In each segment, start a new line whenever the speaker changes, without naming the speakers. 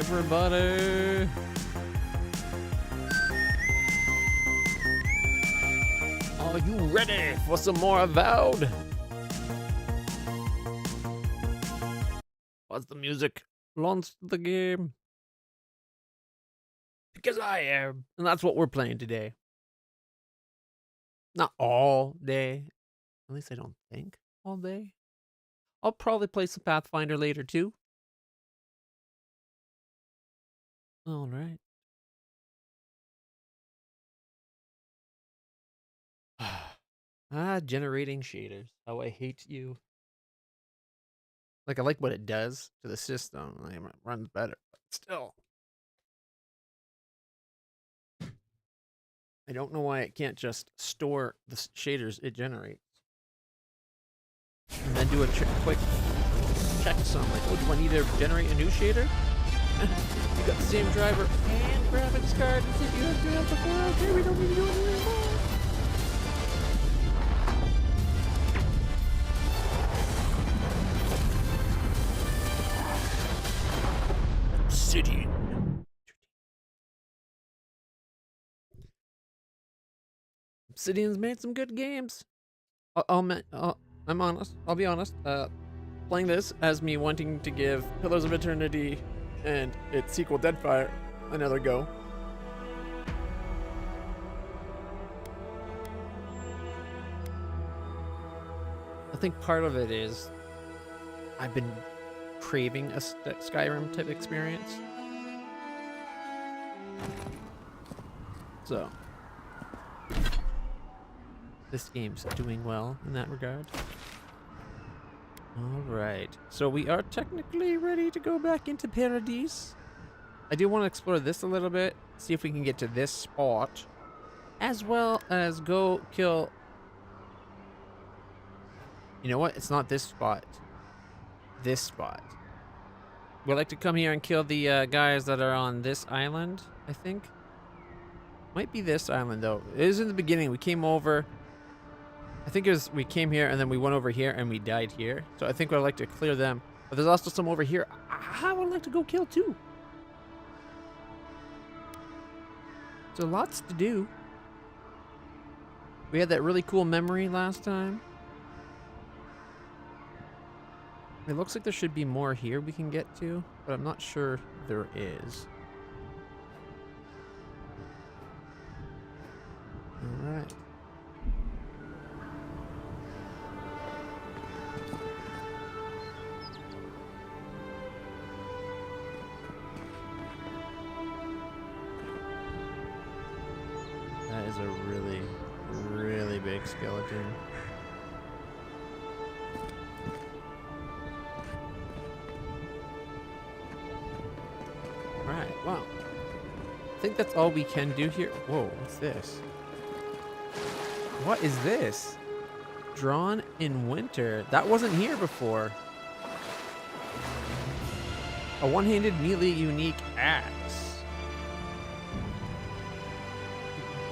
everybody. Are you ready for some more Avowed? What's the music? Launch the game. Because I am. And that's what we're playing today. Not all day. At least I don't think all day. I'll probably play some Pathfinder later too. All right. Generating shaders. How I hate you. Like, I like what it does to the system. Like, it runs better, but still. I don't know why it can't just store the shaders it generates. And then do a quick checksum. Like, oh, do I need to generate a new shader? You got the same driver and graphics card as if you have to have before. Okay, we don't need to do it anymore. Obsidian. Obsidian's made some good games. I'm honest. I'll be honest. Playing this has me wanting to give Pillars of Eternity and its sequel Deadfire another go. I think part of it is I've been craving a Skyrim type experience. So this game's doing well in that regard. Alright, so we are technically ready to go back into Paradis. I do want to explore this a little bit, see if we can get to this spot, as well as go kill... You know what? It's not this spot. This spot. We'd like to come here and kill the guys that are on this island, I think. Might be this island, though. It is in the beginning. We came over... I think it was we came here and then we went over here and we died here. So I think I'd like to clear them. But there's also some over here I would like to go kill too. So lots to do. We had that really cool memory last time. It looks like there should be more here we can get to, but I'm not sure there is. All right. That is a really, really big skeleton. Alright, wow. I think that's all we can do here. Whoa, what's this? What is this? Drawn in winter. That wasn't here before. A one-handed melee unique axe.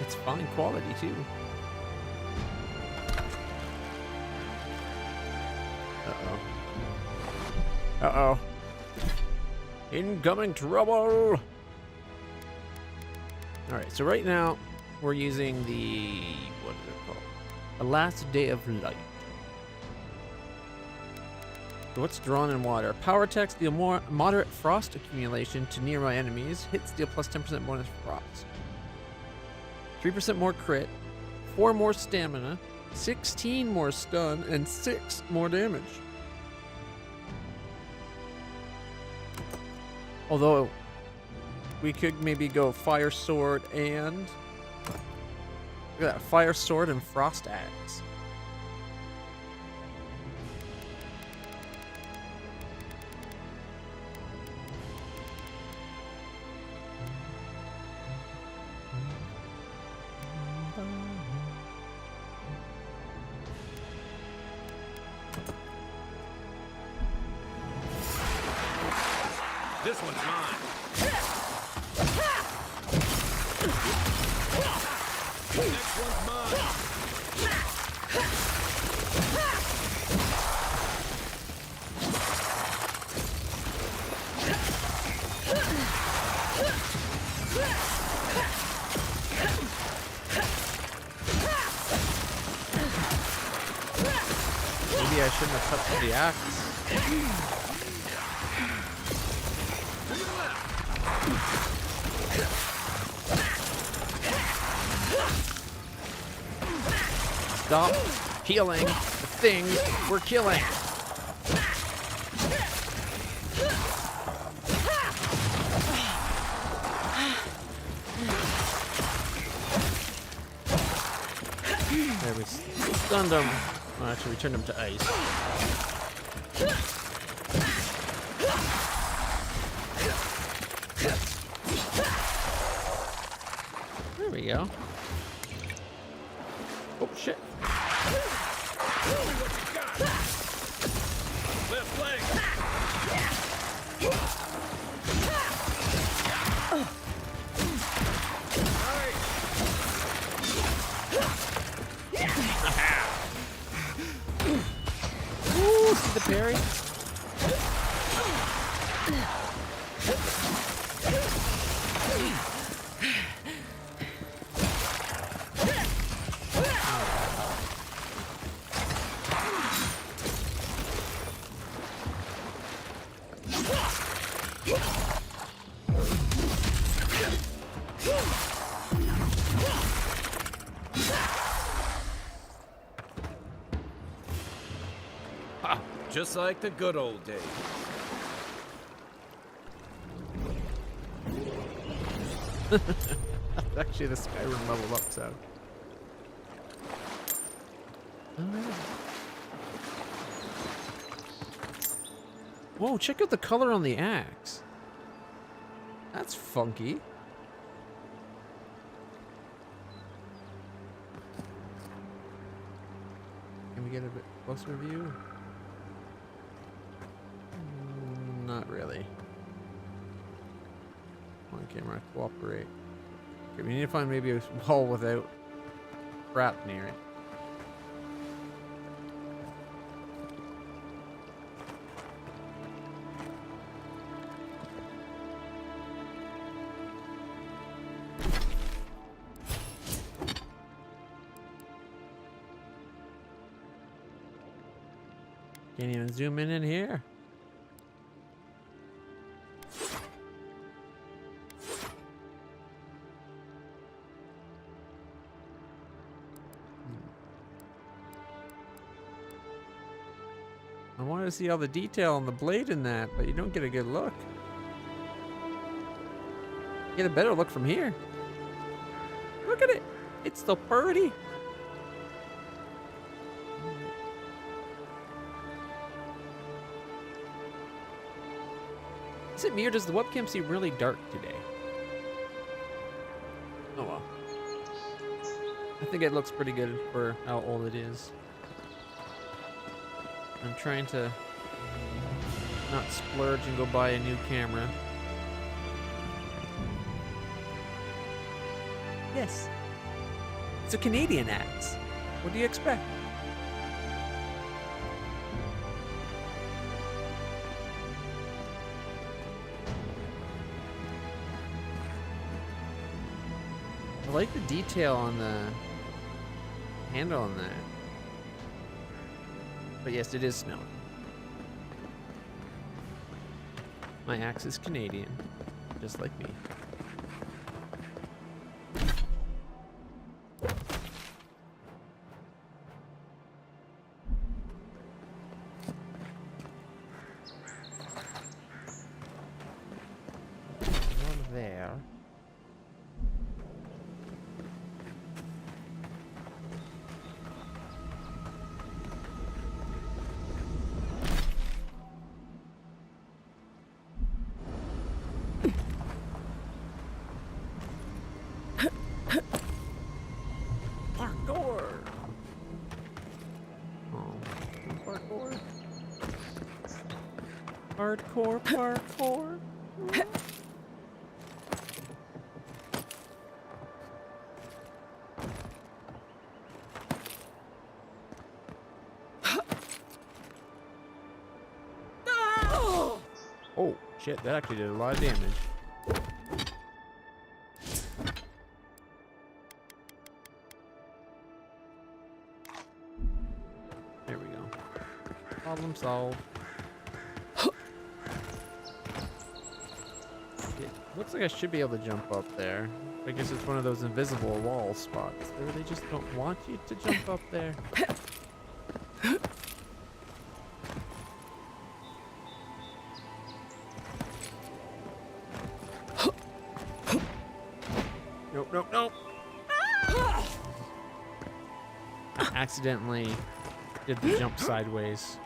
It's fine quality too. Uh-oh. Uh-oh. Incoming trouble! Alright, so right now we're using the... what is it called? The Last Day of Light. So what's drawn in water? Power attacks deal more moderate frost accumulation to nearby enemies. Hits deal plus 10% bonus frost. 3% more crit, 4 more stamina, 16 more stun, and 6 more damage. Although, we could maybe go Fire Sword and... Look at that, Fire Sword and Frost Axe.
This one's mine. Next one's mine.
Maybe I shouldn't have touched the axe. Stop killing the things we're killing. There, we stunned them. Well, actually, we turned them to ice. There we go. Oh, shit.
Left leg.
Ooh, see the parry?
Just like the good old days.
That's actually the Skyrim level up sound. Whoa, check out the color on the axe. That's funky. Can we get a bit closer view? Not really. Come on, camera, cooperate. Okay, we need to find maybe a wall without crap near it. Can't even zoom in here. I wanted to see all the detail on the blade in that, but you don't get a good look. You get a better look from here. Look at it. It's so pretty. Is it me or does the webcam seem really dark today? Oh well. I think it looks pretty good for how old it is. I'm trying to not splurge and go buy a new camera. Yes. It's a Canadian axe. What do you expect? I like the detail on the handle on that. But yes, it is smelly. My axe is Canadian, just like me. One there. Parkour! Oh, parkour. Hardcore parkour. Oh, shit, that actually did a lot of damage. There we go. Problem solved. It looks like I should be able to jump up there. I guess it's one of those invisible wall spots. They really just don't want you to jump up there. Nope, nope, nope. I accidentally did the jump sideways.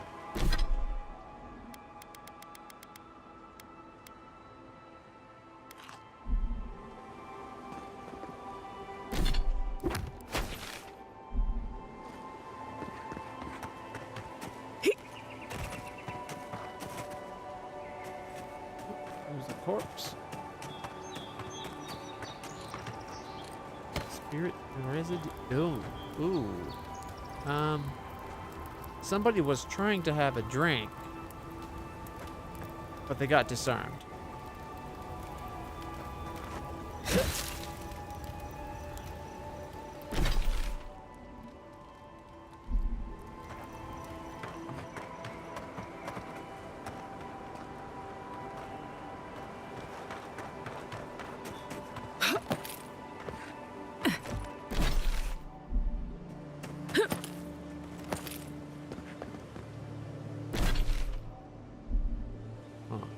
There's a corpse. Spirit residue. Ooh. Somebody was trying to have a drink, but they got disarmed.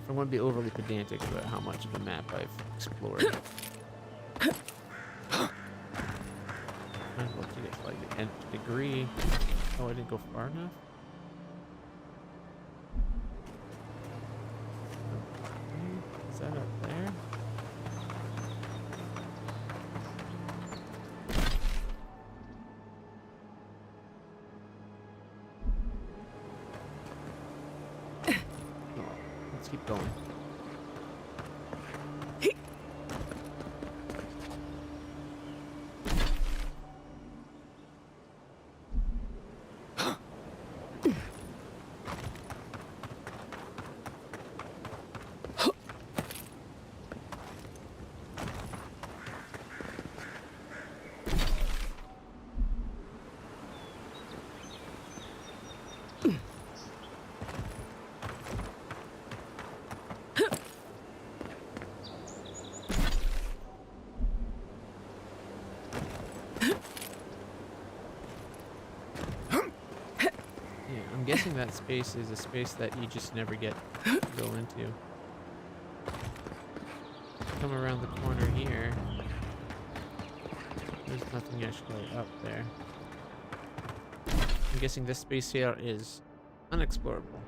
I want to be overly pedantic about how much of the map I've explored. Might as well to get like the nth degree. Oh, I didn't go far enough. Okay. Is that up there? Let's keep going. I'm guessing that space is a space that you just never get to go into. Come around the corner here. There's nothing actually up there. I'm guessing this space here is unexplorable.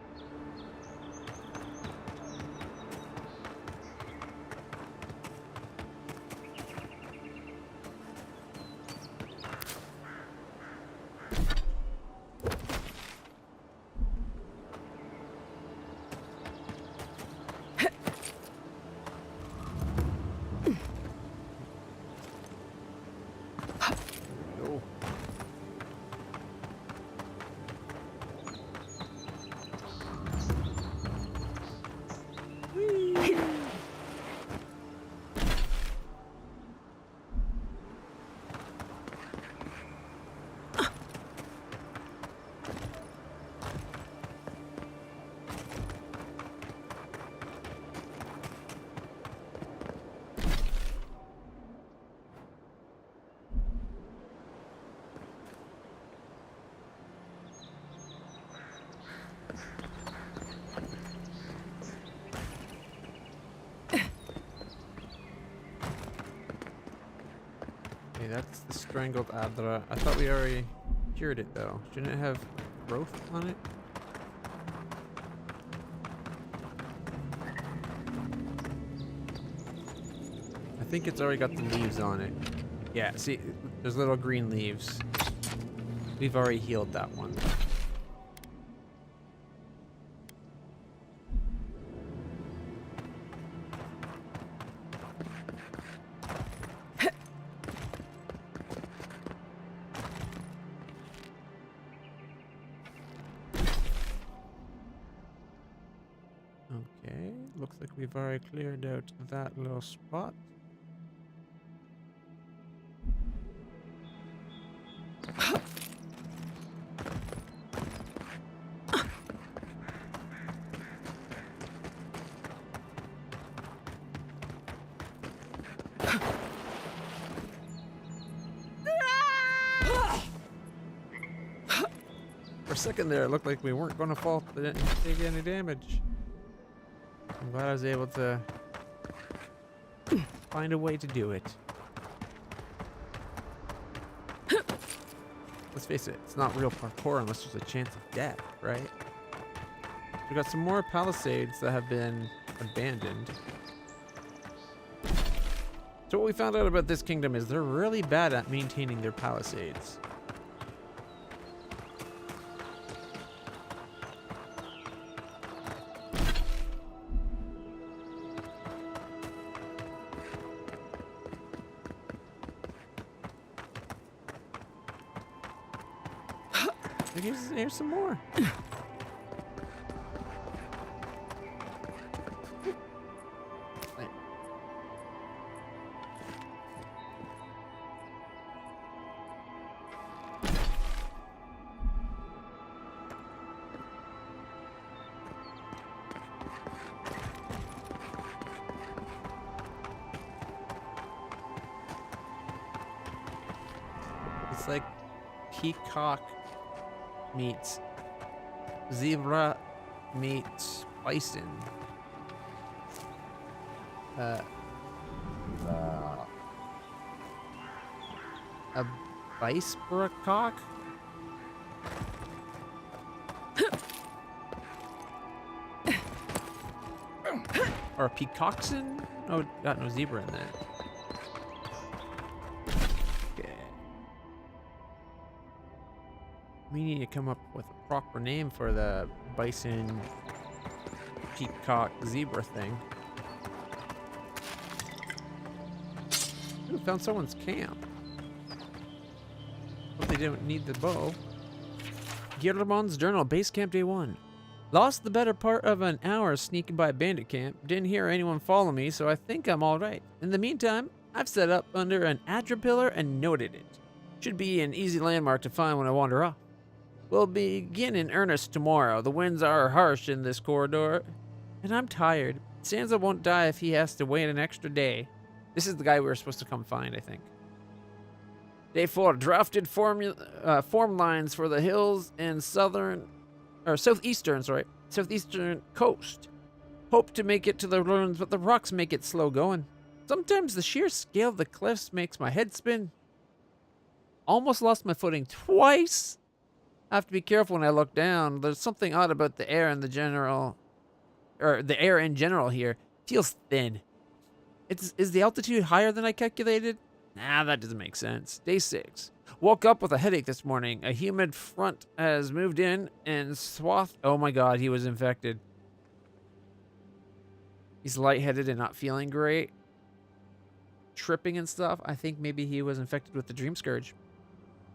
That's the strangled Adra. I thought we already cured it though. Shouldn't it have growth on it? I think it's already got the leaves on it. Yeah, see, there's little green leaves. We've already healed that one. Okay, looks like we've already cleared out that little spot. second there, it looked like we weren't going to fall, take any damage. I'm glad I was able to find a way to do it. Let's face it, it's not real parkour unless there's a chance of death, right? We got some more palisades that have been abandoned. So what we found out about this kingdom is they're really bad at maintaining their palisades. Here's some more. It's like peacock meets zebra meets bison. A bispera cock? Or a peacockson? Oh, got no zebra in there. Okay. We need to come up with a proper name for the bison peacock zebra thing. Ooh, found someone's camp. Hope they didn't need the bow. Guillermon's journal, base camp day 1. Lost the better part of an hour sneaking by bandit camp. Didn't hear anyone follow me, so I think I'm alright. In the meantime, I've set up under an Adra pillar and noted it. Should be an easy landmark to find when I wander off. We'll begin in earnest tomorrow. The winds are harsh in this corridor, and I'm tired. Sansa won't die if he has to wait an extra day. This is the guy we were supposed to come find, I think. Day 4, drafted form lines for the hills and southeastern coast. Hope to make it to the ruins, but the rocks make it slow going. Sometimes the sheer scale of the cliffs makes my head spin. Almost lost my footing twice. I have to be careful when I look down. There's something odd about the air in general here. Feels thin. Is the altitude higher than I calculated? Nah, that doesn't make sense. Day 6. Woke up with a headache this morning. A humid front has moved in and swathed. Oh my god, he was infected. He's lightheaded and not feeling great. Tripping and stuff. I think maybe he was infected with the Dream Scourge.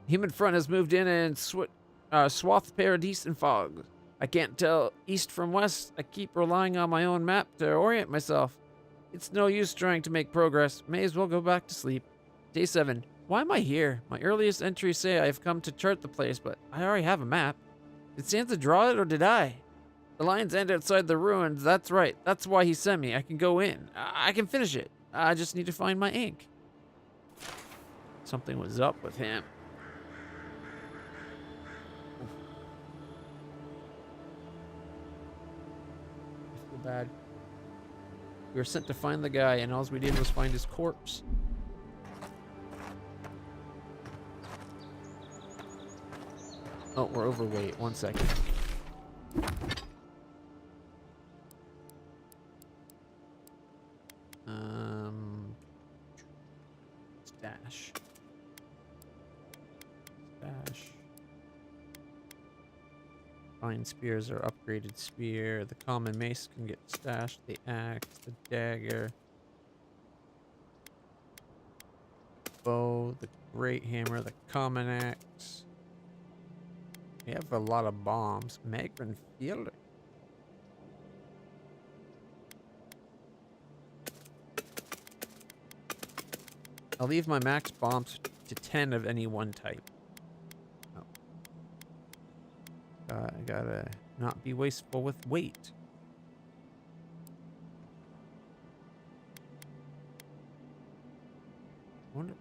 Humid front has moved in and swathed Paradis in fog. I can't tell east from west. I keep relying on my own map to orient myself. It's no use trying to make progress. May as well go back to sleep. Day 7. Why am I here? My earliest entries say I've come to chart the place, but I already have a map. Did Sansa draw it, or did I? The lines end outside the ruins. That's right. That's why he sent me. I can go in. I can finish it. I just need to find my ink. Something was up with him. I feel bad. We were sent to find the guy, and all we did was find his corpse. Oh, we're overweight. 1 second. Stash. Fine spears are upgraded spear. The common mace can get stashed. The axe, the dagger, bow, the great hammer, the common axe. We have a lot of bombs. Magrin Field. I'll leave my max bombs to 10 of any one type. Oh. I gotta not be wasteful with weight. Am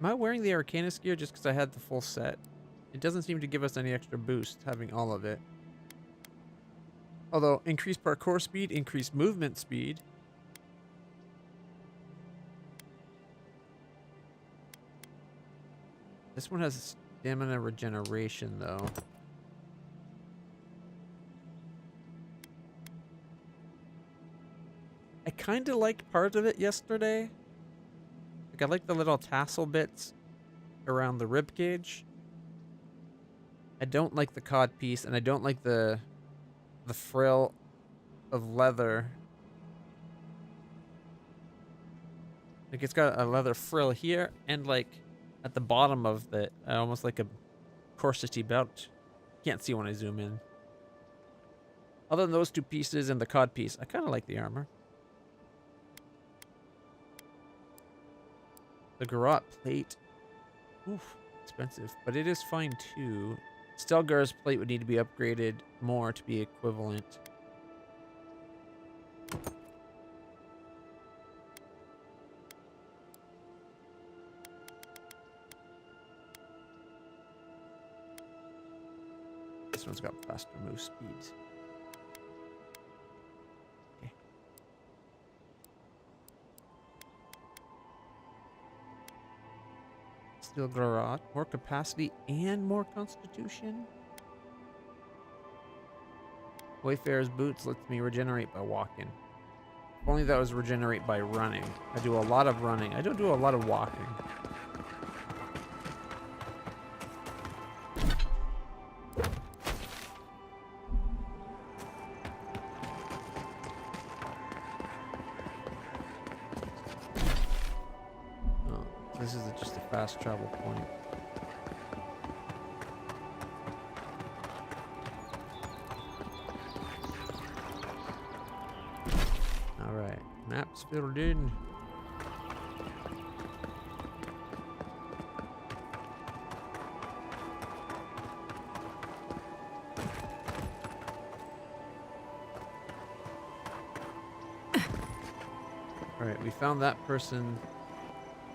I wearing the Arcanist gear just because I had the full set It doesn't seem to give us any extra boost having all of it. Although, increased parkour speed, increased movement speed. This one has stamina regeneration, though. I kind of liked part of it yesterday. Like, I like the little tassel bits around the rib cage. I don't like the cod piece, and I don't like the frill of leather. Like, it's got a leather frill here, and like at the bottom of it, almost like a corsety belt. Can't see when I zoom in. Other than those two pieces and the cod piece, I kind of like the armor. The garrote plate. Oof, expensive, but it is fine too. Stelgar's plate would need to be upgraded more to be equivalent. This one's got faster move speeds. Okay. Steel garrote, more capacity and more constitution. Wayfarer's boots lets me regenerate by walking. If only that was regenerate by running. I do a lot of running. I don't do a lot of walking. Oh, this is just a fast travel point. Alright, maps filled in. Alright, we found that person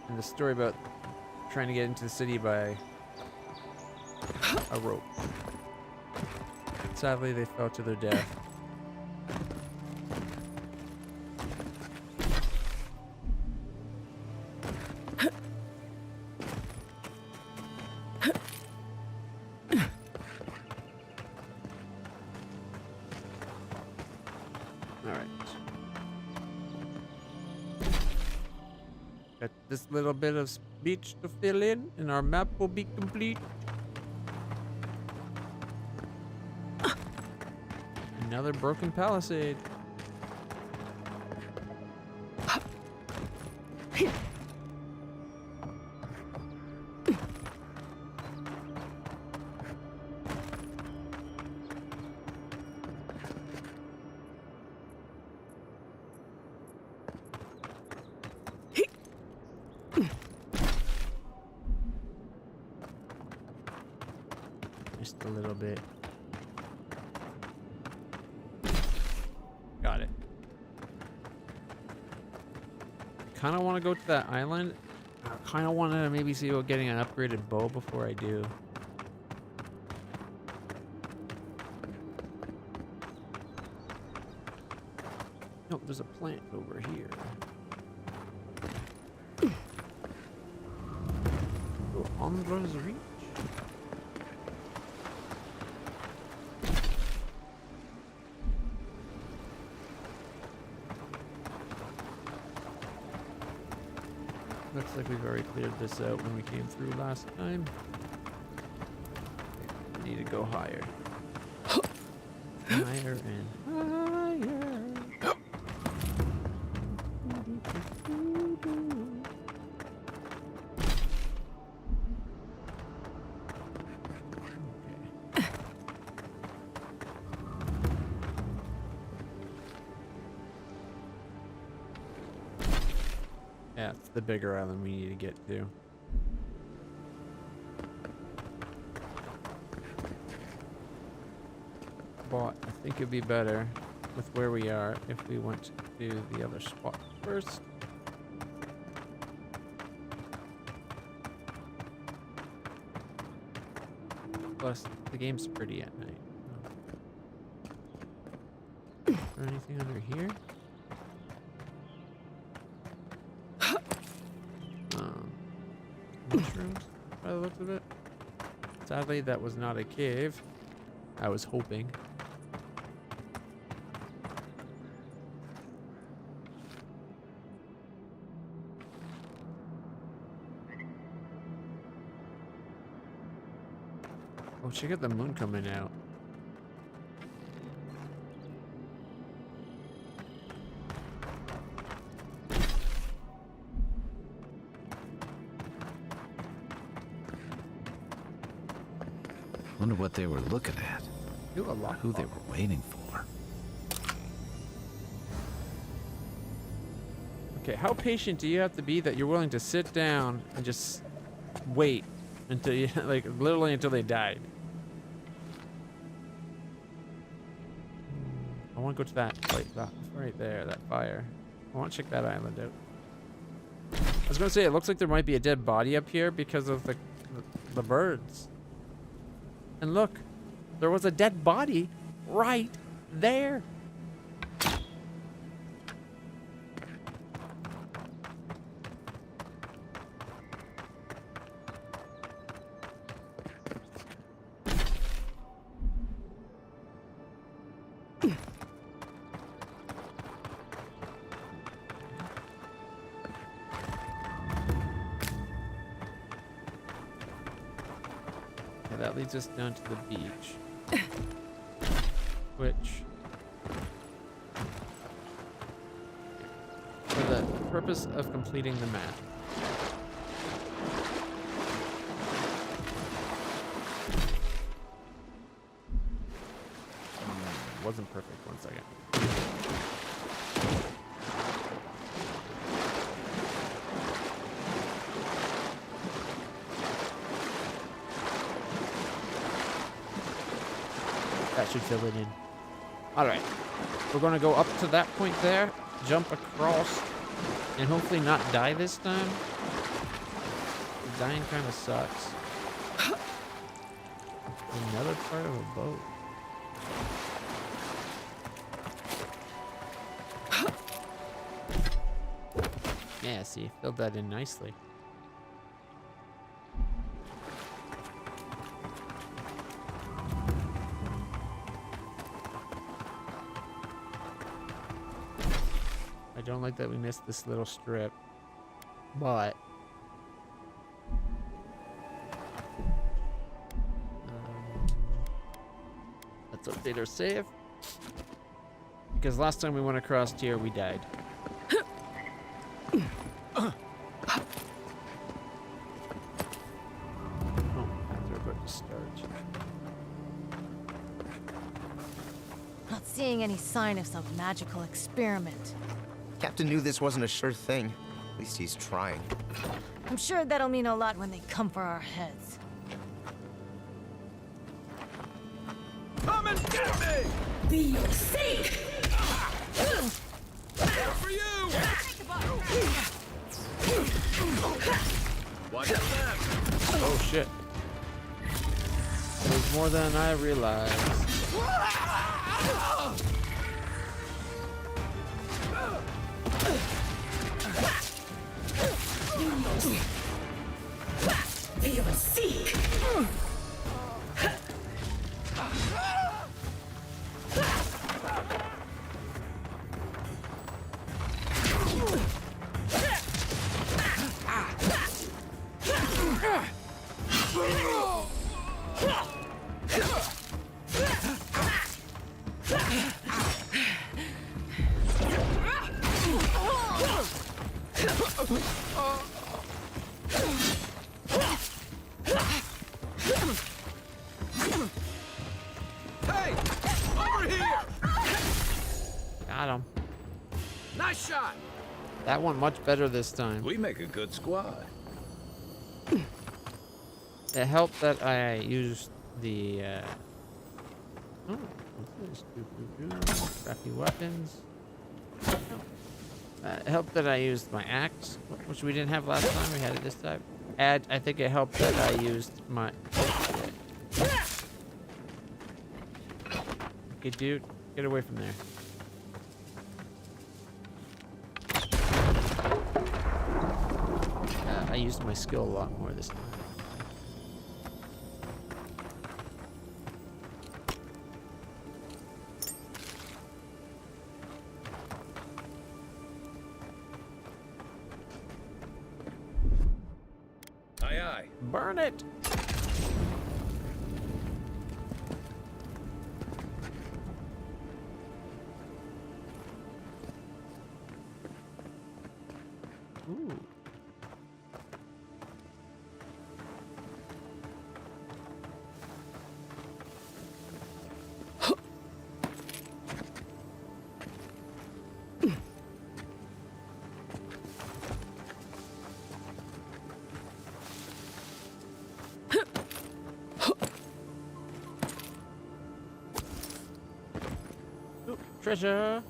in the story about trying to get into the city by a rope. Sadly, they fell to their death. Got this little bit of speech to fill in, and our map will be complete. Another broken palisade. Just a little bit. Got it. Kind of want to go to that island. I kind of want to maybe see about getting an upgraded bow before I do. Nope, there's a plant over here. Go Umbra's Reach. Looks like we've already cleared this out when we came through last time. We need to go higher. Higher and higher. Yeah, it's the bigger island we need to get to. But I think it'd be better with where we are if we went to the other spot first. Plus, the game's pretty at night. Is there anything under here? Mushrooms, by the looks of it. Sadly, that was not a cave. I was hoping. Oh, check out the moon coming out.
Wonder what they were looking at.
Do a lot.
Who they were waiting for.
Okay, how patient do you have to be that you're willing to sit down and just wait until you, like, literally until they died? I want to go to that place, that right there, that fire. I want to check that island out. I was gonna say it looks like there might be a dead body up here because of the birds. And look, there was a dead body right there. That leads us down to the beach, which, for the purpose of completing the map, wasn't perfect. 1 second. That should fill it in. Alright. We're going to go up to that point there, jump across, and hopefully not die this time. Dying kind of sucks. Another part of a boat. Yeah, see, filled that in nicely. I don't like that we missed this little strip, but let's update our save, because last time we went across here we died. Oh, they're about to start.
Not seeing any sign of some magical experiment.
Captain knew this wasn't a sure thing. At least he's trying.
I'm sure that'll mean a lot when they come for our heads.
Come and get me!
Be your sake!
For you! Watch your back!
Oh shit. There's more than I realized.
Be your seek!
Hey! Over here!
Got him.
Nice shot!
That went much better this time.
We make a good squad.
It helped that I used the oh, what's this? Crappy weapons. Oh. It helped that I used my axe, which we didn't have last time. We had it this time. And I think it helped that I used my. Oh, shit. Hey, dude, get away from there. I used my skill a lot more this time.
Aye, aye.
Burn it! Ooh. Ooh, treasure!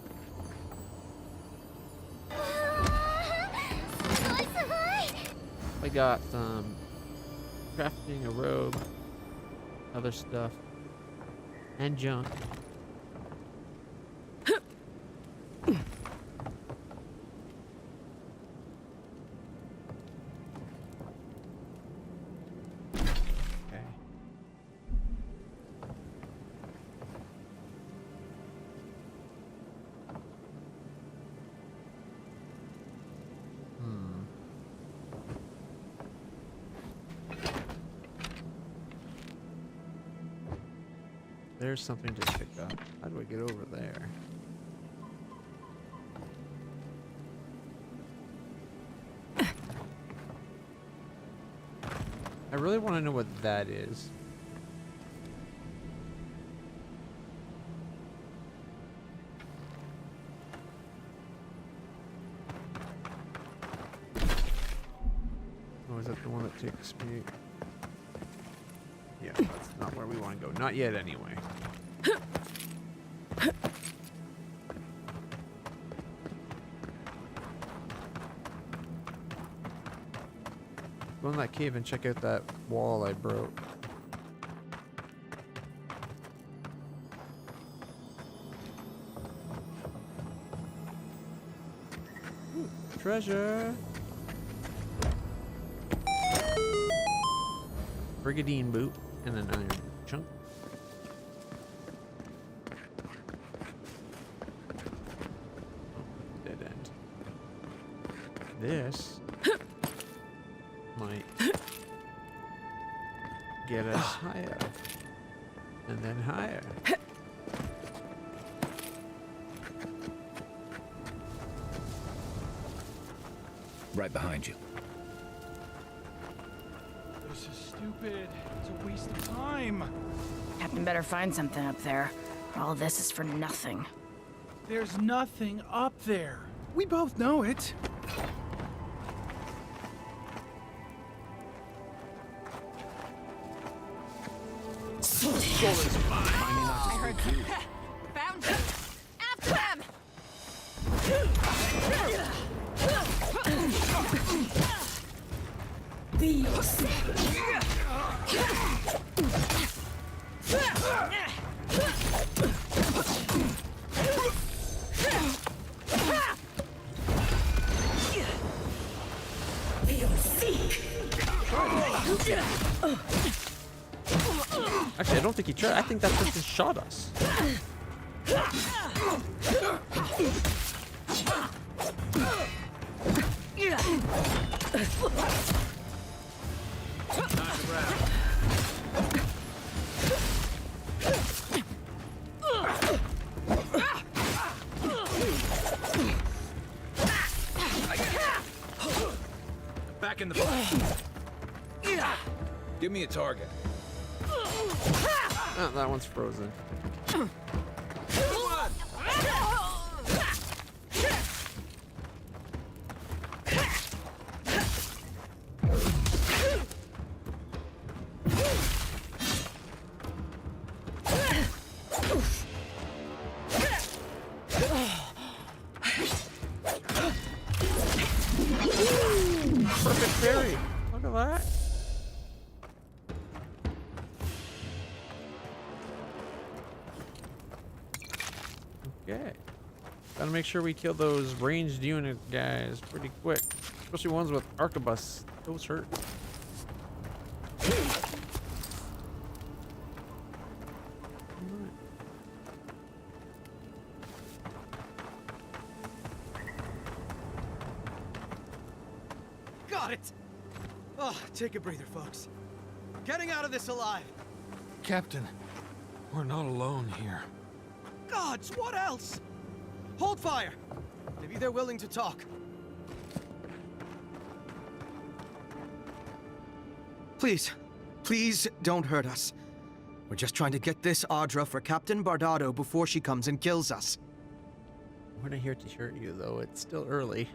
I got some crafting a robe, other stuff, and junk. Okay. There's something to pick up. How do I get over there? I really want to know what that is. Oh, is that the one that takes me? Yeah, that's not where we want to go. Not yet, anyway. Go in that cave and check out that wall I broke. Ooh, treasure! Brigandine boot and an iron chunk. Oh, dead end. This might get us higher. And then higher.
Right behind you.
This is stupid. It's a waste of time.
Captain better find something up there. All this is for nothing.
There's nothing up there. We both know it.
I heard that. Found them! After them!
Be yourself. Be your seek.
Actually, I don't think he tried. I think that just shot us.
Back in the fight. Give me a target.
Oh, that one's frozen. Perfect parry. Look at that. Okay. Gotta make sure we kill those ranged unit guys pretty quick. Especially ones with arquebus. Those hurt.
Got it! Oh, take a breather, folks. Getting out of this alive.
Captain, we're not alone here.
Gods, what else? Hold fire. Maybe they're willing to talk. Please, please don't hurt us. We're just trying to get this Audra for Captain Bardado before she comes and kills us.
We're not here to hurt you, though. It's still early.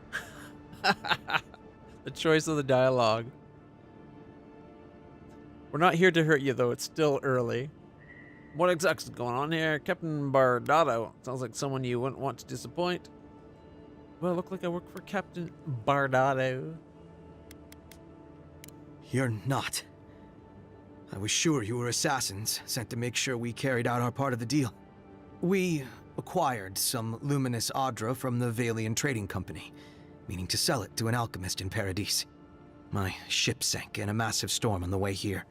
The choice of the dialogue. We're not here to hurt you, though. It's still early. What exactly is going on here? Captain Bardado. Sounds like someone you wouldn't want to disappoint. Well, I look like I work for Captain Bardado.
You're not. I was sure you were assassins, sent to make sure we carried out our part of the deal. We acquired some luminous Audra from the Valian Trading Company, meaning to sell it to an alchemist in Paradis. My ship sank in a massive storm on the way here,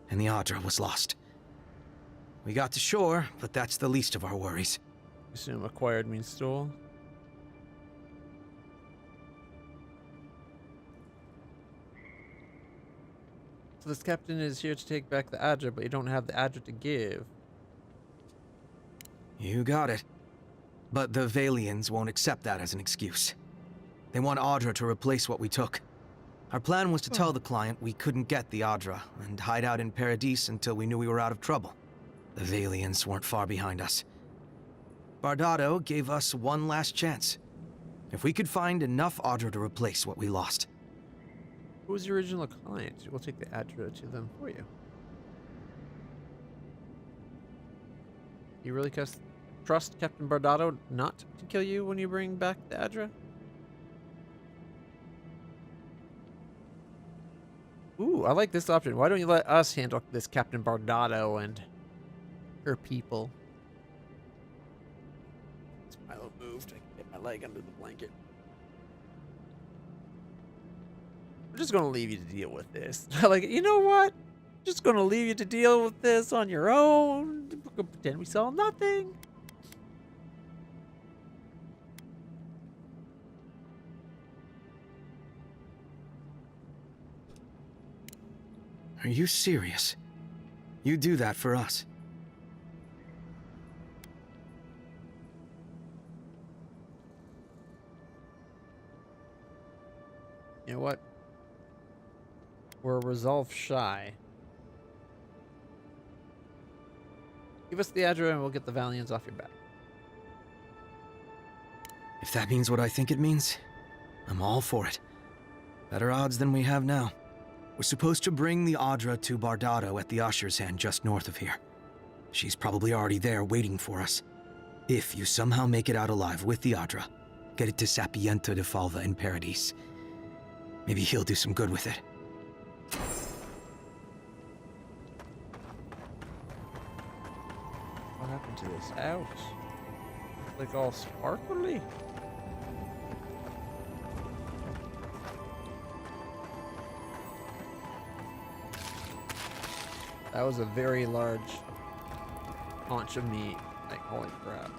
and the Audra was lost. We got to shore, but that's the least of our worries.
Assume acquired means stole. So this captain is here to take back the Audra, but you don't have the Audra to give.
You got it. But the Valians won't accept that as an excuse. They want Audra to replace what we took. Our plan was to tell the client we couldn't get the Audra and hide out in Paradis until we knew we were out of trouble. The Valians weren't far behind us. Bardado gave us one last chance. If we could find enough Audra to replace what we lost.
Who was the original client? We'll take the Audra to them for you. You really trust Captain Bardado not to kill you when you bring back the Audra? Ooh, I like this option. Why don't you let us handle this Captain Bardado and her people? Milo moved. I can get my leg under the blanket. I'm just gonna leave you to deal with this. Like, you know what? Just gonna leave you to deal with this on your own. We're gonna pretend we saw nothing.
Are you serious? You do that for us?
You know what? We're resolve shy. Give us the Audra and we'll get the Valiants off your back.
If that means what I think it means, I'm all for it. Better odds than we have now. We're supposed to bring the Audra to Bardado at the Usher's Hand just north of here. She's probably already there waiting for us. If you somehow make it out alive with the Audra, get it to Sapiento de Falva in Paradis. Maybe he'll do some good with it.
What happened to this house? It's like all sparkly. That was a very large haunch of meat. Like, holy crap.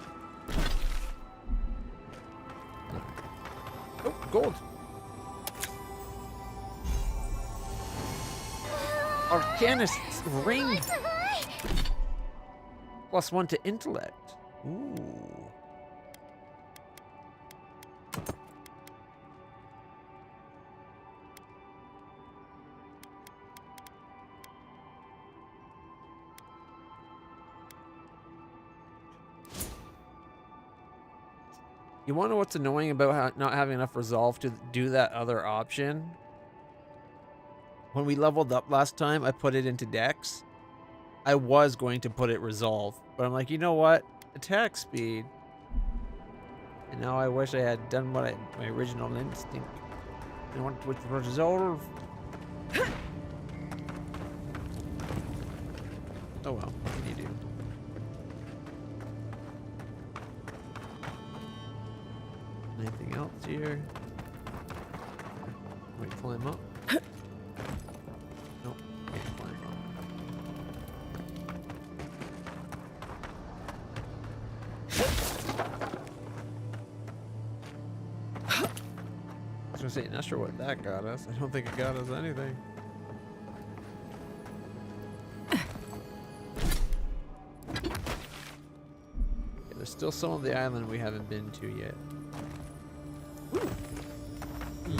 Oh, gold. Arcanist's ring. +1 to intellect. Ooh. You want to know what's annoying about not having enough resolve to do that other option? When we leveled up last time, I put it into Dex. I was going to put it resolve, but I'm like, you know what? Attack speed. And now I wish I had done what my original instinct. I want to resolve. Oh well, what can you do? Anything else here? Can we climb up? Nope, can't climb up. I was gonna say, not sure what that got us. I don't think it got us anything. Yeah, there's still some of the island we haven't been to yet.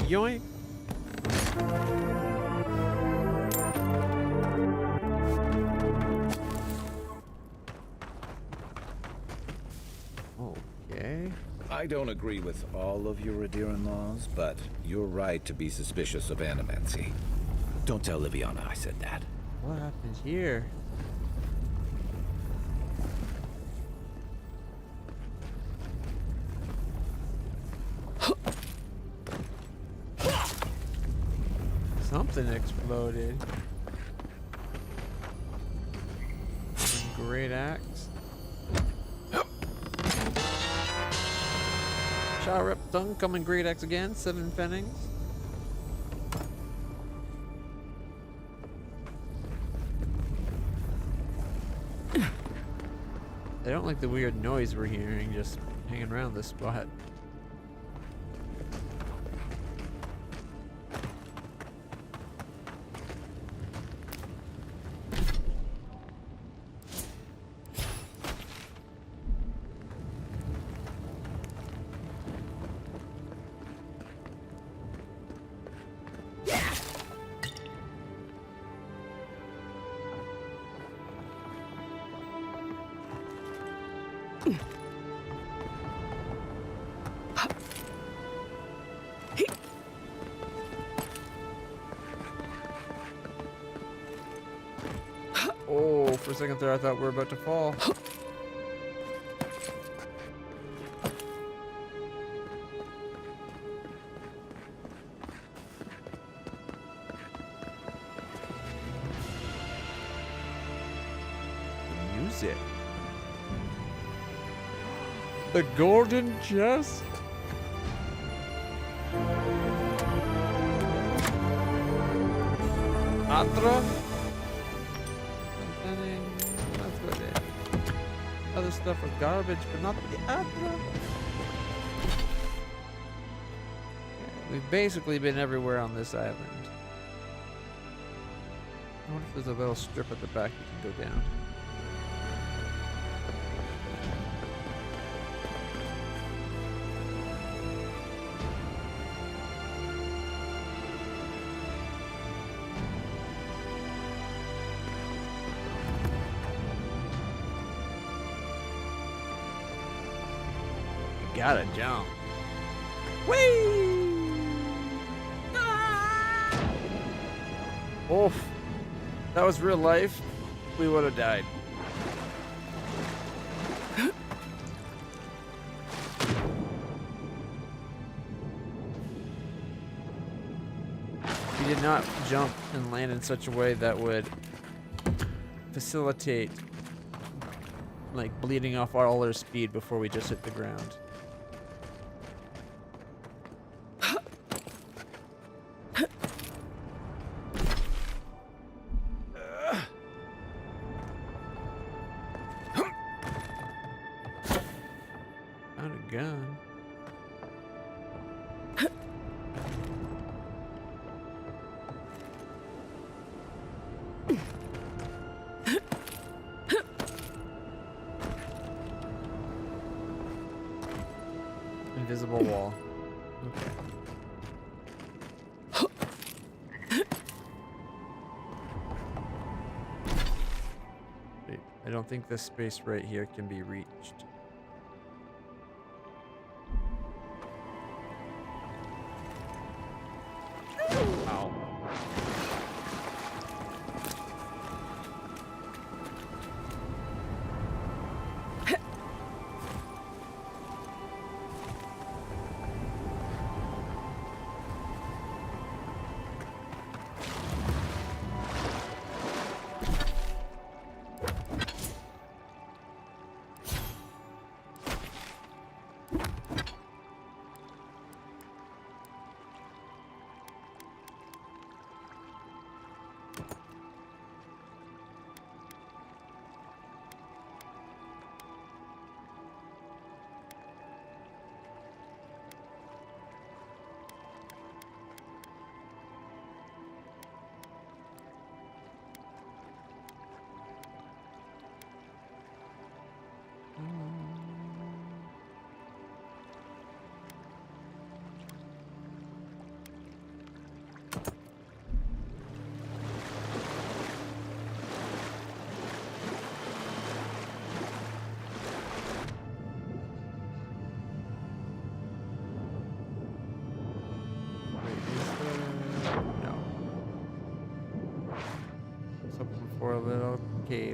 Yoink! Okay.
I don't agree with all of your Radiran laws, but you're right to be suspicious of animancy. Don't tell Liviana I said that.
What happened here? Something exploded. Great axe. Shot rip tongue coming great axe again. 7 fennings. I don't like the weird noise we're hearing just hanging around this spot. Oh, for a second there I thought we were about to fall. The music. The golden chest. Atra. Other stuff was garbage, but not the Atra. We've basically been everywhere on this island. I wonder if there's a little strip at the back you can go down. Gotta jump. Whee! Oof. That was real life. We would have died. We did not jump and land in such a way that would facilitate like bleeding off all our speed before we just hit the ground. Found a gun. Invisible wall. Okay. Wait, I don't think this space right here can be reached. Ow.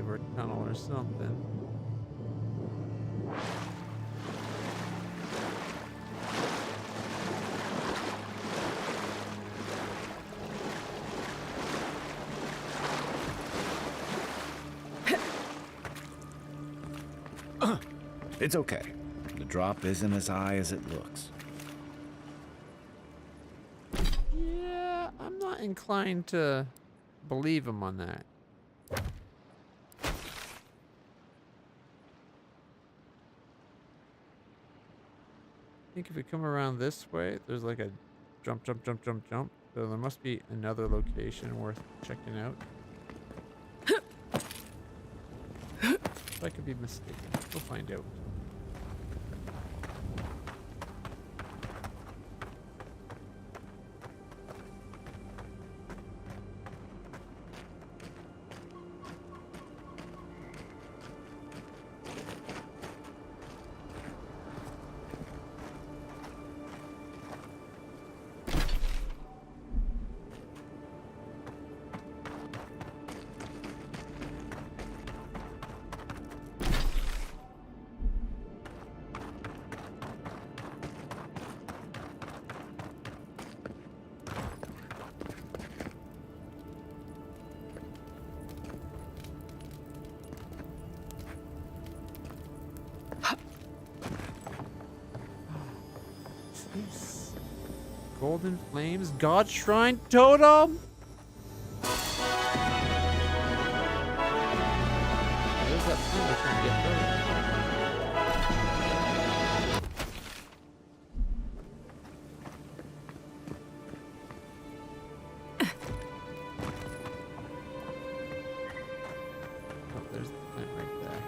sewer tunnel or something.
It's okay. The drop isn't as high as it looks.
Yeah, I'm not inclined to believe him on that. I think if we come around this way, there's like a jump, jump, jump, jump, jump. So there must be another location worth checking out. I could be mistaken. We'll find out. Golden Flames, God Shrine Totem? There's that thing we're trying to get through. Oh, there's the thing right there.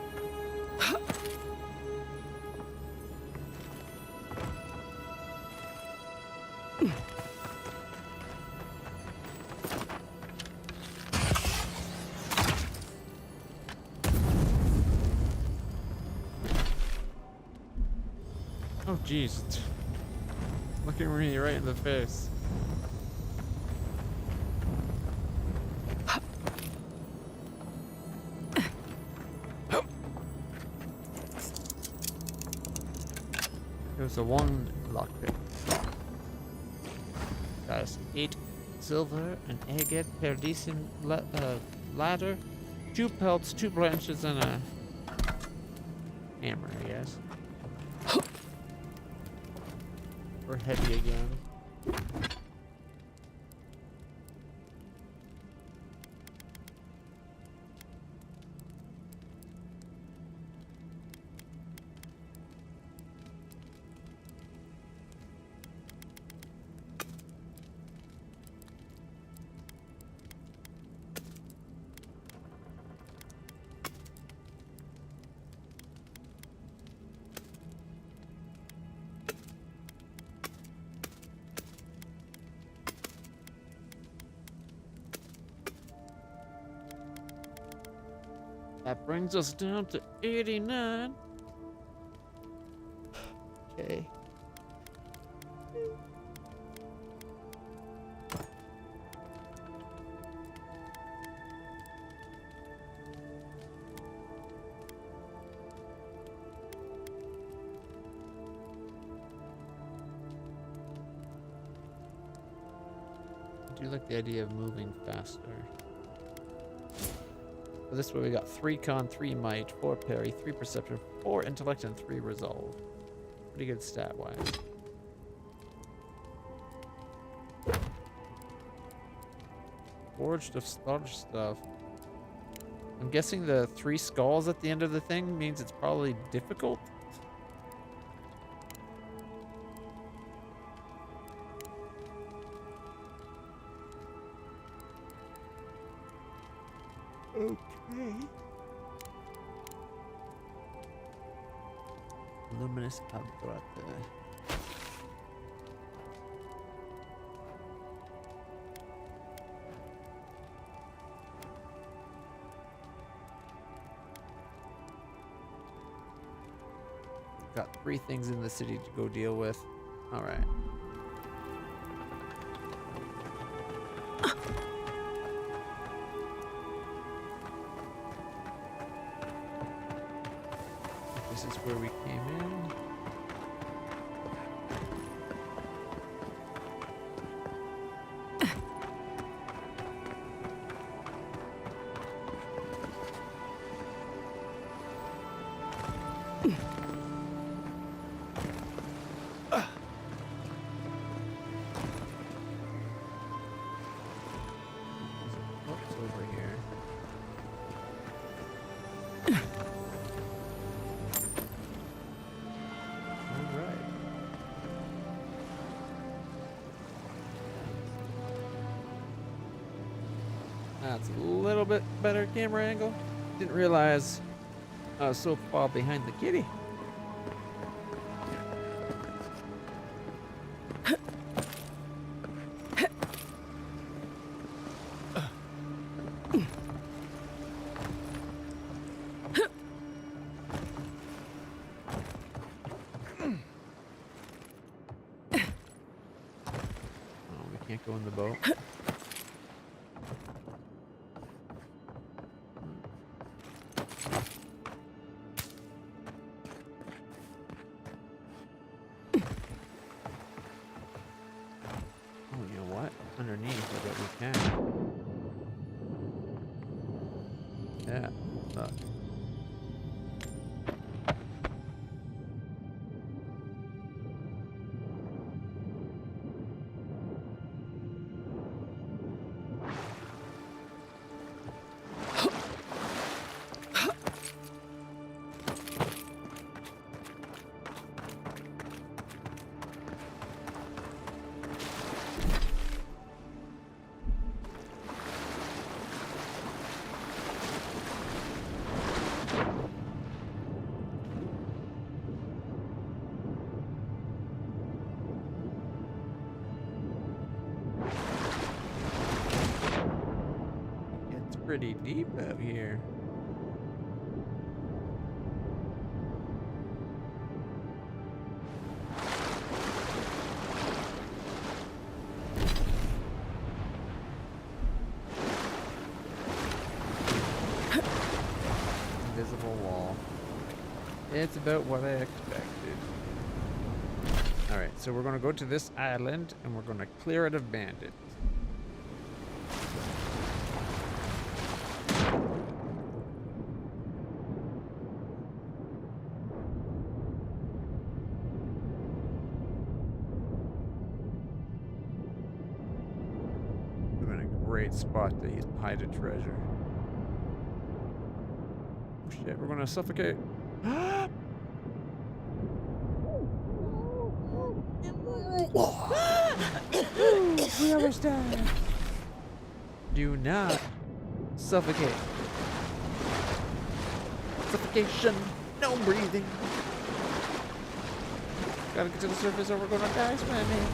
Oh, jeez. Looking me right in the face. There's a one lockpick. Guys, 8 silver, an agate, Paradis ladder, 2 pelts, 2 branches, and a hammer, I guess. We're heavy again. That brings us down to 89. Okay. I do like the idea of moving faster. So this way we got 3 con, 3 might, 4 parry, 3 perception, 4 intellect, and 3 resolve. Pretty good stat wise. Forged of sludge stuff. I'm guessing the 3 skulls at the end of the thing means it's probably difficult. Okay. Luminous Abrata. Got 3 things in the city to go deal with. All right. where we came in. What's over here? All right. That's a little bit better camera angle. Didn't realize I was so far behind the kitty. Oh, we can't go in the boat. Oh, you know what? Underneath, I bet we can. Yeah, look. It's pretty deep out here. Invisible wall. It's about what I expected. Alright, so we're gonna go to this island and we're gonna clear it of bandits. We're in a great spot to hide a treasure. Oh shit, we're gonna suffocate. We almost died. Do not suffocate. Suffocation. No breathing. Gotta get to the surface or we're gonna die swimming.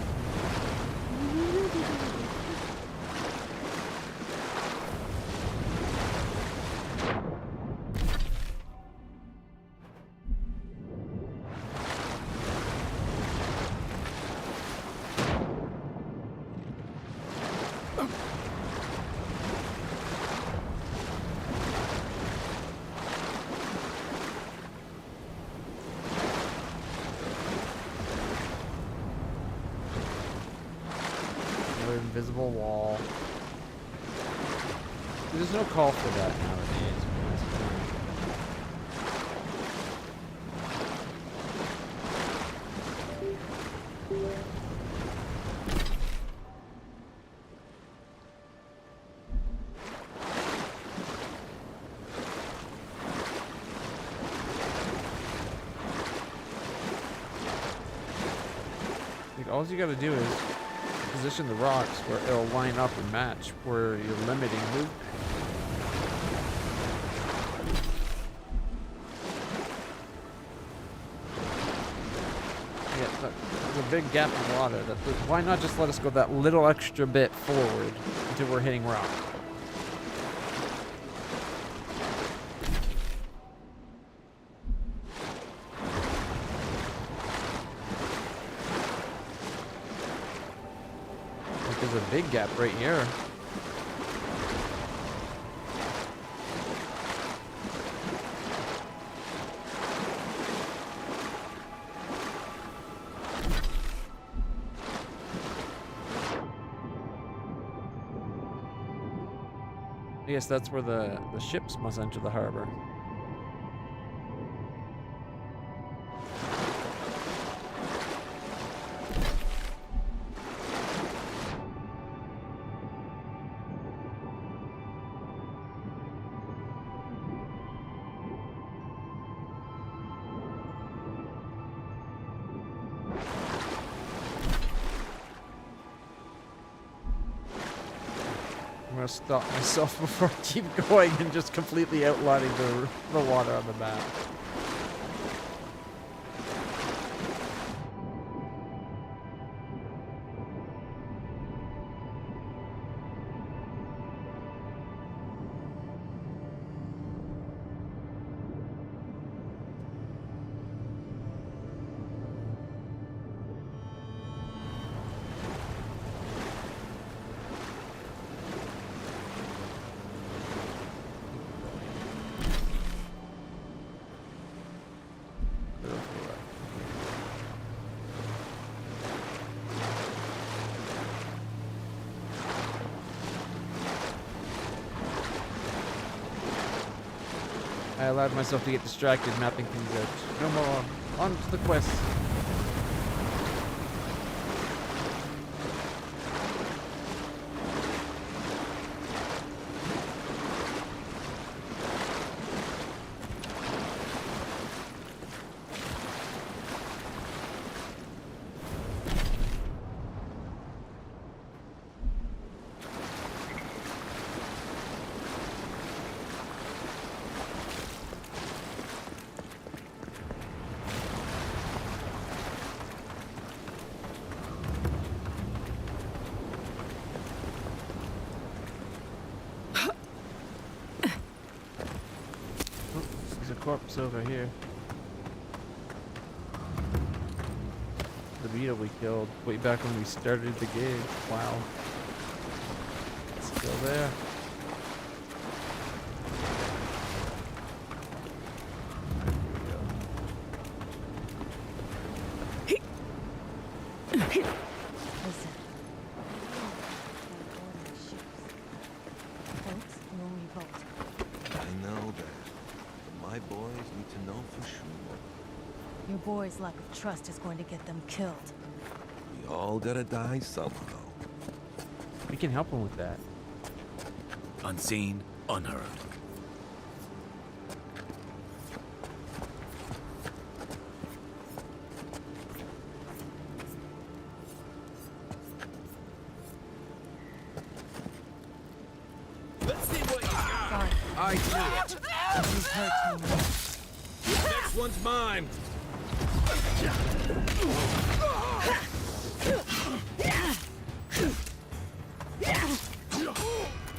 Another invisible wall. There's no call for that nowadays. Like, all you gotta do is position the rocks where it'll line up and match where you're limiting movement. Yeah, look, there's a big gap in water. Why not just let us go that little extra bit forward until we're hitting rock? There's a big gap right here. I guess that's where the ships must enter the harbor. I'm gonna stop myself before I keep going and just completely outlining the water on the map. I allowed myself to get distracted mapping things out. No more. On to the quest. Corpse over here. The beetle we killed way back when we started the gig. Wow. It's still there.
Listen. Folks, we'll revolt.
I know that. My boys need to know for sure.
Your boy's lack of trust is going to get them killed.
We all gotta die somehow.
We can help him with that.
Unseen, unheard.
Let's see what you got.
Sorry,
I knew it.
you've hurt too much.
Next one's mine.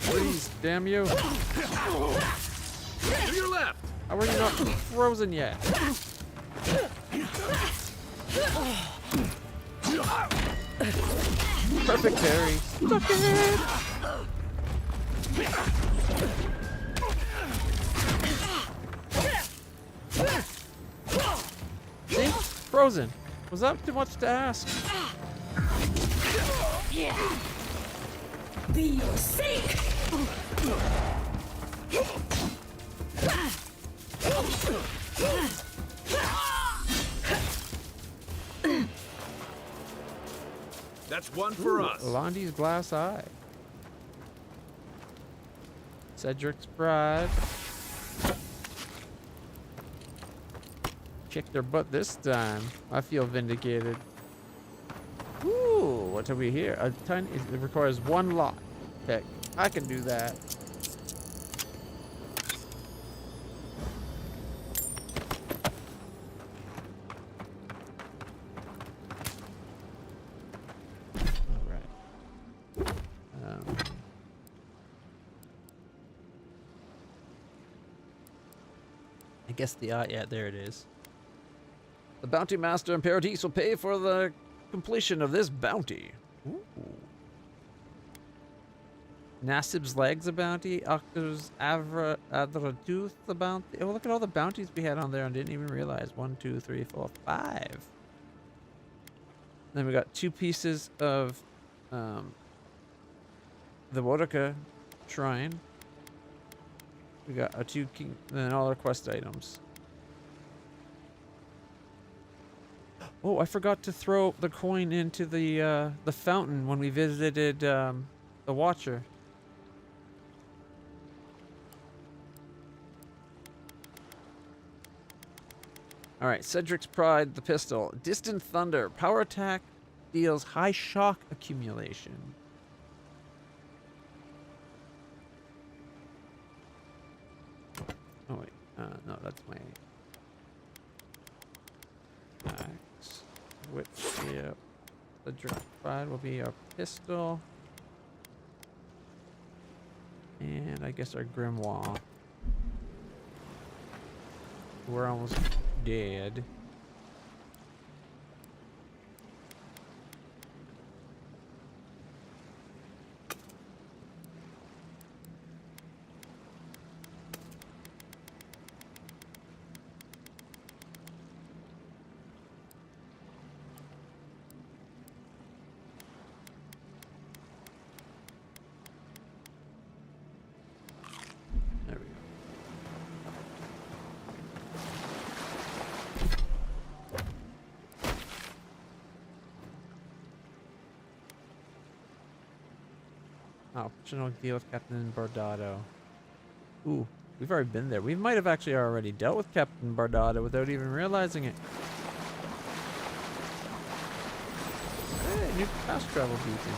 Please, damn you.
To your left.
How are you not frozen yet? Perfect parry. Stuck it. See? Frozen. Was that too much to ask?
Be safe.
That's one for us.
Londy's glass eye. Cedric's bride. Kicked their butt this time. I feel vindicated. Ooh, what have we here? A tiny. It requires one lot. Heck, I can do that. All right. I guess the yeah, there it is. The bounty master in Paradis will pay for the completion of this bounty. Ooh. Nasib's legs a bounty. Octa's Adraduth a bounty. Oh, look at all the bounties we had on there and didn't even realize. 1, 2, 3, 4, 5. Then we got 2 pieces of the Wodaka shrine. We got our 2 king and all our quest items. Oh, I forgot to throw the coin into the fountain when we visited the Watcher. All right, Cedric's Pride, the pistol. Distant Thunder, power attack deals high shock accumulation. Oh wait, no, that's my axe. Which, yeah, Cedric's Pride will be our pistol. And I guess our Grimoire. We're almost dead. There we go. Optional deal with Captain Bardado. Ooh, we've already been there. We might have actually already dealt with Captain Bardado without even realizing it. Hey, new fast travel beacon.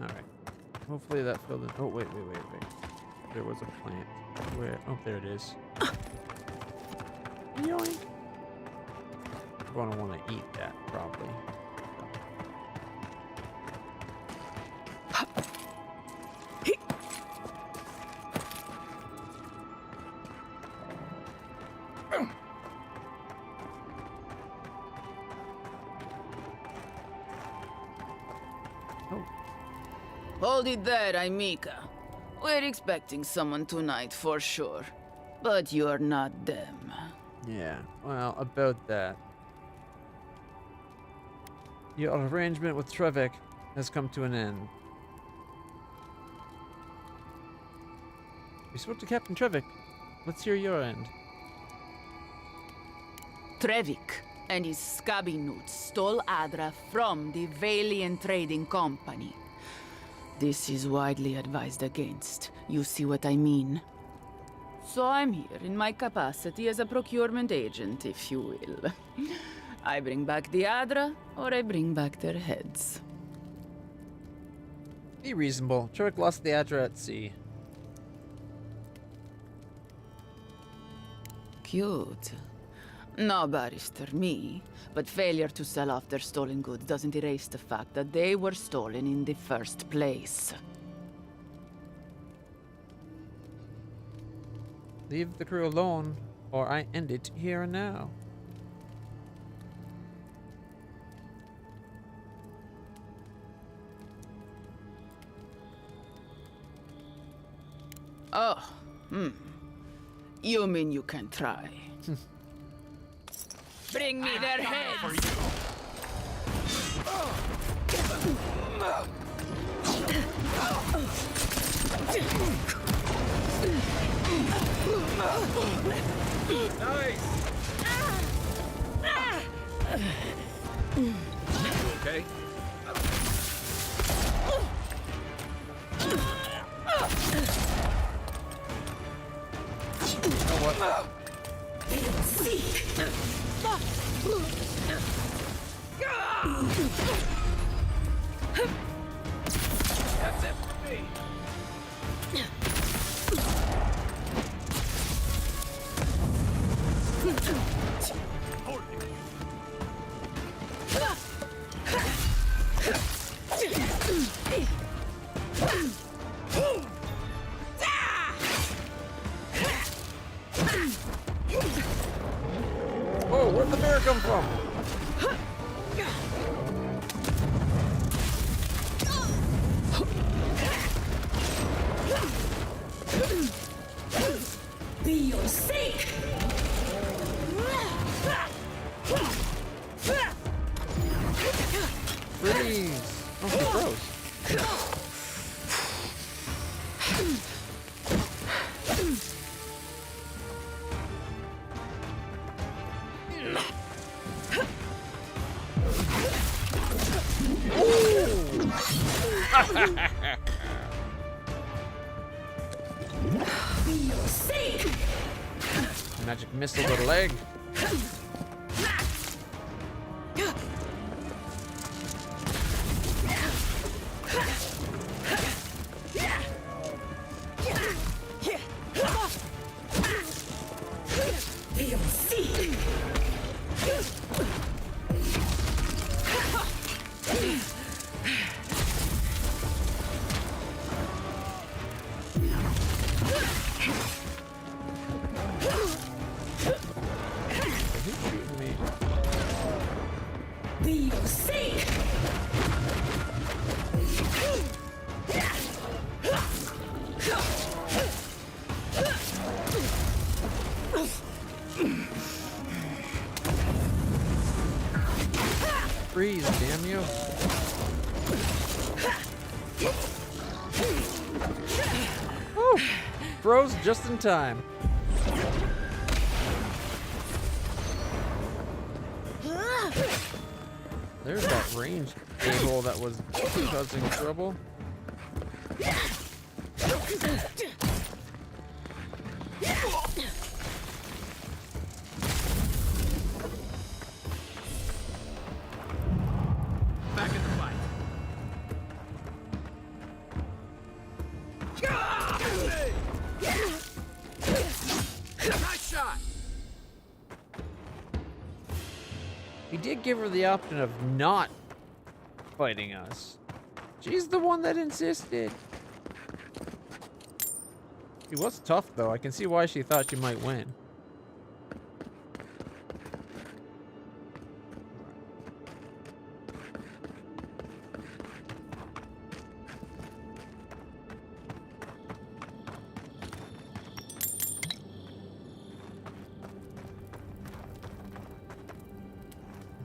Alright. Hopefully that filled in. Oh, wait. There was a plant. Where? Oh, there it is. Yoink. I'm going to want to eat that, probably.
Hold it there, Aimika. We're expecting someone tonight for sure. But you're not them.
Yeah, well, about that. Your arrangement with Trevik has come to an end. We spoke to Captain Trevik. Let's hear your end.
Trevik and his scabby newts stole Adra from the Valiant Trading Company. This is widely advised against. You see what I mean? So I'm here in my capacity as a procurement agent, if you will. I bring back the Adra, or I bring back their heads.
Be reasonable. Trevik lost the Adra at sea.
Cute. No barrister me, but failure to sell off their stolen goods doesn't erase the fact that they were stolen in the first place.
Leave the crew alone, or I end it here and now.
Oh, You mean you can try? Bring me their heads!
Nice! Okay?
Seek.
That's it for me.
Oh, where'd the bear come from?
Be your sake!
Freeze! Oh, he froze.
Be your sake!
Magic missile to the leg.
Be your sake!
Who's shooting me?
Be your sake!
Freeze, damn you. Woo! Froze just in time. There's that ranged a-hole that was causing trouble.
Back in the fight. Nice shot.
He did give her the option of not fighting us. She's the one that insisted. He was tough, though. I can see why she thought she might win.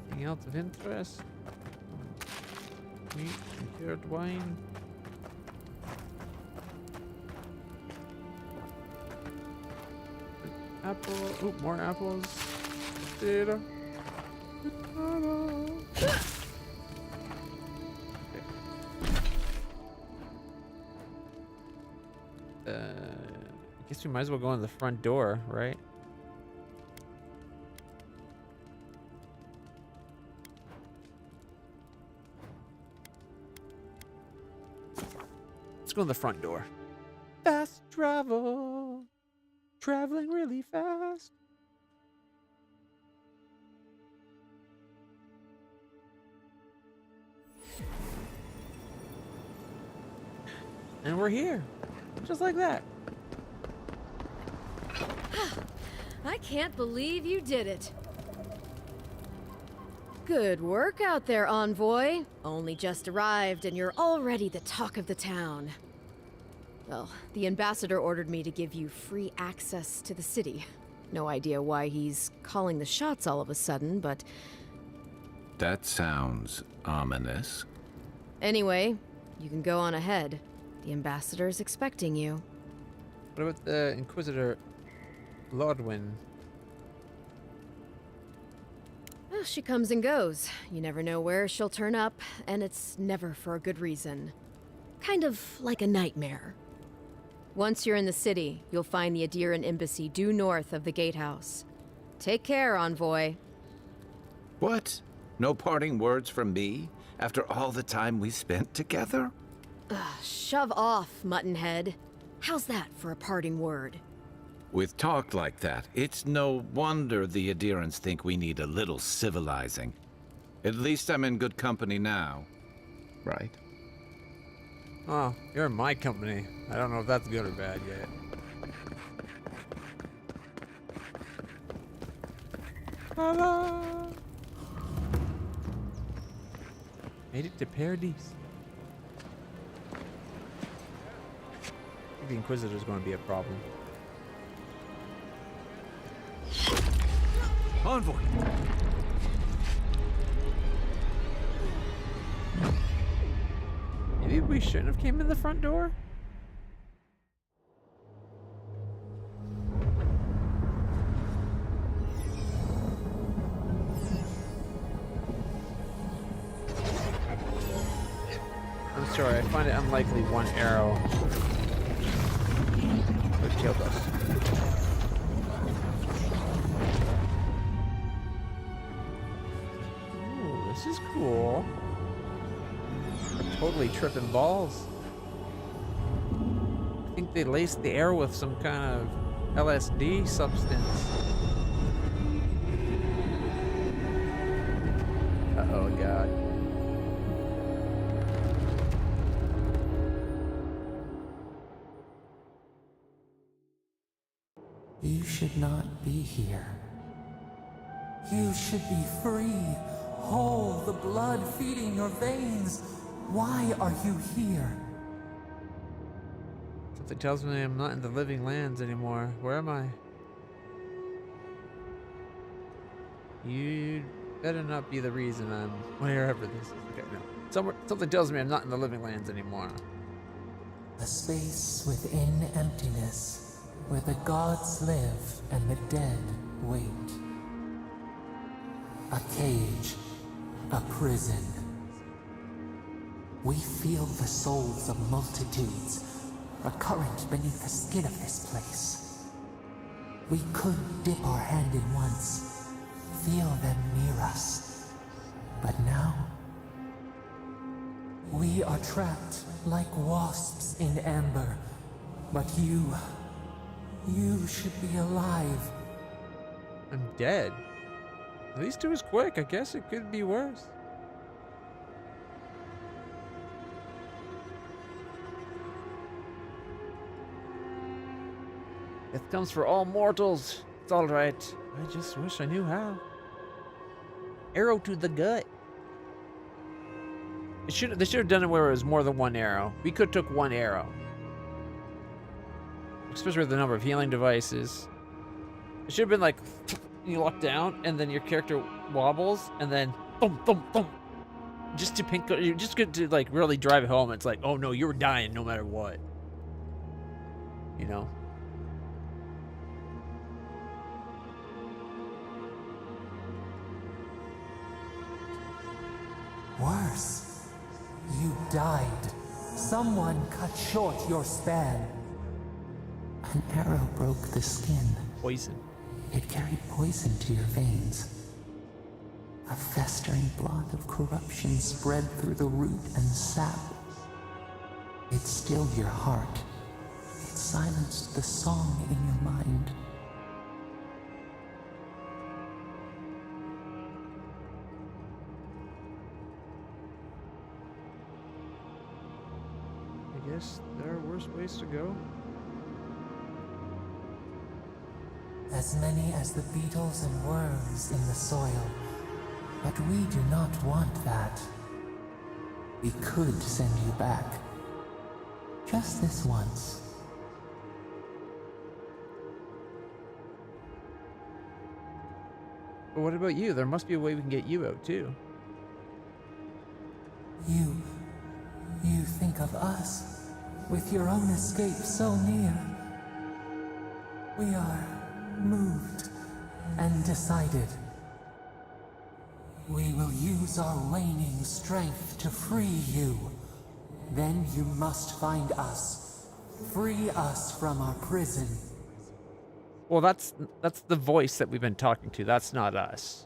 Anything else of interest? Meat, cured wine. Apple. Oh, more apples. Potato. Potato. Okay. I guess we might as well go in the front door, right? Let's go in the front door. Fast travel. Traveling really fast. And we're here. Just like that.
I can't believe you did it. Good work out there, Envoy. Only just arrived and you're already the talk of the town. Well, the ambassador ordered me to give you free access to the city. No idea why he's calling the shots all of a sudden, but...
That sounds ominous.
Anyway, you can go on ahead. The ambassador's expecting you.
What about the Inquisitor Lordwyn?
Well, she comes and goes. You never know where she'll turn up, and it's never for a good reason. Kind of like a nightmare. Once you're in the city, you'll find the Adiran embassy due north of the gatehouse. Take care, Envoy.
What? No parting words from me after all the time we spent together?
Shove off, Muttonhead. How's that for a parting word?
With talk like that, it's no wonder the Adherents think we need a little civilizing. At least I'm in good company now, right?
Oh, you're in my company. I don't know if that's good or bad yet. Hello. Made it to Paradis. The Inquisitor's going to be a problem.
Envoy!
Maybe we shouldn't have came in the front door? I'm sorry, I find it unlikely one arrow would have killed us. Ooh, this is cool. Totally tripping balls. I think they laced the arrow with some kind of LSD substance. Oh god.
You should not be here. You should be free, whole, the blood feeding your veins. Why are you here?
Something tells me I'm not in the living lands anymore. Where am I? You better not be the reason I'm wherever this is. Okay, no. Something tells me I'm not in the living lands anymore.
A space within emptiness, where the gods live and the dead wait. A cage, a prison. We feel the souls of multitudes, a current beneath the skin of this place. We could dip our hand in once, feel them near us. But now, we are trapped like wasps in amber. But you should be alive.
I'm dead. At least it was quick. I guess it could be worse. Death comes for all mortals. It's all right. I just wish I knew how. Arrow to the gut. They should have done it where it was more than one arrow. We could have took one arrow. Especially with the number of healing devices. It should have been like, you lock down, and then your character wobbles, and then thump, thump, thump. Just to like really drive it home. It's like, oh no, you were dying no matter what. You know?
Worse, you died. Someone cut short your span. An arrow broke the skin.
Poison.
It carried poison to your veins. A festering blot of corruption spread through the root and sap. It stilled your heart. It silenced the song in your mind.
I guess there are worse ways to go.
As many as the beetles and worms in the soil. But we do not want that. We could send you back. Just this once.
But what about you? There must be a way we can get you out too.
You think of us, with your own escape so near. We are moved and decided. We will use our waning strength to free you. Then you must find us. Free us from our prison.
Well, that's the voice that we've been talking to. That's not us.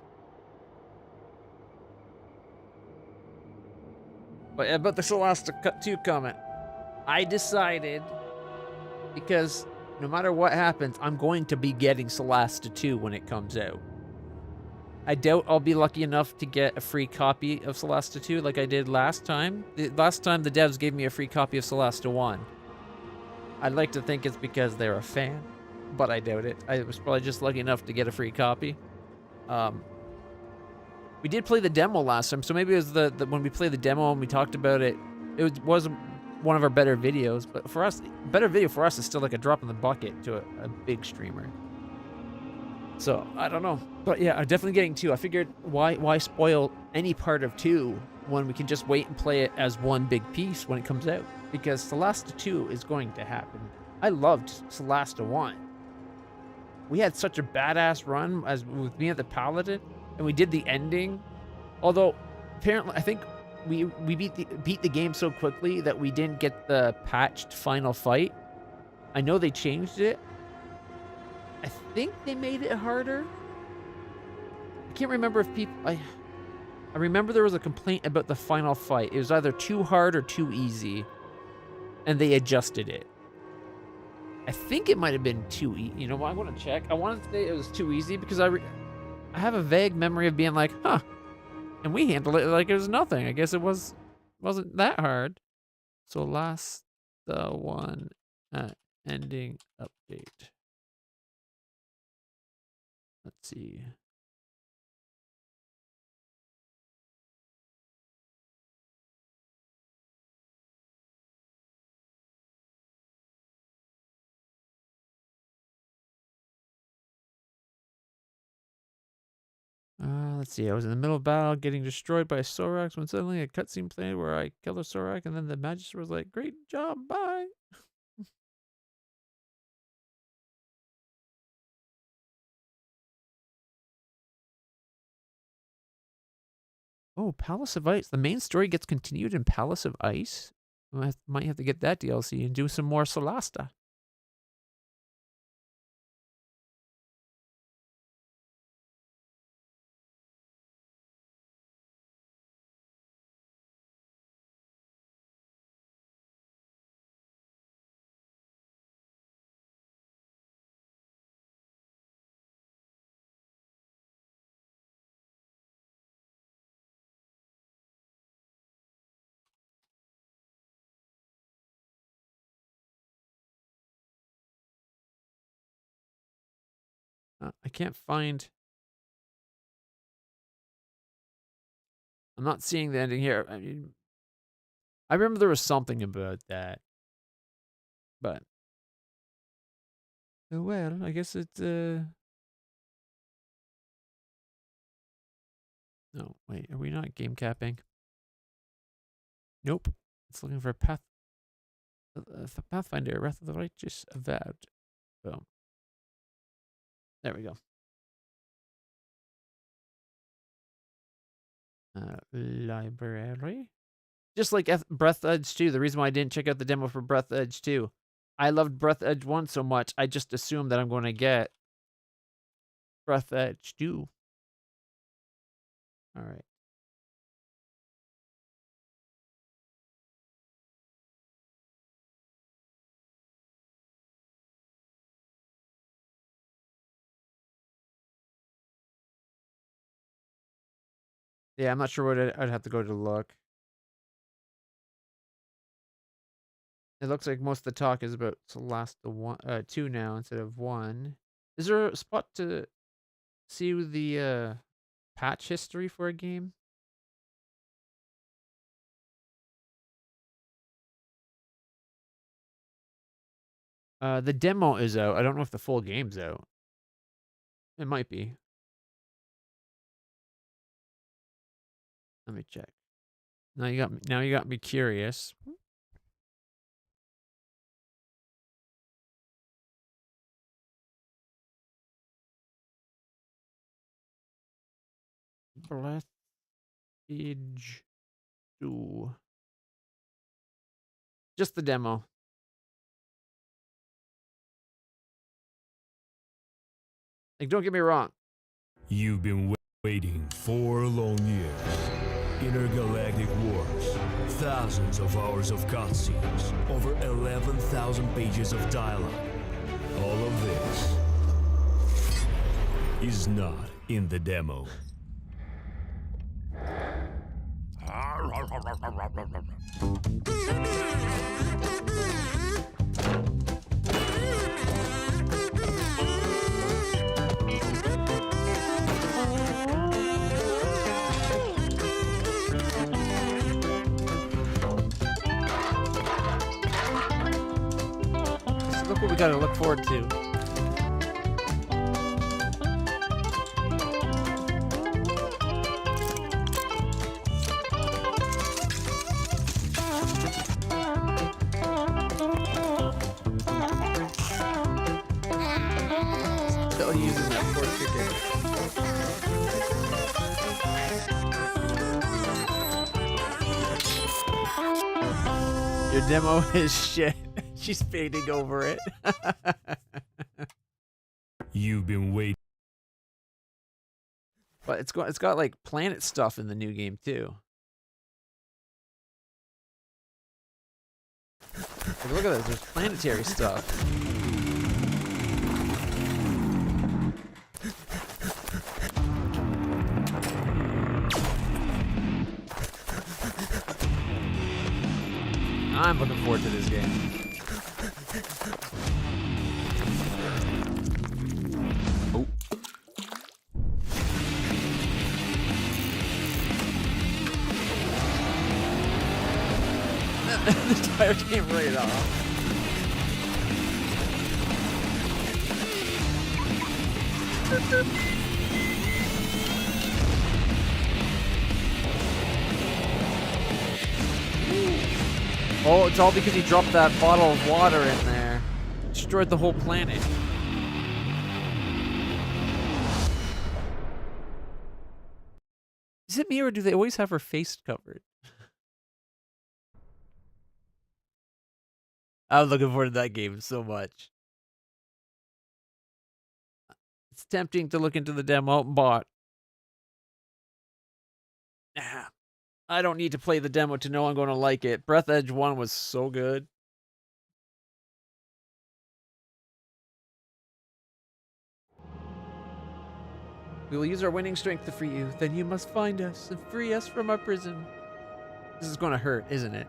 But about the Celeste 2 comment, I decided, because no matter what happens, I'm going to be getting Celeste 2 when it comes out. I doubt I'll be lucky enough to get a free copy of Celeste 2 like I did last time. Last time the devs gave me a free copy of Celeste 1. I'd like to think it's because they're a fan, but I doubt it. I was probably just lucky enough to get a free copy. We did play the demo last time, so maybe it was the when we played the demo and we talked about it, it was one of our better videos. But for us, better video for us is still like a drop in the bucket to a big streamer. So, I don't know. But yeah, I'm definitely getting 2. I figured, why spoil any part of 2 when we can just wait and play it as one big piece when it comes out? Because Celeste 2 is going to happen. I loved Celeste 1. We had such a badass run as with me at the Paladin, and we did the ending. Although, apparently, I think we beat the game so quickly that we didn't get the patched final fight. I know they changed it. I think they made it harder. I can't remember if people... I remember there was a complaint about the final fight. It was either too hard or too easy. And they adjusted it. I think it might have been too easy. You know what? I want to check. I want to say it was too easy because I have a vague memory of being like, huh. And we handled it like it was nothing. I guess it wasn't that hard. So last one ending update. Let's see. Let's see. I was in the middle of battle getting destroyed by Sorax when suddenly a cutscene played where I killed a Sorax, and then the Magister was like, great job, bye. Oh, Palace of Ice. The main story gets continued in Palace of Ice. Might have to get that DLC and do some more Solasta. I can't find... I'm not seeing the ending here. I mean, I remember there was something about that. But... oh, well, I guess it's... No, wait. Are we not game capping? Nope. It's looking for Pathfinder, Wrath of the Righteous, Avowed. Boom. There we go. Library. Just like Breath Edge 2. The reason why I didn't check out the demo for Breath Edge 2. I loved Breath Edge 1 so much, I just assumed that I'm going to get Breath Edge 2. Alright. Yeah, I'm not sure what I'd have to go to look. It looks like most of the talk is about Celeste 2 now instead of 1. Is there a spot to see the patch history for a game? The demo is out. I don't know if the full game's out. It might be. Let me check. Now you got me curious. Breath Edge 2. Just the demo. Like, don't get me wrong.
You've been waiting 4 long years. Intergalactic wars, thousands of hours of cutscenes, over 11,000 pages of dialogue. All of this is not in the demo.
Look what we gotta look forward to. Still using that poor ticket. Your demo is shit. She's fading over it.
You've been waiting.
But it's got like planet stuff in the new game too. Like, look at this, there's planetary stuff. I'm looking forward to this game. Oh. The tire came right off. Oh, it's all because he dropped that bottle of water in there. Destroyed the whole planet. Is it me or do they always have her face covered? I'm looking forward to that game so much. It's tempting to look into the demo, but nah, I don't need to play the demo to know I'm going to like it. Breath Edge 1 was so good. We will use our winning strength to free you. Then you must find us and free us from our prison. This is going to hurt, isn't it?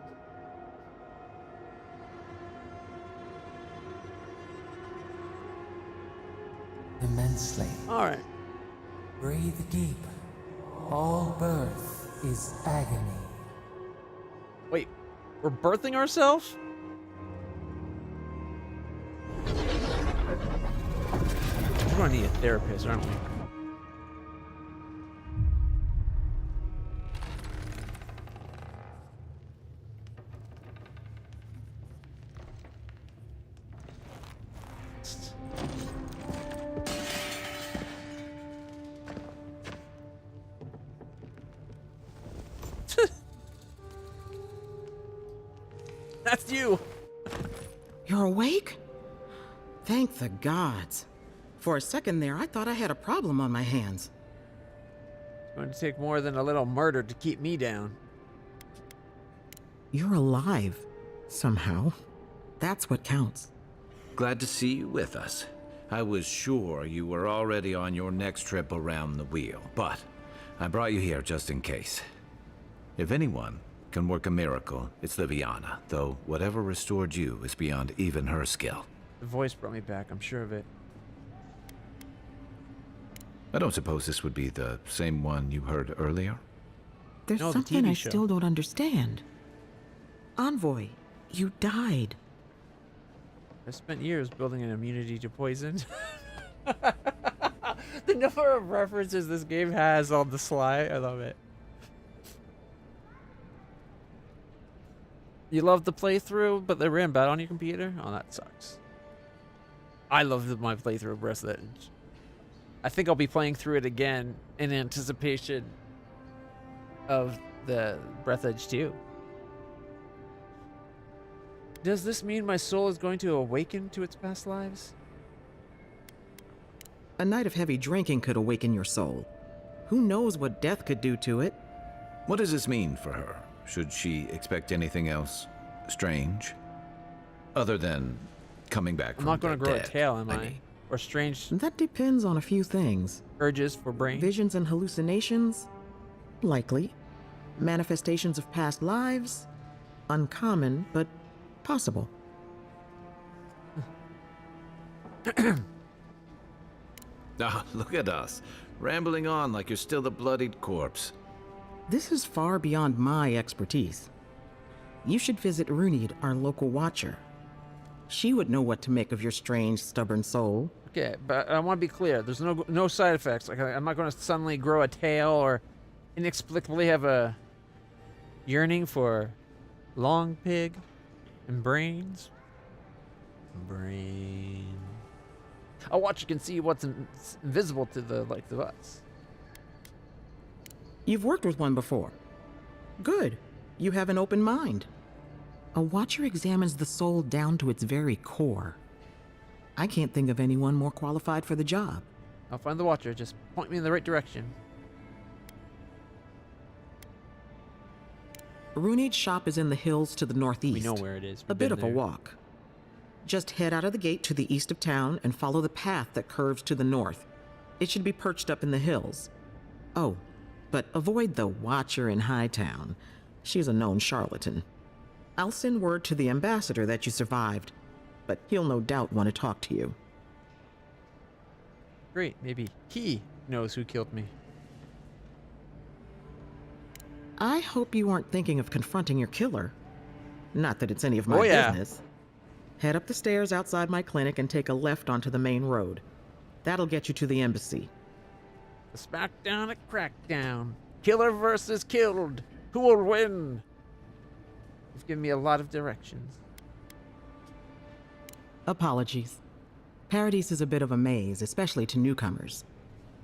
Immensely.
All right.
Breathe deep. All birth is agony.
Wait, we're birthing ourselves? We're gonna need a therapist, aren't we? That's you.
You're awake? Thank the gods. For a second there, I thought I had a problem on my hands.
It's going to take more than a little murder to keep me down.
You're alive, somehow. That's what counts.
Glad to see you with us. I was sure you were already on your next trip around the wheel, but I brought you here just in case. If anyone can work a miracle, it's Liviana, though whatever restored you is beyond even her skill.
The voice brought me back, I'm sure of it.
I don't suppose this would be the same one you heard earlier?
There's
No, the
something
TV
I
show.
still don't understand. Envoy, you died.
I spent years building an immunity to poison. The number of references this game has on the sly, I love it. You love the playthrough, but they ran bad on your computer? Oh, that sucks. I love my playthrough of Breath Edge. I think I'll be playing through it again in anticipation of the Breath Edge 2. Does this mean my soul is going to awaken to its past lives?
A night of heavy drinking could awaken your soul. Who knows what death could do to it?
What does this mean for her? Should she expect anything else strange? Other than coming back
I'm
from
not going to
the
grow
dead,
a tail, am I?
mean.
Or strange
That depends on a few things.
urges for brain?
Visions and hallucinations? Likely. Manifestations of past lives? Uncommon, but possible.
Ah, look at us, rambling on like you're still the bloodied corpse.
This is far beyond my expertise. You should visit Runid, our local watcher. She would know what to make of your strange, stubborn soul.
Okay, but I want to be clear. There's no side effects. Like I'm not going to suddenly grow a tail or inexplicably have a yearning for long pig and brains. Brain. A watcher can see what's invisible to the likes of us.
You've worked with one before. Good. You have an open mind. A watcher examines the soul down to its very core. I can't think of anyone more qualified for the job.
I'll find the watcher. Just point me in the right direction.
Runid's shop is in the hills to the northeast.
We know where it is.
A bit of a walk. Just head out of the gate to the east of town and follow the path that curves to the north. It should be perched up in the hills. Oh, but avoid the watcher in Hightown. She's a known charlatan. I'll send word to the ambassador that you survived, but he'll no doubt want to talk to you.
Great. Maybe he knows who killed me.
I hope you aren't thinking of confronting your killer. Not that it's any of my business. Head up the stairs outside my clinic and take a left onto the main road. That'll get you to the embassy.
The smackdown at crackdown. Killer versus killed. Who will win? You've given me a lot of directions.
Apologies. Paradis is a bit of a maze, especially to newcomers.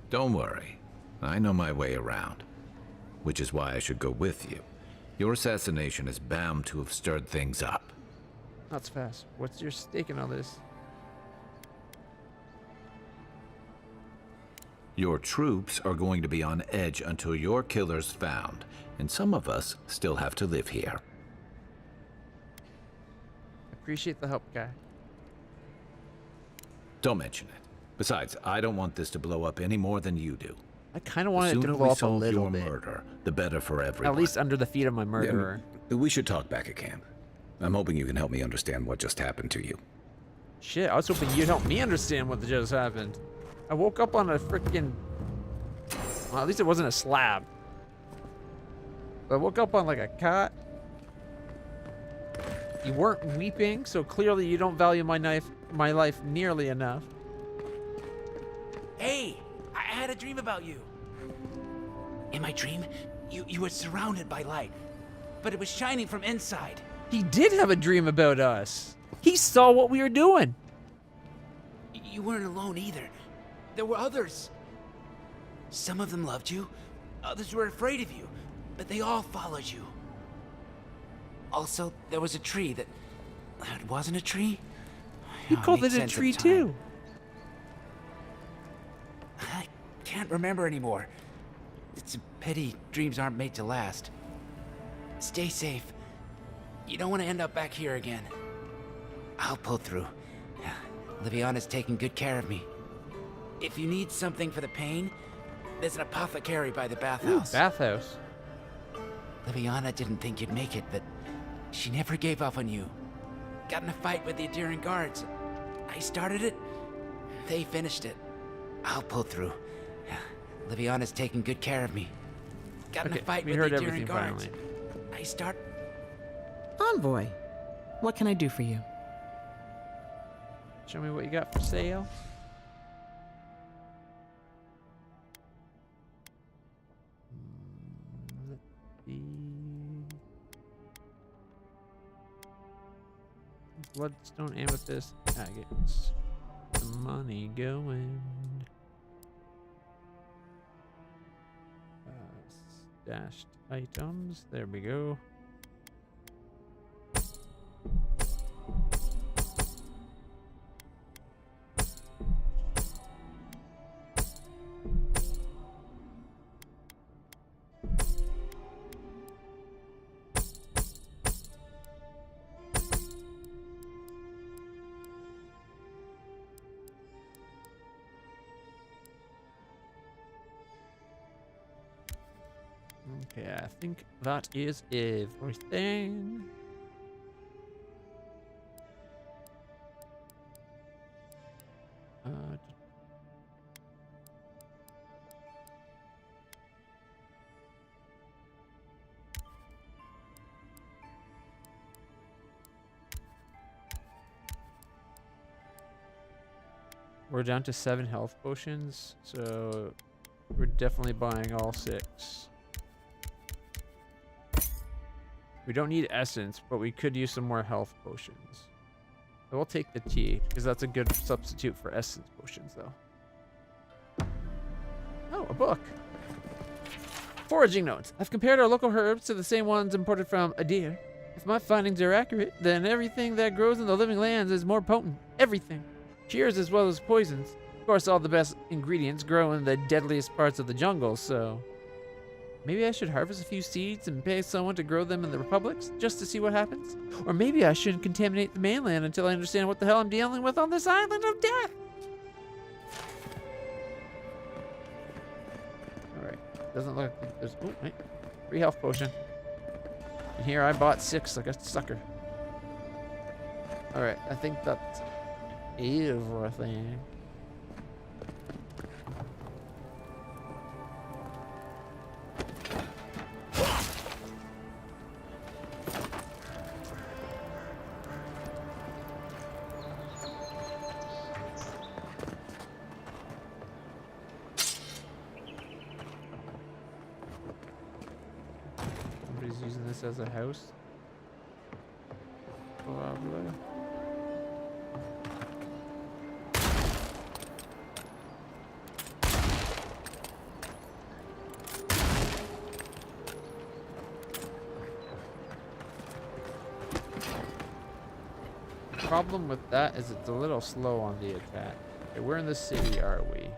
Don't worry. I know my way around. Which is why I should go with you. Your assassination is bound to have stirred things up.
That's fast. What's your stake in all this?
Your troops are going to be on edge until your killer's found, and some of us still have to live here.
Appreciate the help, guy.
Don't mention it. Besides, I don't want this to blow up any more than you do.
I kind of want it to
The sooner
blow
we
up a
solve
little
your
bit.
murder, the better for everyone.
At least under the feet of my murderer.
We should talk back at camp. I'm hoping you can help me understand what just happened to you.
Shit, I was hoping you'd help me understand what just happened. I woke up on a freaking... Well, at least it wasn't a slab. But I woke up on like a cot. You weren't weeping, so clearly you don't value my life nearly enough.
Hey, I had a dream about you. In my dream, you were surrounded by light, but it was shining from inside.
He did have a dream about us. He saw what we were doing.
You weren't alone either. There were others. Some of them loved you, others were afraid of you, but they all followed you. Also, there was a tree that wasn't a tree.
He called it a tree too.
I can't remember anymore. It's a pity dreams aren't made to last. Stay safe. You don't want to end up back here again. I'll pull through. Liviana's taking good care of me. If you need something for the pain, there's an apothecary by the bathhouse.
Ooh, bathhouse.
Liviana didn't think you'd make it, but she never gave up on you. Got in a fight with the Adherent guards. I started it, they finished it. I'll pull through. Liviana's taking good care of me. Got in a fight with the Adherent guards.
Finally.
Envoy, what can I do for you?
Show me what you got for sale. Let's see. Bloodstone amethyst agates. The money going. Stashed items. There we go. Okay, I think that is everything. We're down to 7 health potions, so we're definitely buying all 6. We don't need essence, but we could use some more health potions. I will take the tea, because that's a good substitute for essence potions, though. Oh, a book. Foraging notes. I've compared our local herbs to the same ones imported from Adir. If my findings are accurate, then everything that grows in the living lands is more potent. Everything. Cures as well as poisons. Of course, all the best ingredients grow in the deadliest parts of the jungle, so... Maybe I should harvest a few seeds and pay someone to grow them in the republics, just to see what happens? Or maybe I shouldn't contaminate the mainland until I understand what the hell I'm dealing with on this island of death! Alright, doesn't look like there's... Oh, wait. Free health potion. And here I bought 6 like a sucker. Alright, I think that's everything. Somebody's using this as a house. Probably. Problem with that is it's a little slow on the attack. Okay, where in the city are we?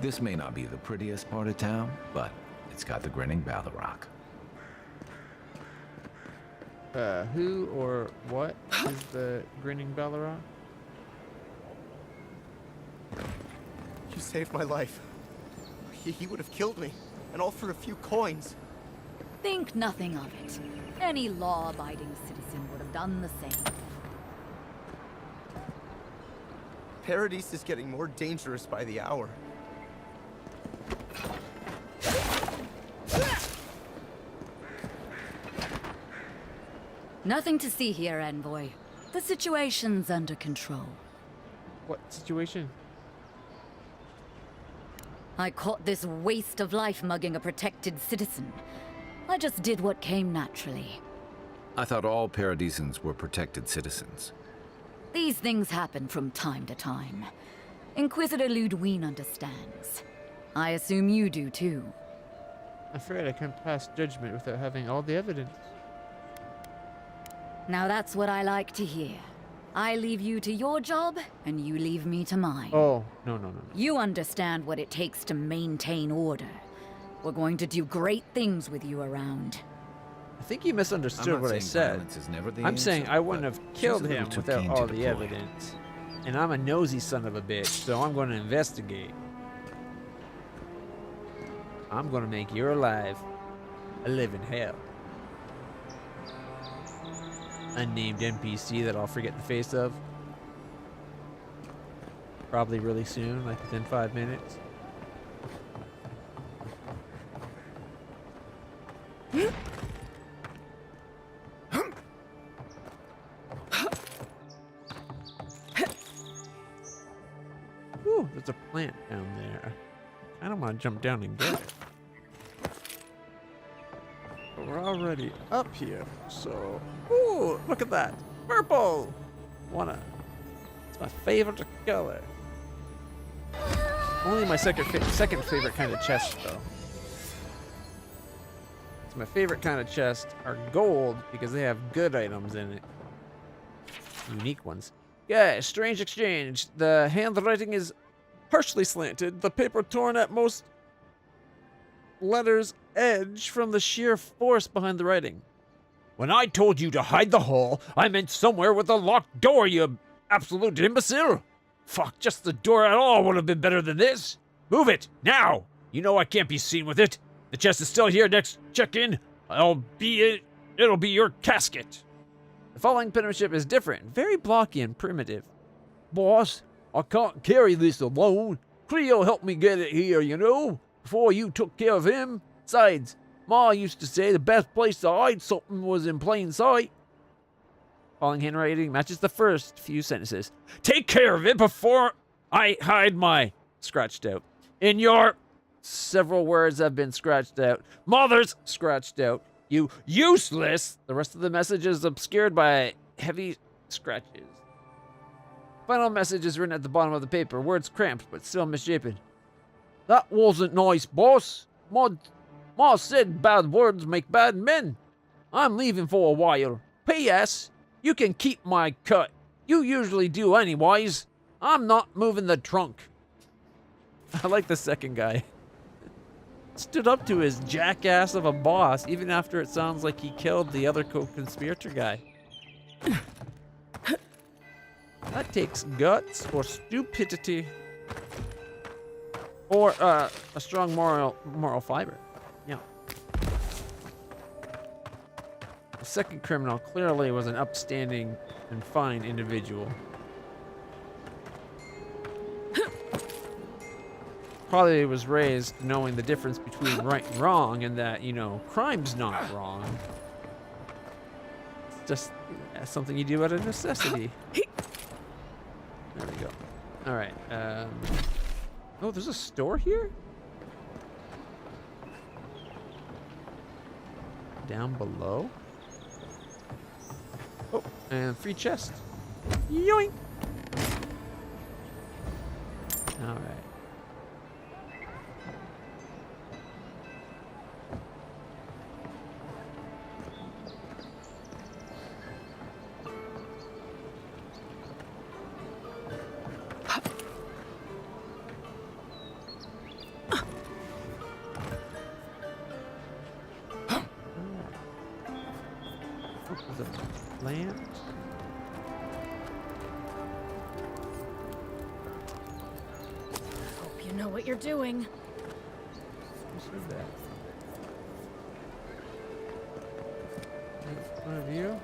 This may not be the prettiest part of town, but it's got the grinning Balrog.
Who or what is the grinning Balrog?
You saved my life. He would have killed me, and all for a few coins.
Think nothing of it. Any law-abiding citizen would have done the same.
Paradis is getting more dangerous by the hour.
Nothing to see here, Envoy. The situation's under control.
What situation?
I caught this waste of life mugging a protected citizen. I just did what came naturally.
I thought all Paradisans were protected citizens.
These things happen from time to time. Inquisitor Ludwig understands. I assume you do too.
I'm afraid I can't pass judgment without having all the evidence.
Now that's what I like to hear. I leave you to your job, and you leave me to mine.
Oh, no.
You understand what it takes to maintain order. We're going to do great things with you around.
I think you misunderstood what I said. I'm saying I wouldn't have killed him without all the evidence. And I'm a nosy son of a bitch, so I'm going to investigate. I'm going to make your life a living hell. Unnamed NPC that I'll forget the face of. Probably really soon, like within 5 minutes. Ooh, there's a plant down there. I don't want to jump down and get it. But we're already up here, so... Ooh, look at that! Purple! It's my favorite color. Only my second favorite kind of chest, though. It's my favorite kind of chest are gold because they have good items in it. Unique ones. Yeah, strange exchange. The handwriting is partially slanted. The paper torn at most letters edge from the sheer force behind the writing. When I told you to hide the hole, I meant somewhere with a locked door, you absolute imbecile. Fuck, just the door at all would have been better than this. Move it, now! You know I can't be seen with it. The chest is still here next check-in. It'll be your casket. The following penmanship is different, very blocky and primitive. Boss, I can't carry this alone. Cleo helped me get it here, you know, before you took care of him. Besides, Ma used to say the best place to hide something was in plain sight. Following handwriting matches the first few sentences. Take care of it before I hide my... Scratched out. In your... Several words have been scratched out. Mother's scratched out. You useless. The rest of the message is obscured by heavy scratches. Final message is written at the bottom of the paper. Words cramped, but still misshapen. That wasn't nice, boss. Ma said bad words make bad men. I'm leaving for a while. P.S. You can keep my cut. You usually do anyways. I'm not moving the trunk. I like the second guy. Stood up to his jackass of a boss, even after it sounds like he killed the other co-conspirator guy. That takes guts or stupidity. Or a strong moral fiber. Yeah. The second criminal clearly was an upstanding and fine individual. Probably was raised knowing the difference between right and wrong, and that, you know, crime's not wrong. It's just something you do out of necessity. There we go. All right. Oh, there's a store here? Down below? Oh, and free chest. Yoink! All right. Land.
Hope you know what you're doing.
Who said that? One of you?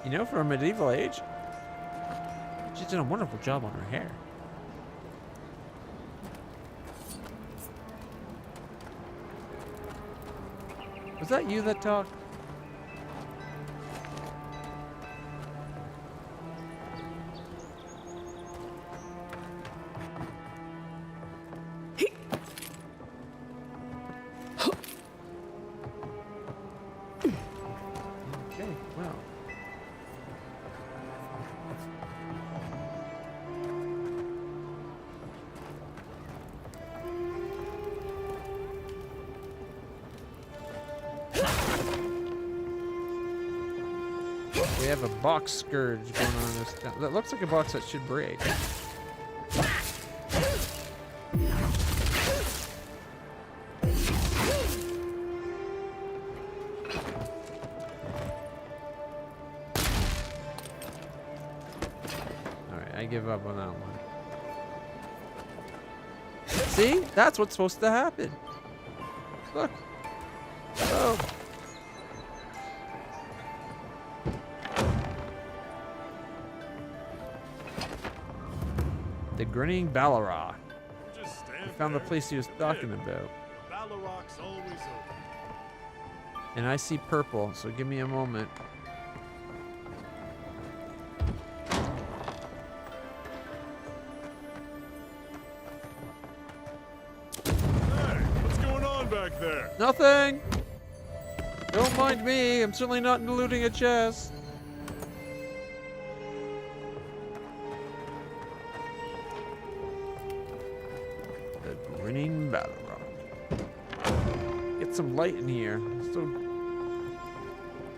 You know, for a medieval age, she's done a wonderful job on her hair. Was that you that talked? Okay, well. We have a box scourge going on in this town. That looks like a box that should break. Alright, I give up on that one. See? That's what's supposed to happen. Look. Oh. The grinning Ballarok. I found the place he was talking about.
Ballarok's always open.
And I see purple, so give me a moment.
Hey, what's going on back there?
Nothing! Don't mind me, I'm certainly not looting a chest. Grinning Ballarok. Get some light in here. It's so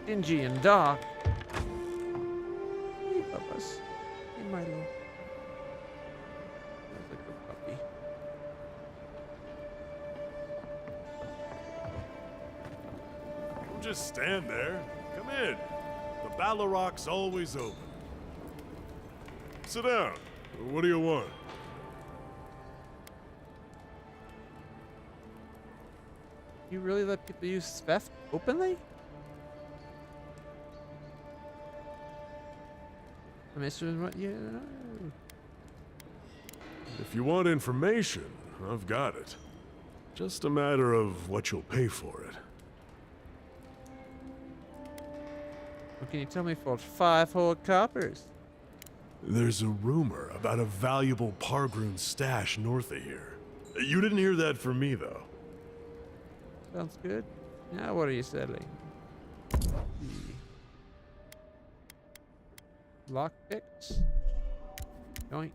dingy and dark. Hey, Bubba's. Hey, Milo. Looks like a puppy.
just stand there. Come in. The Balrog's always open. Sit down. What do you want?
You really let people use theft openly? I mean, what you know.
If you want information, I've got it. Just a matter of what you'll pay for it.
What can you tell me for 5 whole coppers?
There's a rumor about a valuable Pargroon stash north of here. You didn't hear that from me, though.
Sounds good. Now what are you selling? Lockpicks. Joint.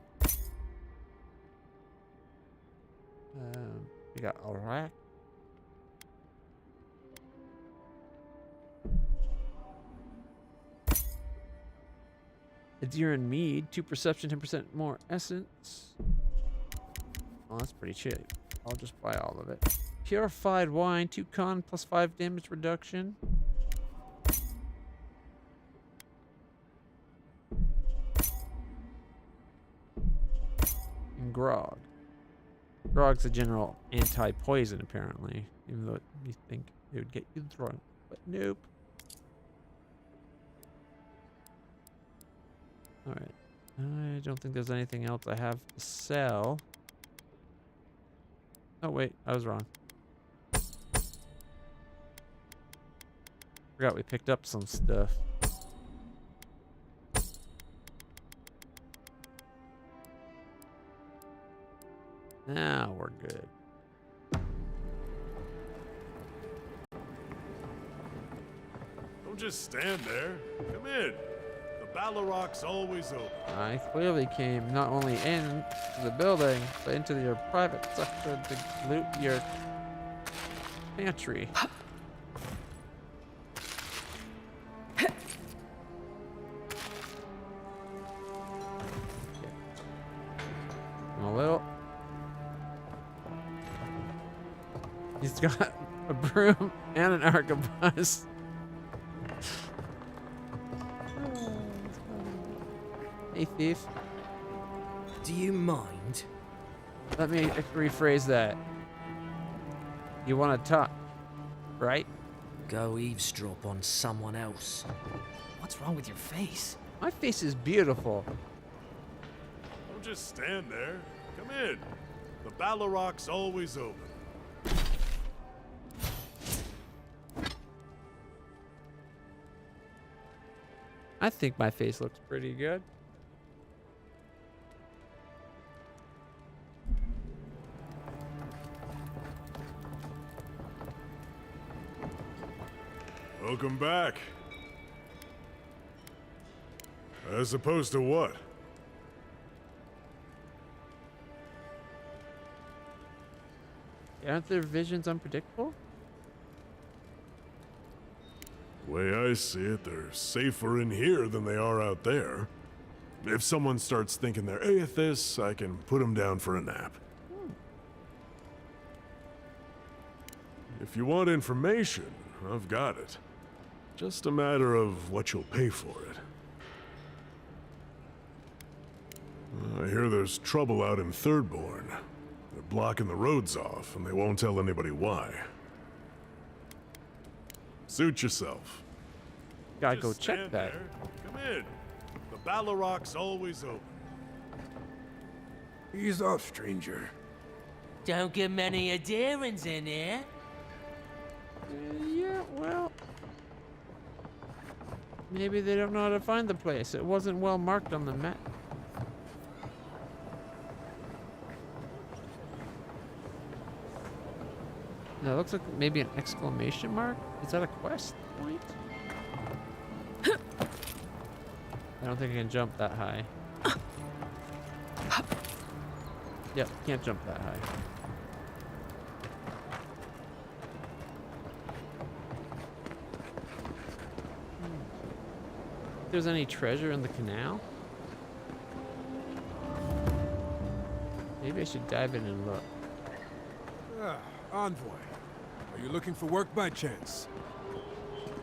We got a rack. A deer and mead, 2 perception, 10% more essence. Oh, that's pretty cheap. I'll just buy all of it. Purified wine, 2 con plus 5 damage reduction. And grog. Grog's a general anti-poison, apparently. Even though you think it would get you drunk. But nope. Alright. I don't think there's anything else I have to sell. Oh, wait. I was wrong. Forgot we picked up some stuff. Now we're good.
Don't just stand there. Come in. The Balrog's always open.
I clearly came not only into the building, but into your private sector to loot your pantry. I'm a little. He's got a broom and an arquebus. Hey, thief.
Do you mind?
Let me rephrase that. You want to talk, right?
Go eavesdrop on someone else. What's wrong with your face?
My face is beautiful.
Don't just stand there. Come in. The Balrog's always open.
I think my face looks pretty good.
Welcome back. As opposed to what?
Aren't their visions unpredictable?
The way I see it, they're safer in here than they are out there. If someone starts thinking they're atheists, I can put them down for a nap. If you want information, I've got it. Just a matter of what you'll pay for it. I hear there's trouble out in Thirdborn. They're blocking the roads off, and they won't tell anybody why. Suit yourself.
Gotta go
Just
check
stand
that.
there. Come in. The Balrog's always open.
Ease off, stranger.
Don't get many adherents in here.
Yeah, well. Maybe they don't know how to find the place. It wasn't well marked on the map. No, it looks like maybe an exclamation mark. Is that a quest point? I don't think I can jump that high. Yep, can't jump that high. If there's any treasure in the canal? Maybe I should dive in and look.
Ah, Envoy. Are you looking for work by chance?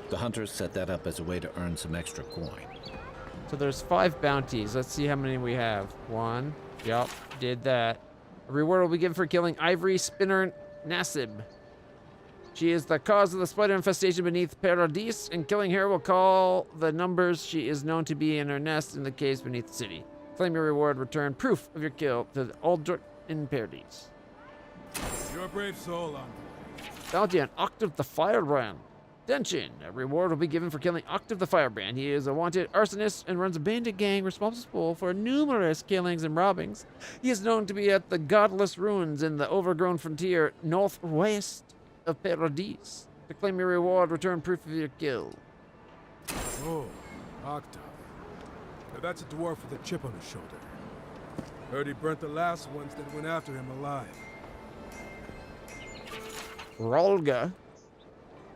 The hunters set that up as a way to earn some extra coin.
So there's 5 bounties. Let's see how many we have. 1. Yup, did that. A reward will be given for killing Ivory Spinner Nasib. She is the cause of the spider infestation beneath Paradis, and killing her will call the numbers she is known to be in her nest in the caves beneath the city. Claim your reward, return proof of your kill to the Aldrich in Paradis.
You're a brave soul, Envoy.
Bounty on Octave the Firebrand. Attention! A reward will be given for killing Octave the Firebrand. He is a wanted arsonist and runs a bandit gang responsible for numerous killings and robbings. He is known to be at the Godless Ruins in the overgrown frontier northwest of Paradis. To claim your reward, return proof of your kill.
Oh, Octave. Now that's a dwarf with a chip on his shoulder. Heard he burnt the last ones that went after him alive.
Rolga.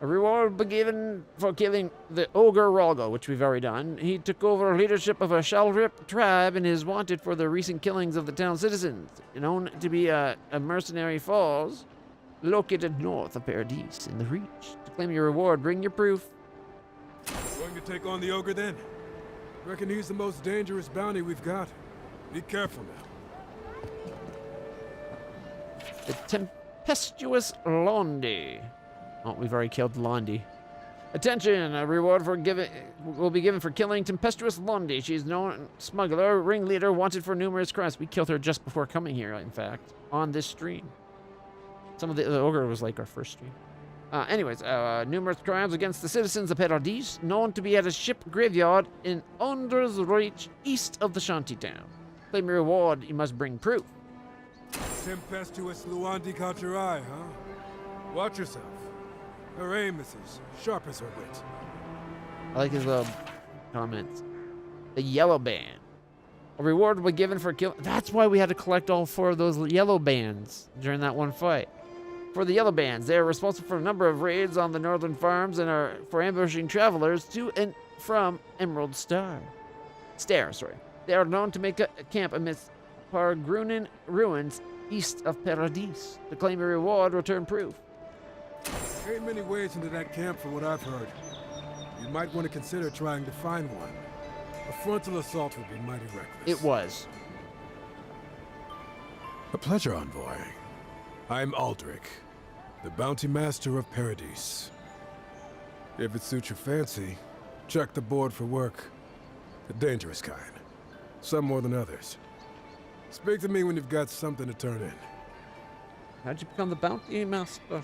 A reward will be given for killing the ogre Rolga, which we've already done. He took over leadership of a Shalrip tribe and is wanted for the recent killings of the town citizens. Known to be a mercenary falls located north of Paradis in the Reach. To claim your reward, bring your proof.
Going to take on the ogre then? Reckon he's the most dangerous bounty we've got. Be careful now.
The Tempestuous Londi. Oh, we've already killed Londi. Attention! A reward will be given for killing Tempestuous Londi. She's known smuggler, ringleader, wanted for numerous crimes. We killed her just before coming here, in fact, on this stream. Some of the ogre was like our first stream. Numerous crimes against the citizens of Paradis, known to be at a ship graveyard in Under's Reach, east of the shantytown. Claim your reward, you must bring proof.
Tempestuous Luandi caught your eye, huh? Watch yourself. Her aim is as sharp as her wit.
I like his little comments. The yellow band. A reward will be given for kill. That's why we had to collect all 4 of those yellow bands during that one fight. For the yellow bands, they are responsible for a number of raids on the northern farms and are for ambushing travelers to and from Emerald Stair. They are known to make a camp amidst Pargrunin ruins east of Paradis. To claim your reward, return proof.
Ain't many ways into that camp for what I've heard. You might want to consider trying to find one. A frontal assault would be mighty reckless.
It was.
A pleasure, Envoy. I'm Aldrich, the bounty master of Paradis. If it suits your fancy, check the board for work. The dangerous kind. Some more than others. Speak to me when you've got something to turn in.
How'd you become the bounty master?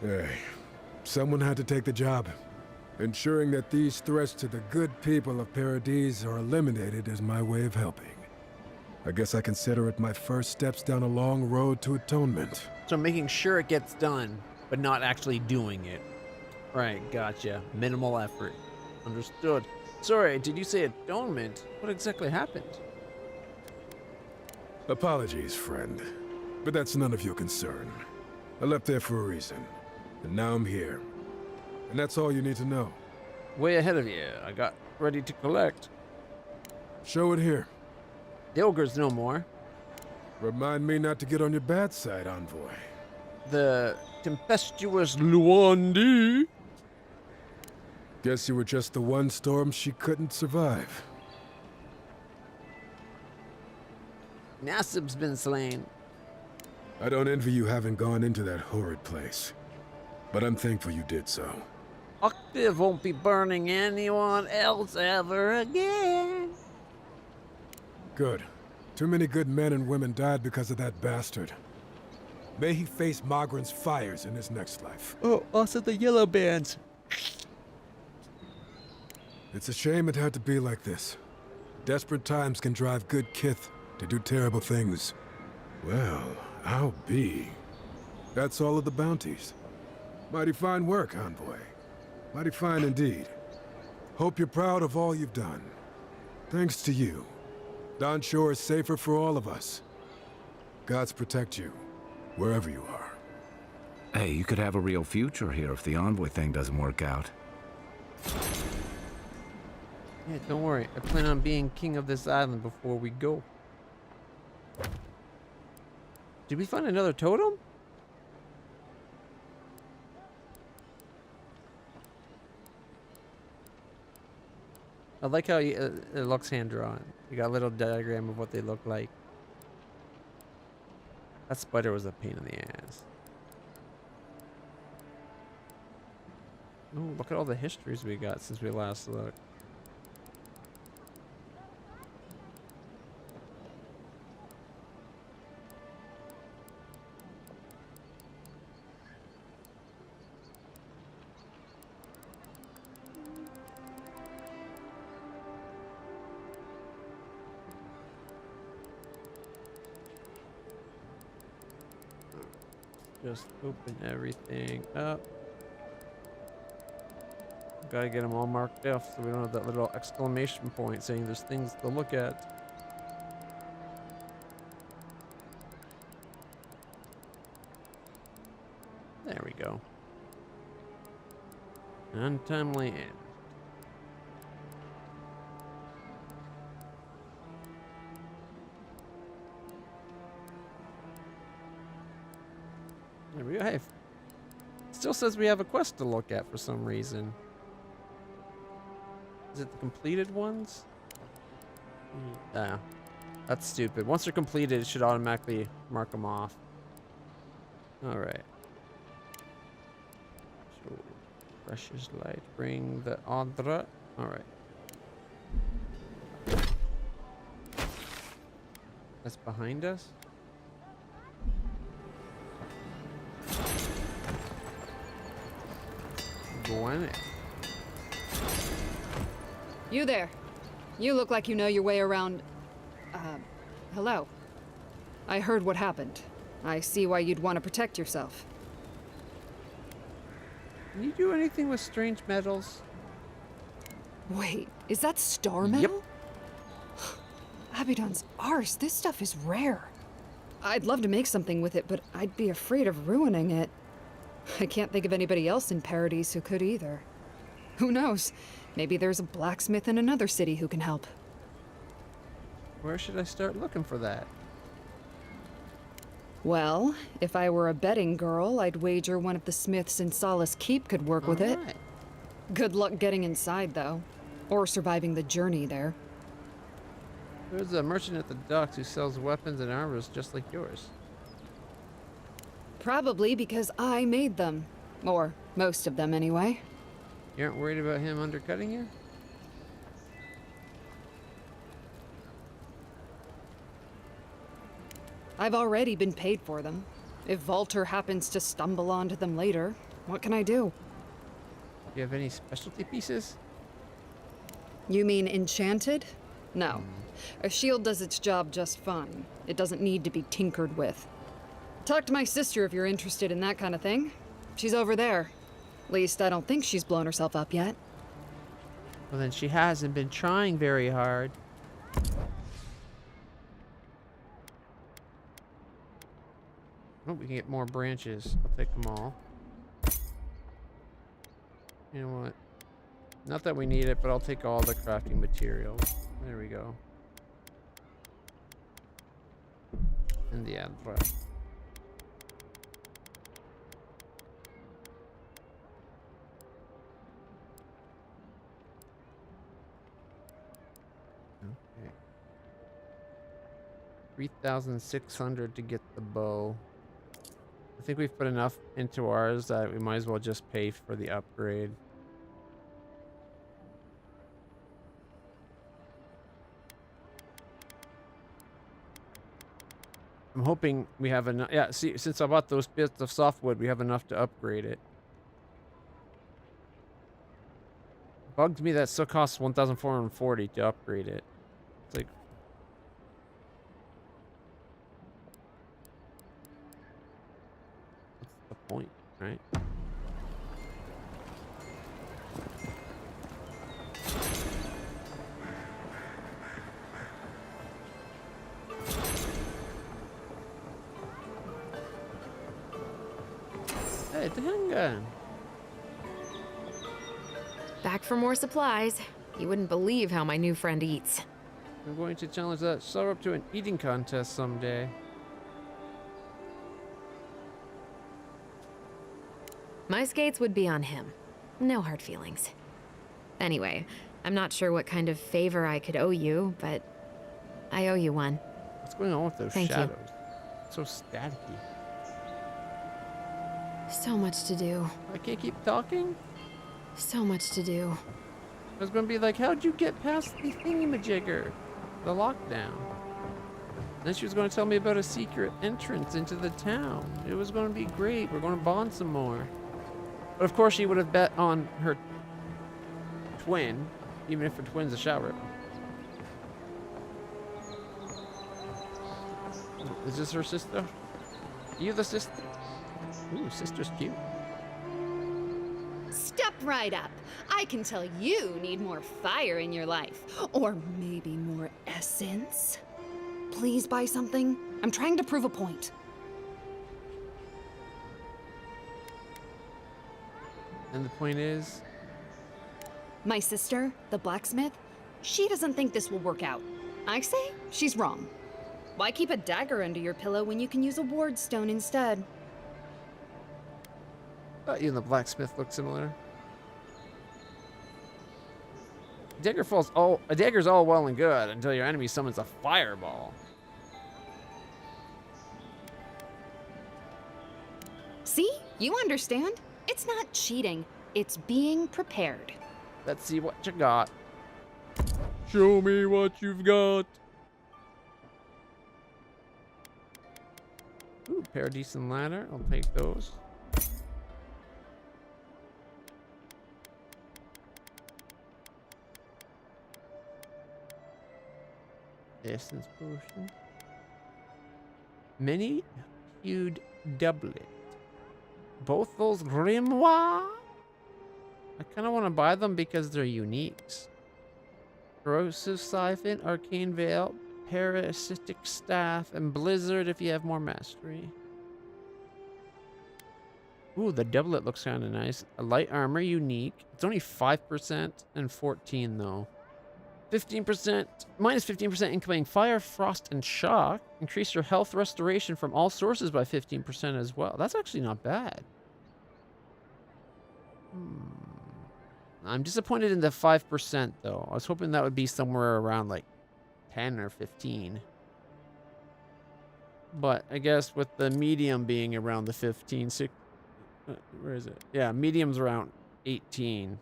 Hey, someone had to take the job. Ensuring that these threats to the good people of Paradis are eliminated is my way of helping. I guess I consider it my first steps down a long road to atonement.
So making sure it gets done, but not actually doing it. Right, gotcha. Minimal effort. Understood. Sorry, did you say atonement? What exactly happened?
Apologies, friend. But that's none of your concern. I left there for a reason. And now I'm here. And that's all you need to know.
Way ahead of you. I got ready to collect.
Show it here.
The ogre's no more.
Remind me not to get on your bad side, Envoy.
The tempestuous Luandi.
Guess you were just the one storm she couldn't survive.
Nasib's been slain.
I don't envy you having gone into that horrid place. But I'm thankful you did so.
Octave won't be burning anyone else ever again.
Good. Too many good men and women died because of that bastard. May he face Magran's fires in his next life.
Oh, also the yellow bands.
It's a shame it had to be like this. Desperate times can drive good kith to do terrible things. Well, I'll be. That's all of the bounties. Mighty fine work, Envoy. Mighty fine indeed. Hope you're proud of all you've done. Thanks to you, Don Shore is safer for all of us. Gods protect you, wherever you are.
Hey, you could have a real future here if the Envoy thing doesn't work out.
Yeah, don't worry. I plan on being king of this island before we go. Did we find another totem? I like how it looks hand drawn. You got a little diagram of what they look like. That spider was a pain in the ass. Oh, look at all the histories we got since we last looked. Just open everything up. Gotta get them all marked off so we don't have that little exclamation point saying there's things to look at. There we go. Untimely end. There we go. Hey, still says we have a quest to look at for some reason. Is it the completed ones? Nah, that's stupid. Once they're completed, it should automatically mark them off. All right. So, precious light, bring the Audra. All right. That's behind us. Go in it.
You there. You look like you know your way around... hello. I heard what happened. I see why you'd want to protect yourself.
Can you do anything with strange metals?
Wait, is that star metal? Yep. Abaddon's arse, this stuff is rare. I'd love to make something with it, but I'd be afraid of ruining it. I can't think of anybody else in Paradis who could either. Who knows? Maybe there's a blacksmith in another city who can help.
Where should I start looking for that?
Well, if I were a betting girl, I'd wager one of the smiths in Solace Keep could work with it. Good luck getting inside, though. Or surviving the journey there.
There's a merchant at the docks who sells weapons and armors just like yours.
Probably because I made them. Or most of them, anyway.
You aren't worried about him undercutting you?
I've already been paid for them. If Walter happens to stumble onto them later, what can I do?
Do you have any specialty pieces?
You mean enchanted? No. A shield does its job just fine. It doesn't need to be tinkered with. Talk to my sister if you're interested in that kind of thing. She's over there. At least I don't think she's blown herself up yet.
Well, then she hasn't been trying very hard. Oh, we can get more branches. I'll take them all. You know what? Not that we need it, but I'll take all the crafting materials. There we go. And the Adra. Okay. 3,600 to get the bow. I think we've put enough into ours that we might as well just pay for the upgrade. I'm hoping we have enough. Yeah, see, since I bought those bits of softwood, we have enough to upgrade it. Bugged me that still costs 1,440 to upgrade it. It's like, what's the point, right? Hey, the handgun.
Back for more supplies. You wouldn't believe how my new friend eats.
I'm going to challenge that Sorrow up to an eating contest someday.
My skates would be on him. No hard feelings. Anyway, I'm not sure what kind of favor I could owe you, but I owe you one.
What's going on with those
Thank you.
shadows? So staticky.
So much to do.
I can't keep talking?
So much to do.
I was gonna be like, how'd you get past the thingamajigger? The lockdown. Then she was gonna tell me about a secret entrance into the town. It was gonna be great. We're gonna bond some more. But of course she would have bet on her twin, even if her twin's a shower. Is this her sister? Are you the sister? Ooh, sister's cute.
Step right up. I can tell you need more fire in your life. Or maybe more essence. Please buy something. I'm trying to prove a point.
And the point is?
My sister, the blacksmith, she doesn't think this will work out. I say she's wrong. Why keep a dagger under your pillow when you can use a ward stone instead?
Thought you and the blacksmith look similar. A dagger's all well and good until your enemy summons a fireball.
See? You understand? It's not cheating. It's being prepared.
Let's see what you got. Show me what you've got. Ooh, Paradis and ladder. I'll take those. Essence potion. Many hued doublet. Both those grimoire. I kind of want to buy them because they're uniques. Corrosive siphon, arcane veil, parasitic staff, and blizzard if you have more mastery. Ooh, the doublet looks kind of nice. A light armor, unique. It's only 5% and 14 though. 15%, minus 15% incoming fire, frost, and shock. Increase your health restoration from all sources by 15% as well. That's actually not bad. I'm disappointed in the 5% though. I was hoping that would be somewhere around like 10 or 15. But I guess with the medium being around the 15, where is it? Yeah, medium's around 18.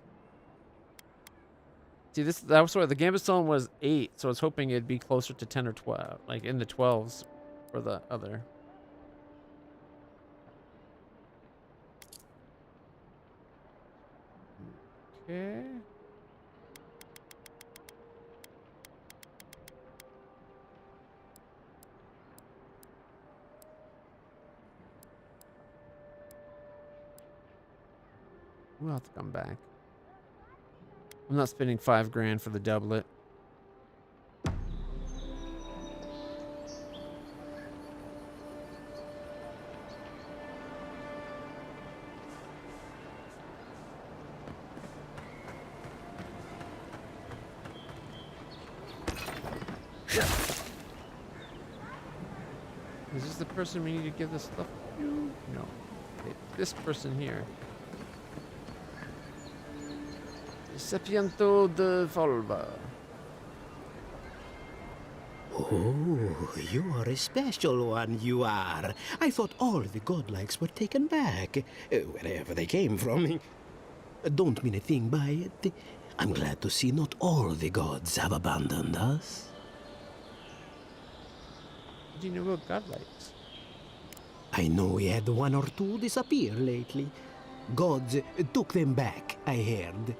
See, that was what the Gambit Stone was 8, so I was hoping it'd be closer to 10 or 12, like in the 12s for the other. Okay. We'll have to come back. I'm not spending $5 grand for the doublet. Is this the person we need to give this stuff to? No. Okay, this person here. Sapiento de Volva.
Oh, you are a special one, you are. I thought all the godlikes were taken back, wherever they came from. Don't mean a thing by it. I'm glad to see not all the gods have abandoned us.
What do you know about godlikes?
I know we had one or two disappear lately. Gods took them back, I heard.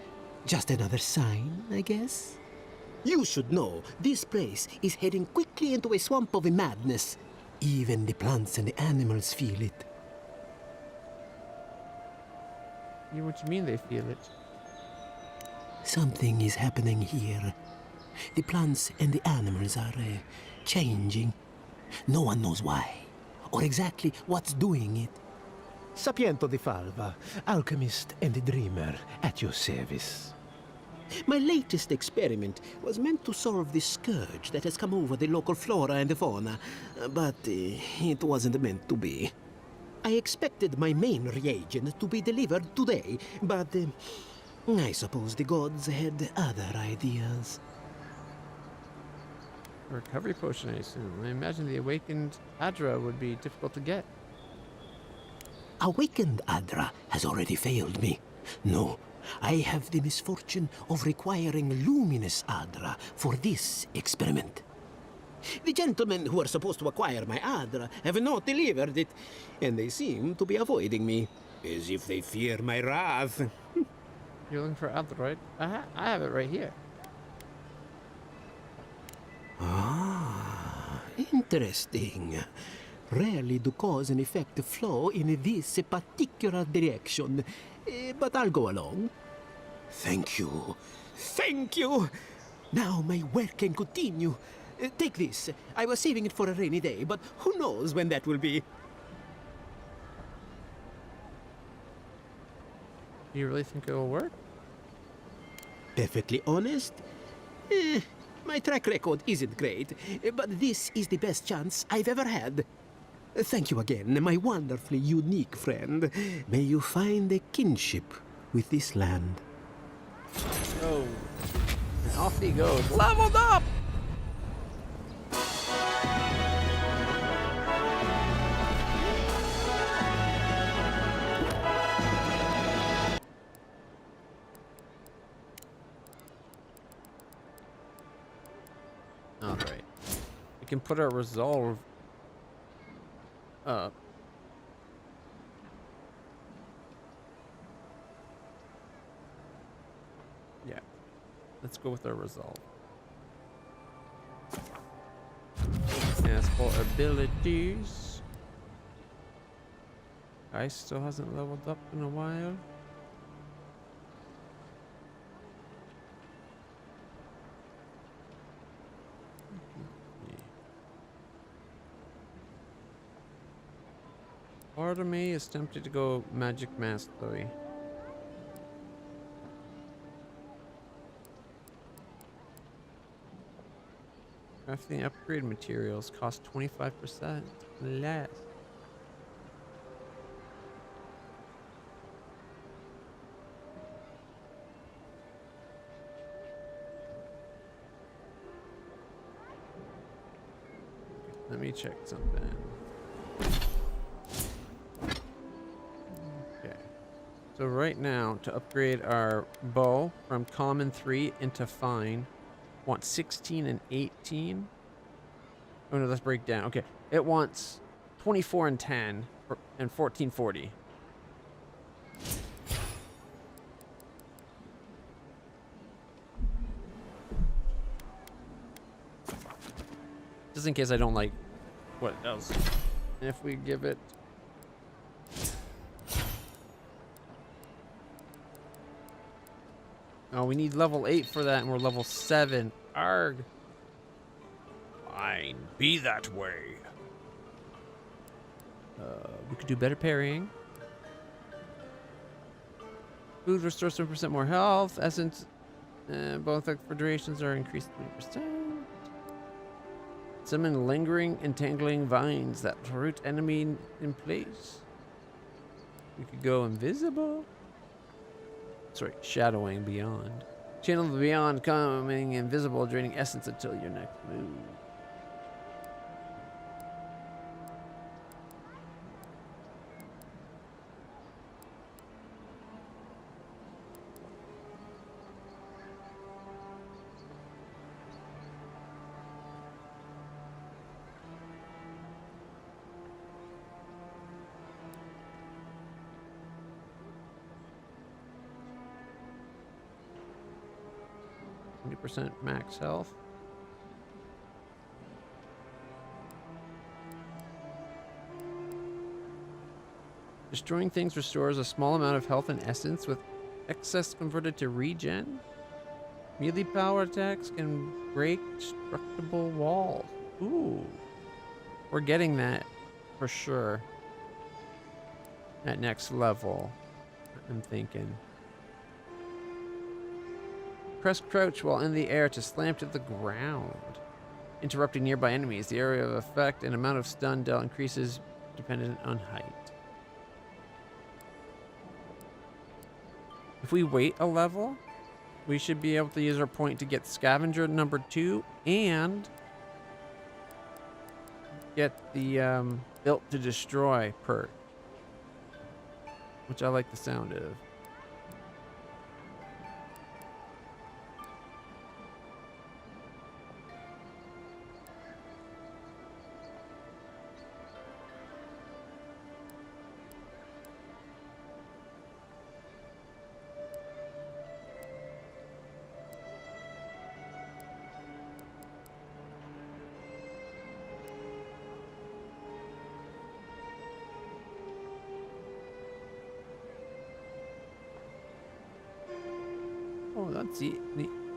Just another sign, I guess? You should know, this place is heading quickly into a swamp of madness. Even the plants and the animals feel it.
You know what you mean they feel it?
Something is happening here. The plants and the animals are changing. No one knows why, or exactly what's doing it. Sapiento di Falva, alchemist and dreamer, at your service. My latest experiment was meant to solve the scourge that has come over the local flora and fauna, but it wasn't meant to be. I expected my main reagent to be delivered today, but I suppose the gods had other ideas.
A recovery potion, I assume. I imagine the awakened Adra would be difficult to get.
Awakened Adra has already failed me. No, I have the misfortune of requiring luminous Adra for this experiment. The gentlemen who are supposed to acquire my Adra have not delivered it, and they seem to be avoiding me, as if they fear my wrath.
You're looking for Adra, right? I have it right here.
Ah, interesting. Rarely do cause and effect flow in this particular direction, but I'll go along. Thank you. Thank you! Now my work can continue. Take this. I was saving it for a rainy day, but who knows when that will be.
Do you really think it will work?
Perfectly honest? My track record isn't great, but this is the best chance I've ever had. Thank you again, my wonderfully unique friend. May you find a kinship with this land.
Oh. And off he goes. Leveled up! Alright. We can put our resolve up. Yeah. Let's go with our resolve. As for abilities, Ice still hasn't leveled up in a while. Part of me is tempted to go Magic Mastery. Crafting upgrade materials cost 25% less. Let me check something. Okay. So right now, to upgrade our bow from common 3 into fine, want 16 and 18. Oh no, let's break down. Okay, it wants 24 and 10 and 1440. Just in case I don't like what it does. And if we give it oh, we need level 8 for that, and we're level 7. Arg. Fine, be that way. We could do better parrying. Food restores 7% more health. Essence, both durations are increased 20%. Summon lingering, entangling vines that root enemy in place. We could go invisible. Sorry, shadowing beyond. Channel the beyond, coming invisible, draining essence until your next move. %, max health. Destroying things restores a small amount of health and essence with excess converted to regen. Melee power attacks can break destructible walls. Ooh. We're getting that for sure. At next level, I'm thinking. Press crouch while in the air to slam to the ground, interrupting nearby enemies. The area of effect and amount of stun dealt increases dependent on height. if we wait a level, we should be able to use our point to get Scavenger number 2 and get the Built to Destroy perk, which I like the sound of. Oh, that's the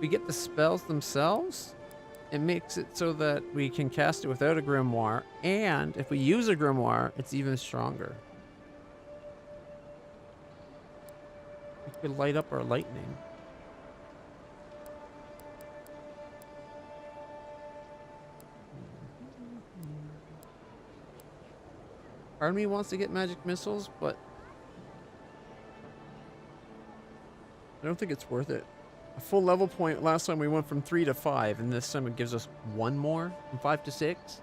we get the spells themselves. It makes it so that we can cast it without a grimoire, and if we use a grimoire, it's even stronger. We could light up our lightning. Part of me wants to get magic missiles, but I don't think it's worth it. A full level point, last time we went from 3 to 5, and this time it gives us 1 more, from 5 to 6.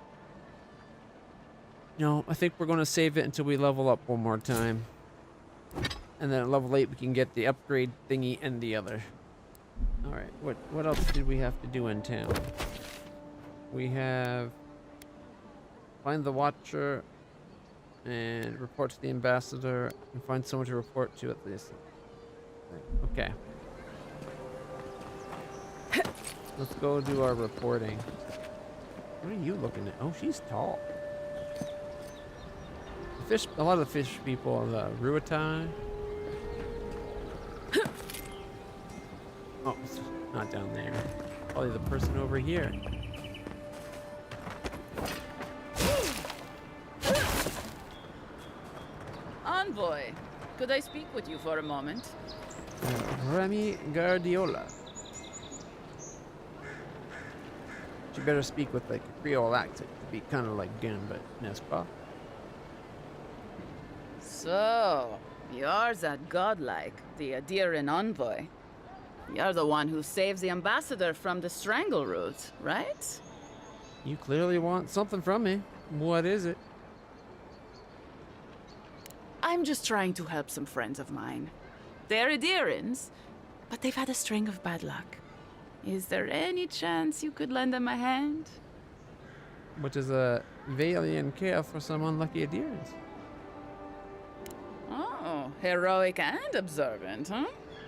No, I think we're going to save it until we level up one more time. And then at level 8 we can get the upgrade thingy and the other. Alright, what else did we have to do in town? We have... find the Watcher, and report to the Ambassador, and find someone to report to at least. Okay. Let's go do our reporting. What are you looking at? Oh, she's tall. The fish, a lot of the fish people, the Ruatai. Oh, it's not down there. Probably the person over here.
Envoy, could I speak with you for a moment?
Remy Guardiola. You better speak with like a Creole accent to be kind of like Gun, but n'est-ce pas?
So, you're that godlike, the Adiran envoy. You're the one who saves the ambassador from the strangle root, right?
You clearly want something from me. What is it?
I'm just trying to help some friends of mine. They're Adirans, but they've had a string of bad luck. Is there any chance you could lend them a hand?
Which is a valiant care for some unlucky adherents.
Oh, heroic and observant, huh?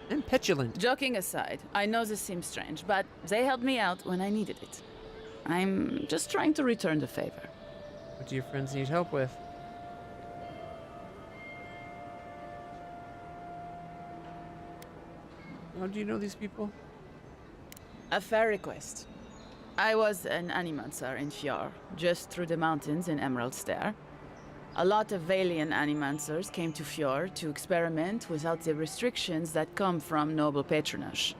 And petulant.
Joking aside, I know this seems strange, but they helped me out when I needed it. I'm just trying to return the favor.
What do your friends need help with? How do you know these people?
A fair request. I was an animancer in Fjord, just through the mountains in Emerald Stair. A lot of Valian animancers came to Fjord to experiment without the restrictions that come from noble patronage.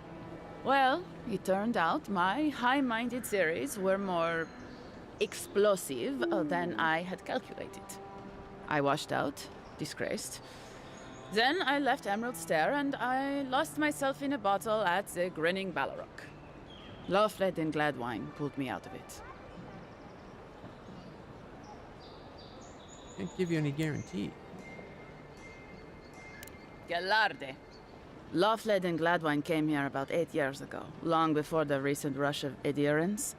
Well, it turned out my high-minded theories were more explosive than I had calculated. I washed out, disgraced. Then I left Emerald Stair and I lost myself in a bottle at the Grinning Ballarok. Lofled and Gladwine pulled me out of it.
Can't give you any guarantee.
Galarde. Lofled and Gladwine came here about 8 years ago, long before the recent rush of adherents.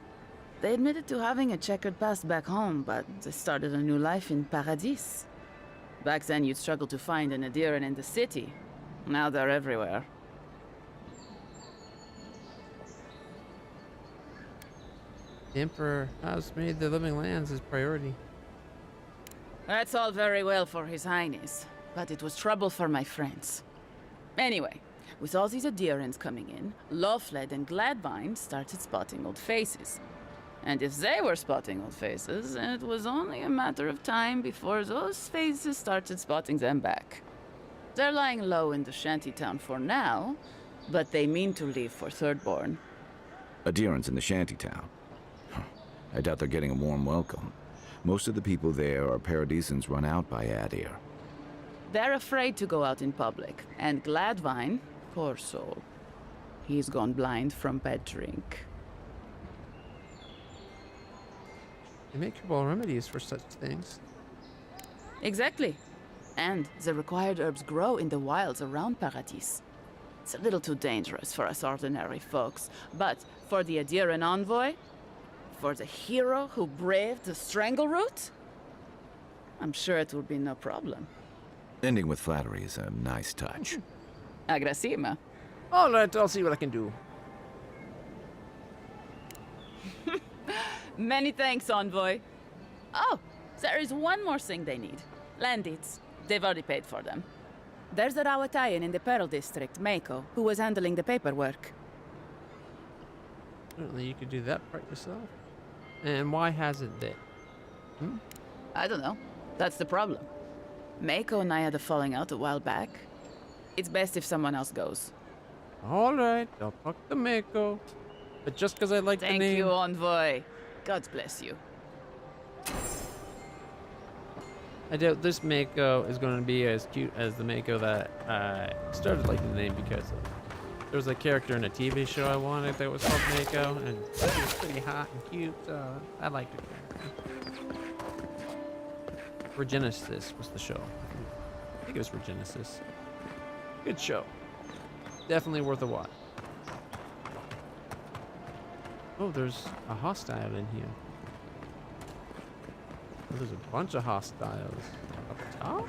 They admitted to having a checkered past back home, but they started a new life in Paradis. Back then, you'd struggle to find an adherent in the city. Now they're everywhere.
The Emperor has made the living lands his priority.
That's all very well for His Highness, but it was trouble for my friends. Anyway, with all these adherents coming in, Lofled and Gladvine started spotting old faces. And if they were spotting old faces, it was only a matter of time before those faces started spotting them back. They're lying low in the shantytown for now, but they mean to leave for Thirdborn.
Adherents in the shantytown. I doubt they're getting a warm welcome. Most of the people there are Paradisans run out by Adir.
They're afraid to go out in public, and Gladvine, Poor soul. He's gone blind from bad drink.
They make herbal remedies for such things.
Exactly. And the required herbs grow in the wilds around Paradis. It's a little too dangerous for us ordinary folks, but for the Adiran envoy, for the hero who braved the Strangleroot, I'm sure it will be no problem.
Ending with flattery is a nice touch.
Agrasima.
All right, I'll see what I can do.
Many thanks, envoy. Oh, there is one more thing they need. Land deeds. They've already paid for them. There's a Rawatayan in the Pearl District, Mako, who was handling the paperwork.
Certainly you could do that part yourself. And why hasn't they?
I don't know. That's the problem. Mako and I had a falling out a while back. It's best if someone else goes.
All right, I'll talk to Mako. But just because I like the name...
Thank you, envoy. God bless you.
I doubt this Mako is going to be as cute as the Mako that I started liking the name because of. There was a character in a TV show I wanted that was called Mako, and she was pretty hot and cute, so I liked her character. Regenesis was the show. I think it was Regenesis. Good show. Definitely worth a watch. Oh, there's a hostile in here. Oh, there's a bunch of hostiles up top.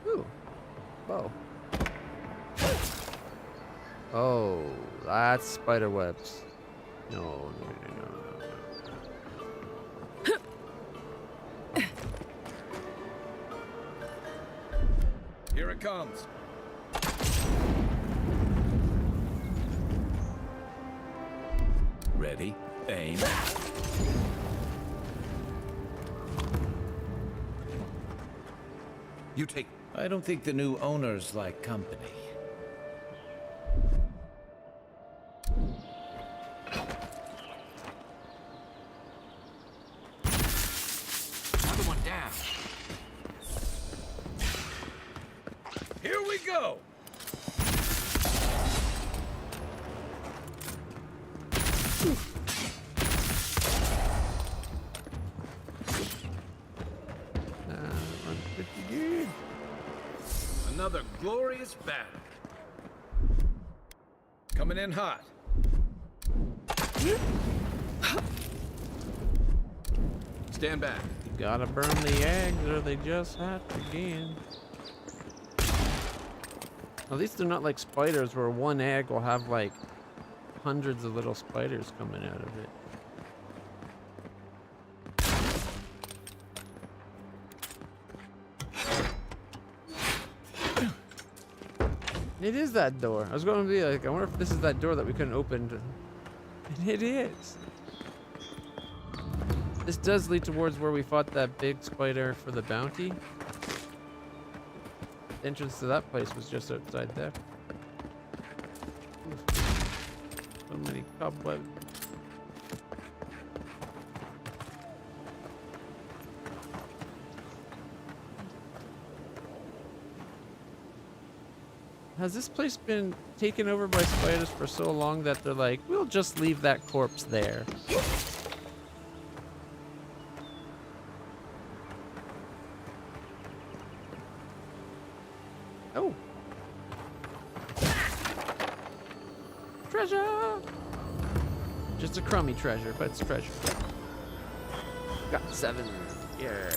Ooh, bow. Oh, that's spider webs. No.
Here it comes. Ready, aim. You take... I don't think the new owners like company. Another one down. Here we go! Another glorious battle. Coming in hot. Stand back.
You gotta burn the eggs or they just hatch again. At least they're not like spiders where one egg will have like hundreds of little spiders coming out of it. It is that door. I was going to be like, I wonder if this is that door that we couldn't open. And it is. This does lead towards where we fought that big spider for the bounty. The entrance to that place was just outside there. So many cobwebs. Has this place been taken over by spiders for so long that they're like, we'll just leave that corpse there? Oh. Treasure! Just a crummy treasure, but it's treasure. Got 7. Yeah.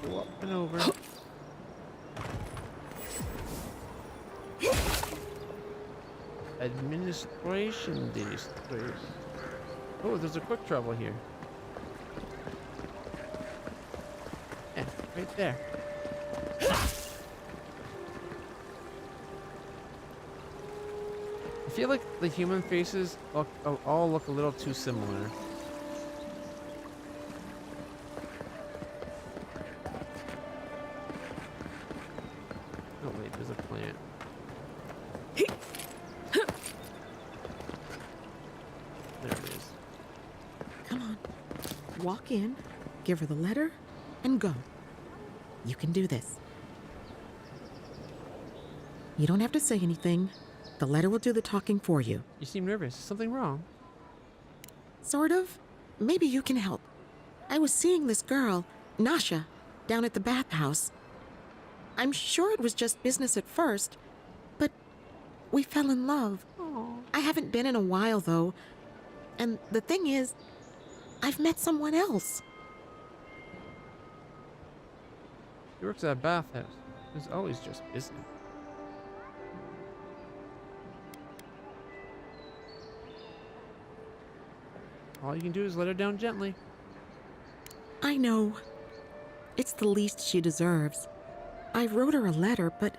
Go up and over. Administration district. Oh, there's a quick travel here. Yeah, right there. I feel like the human faces all look a little too similar.
walk in, give her the letter, and go. You can do this. You don't have to say anything. The letter will do the talking for you.
You seem nervous. Is something wrong?
Sort of. Maybe you can help. I was seeing this girl, Nasha, down at the bathhouse. I'm sure it was just business at first, but we fell in love.
Aww.
I haven't been in a while, though. And the thing is, I've met someone else.
He works at a bathhouse. It's always just business. All you can do is let her down gently.
I know. It's the least she deserves. I wrote her a letter, but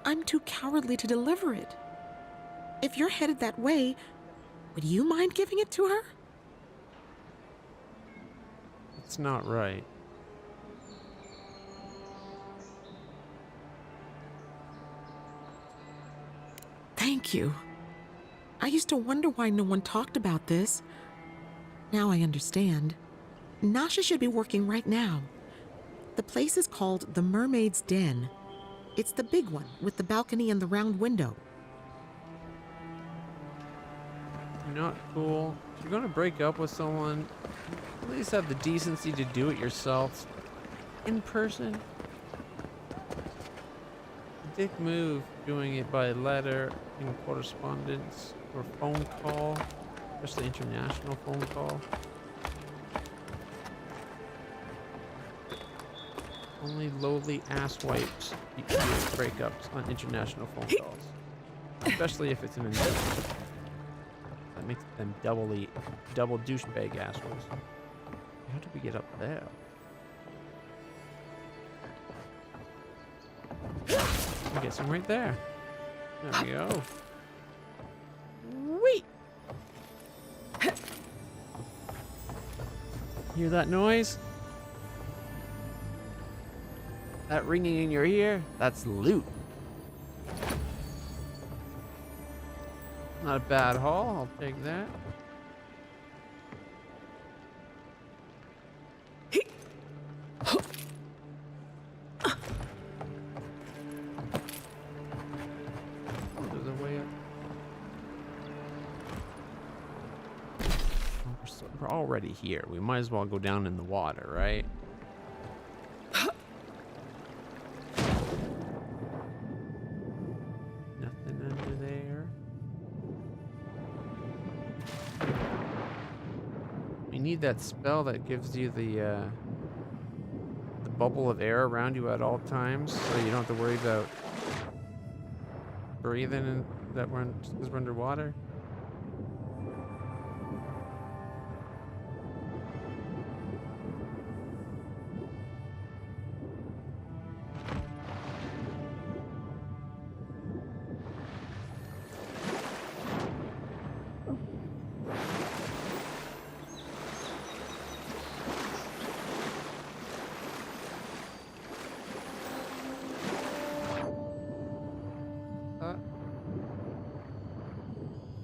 I'm too cowardly to deliver it. If you're headed that way, would you mind giving it to her?
It's not right.
Thank you. I used to wonder why no one talked about this. Now I understand. Nasha should be working right now. The place is called the Mermaid's Den. It's the big one with the balcony and the round window.
You're not cool. If you're gonna break up with someone, at least have the decency to do it yourself. In person. A dick move doing it by letter, in correspondence, or phone call. Especially international phone call. Only lowly asswipes you can use breakups on international phone calls. Especially if it's an engagement. That makes them double douchebag assholes. How do we get up there? I'm guessing right there. There we go. Whee! Hear that noise? That ringing in your ear? That's loot. Not a bad haul. I'll take that. There's a way up. We're already here. We might as well go down in the water, right? Nothing under there. You need that spell that gives you the bubble of air around you at all times, so you don't have to worry about breathing and that because we're underwater.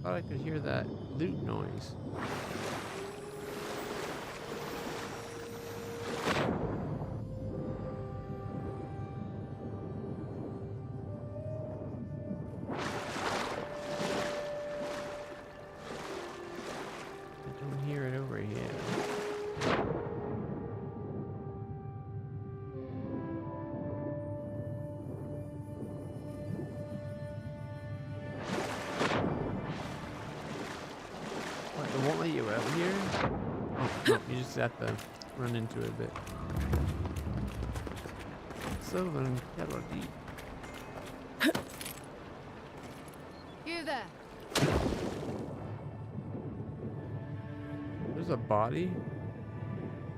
Thought I could hear that loot noise. I don't hear it over here. It won't let you out here? Oh, no, you just have to run into it a bit. Southern Paradis.
You there.
There's a body?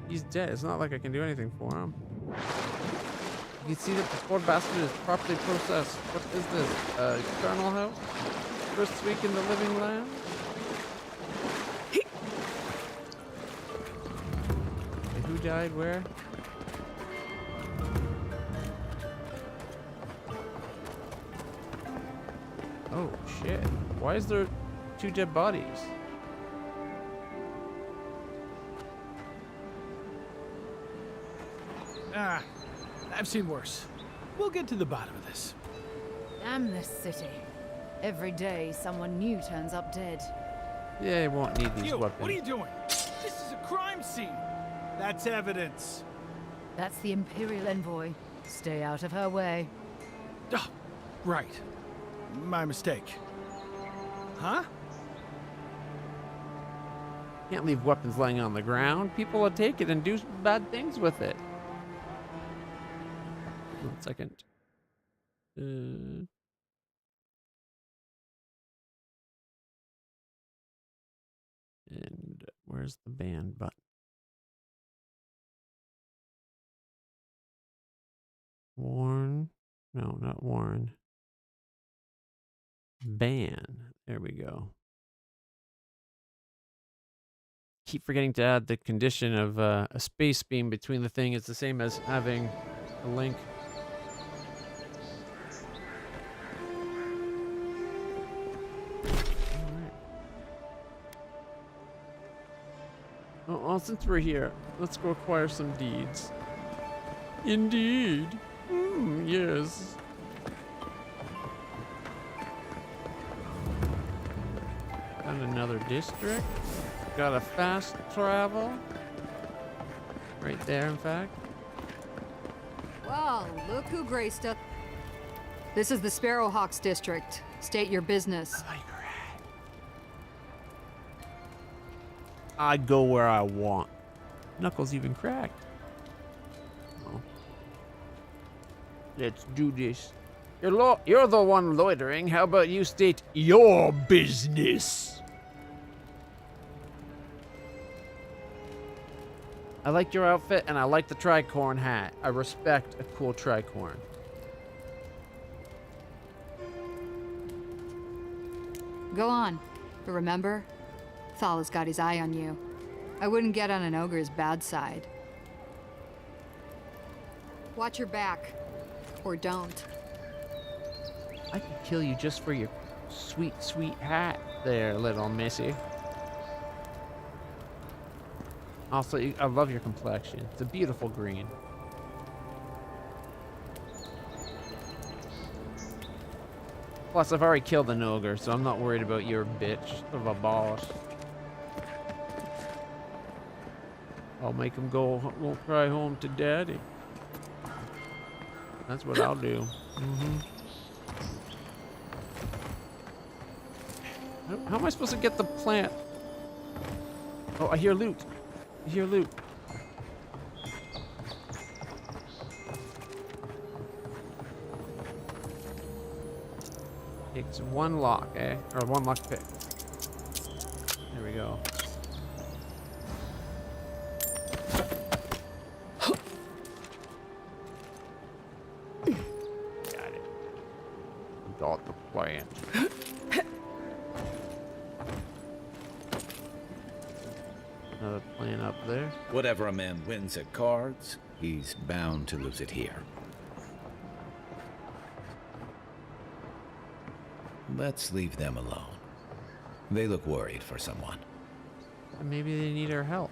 He's dead. It's not like I can do anything for him. You can see that the poor bastard is properly processed. What is this? Carnal house? First week in the living land? Who died where? Oh shit. Why is there 2 dead bodies?
Ah, I've seen worse. We'll get to the bottom of this.
Damn this city. Every day, someone new turns up dead.
Yeah, you won't need these
You,
weapons.
what are you doing? This is a crime scene. That's evidence.
That's the Imperial envoy. Stay out of her way.
Oh, right. My mistake. Huh?
Can't leave weapons laying on the ground. People will take it and do bad things with it. 1 second. And where's the ban button? Warn. No, not warn. Ban. There we go. Keep forgetting to add the condition of a space beam between the thing. It's the same as having a link. Alright. Oh, well, since we're here, let's go acquire some deeds. Indeed. Yes. Found another district. Got a fast travel. Right there, in fact.
Well, look who graced us. This is the Sparrowhawks district. State your business.
I go where I want. Knuckles even cracked. Oh. Let's do this. You're the one loitering. How about you state your business? I like your outfit, and I like the tricorn hat. I respect a cool tricorn.
Go on. But remember, Thala's got his eye on you. I wouldn't get on an ogre's bad side. Watch your back. Or don't.
I could kill you just for your sweet, sweet hat there, little missy. Also, I love your complexion. It's a beautiful green. Plus, I've already killed an ogre, so I'm not worried about your bitch of a boss. I'll make him go cry home to daddy. That's what I'll do. How am I supposed to get the plant? Oh, I hear loot. I hear loot. It's one lock, eh? Or one lock pick. There we go. Got it. Got the plant. Another plan up there.
Whatever a man wins at cards, he's bound to lose it here. Let's leave them alone. They look worried for someone.
Maybe they need our help.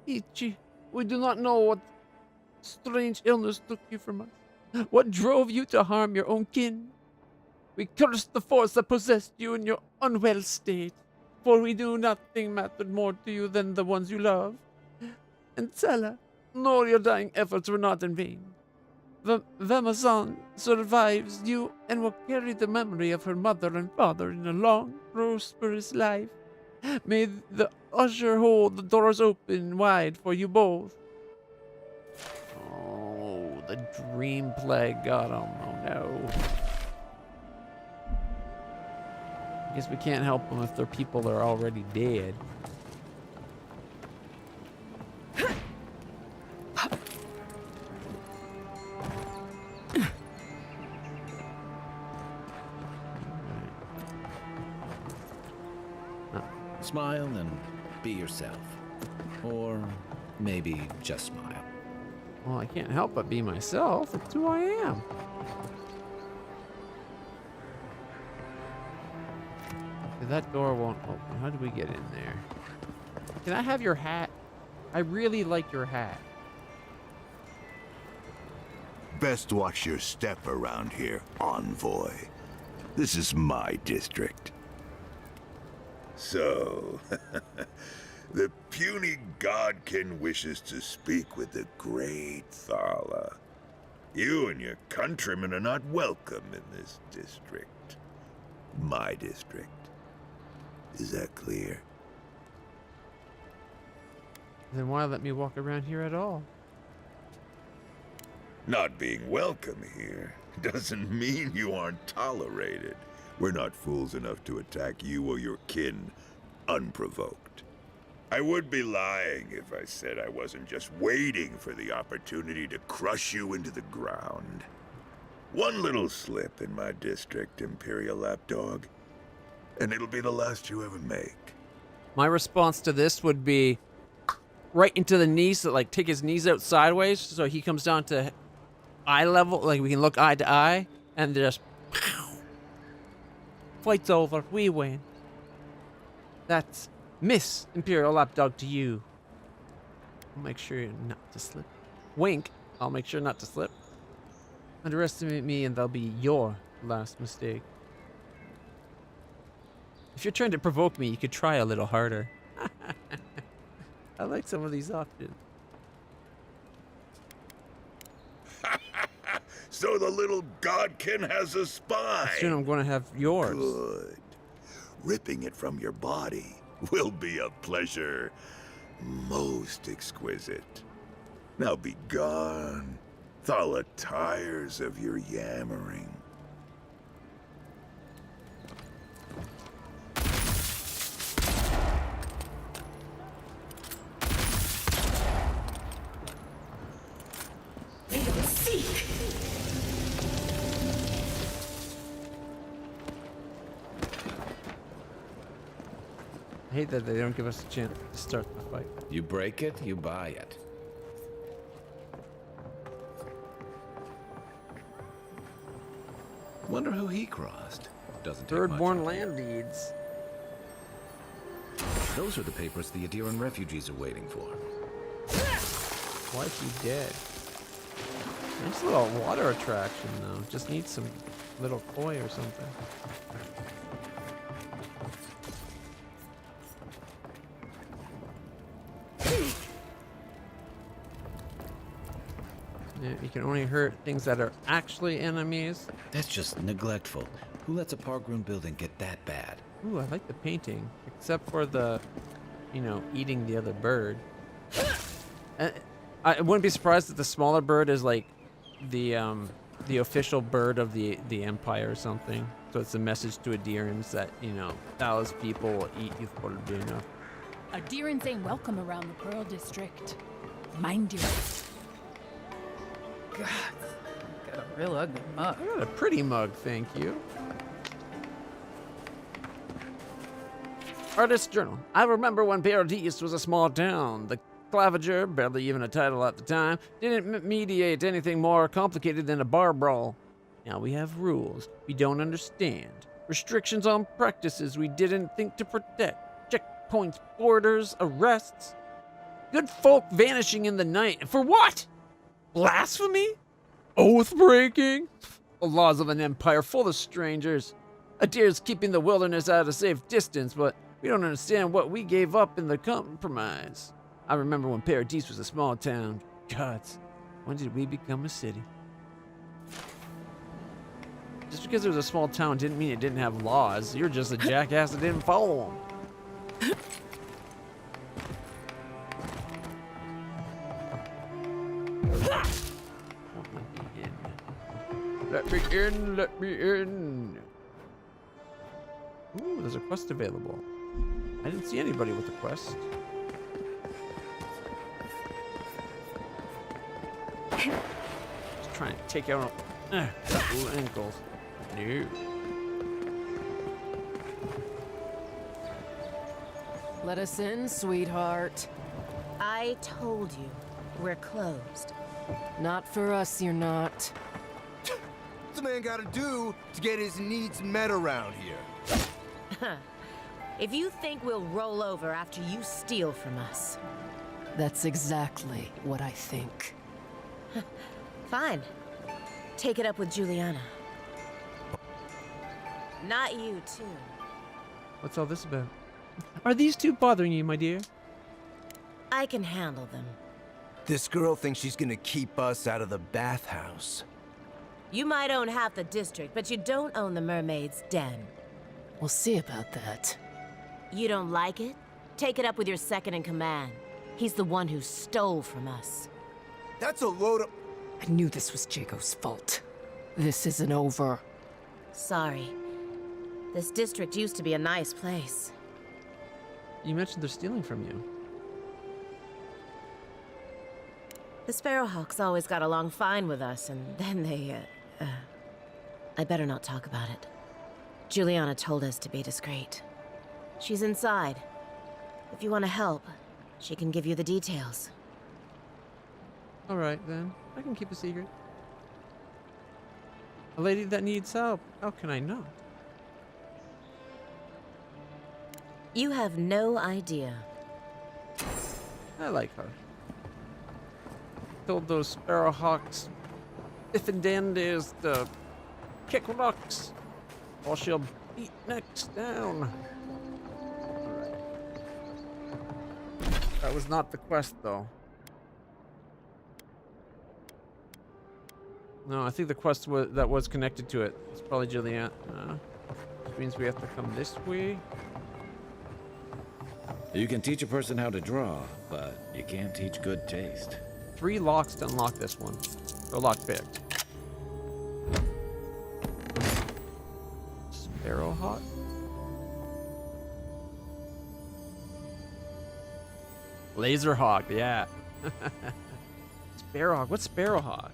Ichi, we do not know what strange illness took you from us. What drove you to harm your own kin? We curse the force that possessed you in your unwell state, for we knew nothing mattered more to you than the ones you love. And Sela, know your dying efforts were not in vain. Vemasan survives you and will carry the memory of her mother and father in a long, prosperous life. May the usher hold the doors open wide for you both. Oh, the dream plague got him. Oh no. I guess we can't help them if their people are already dead.
Smile and be yourself. Or maybe just smile.
Well, I can't help but be myself. It's who I am. That door won't open. How do we get in there? Can I have your hat? I really like your hat.
Best watch your step around here, envoy. This is my district. So, the puny godkin wishes to speak with the great Thala. You and your countrymen are not welcome in this district. My district. Is that clear?
Then why let me walk around here at all?
Not being welcome here doesn't mean you aren't tolerated. We're not fools enough to attack you or your kin unprovoked. I would be lying if I said I wasn't just waiting for the opportunity to crush you into the ground. One little slip in my district, Imperial Lapdog, and it'll be the last you ever make.
My response to this would be right into the knees, so like take his knees out sideways so he comes down to eye level, like we can look eye to eye, and just fight's over, we win. That's Miss Imperial Lapdog to you. I'll make sure not to slip. Wink, I'll make sure not to slip. Underestimate me and that'll be your last mistake. If you're trying to provoke me, you could try a little harder. I like some of these options.
So the little godkin has a spine.
Soon I'm going to have yours.
Good. Ripping it from your body will be a pleasure most exquisite. Now be gone. Thala tires of your yammering.
I hate that they don't give us a chance to start the fight.
You break it, you buy it. Wonder who he crossed. Doesn't take much.
Birdborn land deeds.
Those are the papers the Adiran refugees are waiting for.
Why is he dead? Nice little water attraction though. Just needs some little koi or something. Yeah, you can only hurt things that are actually enemies.
That's just neglectful. Who lets a Pargroon building get that bad?
Ooh, I like the painting. Except for the, you know, eating the other bird. I wouldn't be surprised if the smaller bird is like the official bird of the Empire or something. So it's a message to Adirans that, you know, Thala's people will eat you for dinner.
Adirans ain't welcome around the Pearl District. Mind you. God, got a real ugly mug.
I got a pretty mug, thank you. Artist's Journal. I remember when Paradis was a small town. The Clavager, barely even a title at the time, didn't mediate anything more complicated than a bar brawl. Now we have rules we don't understand. Restrictions on practices we didn't think to protect. Checkpoints, borders, arrests. Good folk vanishing in the night. And for what? Blasphemy? Oath breaking? The laws of an empire full of strangers. Adir's keeping the wilderness at a safe distance, but we don't understand what we gave up in the compromise. I remember when Paradis was a small town. Gods, when did we become a city? Just because it was a small town didn't mean it didn't have laws. You're just a jackass that didn't follow them. Let me in, let me in. Ooh, there's a quest available. I didn't see anybody with a quest. Just trying to take out couple ankles. No.
Let us in, sweetheart.
I told you, we're closed.
Not for us, you're not.
What's a man gotta do to get his needs met around here?
If you think we'll roll over after you steal from us.
That's exactly what I think.
Fine. Take it up with Juliana. Not you, too.
What's all this about? Are these two bothering you, my dear?
I can handle them.
This girl thinks she's gonna keep us out of the bathhouse.
You might own half the district, but you don't own the mermaid's den.
We'll see about that.
You don't like it? Take it up with your second in command. He's the one who stole from us.
That's a load of...
I knew this was Jago's fault. This isn't over.
Sorry. This district used to be a nice place.
You mentioned they're stealing from you.
The Sparrowhawks always got along fine with us, and then they, I better not talk about it. Juliana told us to be discreet. She's inside. If you want to help, she can give you the details.
All right, then. I can keep a secret. A lady that needs help. How can I not?
You have no idea.
I like her. Told those Sparrowhawks if and dandies to kick rocks, or she'll beat necks down. Alright. That was not the quest, though. No, I think the quest that was connected to it. It's probably Juliana. Which means we have to come this way.
You can teach a person how to draw, but you can't teach good taste.
3 locks to unlock this one. Or lockpick. Sparrowhawk? Laserhawk, yeah. Sparrowhawk, what's Sparrowhawk?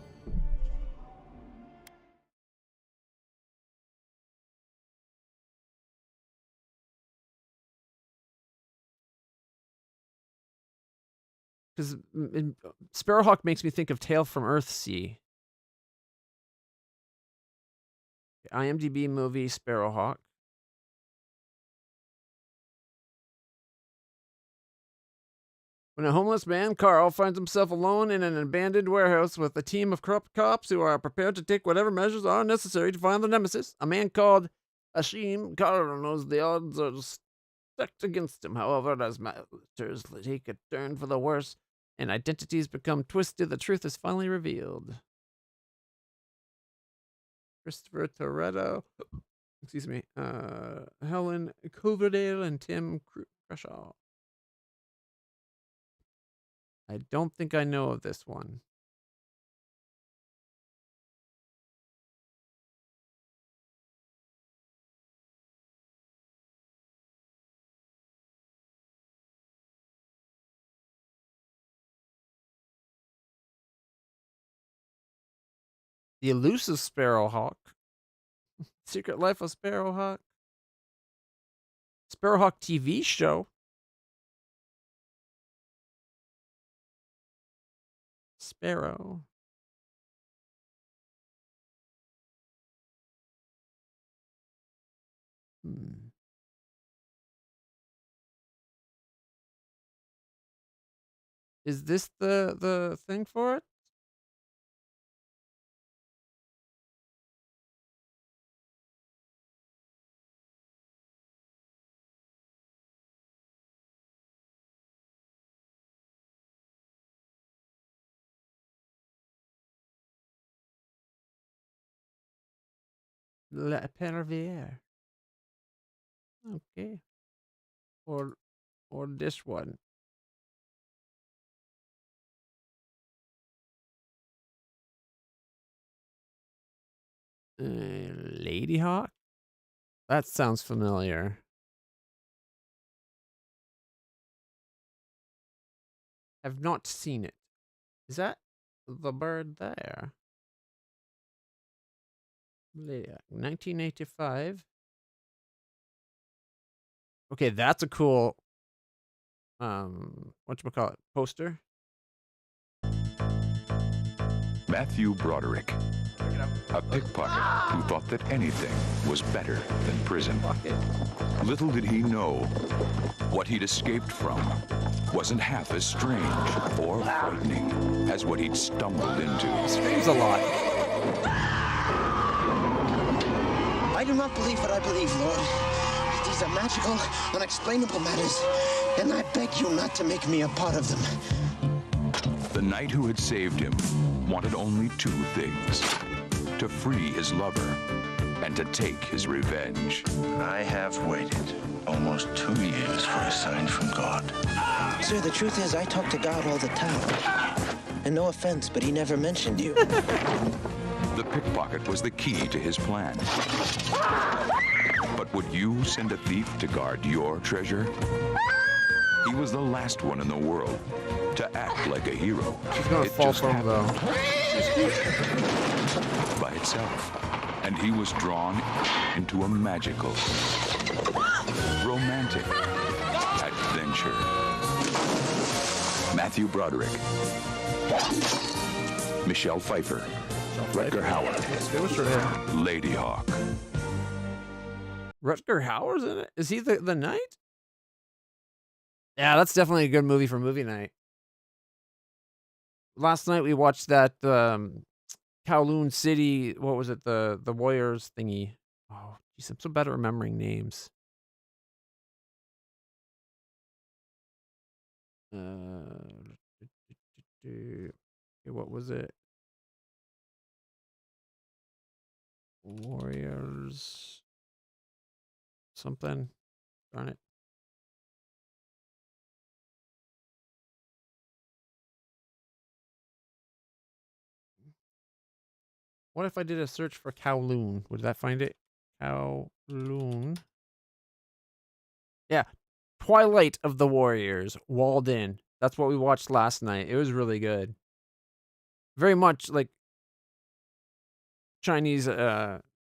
Because Sparrowhawk makes me think of Tale from Earthsea. IMDb movie Sparrowhawk. When a homeless man, Carl, finds himself alone in an abandoned warehouse with a team of corrupt cops who are prepared to take whatever measures are necessary to find the nemesis, a man called Ashim, Carl knows the odds are stacked against him. However, as matters take a turn for the worse and identities become twisted, the truth is finally revealed. Christopher Toretto, excuse me, Helen Coverdale and Tim Creshaw. I don't think I know of this one. The Elusive Sparrowhawk. Secret Life of Sparrowhawk. Sparrowhawk TV show. Sparrow. Is this the thing for it? La Perriviere. Okay. Or this one. Lady Hawk? That sounds familiar. Have not seen it. Is that the bird there? Lady Hawk, 1985. Okay, that's a cool whatchamacallit, poster.
Matthew Broderick, a pickpocket who thought that anything was better than prison. Little did he know, what he'd escaped from wasn't half as strange or frightening as what he'd stumbled into.
Screams a lot.
I do not believe what I believe, Lord. These are magical, unexplainable matters, and I beg you not to make me a part of them.
The knight who had saved him wanted only two things: to free his lover and to take his revenge.
I have waited almost 2 years for a sign from God.
Sir, the truth is I talk to God all the time. And no offense, but he never mentioned you.
The pickpocket was the key to his plan. But would you send a thief to guard your treasure? He was the last one in the world to act like a hero.
She's gonna fall for him, though.
By itself. And he was drawn into a magical, romantic adventure. Matthew Broderick, Michelle Pfeiffer, Rutger Hauer, Lady Hawk.
Rutger Hauer's in it? Is he the knight? Yeah, that's definitely a good movie for movie night. Last night we watched that Kowloon City, what was it, the Warriors thingy. Oh, geez, I'm so bad at remembering names. What was it? Warriors something. Darn it. What if I did a search for Kowloon? Would that find it? Kowloon. Yeah. Twilight of the Warriors. Walled In. That's what we watched last night. It was really good. Very much like Chinese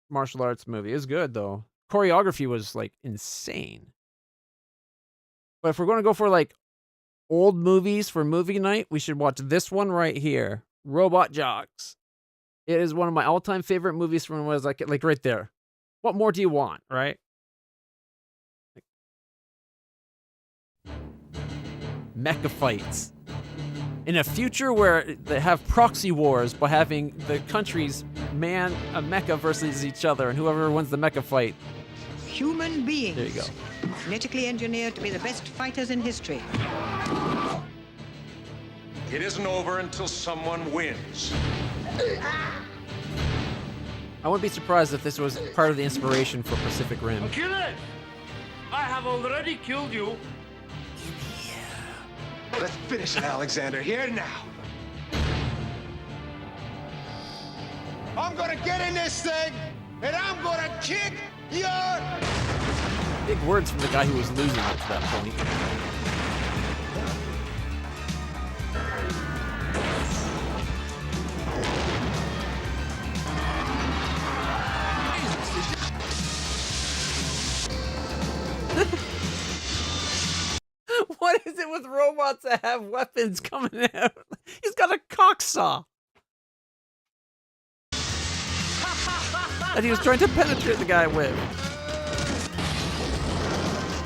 martial arts movie. It was good, though. Choreography was, like, insane. But if we're going to go for, like, old movies for movie night, we should watch this one right here. Robot Jocks. It is one of my all-time favorite movies from when I was like right there. What more do you want, right? Mecha fights. In a future where they have proxy wars by having the countries man a mecha versus each other, and whoever wins the mecha fight.
Human beings.
There you go.
Genetically engineered to be the best fighters in history.
It isn't over until someone wins.
I wouldn't be surprised if this was part of the inspiration for Pacific Rim.
Achilles! I have already killed you.
Let's finish it, Alexander, here and now. I'm gonna get in this thing, and I'm gonna kick your...
Big words from the guy who was losing at that point. What is it with robots that have weapons coming out? He's got a cock saw. And he was trying to penetrate the guy with.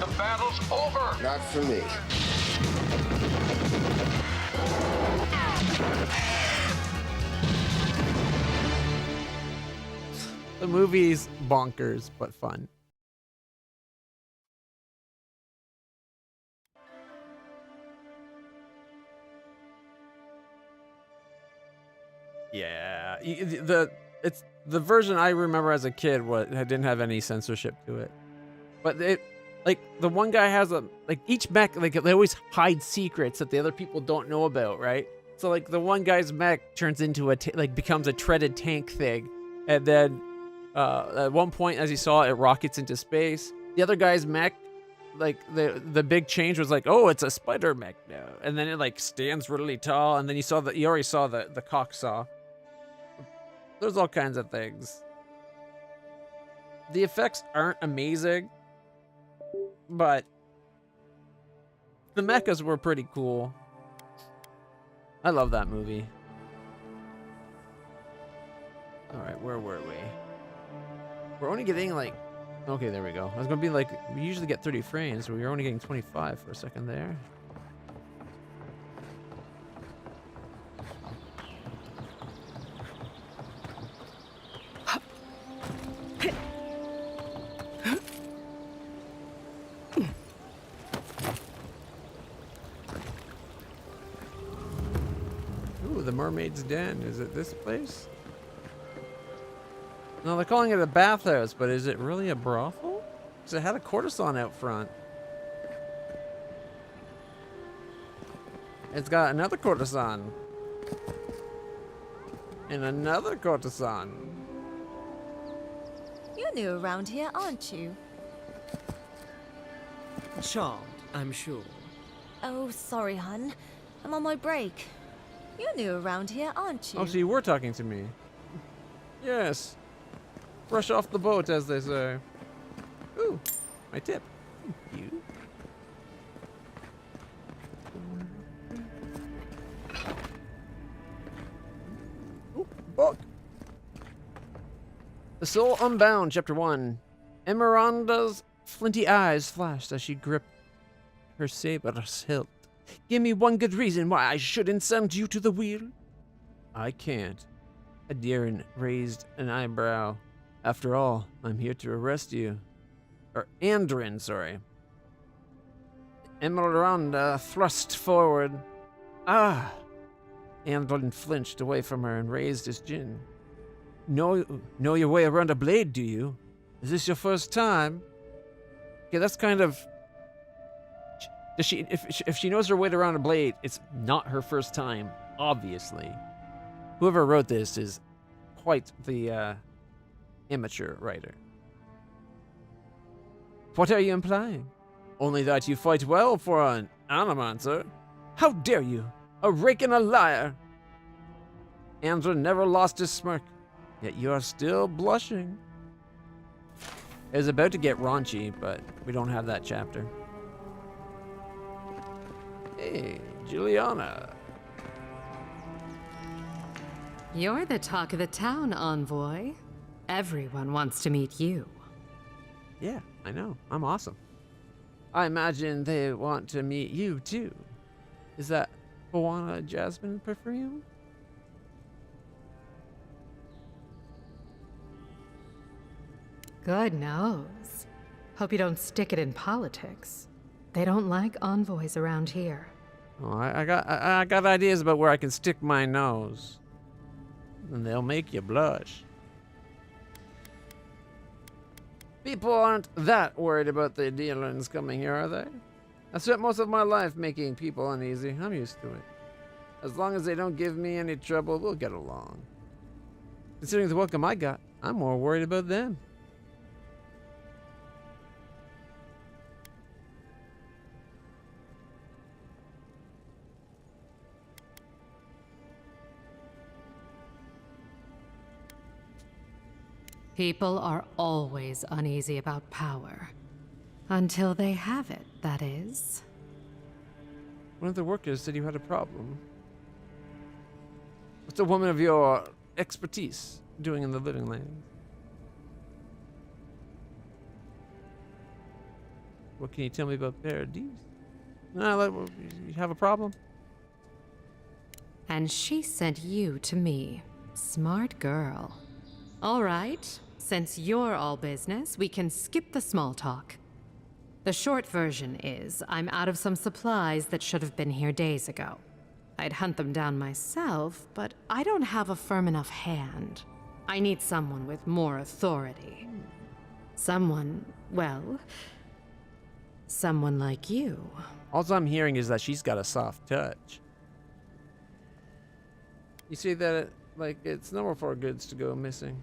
The battle's over.
Not for me.
The movie's bonkers, but fun. Yeah, it's the version I remember as a kid. Didn't have any censorship to it, but it like the one guy has each mech, like they always hide secrets that the other people don't know about, right? So like the one guy's mech turns into becomes a treaded tank thing, and then at one point, as you saw, it rockets into space. The other guy's mech, like the big change was like, oh, it's a spider mech now, and then it like stands really tall, and then you already saw the cock saw. There's all kinds of things. The effects aren't amazing, but the mechas were pretty cool. I love that movie. Alright, where were we? We're only getting like... Okay, there we go. I was gonna be like, we usually get 30 frames, but we were only getting 25 for a second there. Ooh, the Mermaid's Den. Is it this place? No, they're calling it a bathhouse, but is it really a brothel? Because it had a courtesan out front. It's got another courtesan. And another courtesan.
You're new around here, aren't you?
Charmed, I'm sure.
Oh, sorry, hun. I'm on my break. You're new around here, aren't you?
Oh, so you were talking to me. Yes. Fresh off the boat, as they say. Ooh, my tip. Thank you. Ooh, book. The Soul Unbound, Chapter 1. Emeranda's flinty eyes flashed as she gripped her saber's hilt. Give me one good reason why I shouldn't send you to the wheel. I can't. Adiran raised an eyebrow. After all, I'm here to arrest you. Or Andrin, sorry. Emeranda thrust forward. Ah! Andrin flinched away from her and raised his chin. Know your way around a blade, do you? Is this your first time? Okay, that's kind of... Does she, if she knows her way around a blade, it's not her first time, obviously. Whoever wrote this is quite the amateur writer. What are you implying? Only that you fight well for an animancer. How dare you? A rake and a liar! Andrew never lost his smirk, yet you are still blushing. It was about to get raunchy, but we don't have that chapter. Hey, Juliana.
You're the talk of the town, Envoy. Everyone wants to meet you.
Yeah, I know. I'm awesome. I imagine they want to meet you, too. Is that Bawana Jasmine perfume?
Good nose. Hope you don't stick it in politics. They don't like envoys around here.
Oh, I got ideas about where I can stick my nose. And they'll make you blush. People aren't that worried about the Dealans coming here, are they? I spent most of my life making people uneasy. I'm used to it. As long as they don't give me any trouble, we'll get along. Considering the welcome I got, I'm more worried about them.
People are always uneasy about power. Until they have it, that is.
One of the workers said you had a problem. What's a woman of your expertise doing in the living land? What can you tell me about Paradis? No, you have a problem?
And she sent you to me. Smart girl. All right, since you're all business, we can skip the small talk. The short version is, I'm out of some supplies that should have been here days ago. I'd hunt them down myself, but I don't have a firm enough hand. I need someone with more authority. Someone, well, someone like you.
All I'm hearing is that she's got a soft touch. You see that, like, it's normal for goods to go missing.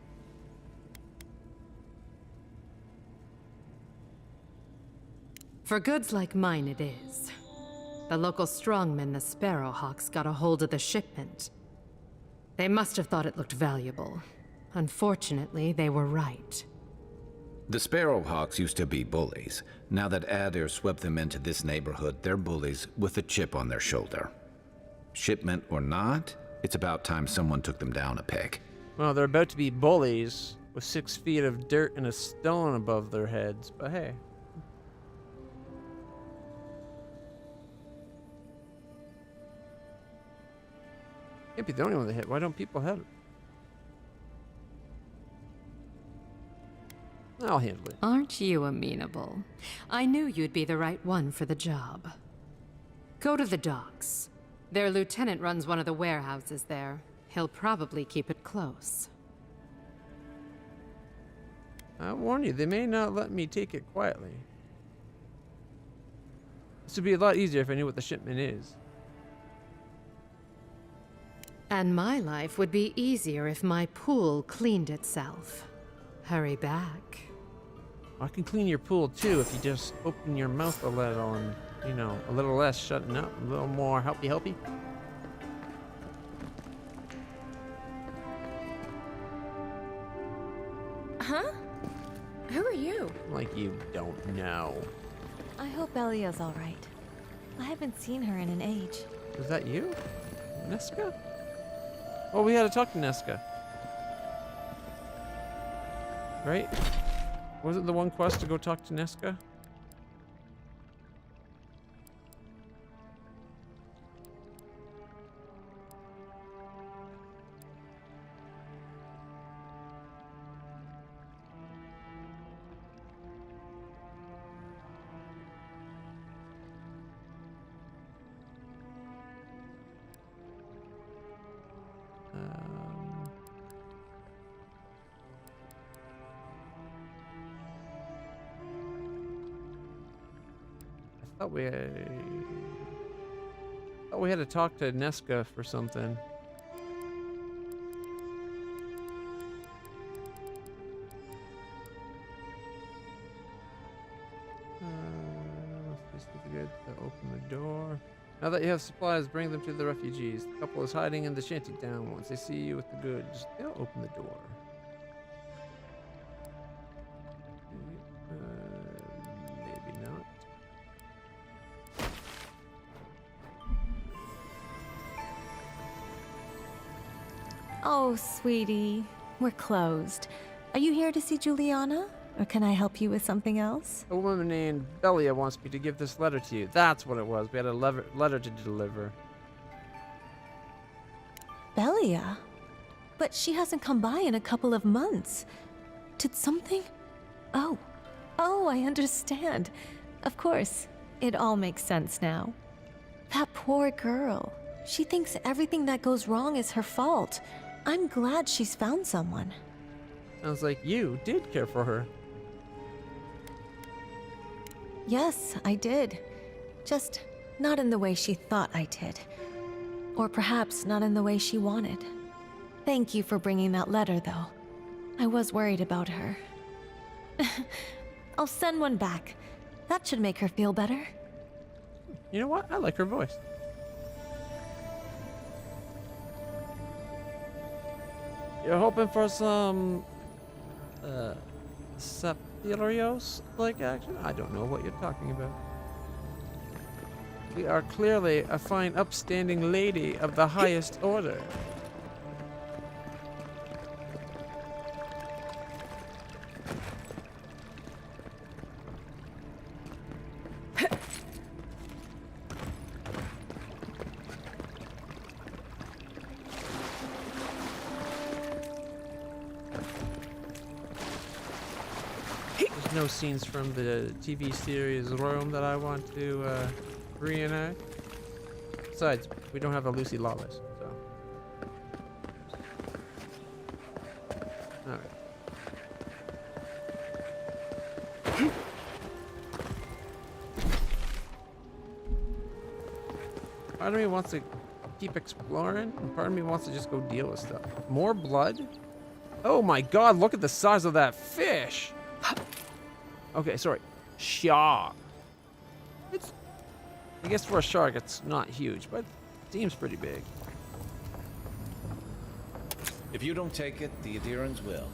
For goods like mine, it is. The local strongmen, the Sparrowhawks, got a hold of the shipment. They must have thought it looked valuable. Unfortunately, they were right.
The Sparrowhawks used to be bullies. Now that Adair swept them into this neighborhood, they're bullies with a chip on their shoulder. Shipment or not, it's about time someone took them down a peg.
Well, they're about to be bullies with 6 feet of dirt and a stone above their heads, but hey. Can't be the only one that hit. Why don't people hit it? I'll handle it.
Aren't you amenable? I knew you'd be the right one for the job. Go to the docks. Their lieutenant runs one of the warehouses there. He'll probably keep it close.
I warn you, they may not let me take it quietly. This would be a lot easier if I knew what the shipment is.
And my life would be easier if my pool cleaned itself. Hurry back.
I can clean your pool too if you just open your mouth a little and, you know, a little less shutting up, a little more helpy.
Huh? Who are you?
Like you don't know.
I hope Elia's all right. I haven't seen her in an age.
Was that you? Nesca? Oh, we had to talk to Nesca. Right? Was it the one quest to go talk to Nesca? I thought we had to talk to Nesca for something. This is good to open the door. Now that you have supplies, bring them to the refugees. The couple is hiding in the shanty town. Once they see you with the goods, they'll open the door. Maybe not.
Oh, sweetie. We're closed. Are you here to see Juliana? Or can I help you with something else?
A woman named Belia wants me to give this letter to you. That's what it was. We had a letter to deliver.
Belia? But she hasn't come by in a couple of months. Did something? Oh, I understand. Of course. It all makes sense now. That poor girl. She thinks everything that goes wrong is her fault. I'm glad she's found someone.
Sounds like you did care for her.
Yes, I did. Just not in the way she thought I did. Or perhaps not in the way she wanted. Thank you for bringing that letter, though. I was worried about her. I'll send one back. That should make her feel better.
You know what? I like her voice. You're hoping for some Septilios-like action? I don't know what you're talking about. We are clearly a fine, upstanding lady of the highest order. No scenes from the TV series Rome that I want to reenact. Besides, we don't have a Lucy Lawless, so. Alright. Part of me wants to keep exploring, and part of me wants to just go deal with stuff. More blood? Oh my god, look at the size of that fish! Okay, sorry. Shark. It's, I guess for a shark, it's not huge, but it seems pretty big.
If you don't take it, the Adirans will.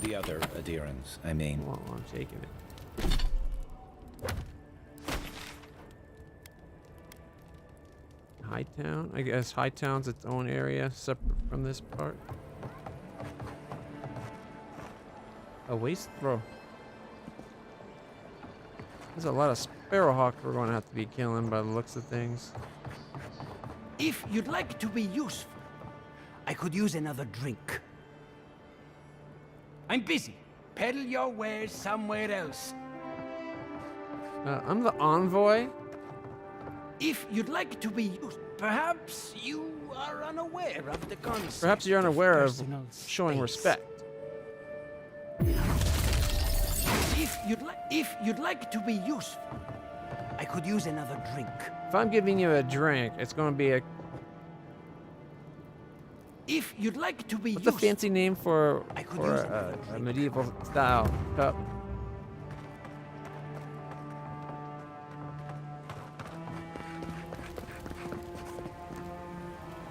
The other Adirans, I mean.
Well, I'm taking it. Hightown? I guess Hightown's its own area, separate from this part. A waste throw. There's a lot of sparrowhawk we're going to have to be killing by the looks of things.
If you'd like to be useful, I could use another drink. I'm busy. Peddle your wares somewhere else.
I'm the envoy.
If you'd like to be used, perhaps you are unaware of the concept.
Perhaps you're unaware of showing respect.
If you'd like to be useful, I could use another drink.
If I'm giving you a drink, it's going to be a...
If you'd like to be
What's a fancy name for a medieval style cup?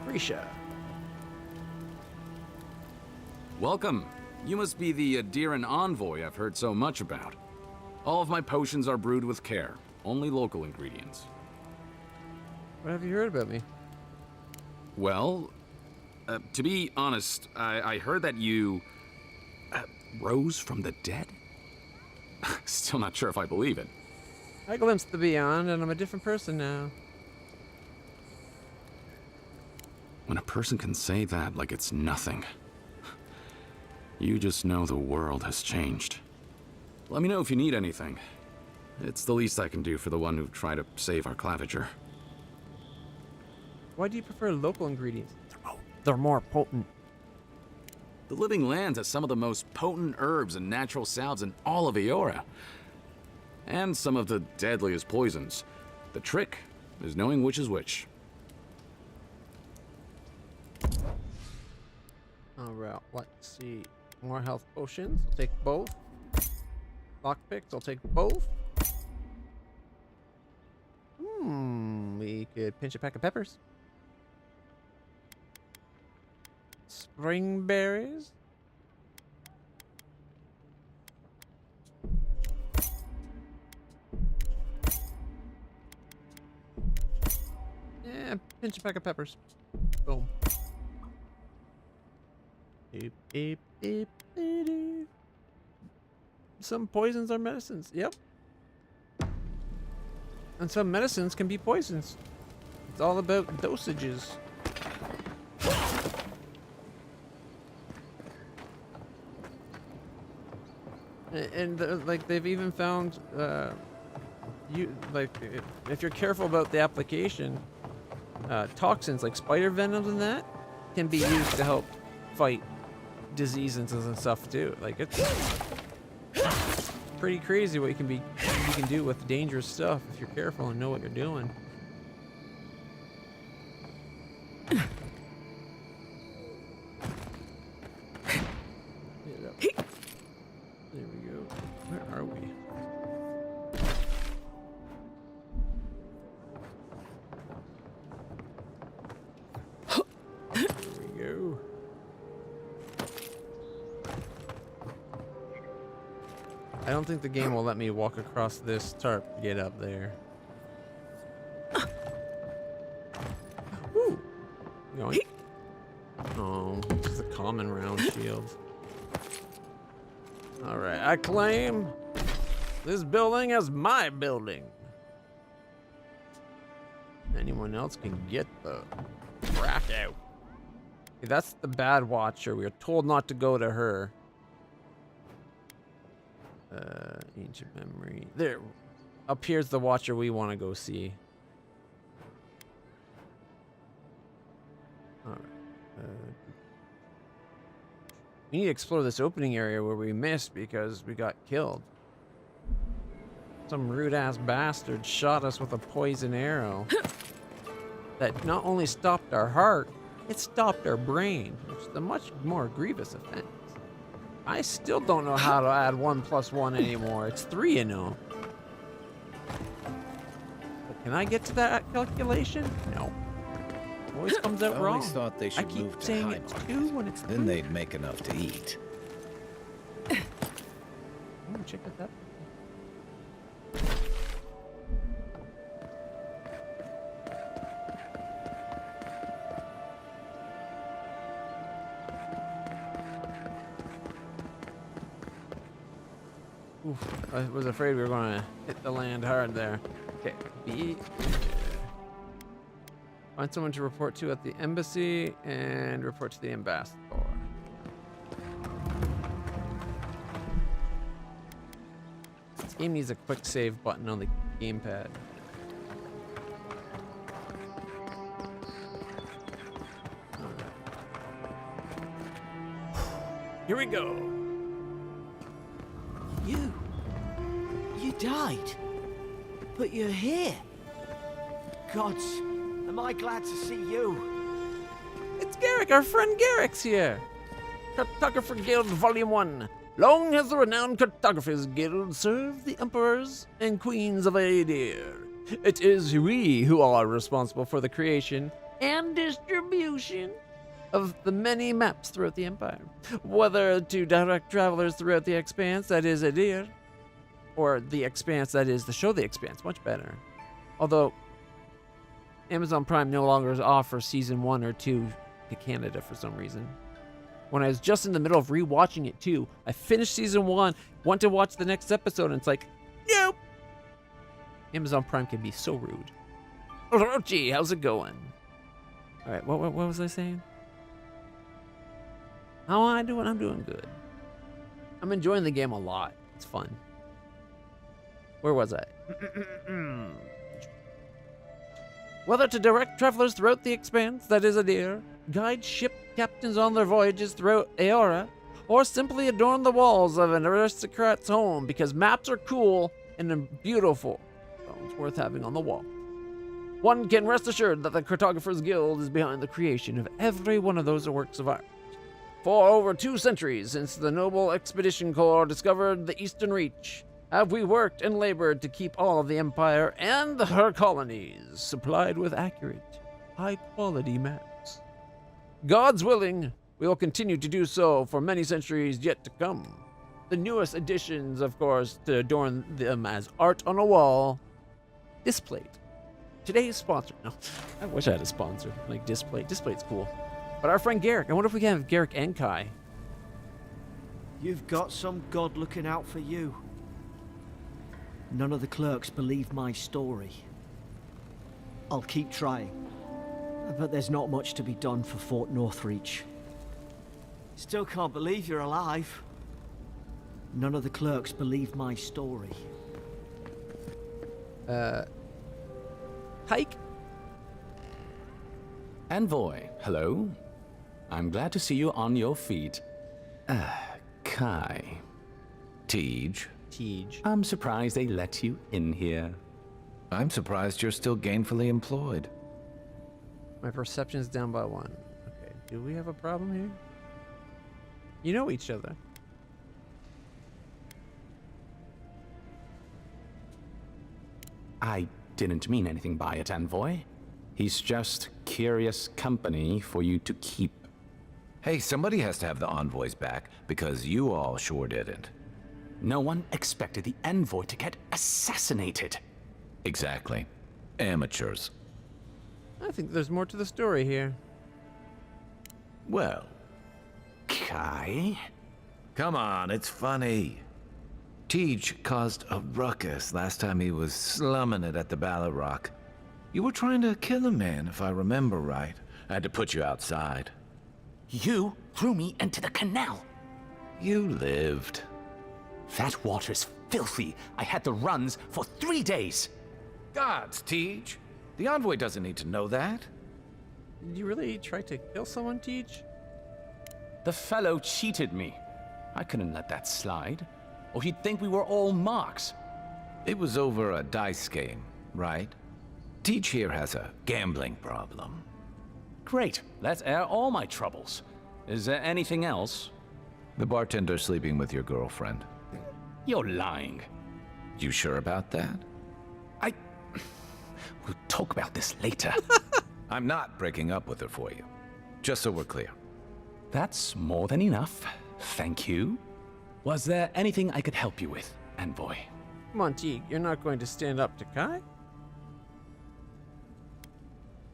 Risha.
Welcome. You must be the Adiran envoy I've heard so much about. All of my potions are brewed with care, only local ingredients.
What have you heard about me?
Well, to be honest, I heard that you rose from the dead? Still not sure if I believe it.
I glimpsed the beyond, and I'm a different person now.
When a person can say that like it's nothing, you just know the world has changed. Let me know if you need anything. It's the least I can do for the one who tried to save our claviger.
Why do you prefer local ingredients? They're more potent.
The Living Land has some of the most potent herbs and natural salves in all of Eora. And some of the deadliest poisons. The trick is knowing which is which.
Alright, let's see. More health potions. I'll take both. Lockpicks, I'll take both. We could pinch a pack of peppers. Spring berries. Yeah, pinch a pack of peppers. Boom. Beep, beep, beep, beep, beep. Some poisons are medicines. Yep. And some medicines can be poisons. It's all about dosages. And like they've even found, if you're careful about the application, toxins like spider venoms and that can be used to help fight diseases and stuff too. Like it's pretty crazy what you can do with dangerous stuff if you're careful and know what you're doing. There we go. Where are we? There we go. I don't think the game will let me walk across this tarp to get up there. Ooh. Going. Oh, it's a common round shield. Alright, I claim this building as my building. Anyone else can get the crack out. Okay, that's the bad watcher. We are told not to go to her. Ancient memory. There. Up here's the watcher we want to go see. Alright. We need to explore this opening area where we missed because we got killed. Some rude-ass bastard shot us with a poison arrow that not only stopped our heart, it stopped our brain, which is a much more grievous offense. I still don't know how to add 1 + 1 anymore. It's 3, you know. But can I get to that calculation? No. Always comes out
I
wrong.
always thought they should
I keep
move to
saying
High
it's
Market.
2 when it's 3.
Then they'd make enough to eat.
Oh, check out that. Oof, I was afraid we were going to hit the land hard there. Okay, B. Find someone to report to at the embassy and report to the ambassador. This game needs a quick save button on the gamepad. Here we go.
You died. But you're here. Gods, am I glad to see you.
It's Garrick, our friend Garrick's here. Cartographer Guild Volume 1. Long has the renowned Cartographers Guild served the emperors and queens of Aedir. It is we who are responsible for the creation and distribution of the many maps throughout the Empire. Whether to direct travelers throughout the Expanse, that is Aedir, or the Expanse, that is the show The Expanse, much better. Although, Amazon Prime no longer offers Season 1 or 2 to Canada for some reason. When I was just in the middle of rewatching it too, I finished Season 1, went to watch the next episode, and it's like, nope! Amazon Prime can be so rude. Orochi, how's it going? Alright, what was I saying? How am I doing? I'm doing good. I'm enjoying the game a lot. It's fun. Where was I? Whether to direct travelers throughout the Expanse, that is Aedir, guide ship captains on their voyages throughout Aora, or simply adorn the walls of an aristocrat's home because maps are cool and beautiful. So it's worth having on the wall. One can rest assured that the Cartographers Guild is behind the creation of every one of those works of art. For over 2 centuries since the Noble Expedition Corps discovered the Eastern Reach, have we worked and labored to keep all of the Empire and her colonies supplied with accurate, high-quality maps. God's willing, we will continue to do so for many centuries yet to come. The newest additions, of course, to adorn them as art on a wall, displayed. Today's sponsor. No, I wish I had a sponsor like Display. Display's cool. But our friend Garrick, I wonder if we can have Garrick and Kai.
You've got some god looking out for you. None of the clerks believe my story. I'll keep trying. But there's not much to be done for Fort Northreach. Still can't believe you're alive. None of the clerks believe my story.
Hike?
Envoy, hello. I'm glad to see you on your feet. Kai.
Tej.
I'm surprised they let you in here.
I'm surprised you're still gainfully employed.
My perception's down by 1. Okay, do we have a problem here? You know each other.
I didn't mean anything by it, Envoy. He's just curious company for you to keep.
Hey, somebody has to have the envoys back, because you all sure didn't.
No one expected the Envoy to get assassinated.
Exactly. Amateurs.
I think there's more to the story here.
Well.
Kai?
Come on, it's funny. Tej caused a ruckus last time he was slumming it at the Ballarrock. You were trying to kill a man, if I remember right. I had to put you outside.
You threw me into the canal.
You lived.
That water's filthy. I had the runs for 3 days.
Gods, Tej. The envoy doesn't need to know that.
Did you really try to kill someone, Tej?
The fellow cheated me. I couldn't let that slide. Or he'd think we were all marks.
It was over a dice game, right? Tej here has a gambling problem.
Great. Let's air all my troubles. Is there anything else?
The bartender sleeping with your girlfriend.
You're lying.
You sure about that?
We'll talk about this later.
I'm not breaking up with her for you. Just so we're clear.
That's more than enough. Thank you. Was there anything I could help you with, Envoy?
Come on, Teague. You're not going to stand up to Kai?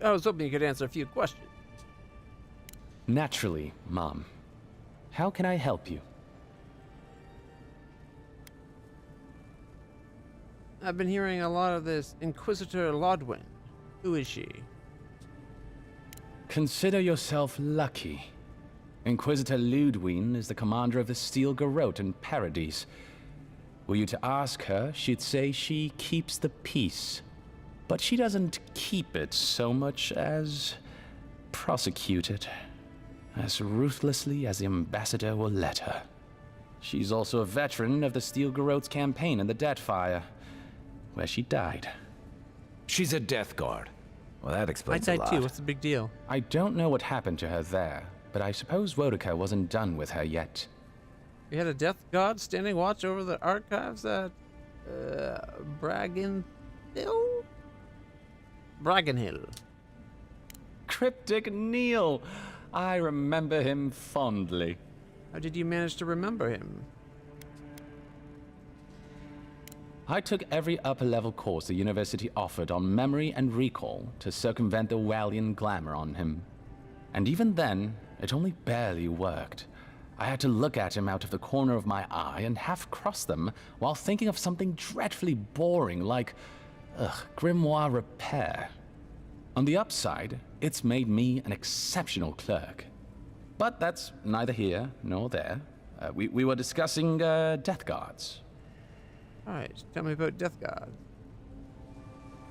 I was hoping you could answer a few questions.
Naturally, Mom. How can I help you?
I've been hearing a lot of this Inquisitor Lodwin. Who is she?
Consider yourself lucky. Inquisitor Ludwig is the commander of the Steel Garrote in Paradis. Were you to ask her, she'd say she keeps the peace. But she doesn't keep it so much as prosecute it. As ruthlessly as the ambassador will let her. She's also a veteran of the Steel Garrote's campaign in the Deathfire, where she died.
She's a Death Guard. Well, that explains a
I
lot.
died too. What's the big deal?
I don't know what happened to her there, but I suppose Wodica wasn't done with her yet.
We had a Death Guard standing watch over the archives at Bragan Hill? Bragan Hill.
Cryptic Neil! I remember him fondly.
How did you manage to remember him?
I took every upper-level course the university offered on memory and recall to circumvent the Walian glamour on him. And even then, it only barely worked. I had to look at him out of the corner of my eye and half cross them while thinking of something dreadfully boring like, grimoire repair. On the upside, it's made me an exceptional clerk. But that's neither here nor there. We were discussing Death Guards.
Alright, tell me about Death Guard.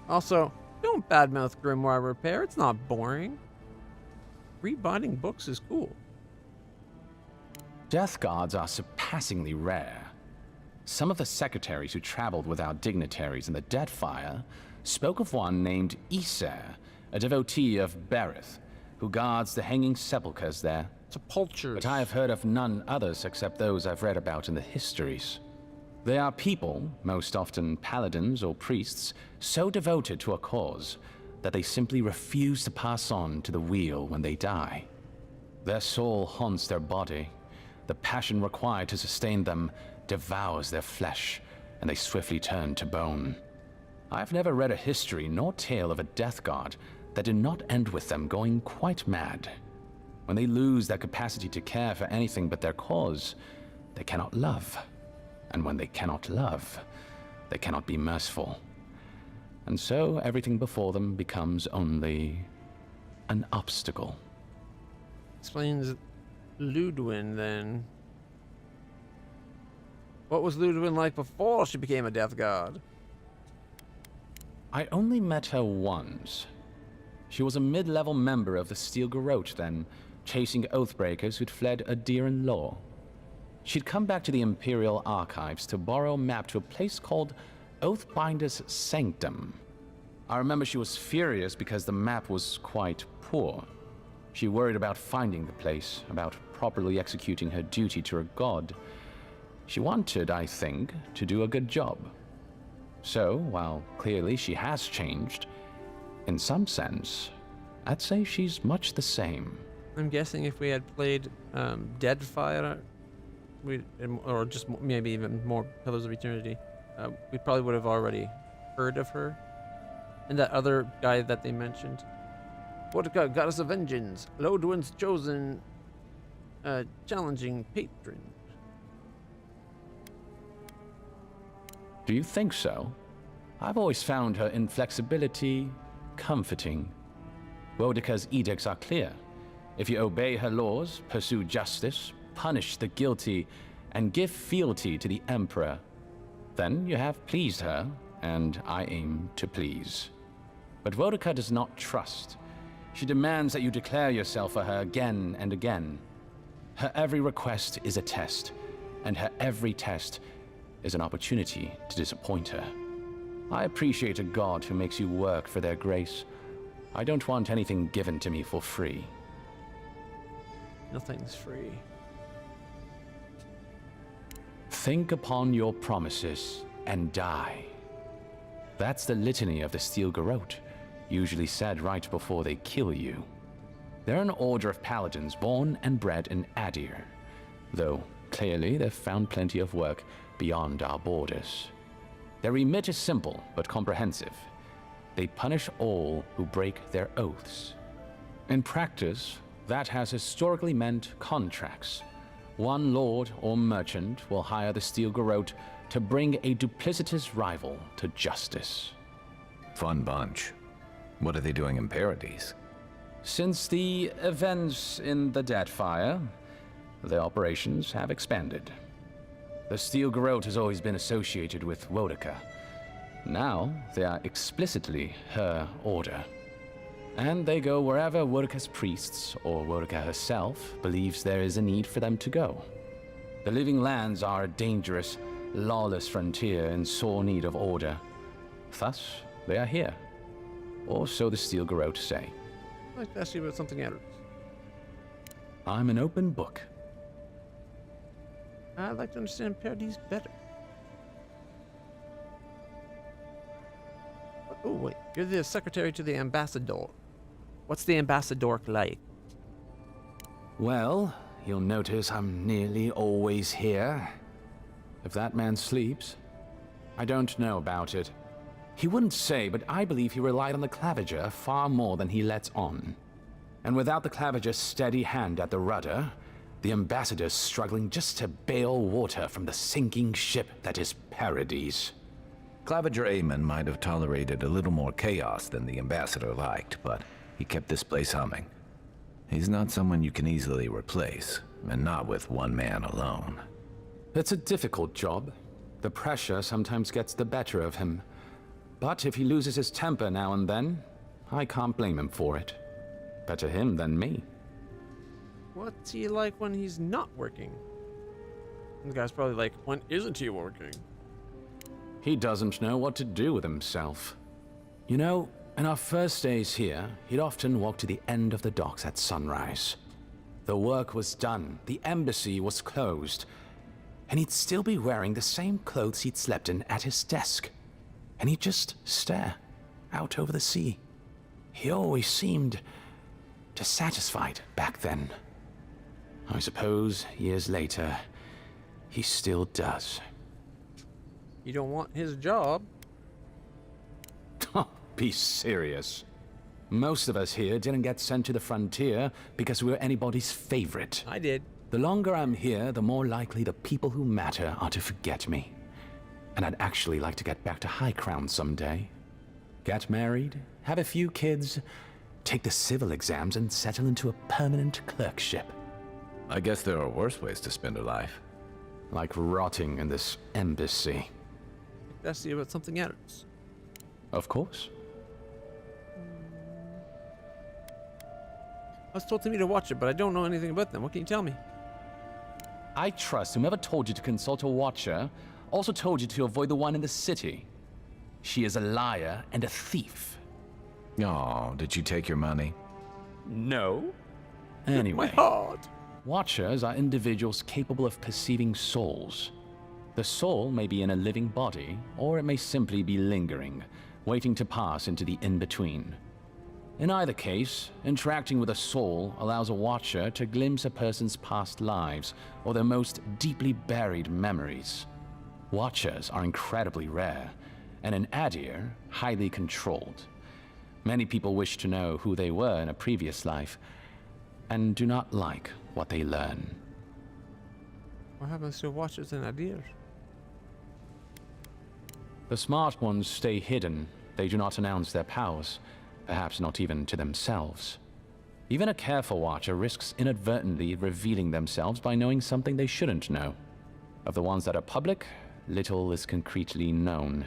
Also, don't badmouth Grimoire Repair, it's not boring. Rebinding books is cool.
Death Guards are surpassingly rare. Some of the secretaries who traveled with our dignitaries in the Deathfire spoke of one named Iser, a devotee of Berith, who guards the hanging sepulchres there.
Sepulchres.
But I have heard of none others except those I've read about in the histories. They are people, most often paladins or priests, so devoted to a cause that they simply refuse to pass on to the wheel when they die. Their soul haunts their body. The passion required to sustain them devours their flesh, and they swiftly turn to bone. I've never read a history nor tale of a death guard that did not end with them going quite mad. When they lose their capacity to care for anything but their cause, they cannot love. And when they cannot love, they cannot be merciful. And so everything before them becomes only an obstacle.
Explains Ludwin then. What was Ludwin like before she became a Death Guard?
I only met her once. She was a mid-level member of the Steel Garrote then, chasing oathbreakers who'd fled Adiran law. She'd come back to the Imperial Archives to borrow a map to a place called Oathbinder's Sanctum. I remember she was furious because the map was quite poor. She worried about finding the place, about properly executing her duty to her god. She wanted, I think, to do a good job. So, while clearly she has changed, in some sense, I'd say she's much the same.
I'm guessing if we had played Deadfire, or just maybe even more Pillars of Eternity, we probably would have already heard of her. And that other guy that they mentioned. Wodica, Goddess of Vengeance, Lodwin's chosen challenging patron.
Do you think so? I've always found her inflexibility comforting. Wodica's edicts are clear. If you obey her laws, pursue justice, punish the guilty, and give fealty to the Emperor, then you have pleased her, and I aim to please. But Wodica does not trust. She demands that you declare yourself for her again and again. Her every request is a test, and her every test is an opportunity to disappoint her. I appreciate a god who makes you work for their grace. I don't want anything given to me for free.
Nothing's free.
Think upon your promises and die. That's the litany of the Steel Garrote, usually said right before they kill you. They're an order of paladins born and bred in Adir, though clearly they've found plenty of work beyond our borders. Their remit is simple but comprehensive. They punish all who break their oaths. In practice, that has historically meant contracts. One lord or merchant will hire the Steel Garrote to bring a duplicitous rival to justice.
Fun bunch. What are they doing in Paradis?
Since the events in the Deadfire, their operations have expanded. The Steel Garrote has always been associated with Wodaka. Now, they are explicitly her order. And they go wherever Wodaka's priests, or Wodaka herself, believes there is a need for them to go. The Living Lands are a dangerous, lawless frontier in sore need of order. Thus, they are here. Or so the Steel Garrote say.
I'd like to ask you about something else.
I'm an open book.
I'd like to understand Paradis better. Oh, wait. You're the secretary to the ambassador. What's the ambassador like?
Well, you'll notice I'm nearly always here. If that man sleeps, I don't know about it. He wouldn't say, but I believe he relied on the Claviger far more than he lets on. And without the Claviger's steady hand at the rudder, the ambassador's struggling just to bail water from the sinking ship that is Paradis.
Claviger Amon might have tolerated a little more chaos than the ambassador liked, but he kept this place humming. He's not someone you can easily replace, and not with one man alone.
It's a difficult job. The pressure sometimes gets the better of him. But if he loses his temper now and then, I can't blame him for it. Better him than me.
What's he like when he's not working? The guy's probably like, when isn't he working?
He doesn't know what to do with himself. You know, in our first days here, he'd often walk to the end of the docks at sunrise. The work was done, the embassy was closed, and he'd still be wearing the same clothes he'd slept in at his desk. And he'd just stare out over the sea. He always seemed dissatisfied back then. I suppose years later, he still does.
You don't want his job.
Be serious. Most of us here didn't get sent to the frontier because we were anybody's favorite.
I did.
The longer I'm here, the more likely the people who matter are to forget me. And I'd actually like to get back to High Crown someday. Get married, have a few kids, take the civil exams, and settle into a permanent clerkship.
I guess there are worse ways to spend a life.
Like rotting in this embassy.
Ask you about something else.
Of course.
I was told to me to watch it, but I don't know anything about them. What can you tell me?
I trust whomever told you to consult a watcher also told you to avoid the one in the city. She is a liar and a thief.
Oh, did she take your money?
No. Anyway,
my heart.
Watchers are individuals capable of perceiving souls. The soul may be in a living body, or it may simply be lingering, waiting to pass into the in-between. In either case, interacting with a soul allows a watcher to glimpse a person's past lives or their most deeply buried memories. Watchers are incredibly rare, and in Adir, highly controlled. Many people wish to know who they were in a previous life, and do not like what they learn.
What happens to watchers in Adir?
The smart ones stay hidden. They do not announce their powers, perhaps not even to themselves. Even a careful watcher risks inadvertently revealing themselves by knowing something they shouldn't know. Of the ones that are public, little is concretely known.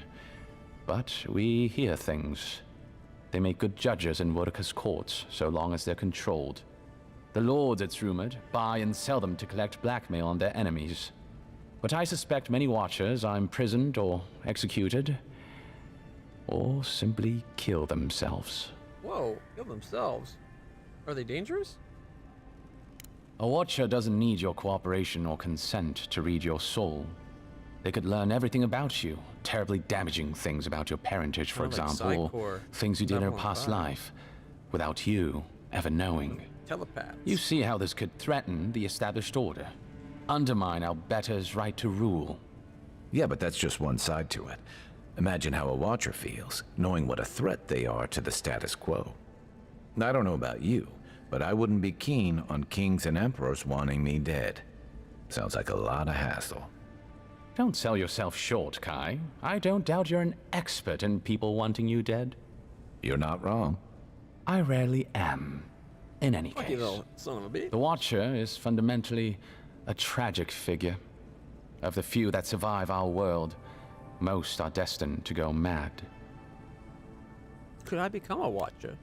But we hear things. They make good judges in Wodaka's courts, so long as they're controlled. The lords, it's rumored, buy and sell them to collect blackmail on their enemies. But I suspect many watchers are imprisoned or executed, or simply kill themselves.
Whoa, kill themselves? Are they dangerous?
A watcher doesn't need your cooperation or consent to read your soul. They could learn everything about you, terribly damaging things about your parentage, for example, or things you did in a past life, without you ever knowing.
Telepaths.
You see how this could threaten the established order, undermine our betters' right to rule.
Yeah, but that's just one side to it. Imagine how a watcher feels, knowing what a threat they are to the status quo. I don't know about you, but I wouldn't be keen on kings and emperors wanting me dead. Sounds like a lot of hassle.
Don't sell yourself short, Kai. I don't doubt you're an expert in people wanting you dead.
You're not wrong.
I rarely am. In any
Fuck
case,
you, little son of a bitch.
the Watcher is fundamentally a tragic figure. Of the few that survive our world, most are destined to go mad.
Could I become a Watcher?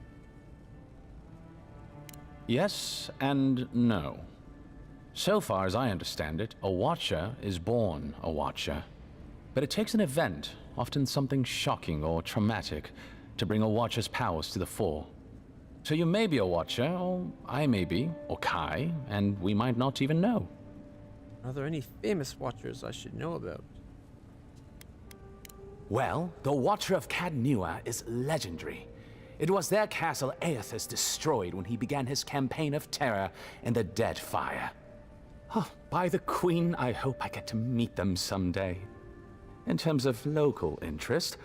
Yes and no. So far as I understand it, a Watcher is born a Watcher. But it takes an event, often something shocking or traumatic, to bring a Watcher's powers to the fore. So you may be a Watcher, or I may be, or Kai, and we might not even know.
Are there any famous Watchers I should know about?
Well, the Watcher of Cadnua is legendary. It was their castle Aethys destroyed when he began his campaign of terror in the Dead Fire. Oh, by the Queen, I hope I get to meet them someday. In terms of local interest,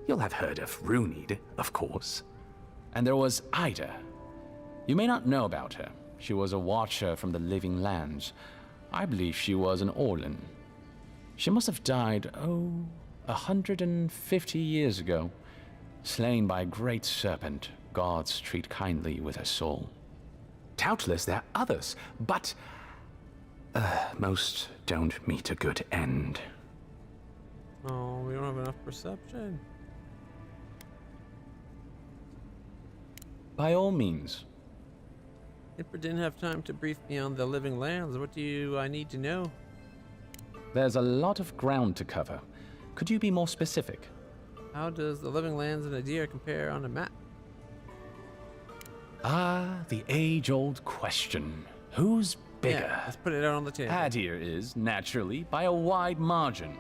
you'll have heard of Runid, of course. And there was Ida. You may not know about her. She was a Watcher from the Living Lands. I believe she was an Orlan. She must have died, 150 years ago. Slain by a great serpent, gods treat kindly with her soul. Doubtless there are others, but most don't meet a good end.
Oh, we don't have enough perception.
By all means.
Nipper didn't have time to brief me on the Living Lands. What do I need to know?
There's a lot of ground to cover. Could you be more specific?
How does the Living Lands and Adir compare on a map?
Ah, the age-old question. Who's bigger?
Yeah, let's put it out on the table.
Adir is, naturally, by a wide margin.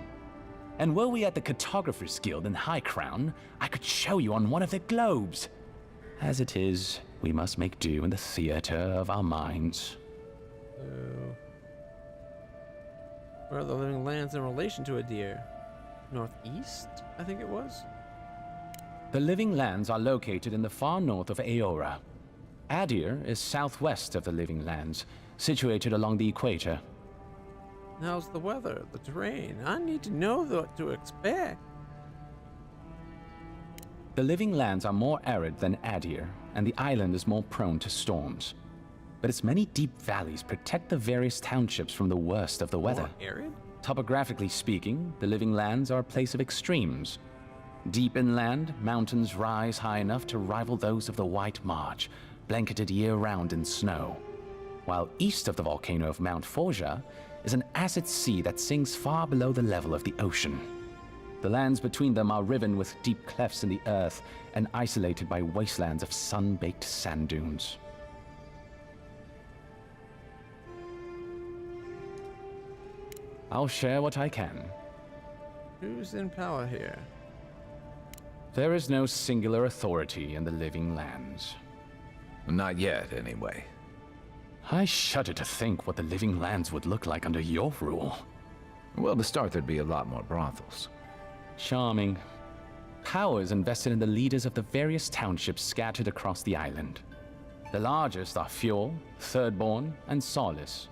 And were we at the Cartographers Guild in High Crown, I could show you on one of the globes. As it is, we must make do in the theater of our minds.
Where are the Living Lands in relation to Adir? Northeast, I think it was?
The Living Lands are located in the far north of Aora. Adir is southwest of the Living Lands, situated along the equator.
How's the weather, the terrain? I need to know what to expect.
The Living Lands are more arid than Adir, and the island is more prone to storms. But its many deep valleys protect the various townships from the worst of the weather.
More arid?
Topographically speaking, the Living Lands are a place of extremes. Deep inland, mountains rise high enough to rival those of the White March, blanketed year-round in snow. While east of the volcano of Mount Forja is an acid sea that sinks far below the level of the ocean. The lands between them are riven with deep clefts in the earth and isolated by wastelands of sun-baked sand dunes. I'll share what I can.
Who's in power here?
There is no singular authority in the Living Lands.
Not yet, anyway.
I shudder to think what the Living Lands would look like under your rule.
Well, to start, there'd be a lot more brothels.
Charming. Power is invested in the leaders of the various townships scattered across the island. The largest are Fjord, Thirdborn, and Solace.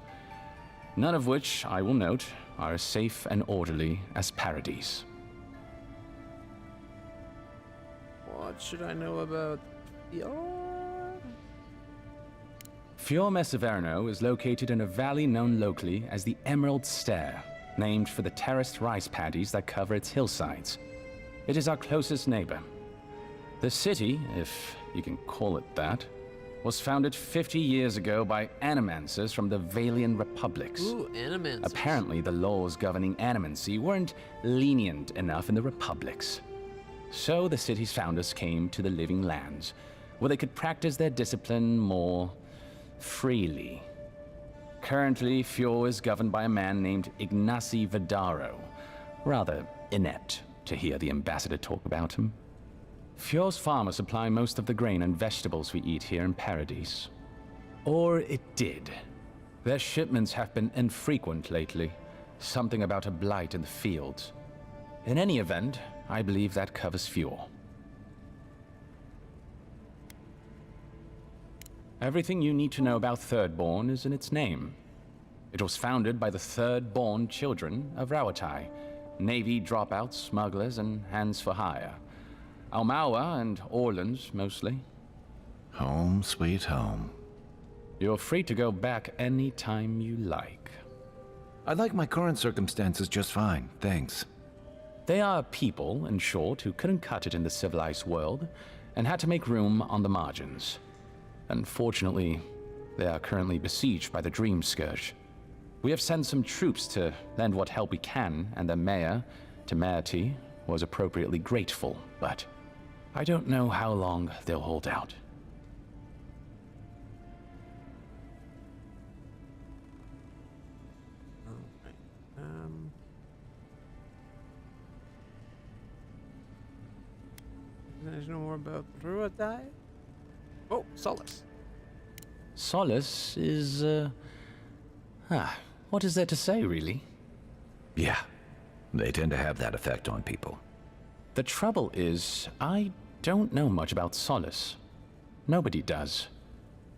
None of which, I will note, are as safe and orderly as Paradis.
What should I know about Fjord?
Fjord Messeverno is located in a valley known locally as the Emerald Stair, named for the terraced rice paddies that cover its hillsides. It is our closest neighbor. The city, if you can call it that, was founded 50 years ago by animancers from the Valian Republics.
Ooh, animancers.
Apparently, the laws governing animancy weren't lenient enough in the Republics. So the city's founders came to the Living Lands, where they could practice their discipline more freely. Currently, Fjord is governed by a man named Ignacy Vidaro. Rather inept to hear the ambassador talk about him. Fjord's farmers supply most of the grain and vegetables we eat here in Paradis. Or it did. Their shipments have been infrequent lately. Something about a blight in the fields. In any event, I believe that covers Fjord. Everything you need to know about Thirdborn is in its name. It was founded by the third-born children of Rawatai, Navy dropouts, smugglers, and hands for hire. Almawa and Orleans, mostly.
Home, sweet home.
You're free to go back any time you like.
I like my current circumstances just fine, thanks.
They are people, in short, who couldn't cut it in the civilized world and had to make room on the margins. Unfortunately, they are currently besieged by the Dream Scourge. We have sent some troops to lend what help we can, and the mayor, Temerity, was appropriately grateful, but I don't know how long they'll hold out.
There's no more about Ruadai? Oh, Solace.
Solace is, what is there to say, really?
Yeah, they tend to have that effect on people.
The trouble is, I don't know much about Solace. Nobody does.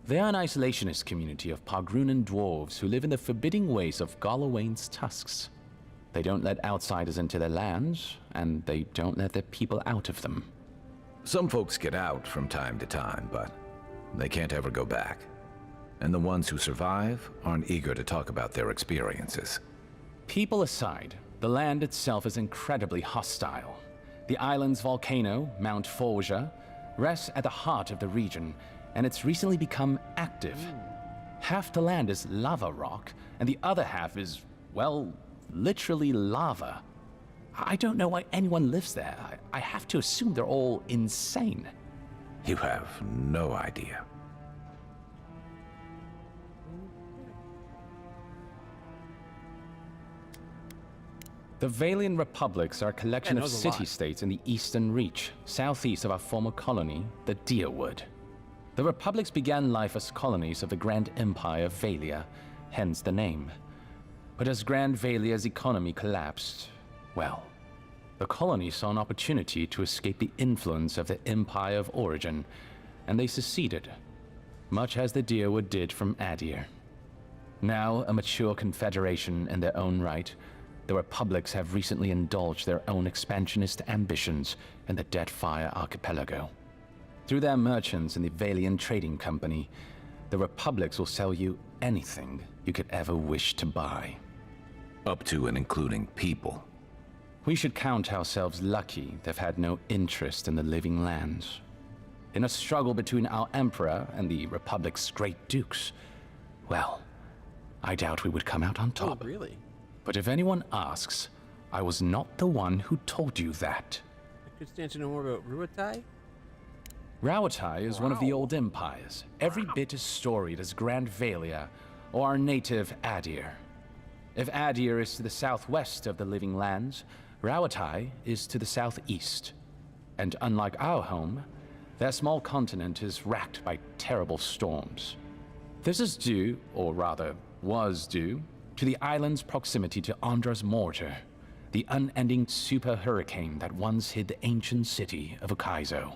They are an isolationist community of Pargrunan dwarves who live in the forbidding ways of Galawain's tusks. They don't let outsiders into their lands, and they don't let their people out of them.
Some folks get out from time to time, but they can't ever go back. And the ones who survive aren't eager to talk about their experiences.
People aside, the land itself is incredibly hostile. The island's volcano, Mount Forja, rests at the heart of the region, and it's recently become active. Half the land is lava rock, and the other half is, well, literally lava. I don't know why anyone lives there. I have to assume they're all insane.
You have no idea.
The Valian Republics are a collection of city-states in the Eastern Reach, southeast of our former colony, the Deerwood. The Republics began life as colonies of the Grand Empire of Valia, hence the name. But as Grand Valia's economy collapsed, well, the colony saw an opportunity to escape the influence of the Empire of Origin, and they seceded, much as the Deerwood did from Adir. Now a mature confederation in their own right, the Republics have recently indulged their own expansionist ambitions in the Deadfire Archipelago. Through their merchants in the Valian Trading Company, the Republics will sell you anything you could ever wish to buy.
Up to and including people.
We should count ourselves lucky they've had no interest in the living lands. In a struggle between our Emperor and the Republic's great dukes, well, I doubt we would come out on top.
Oh, really?
But if anyone asks, I was not the one who told you that.
I could stand to know more about Ruatai?
Rawatai is one of the old empires, every bit as storied as Grand Valia or our native Adir. If Adir is to the southwest of the living lands, Rawatai is to the southeast. And unlike our home, their small continent is racked by terrible storms. This is due, or rather, was due, to the island's proximity to Andra's mortar, the unending super hurricane that once hid the ancient city of Ukaizo.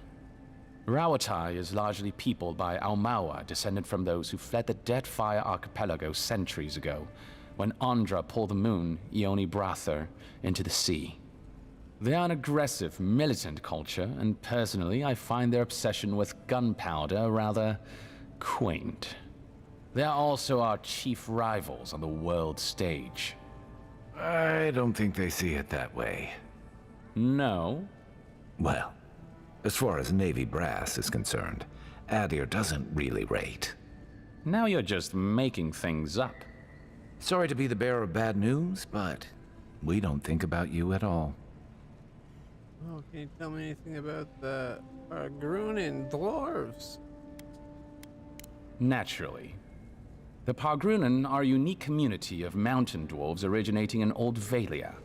Rawatai is largely peopled by Almawa, descended from those who fled the Deadfire Archipelago centuries ago, when Andra pulled the moon, Ioni Brather, into the sea. They are an aggressive, militant culture, and personally I find their obsession with gunpowder rather quaint. They are also our chief rivals on the world stage.
I don't think they see it that way.
No?
Well, as far as Navy brass is concerned, Adir doesn't really rate.
Now you're just making things up.
Sorry to be the bearer of bad news, but we don't think about you at all.
Oh, can you tell me anything about the Pargrunan dwarves?
Naturally. The Pargrunan are a unique community of mountain dwarves originating in Old Valia.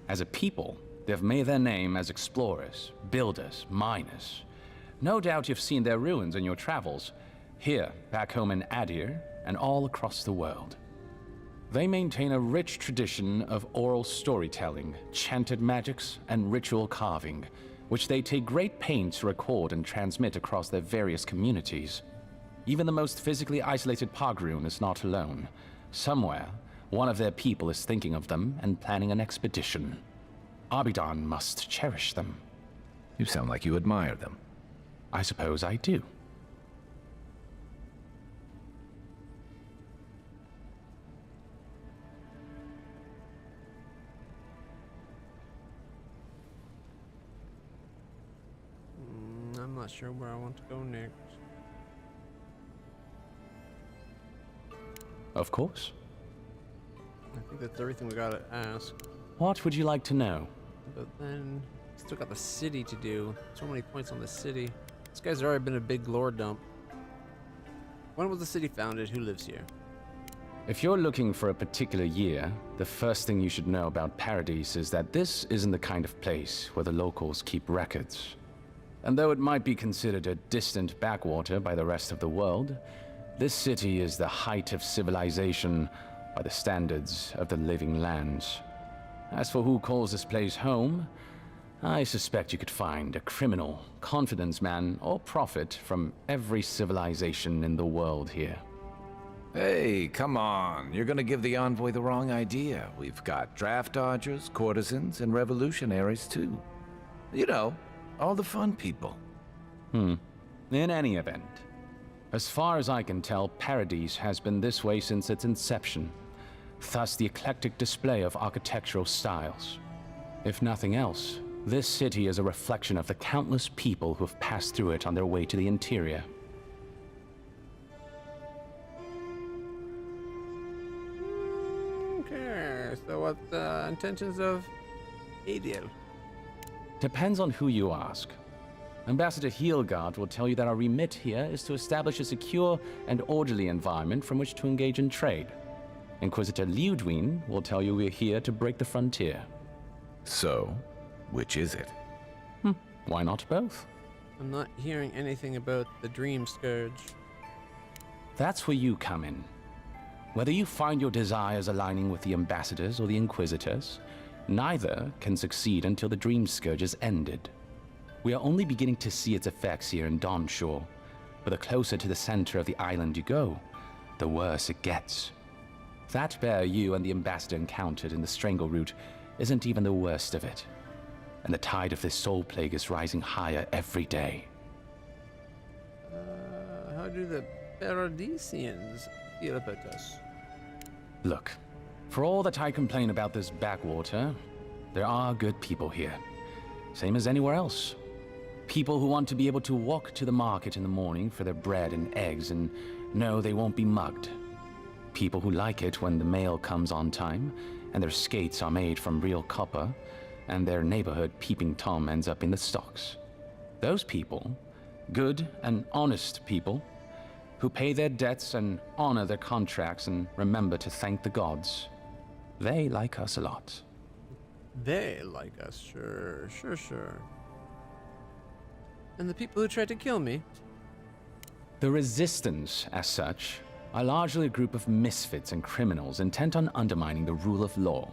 As a people, they've made their name as explorers, builders, miners. No doubt you've seen their ruins in your travels, here, back home in Adir, and all across the world. They maintain a rich tradition of oral storytelling, chanted magics, and ritual carving, which they take great pains to record and transmit across their various communities. Even the most physically isolated Pargrun is not alone. Somewhere, One of their people is thinking of them and planning an expedition. Abidan must cherish them.
You sound like you admire them.
I suppose I do.
I'm not sure where I want to go next.
Of course.
I think that's everything we gotta ask.
What would you like to know?
But then, still got the city to do. So many points on the city. This guy's already been a big lore dump. When was the city founded? Who lives here?
If you're looking for a particular year, the first thing you should know about Paradis is that this isn't the kind of place where the locals keep records. And though it might be considered a distant backwater by the rest of the world, this city is the height of civilization by the standards of the living lands. As for who calls this place home, I suspect you could find a criminal, confidence man, or prophet from every civilization in the world here.
Hey, come on. You're gonna give the envoy the wrong idea. We've got draft dodgers, courtesans, and revolutionaries, too. You know, all the fun people.
In any event, as far as I can tell, Paradis has been this way since its inception. Thus the eclectic display of architectural styles. If nothing else, this city is a reflection of the countless people who have passed through it on their way to the interior.
Okay, so what the intentions of Adil?
Depends on who you ask. Ambassador Heelgard will tell you that our remit here is to establish a secure and orderly environment from which to engage in trade. Inquisitor Liudwin will tell you we're here to break the frontier.
So, which is it?
Why not both?
I'm not hearing anything about the Dream Scourge.
That's where you come in. Whether you find your desires aligning with the ambassadors or the inquisitors, neither can succeed until the Dream Scourge is ended. We are only beginning to see its effects here in Dawnshore, but the closer to the center of the island you go, the worse it gets. That bear you and the ambassador encountered in the Strangle Route isn't even the worst of it. And the tide of this soul plague is rising higher every day.
How do the Paradisians feel about us?
Look, for all that I complain about this backwater, there are good people here. Same as anywhere else. People who want to be able to walk to the market in the morning for their bread and eggs and know they won't be mugged. People who like it when the mail comes on time and their skates are made from real copper and their neighborhood peeping Tom ends up in the stocks. Those people, good and honest people, who pay their debts and honor their contracts and remember to thank the gods, they like us a lot.
They like us, sure. And the people who tried to kill me?
The Resistance, as such, are largely a group of misfits and criminals intent on undermining the rule of law.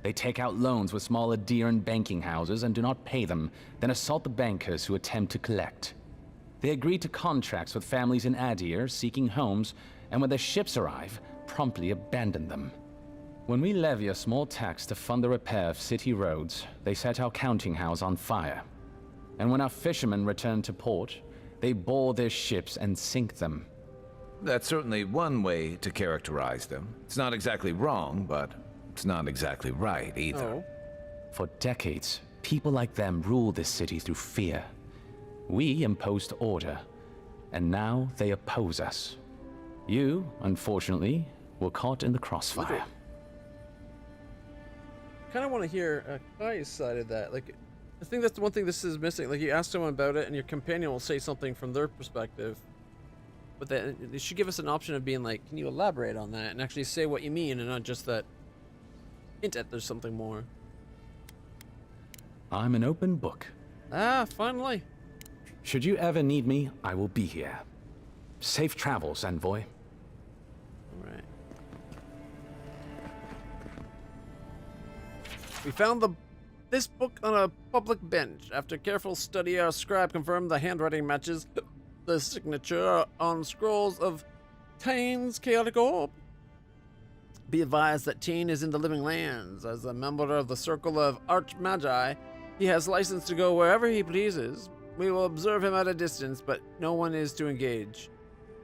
They take out loans with small Adirn banking houses and do not pay them, then assault the bankers who attempt to collect. They agree to contracts with families in Adir seeking homes, and when their ships arrive, promptly abandon them. When we levy a small tax to fund the repair of city roads, they set our counting house on fire. And when our fishermen return to port, they board their ships and sink them.
That's certainly one way to characterize them. It's not exactly wrong, but it's not exactly right either.
Oh.
For decades, people like them ruled this city through fear. We imposed order, and now they oppose us. You, unfortunately, were caught in the crossfire.
I kind of want to hear Kai's side of that. Like, I think that's the one thing this is missing. Like, you ask someone about it, and your companion will say something from their perspective. But then they should give us an option of being like, can you elaborate on that and actually say what you mean, and not just that hint at there's something more.
I'm an open book.
Ah, finally.
Should you ever need me, I will be here. Safe travels, envoy.
Alright. We found this book on a public bench. After careful study, our scribe confirmed the handwriting matches the signature on scrolls of Tain's chaotic orb. Be advised that Tain is in the living lands. As a member of the Circle of Archmagi, he has license to go wherever he pleases. We will observe him at a distance, but no one is to engage.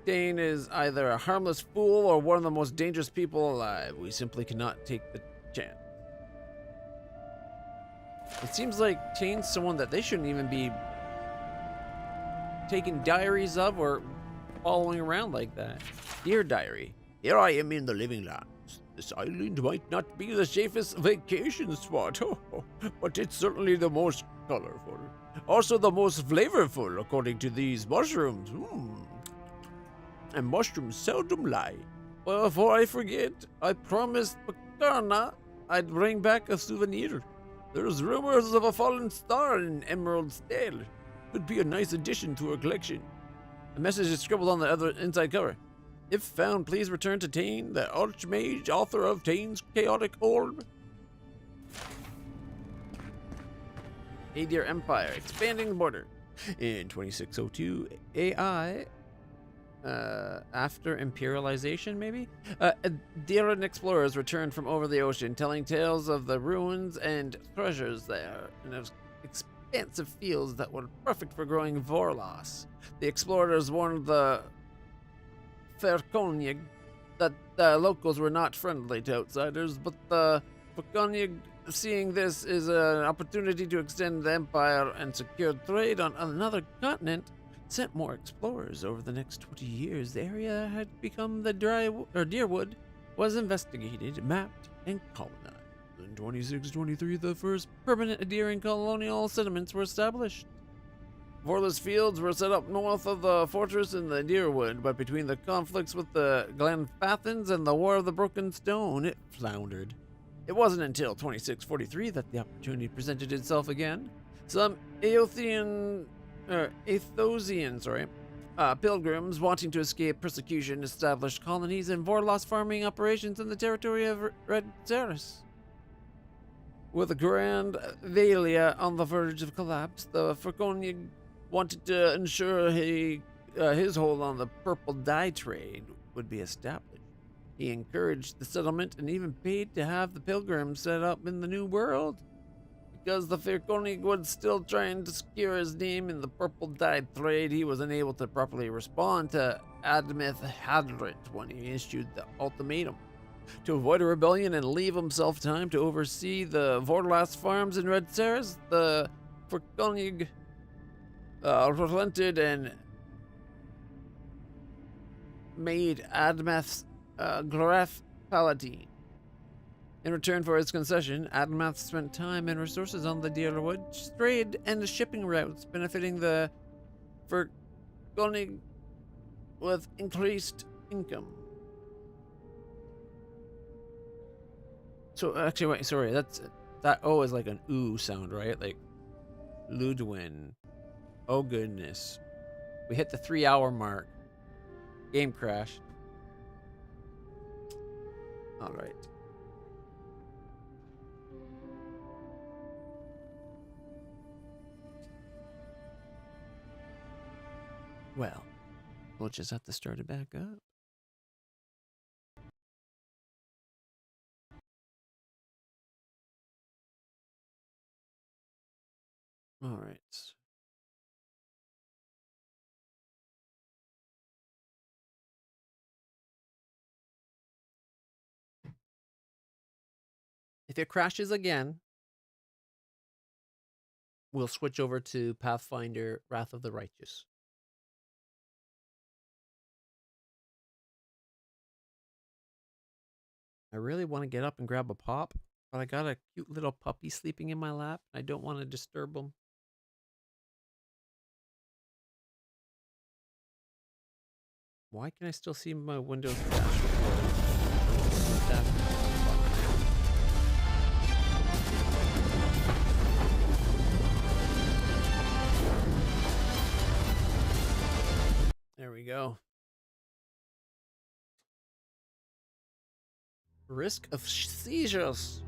Tain is either a harmless fool or one of the most dangerous people alive. We simply cannot take the chance. It seems like Tain's someone that they shouldn't even be taking diaries of or following around like that. Dear diary, here I am in the living lands. This island might not be the safest vacation spot, but it's certainly the most colorful. Also the most flavorful, according to these mushrooms. And mushrooms seldom lie. Well, before I forget, I promised Pakarna I'd bring back a souvenir. There's rumors of a fallen star in Emerald Stale. Could be a nice addition to her collection. A message is scribbled on the other inside cover. If found, please return to Tain, the Archmage, author of Tain's Chaotic Orb. Adir Empire, expanding the border. In 2602, AI, after imperialization, maybe? Adiran explorers returned from over the ocean, telling tales of the ruins and treasures there, and expansive fields that were perfect for growing Vorlas. The explorers warned the Ferkonyg that the locals were not friendly to outsiders, but the Ferkonyg, seeing this is an opportunity to extend the empire and secure trade on another continent, sent more explorers. Over the next 20 years, the area had become the Deerwood was investigated, mapped, and colonized. In 2623, the first permanent Adirian colonial settlements were established. Vorlas fields were set up north of the fortress in the Deerwood, but between the conflicts with the Glenfathans and the War of the Broken Stone, it floundered. It wasn't until 2643 that the opportunity presented itself again. Some Aethosian pilgrims wanting to escape persecution established colonies and Vorlas farming operations in the territory of Red Ceres. With the Grand Valia on the verge of collapse, the Ferkonyg wanted to ensure his hold on the purple dye trade would be established. He encouraged the settlement and even paid to have the pilgrims set up in the New World. Because the Ferkonyg was still trying to secure his name in the purple dye trade, he was unable to properly respond to Admeth Hadrit when he issued the ultimatum. To avoid a rebellion and leave himself time to oversee the Vorlas farms in Red Ceres, the Ferkonyg relented and made Admeth's Gloref Paladin. In return for his concession, Admath spent time and resources on the Deerwood trade and the shipping routes, benefiting the Ferkonyg with increased income. So actually, wait, sorry, that O is like an ooh sound, right? Like Ludwin. Oh goodness, we hit the 3-hour mark. Game crashed. All right. Well, we'll just have to start it back up. All right. If it crashes again, we'll switch over to Pathfinder Wrath of the Righteous. I really want to get up and grab a pop, but I got a cute little puppy sleeping in my lap. I don't want to disturb him. Why can I still see my Windows dashboard? There we go. Risk of seizures.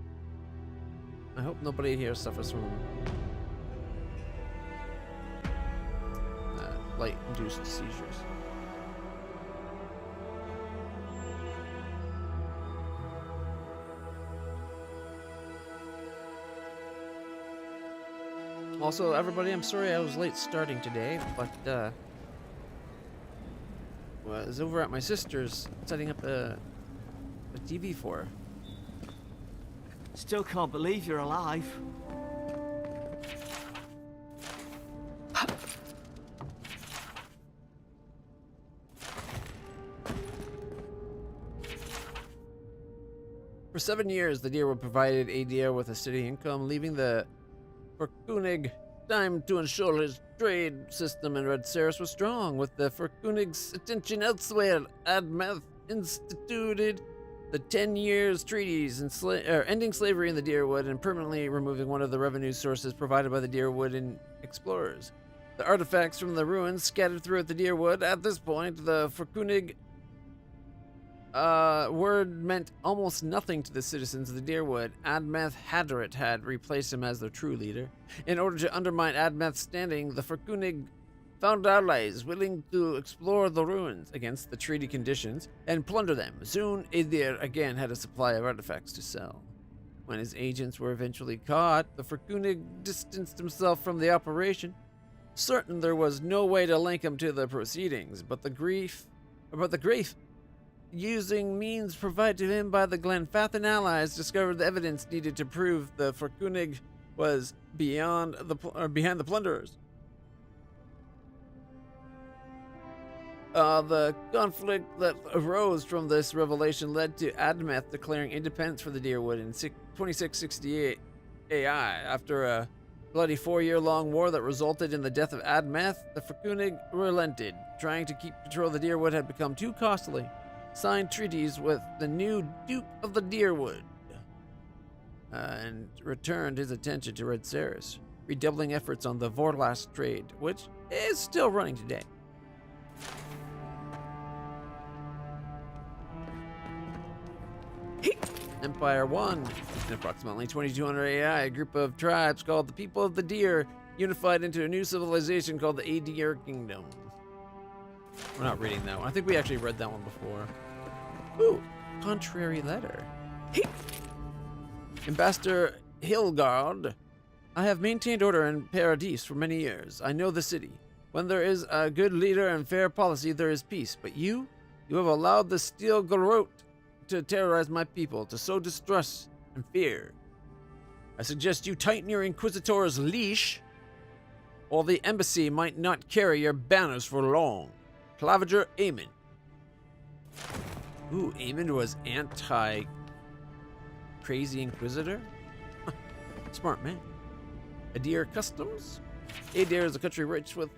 I hope nobody here suffers from light-induced seizures. Also, everybody, I'm sorry I was late starting today, but was over at my sister's setting up a TV for her.
Still can't believe you're alive.
For 7 years, the Deerwood provided Adair with a steady income, leaving the Furkunig time to ensure his trade system in Red Ceres was strong. With the Furkunig's attention elsewhere, Admeth instituted the 10 years treaties and ending slavery in the Deerwood and permanently removing one of the revenue sources provided by the Deerwood and explorers. The artifacts from the ruins scattered throughout the Deerwood. At this point, the Furkunig word meant almost nothing to the citizens of the Deerwood. Admeth Hadrit had replaced him as their true leader. In order to undermine Admeth's standing, the Furkunig found allies willing to explore the ruins against the treaty conditions and plunder them. Soon, Adair again had a supply of artifacts to sell. When his agents were eventually caught, the Furkunig distanced himself from the operation, certain there was no way to link him to the proceedings, but the grief using means provided to him by the Glenfathan allies discovered the evidence needed to prove the Furkunig was behind the plunderers. The conflict that arose from this revelation led to Admeth declaring independence for the Deerwood in 2668 AI. After a bloody 4-year-long war that resulted in the death of Admeth, the Furkunig relented. Trying to keep control of the Deerwood had become too costly. Signed treaties with the new Duke of the Deerwood and returned his attention to Red Ceres, redoubling efforts on the Vorlast trade, which is still running today. Empire 1. In approximately 2200 AI, a group of tribes called the People of the Deer unified into a new civilization called the Adair Kingdom. We're not reading that one. I think we actually read that one before. Ooh, contrary letter. Ambassador Hilgard, I have maintained order in Paradis for many years. I know the city. When there is a good leader and fair policy, there is peace. But you have allowed the Steel Garrote to terrorize my people, to sow distrust and fear. I suggest you tighten your Inquisitor's leash, or the embassy might not carry your banners for long. Claviger Aemon. Ooh, Aemon was anti-crazy Inquisitor? Smart man. Adair Customs? Adair is a country rich with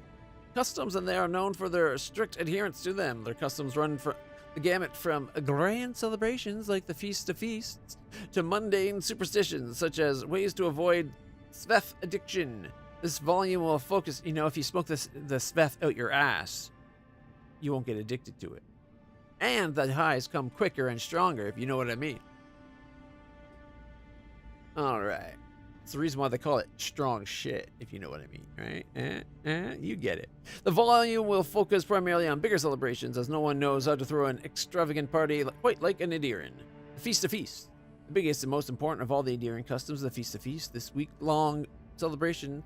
customs, and they are known for their strict adherence to them. Their customs run for the gamut from grand celebrations like the Feast of Feasts to mundane superstitions such as ways to avoid Sveth addiction. This volume will focus, if you smoke the Sveth out your ass, you won't get addicted to it. And the highs come quicker and stronger, if you know what I mean. Alright. It's the reason why they call it strong shit, if you know what I mean, right? You get it. The volume will focus primarily on bigger celebrations, as no one knows how to throw an extravagant party quite like an Adairan. The Feast of Feasts. The biggest and most important of all the Adairan customs, the Feast of Feasts. This week-long celebration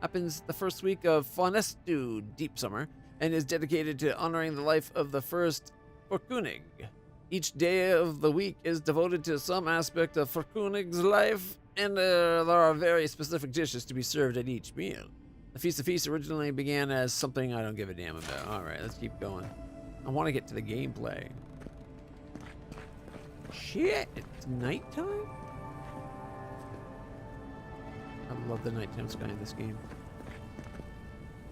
happens the first week of Fonestu, Deep Summer, and is dedicated to honoring the life of the first Furkunig. Each day of the week is devoted to some aspect of Furkunig's life, and there are very specific dishes to be served at each meal. The Feast of Feasts originally began as something I don't give a damn about. Alright, let's keep going. I want to get to the gameplay. Shit, it's nighttime? I love the nighttime sky in this game.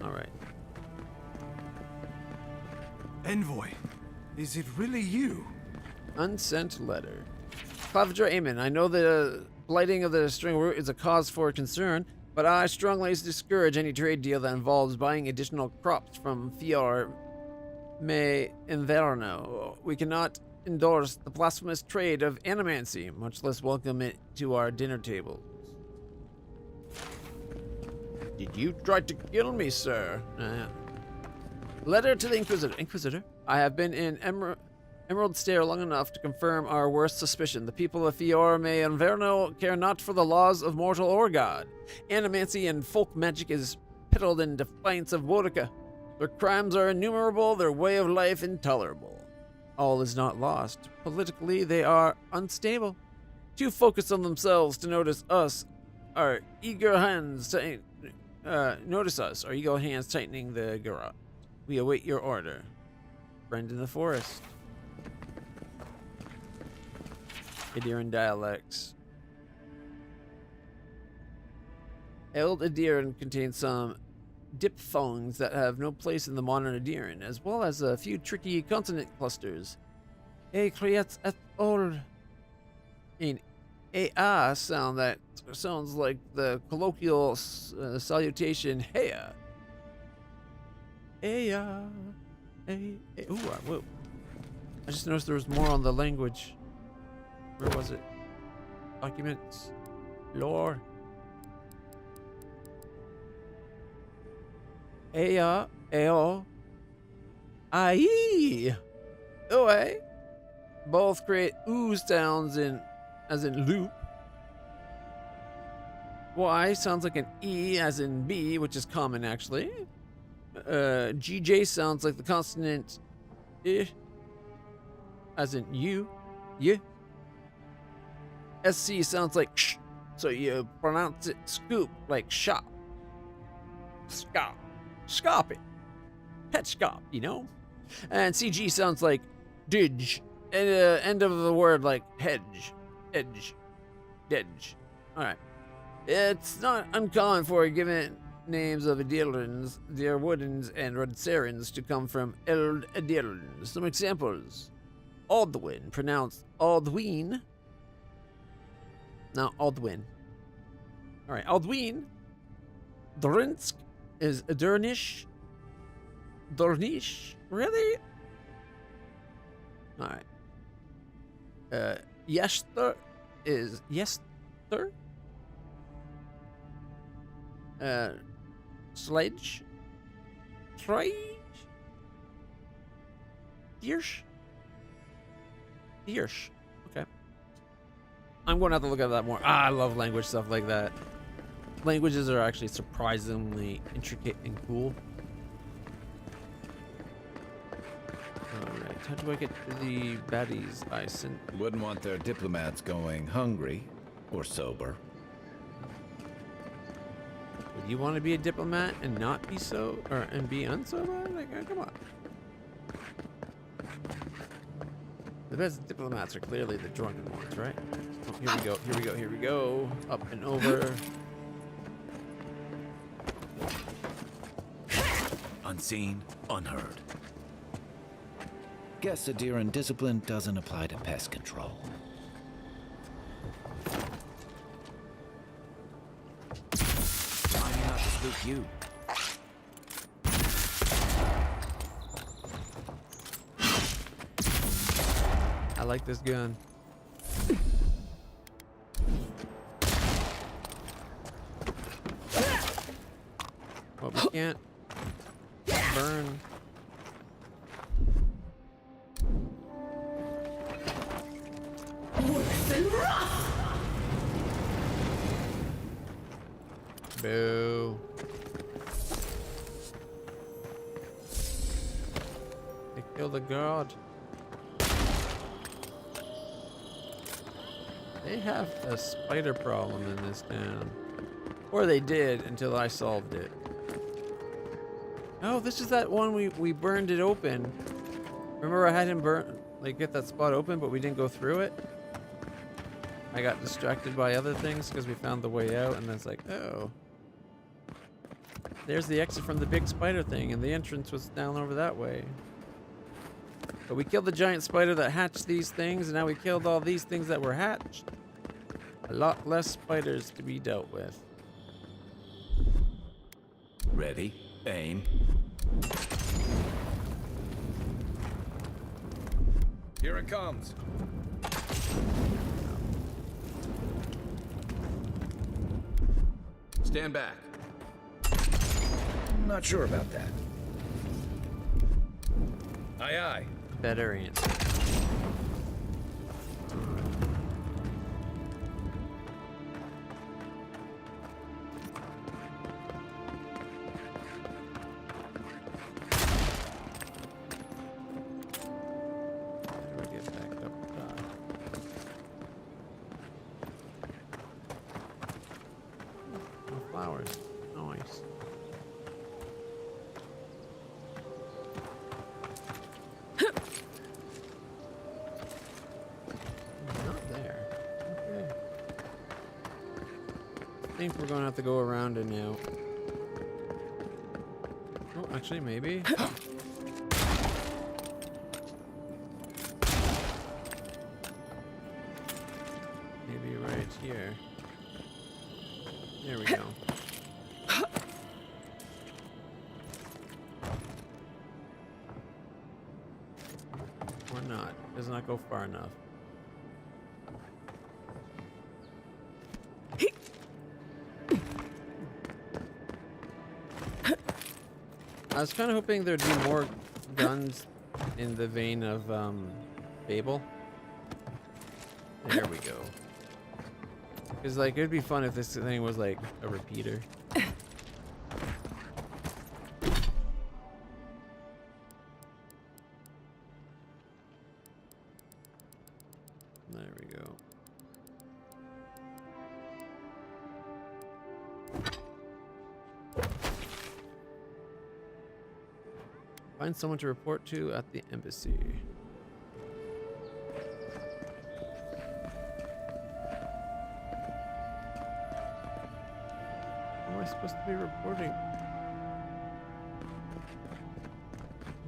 Alright.
Envoy, is it really you?
Unsent letter. Claviger Aemon, I know the blighting of the string root is a cause for concern, but I strongly discourage any trade deal that involves buying additional crops from Fior Me Inverno. We cannot endorse the blasphemous trade of animancy, much less welcome it to our dinner tables. Did you try to kill me, sir? Letter to the Inquisitor. Inquisitor, I have been in Emerald stare long enough to confirm our worst suspicion. The people of Fiorme and Inverno care not for the laws of mortal or god. Animancy and folk magic is peddled in defiance of Borica. Their crimes are innumerable, their way of life intolerable. All is not lost. Politically, they are unstable. Too focused on themselves to notice us. Our eager hands notice us. Our eager hands tightening the garrote. We await your order. Friend in the forest. Adiran dialects. Eld Adiran contains some diphthongs that have no place in the modern Adiran, as well as a few tricky consonant clusters. A creates et ol. An A sound that sounds like the colloquial salutation heya. Heya. Ooh, whoa. I just noticed there was more on the language. Where was it? Documents. Lore. Ea, eo, ai, oe. Both create oo sounds as in loop. Y sounds like an E as in B, which is common actually. GJ sounds like the consonant I as in U, y. SC sounds like sh, so you pronounce it scoop, like shop. Scop. Scop it. Pet scop, you know? And CG sounds like didge. And end of the word like hedge. Edge. Dedge. Alright. It's not uncommon for given names of Adirlans, Dirwoodens, and Rodsarans to come from Eld Adirlan. Some examples. Aldwin, pronounced Aldween. No, Aldwin. Alright, Aldwin. Drinsk is Durnish. Dornish? Really? Alright. Yester is Yester. Sledge. Trage. Dirsch. Dirsch. Okay. I'm going to have to look at that more. I love language stuff like that. Languages are actually surprisingly intricate and cool. Alright, how do I get to the baddies I sent?
Wouldn't want their diplomats going hungry or sober.
Would you want to be a diplomat and not be and be unsober? Like, come on. The best diplomats are clearly the drunken ones, right? Oh, here we go. Up and over.
Unseen, unheard. Guess Adiran discipline doesn't apply to pest control. Trying not to spook you.
I like this gun. But we can't burn. Boo. They killed the god. They have a spider problem in this town. Or they did until I solved it. Oh, this is that one we burned it open. Remember I had him get that spot open, but we didn't go through it? I got distracted by other things because we found the way out, and then it's like, oh. There's the exit from the big spider thing, and the entrance was down over that way. But we killed the giant spider that hatched these things, and now we killed all these things that were hatched. A lot less spiders to be dealt with.
Ready, aim. Here it comes. Stand back. Not sure about that. Aye, aye.
Better answer. Flowers. Nice. Not there. Okay. I think we're going to have to go around it now. Oh, actually, maybe. Maybe right here. There we go. Or not. Does not go far enough. I was kind of hoping there'd be more guns in the vein of Fable. There we go. Because like it'd be fun if this thing was like a repeater. There we go. Find someone to report to at the embassy. Who am I supposed to be reporting?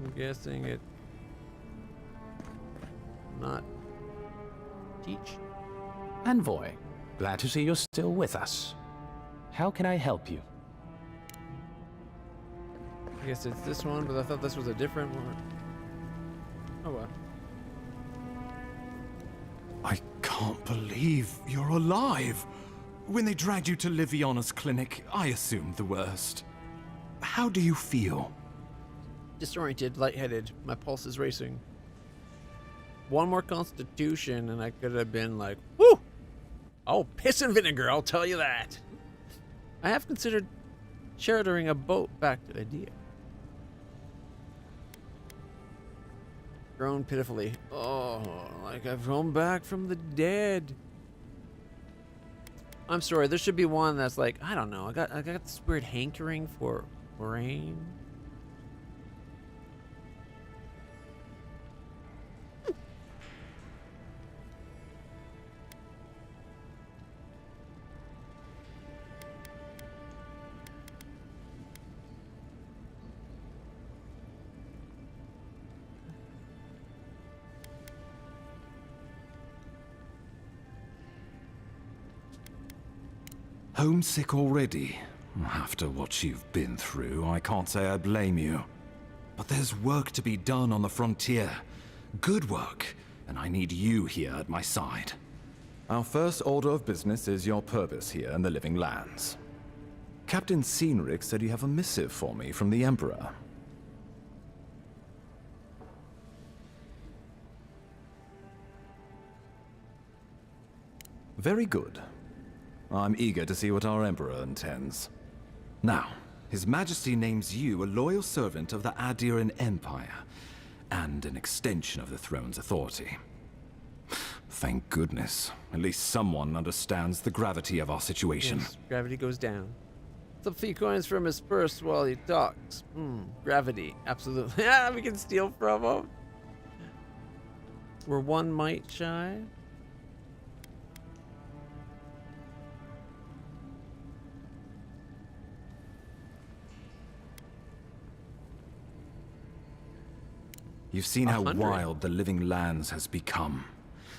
I'm guessing it not teach.
Envoy, glad to see you're still with us. How can I help you?
I guess it's this one, but I thought this was a different one. Oh well.
I can't believe you're alive. When they dragged you to Liviana's clinic, I assumed the worst. How do you feel?
Disoriented, lightheaded. My pulse is racing. One more constitution and I could have been like, whoo! Oh, piss and vinegar, I'll tell you that. I have considered chartering a boat back to Idea. Groan pitifully. Oh, like I've come back from the dead. I'm sorry, there should be one that's like, I don't know, I got this weird hankering for rain.
Homesick already? After what you've been through, I can't say I blame you. But there's work to be done on the frontier. Good work, and I need you here at my side. Our first order of business is your purpose here in the Living Lands. Captain Cynric said you have a missive for me from the Emperor. Very good. I'm eager to see what our Emperor intends. Now, His Majesty names you a loyal servant of the Adiran Empire, and an extension of the throne's authority. Thank goodness. At least someone understands the gravity of our situation.
Yes, gravity goes down. Some few coins from his purse while he talks. Gravity, absolutely. Yeah, we can steal from him. We're one mite shy.
You've seen how
100.
wild the Living Lands has become,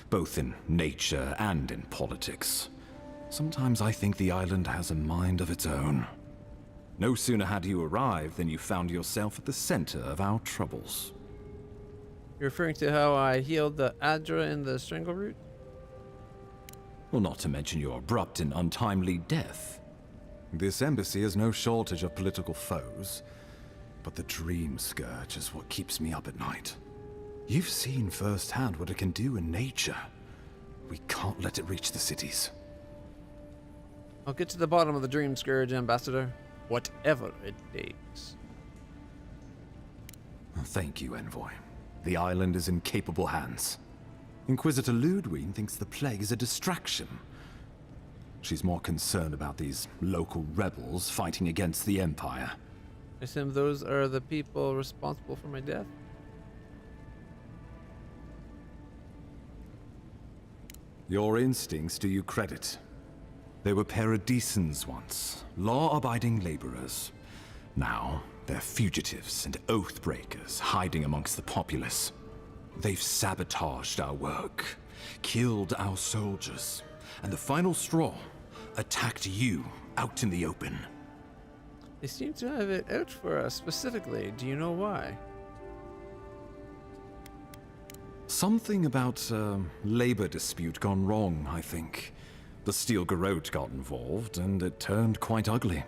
both in nature and in politics. Sometimes I think the island has a mind of its own. No sooner had you arrived than you found yourself at the center of our troubles.
You're referring to how I healed the Adra in the strangle root?
Well, not to mention your abrupt and untimely death. This embassy has no shortage of political foes, but the dream scourge is what keeps me up at night. You've seen firsthand what it can do in nature. We can't let it reach the cities.
I'll get to the bottom of the Dream Scourge, Ambassador. Whatever it takes.
Thank you, Envoy. The island is in capable hands. Inquisitor Ludwig thinks the plague is a distraction. She's more concerned about these local rebels fighting against the Empire.
I assume those are the people responsible for my death?
Your instincts do you credit. They were Paradisans once, law-abiding laborers. Now, they're fugitives and oath-breakers hiding amongst the populace. They've sabotaged our work, killed our soldiers, and the final straw, attacked you out in the open.
They seem to have it out for us specifically. Do you know why?
Something about a labor dispute gone wrong, I think. The Steel Garrote got involved, and it turned quite ugly.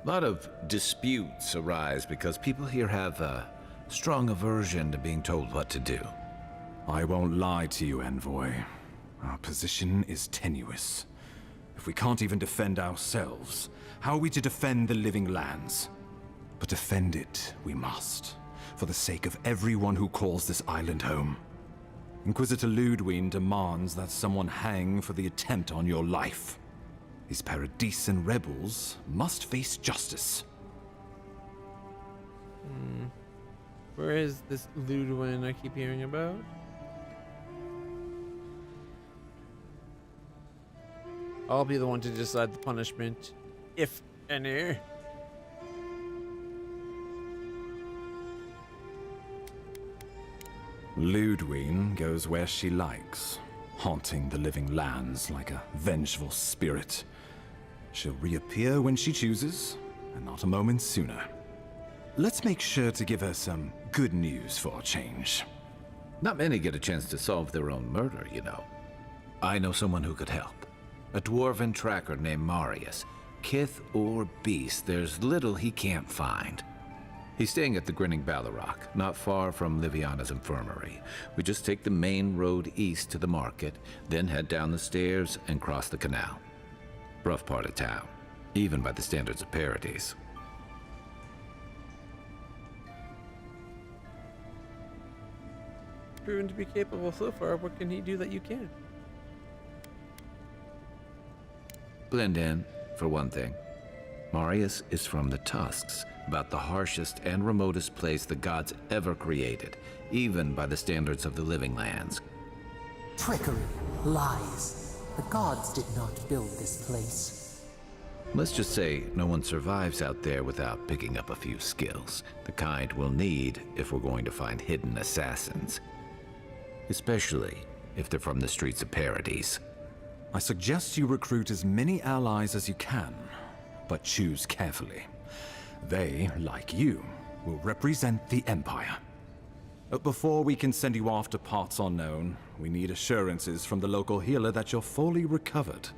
A lot of disputes arise because people here have a strong aversion to being told what to do.
I won't lie to you, Envoy. Our position is tenuous. If we can't even defend ourselves, how are we to defend the living lands? But defend it we must, for the sake of everyone who calls this island home. Inquisitor Ludwig demands that someone hang for the attempt on your life. These Paradisan rebels must face justice.
Where is this Ludwig I keep hearing about? I'll be the one to decide the punishment, if any.
Ludwig goes where she likes, haunting the living lands like a vengeful spirit. She'll reappear when she chooses, and not a moment sooner. Let's make sure to give her some good news for a change.
Not many get a chance to solve their own murder, you know. I know someone who could help. A dwarven tracker named Marius. Kith or beast, there's little he can't find. He's staying at the Grinning Ballarrock, not far from Liviana's infirmary. We just take the main road east to the market, then head down the stairs and cross the canal. Rough part of town, even by the standards of Paradis.
Proven to be capable so far, what can he do that you can't?
Blend in, for one thing. Marius is from the Tusks, about the harshest and remotest place the gods ever created, even by the standards of the living lands.
Trickery, lies. The gods did not build this place.
Let's just say no one survives out there without picking up a few skills, the kind we'll need if we're going to find hidden assassins. Especially if they're from the streets of Paradis.
I suggest you recruit as many allies as you can, but choose carefully. They, like you, will represent the Empire. Before we can send you off to parts unknown, we need assurances from the local healer that you're fully recovered.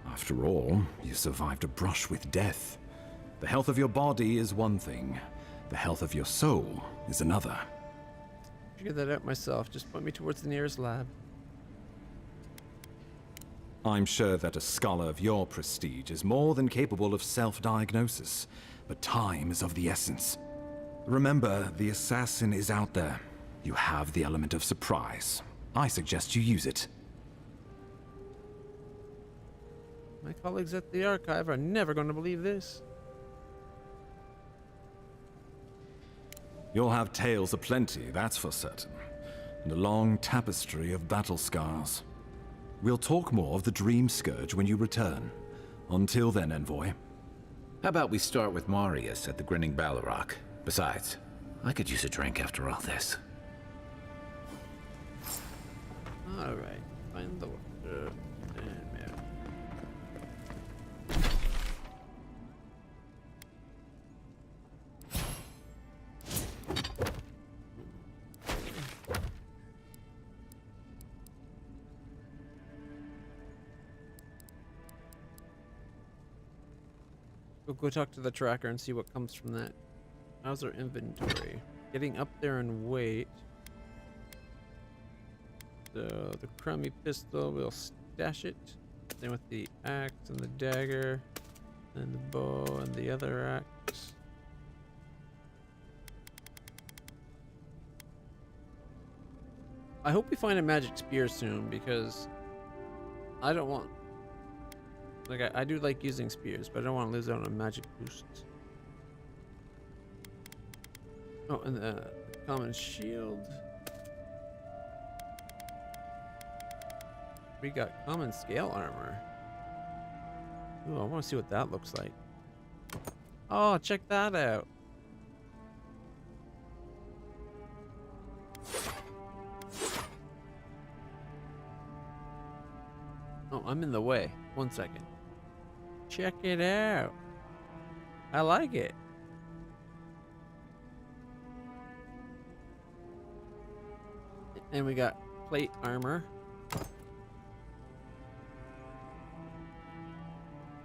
After all, you survived a brush with death. The health of your body is one thing. The health of your soul is another.
Figure that out myself. Just point me towards the nearest lab.
I'm sure that a scholar of your prestige is more than capable of self-diagnosis, but time is of the essence. Remember, the assassin is out there. You have the element of surprise. I suggest you use it.
My colleagues at the archive are never going to believe this.
You'll have tales aplenty, that's for certain, and a long tapestry of battle scars. We'll talk more of the Dream Scourge when you return. Until then, Envoy.
How about we start with Marius at the Grinning Ballarrock? Besides, I could use a drink after all this.
Alright, find the water. We'll go talk to the tracker and see what comes from that. How's our inventory? Getting up there and wait. So the crummy pistol, we'll stash it. Then with the axe and the dagger and the bow and the other axe. I hope we find a magic spear soon because I don't want, like, I do like using spears, but I don't want to lose out on magic boosts. Oh, and the common shield. We got common scale armor. Ooh, I want to see what that looks like. Oh, check that out. Oh, I'm in the way. 1 second. Check it out. I like it. And we got plate armor.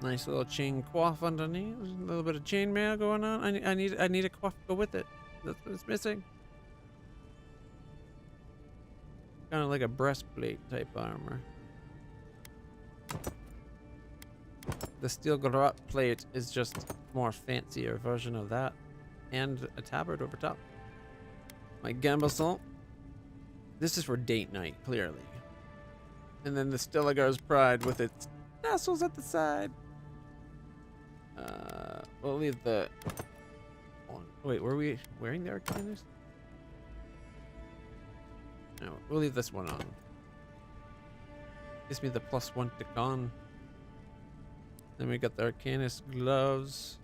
Nice little chain coif underneath. There's a little bit of chainmail going on. I need a coif to go with it. That's what it's missing. Kind of like a breastplate type armor. The steel garrote plate is just more fancier version of that, and a tabard over top. My gambeson. This is for date night, clearly. And then the Stelagar's pride with its tassels at the side. We'll leave the. Wait, were we wearing the Arcanist? No, we'll leave this one on. Gives me the +1 to con. Then we got the Arcanist gloves.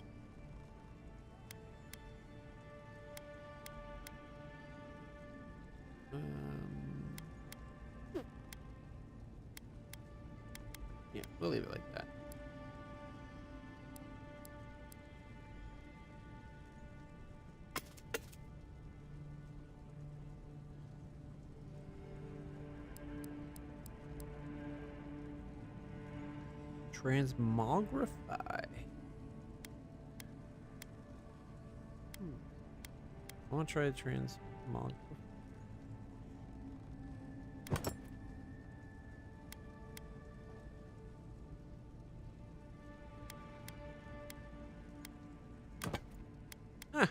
Yeah, we'll leave it like that. Transmogrify. I want to try transmogrify. Huh.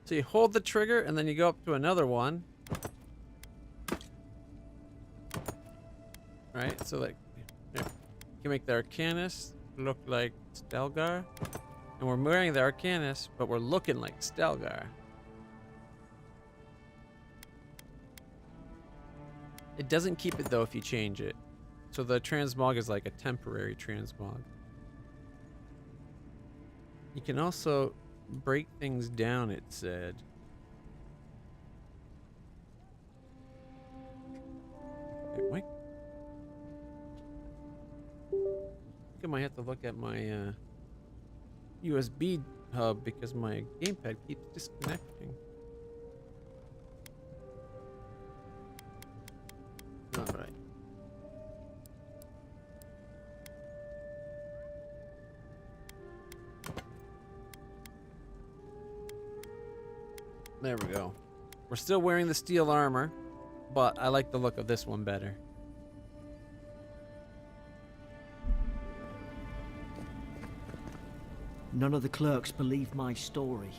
So you hold the trigger and then you go up to another one. Right? So like, here. You can make the Arcanist look like Stelgar. And we're wearing the Arcanist, but we're looking like Stelgar. It doesn't keep it though if you change it. So the transmog is like a temporary transmog. You can also break things down, it said. Wait, what? I think I might have to look at my USB hub because my gamepad keeps disconnecting. All right. There we go. We're still wearing the steel armor, but I like the look of this one better.
None of the clerks believe my story.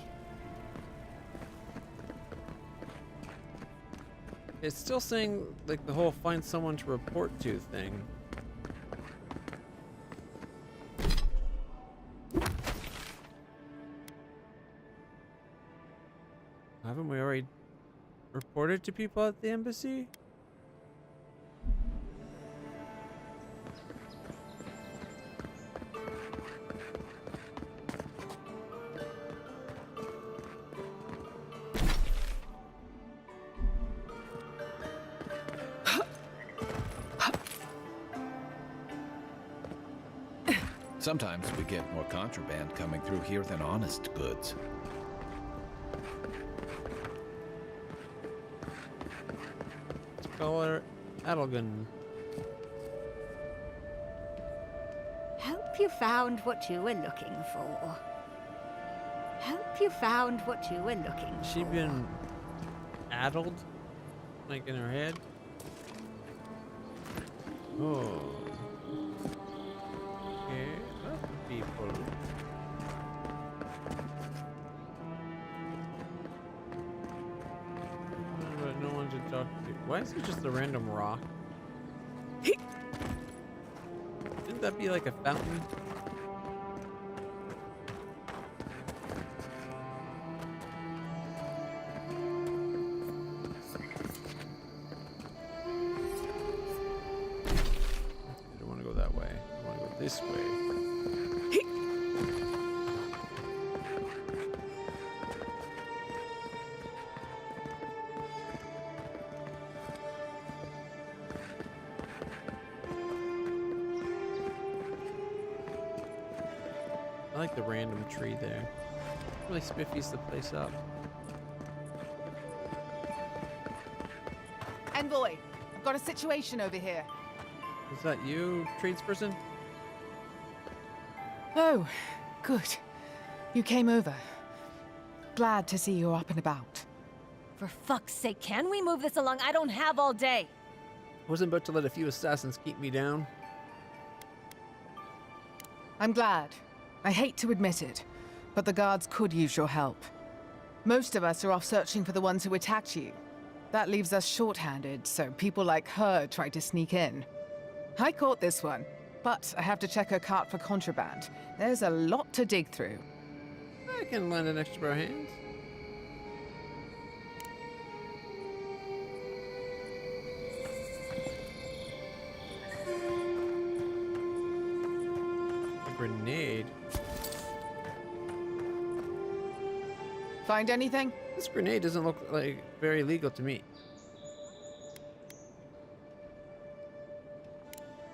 It's still saying like the whole find someone to report to thing. Haven't we already reported to people at the embassy?
Sometimes we get more contraband coming through here than honest goods.
Let's call her Adelgun.
Hope you found what you were looking for. Hope you found what you were looking for.
Has she been addled? Like in her head? Oh. Okay, lots of people. But no one to talk to. Why is it just a random rock? Shouldn't that be like a fountain? I don't want to go that way. I want to go this way. I like the random tree there. Really spiffies the place up.
Envoy, I've got a situation over here.
Is that you, tradesperson?
Oh, good. You came over. Glad to see you're up and about.
For fuck's sake, can we move this along? I don't have all day.
Wasn't about to let a few assassins keep me down.
I'm glad. I hate to admit it, but the guards could use your help. Most of us are off searching for the ones who attacked you. That leaves us short-handed, so people like her try to sneak in. I caught this one, but I have to check her cart for contraband. There's a lot to dig through.
I can lend an extra pair of hands. A grenade?
Find anything?
This grenade doesn't look like very legal to me.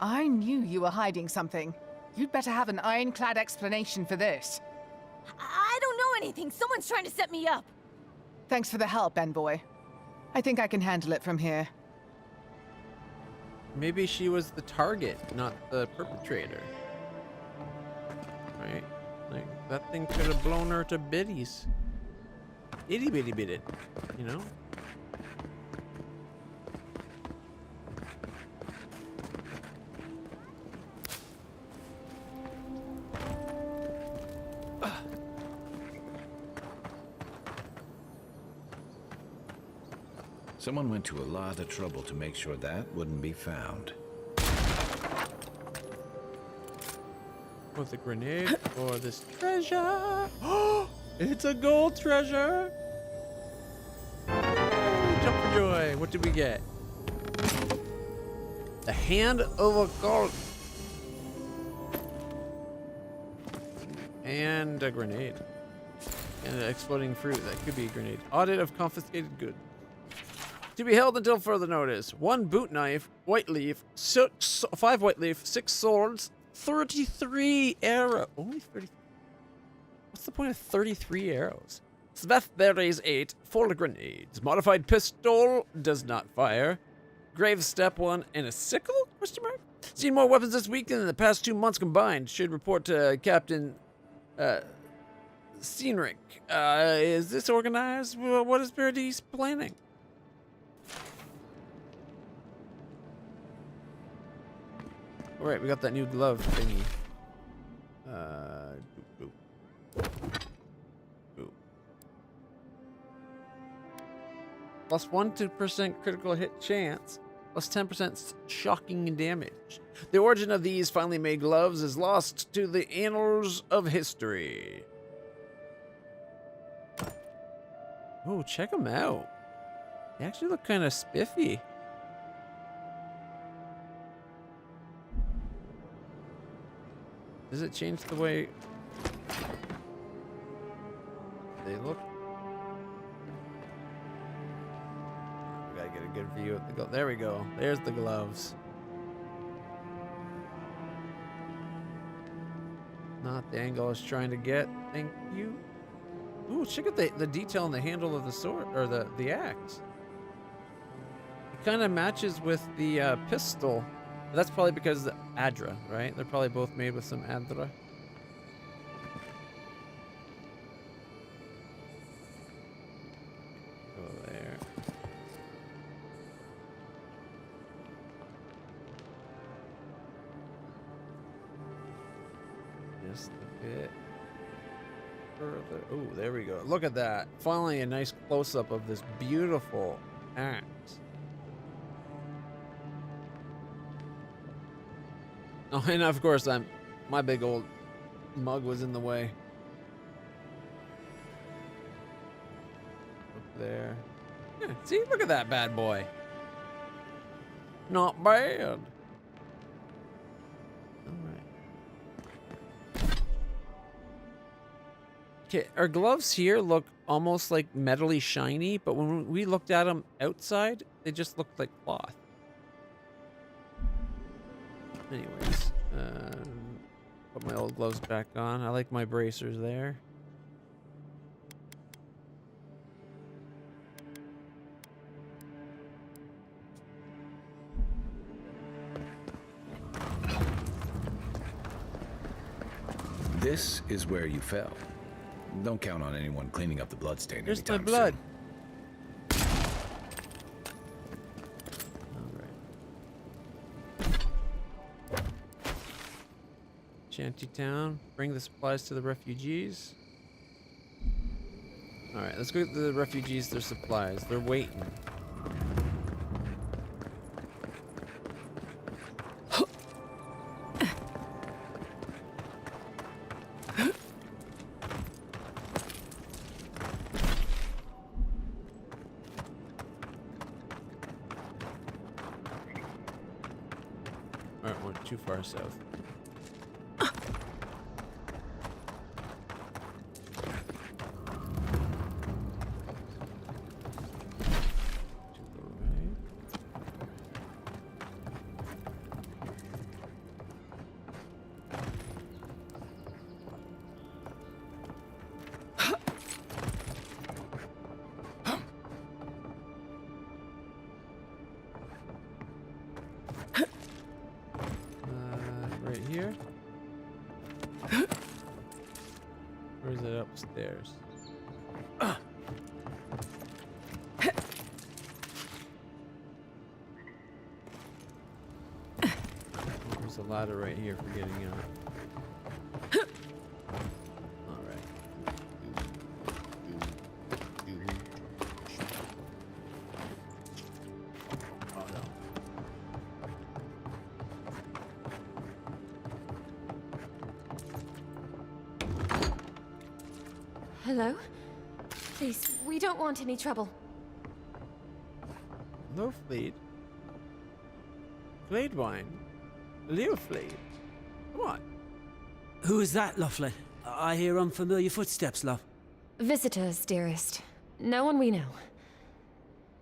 I knew you were hiding something. You'd better have an ironclad explanation for this.
I don't know anything. Someone's trying to set me up.
Thanks for the help, Envoy. I think I can handle it from here.
Maybe she was the target, not the perpetrator. Right? Like, that thing could have blown her to biddies. Itty bitty bitted, you know?
Someone went to a lot of trouble to make sure that wouldn't be found.
With a grenade for this treasure. It's a gold treasure. Jump for joy. What did we get? The hand of a gold. And a grenade. And an exploding fruit. That could be a grenade. Audit of confiscated goods. To be held until further notice. 1 boot knife, white leaf, 5 white leaf, 6 swords, 33 arrows. Only 30. What's the point of 33 arrows? Smith berries 8, 4 grenades. Modified pistol does not fire. Grave step 1 and a sickle? Question mark? Seen more weapons this week than in the past 2 months combined. Should report to Captain Steenrick. Is this organized? What is Paradis planning? All right, we got that new glove thingy. Plus 1% critical hit chance, plus 10% shocking damage. The origin of these finely made gloves is lost to the annals of history. Oh, check them out. They actually look kind of spiffy. Does it change the way they look? We gotta get a good view of the glove. There we go. There's the gloves. Not the angle I was trying to get. Thank you. Ooh, check out the detail on the handle of the sword, or the axe. It kind of matches with the pistol. That's probably because of the Adra, right? They're probably both made with some Adra. Go there. Just a bit further. Oh, there we go. Look at that. Finally, a nice close-up of this beautiful axe. Oh, and of course, my big old mug was in the way. Up there. Yeah, see, look at that bad boy. Not bad. Okay, our gloves here look almost like metally shiny, but when we looked at them outside, they just looked like cloth. Anyways, put my old gloves back on. I like my bracers there.
This is where you fell. Don't count on anyone cleaning up the bloodstain.
Here's my
anytime
blood.
soon.
Shantytown. Bring the supplies to the refugees. Alright, let's go get the refugees their supplies. They're waiting. Alright, we're too far south. Right here? Or is it upstairs? There's a ladder right here for getting out. Alright. Oh no.
Hello? Please, we don't want any trouble.
No fleet. Glade wine. Leo fleet. Come on.
Who is that, Laughlin? I hear unfamiliar footsteps, love.
Visitors, dearest. No one we know.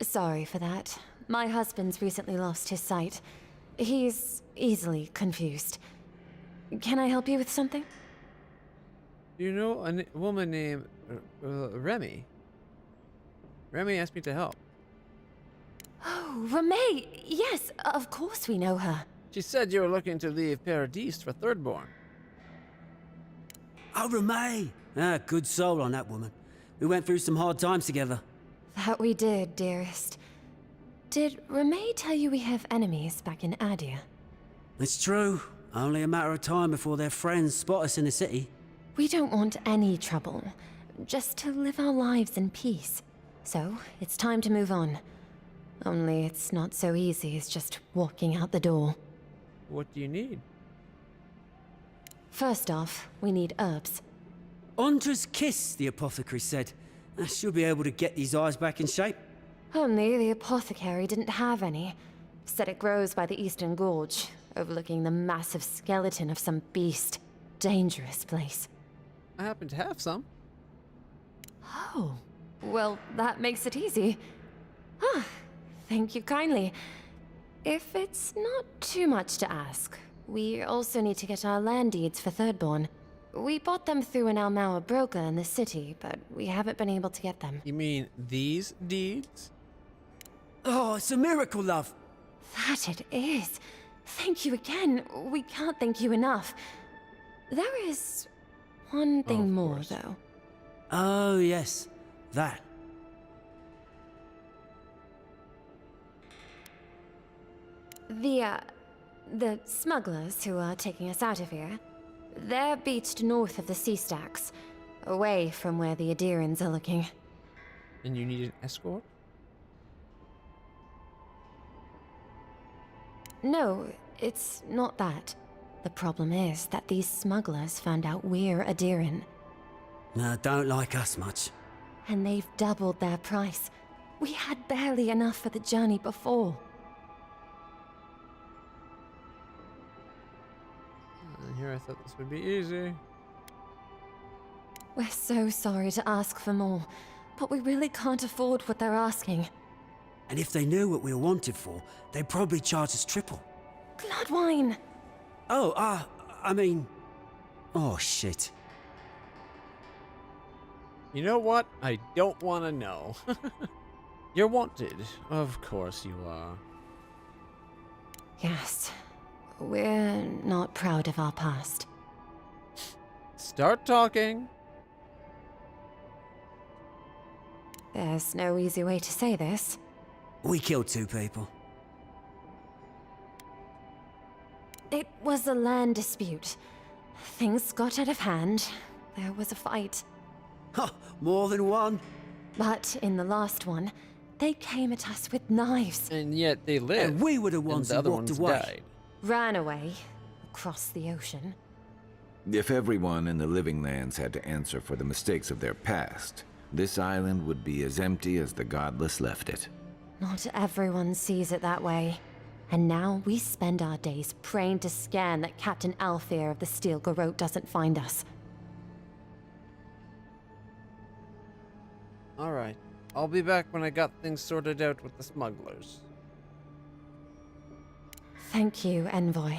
Sorry for that. My husband's recently lost his sight. He's easily confused. Can I help you with something?
You know a woman named Remy? Remy asked me to help.
Oh, Ramay! Yes, of course we know her.
She said you were looking to leave Paradis for Thirdborn.
Oh, Ramay! Ah, good soul on that woman. We went through some hard times together.
That we did, dearest. Did Ramay tell you we have enemies back in Adia?
It's true. Only a matter of time before their friends spot us in the city.
We don't want any trouble. Just to live our lives in peace. So, it's time to move on. Only it's not so easy as just walking out the door.
What do you need?
First off, we need herbs.
Ondra's kiss, the apothecary said. She'll be able to get these eyes back in shape.
Only the apothecary didn't have any. Said it grows by the Eastern Gorge, overlooking the massive skeleton of some beast. Dangerous place.
I happen to have some.
Oh, well, that makes it easy. Ah, thank you kindly. If it's not too much to ask, we also need to get our land deeds for Thirdborn. We bought them through an Almaua broker in the city, but we haven't been able to get them.
You mean these deeds?
Oh, it's a miracle, love.
That it is. Thank you again. We can't thank you enough. There is one thing more, though.
Oh, yes. That.
The smugglers who are taking us out of here, They're beached north of the sea stacks, away from where the Adirans are looking.
And you need an escort?
No, it's not that. The problem is that these smugglers found out we're Adiran.
No, don't like us much.
And they've doubled their price. We had barely enough for the journey before.
Here, I thought this would be easy.
We're so sorry to ask for more, but we really can't afford what they're asking.
And if they knew what we were wanted for, they'd probably charge us triple.
Bloodwine!
Oh, I mean... Oh, shit.
You know what? I don't want to know. You're wanted. Of course you are.
Yes. We're not proud of our past.
Start talking.
There's no easy way to say this.
We killed 2 people.
It was a land dispute. Things got out of hand. There was a fight.
Huh, more than one?
But in the last one, they came at us with knives.
And yet they lived.
And we were the ones who walked away.
Died.
Ran away. Across the ocean.
If everyone in the living lands had to answer for the mistakes of their past, this island would be as empty as the godless left it.
Not everyone sees it that way. And now we spend our days praying to scan that Captain Alfear of the Steel Garrote doesn't find us.
Alright. I'll be back when I got things sorted out with the smugglers.
Thank you, Envoy.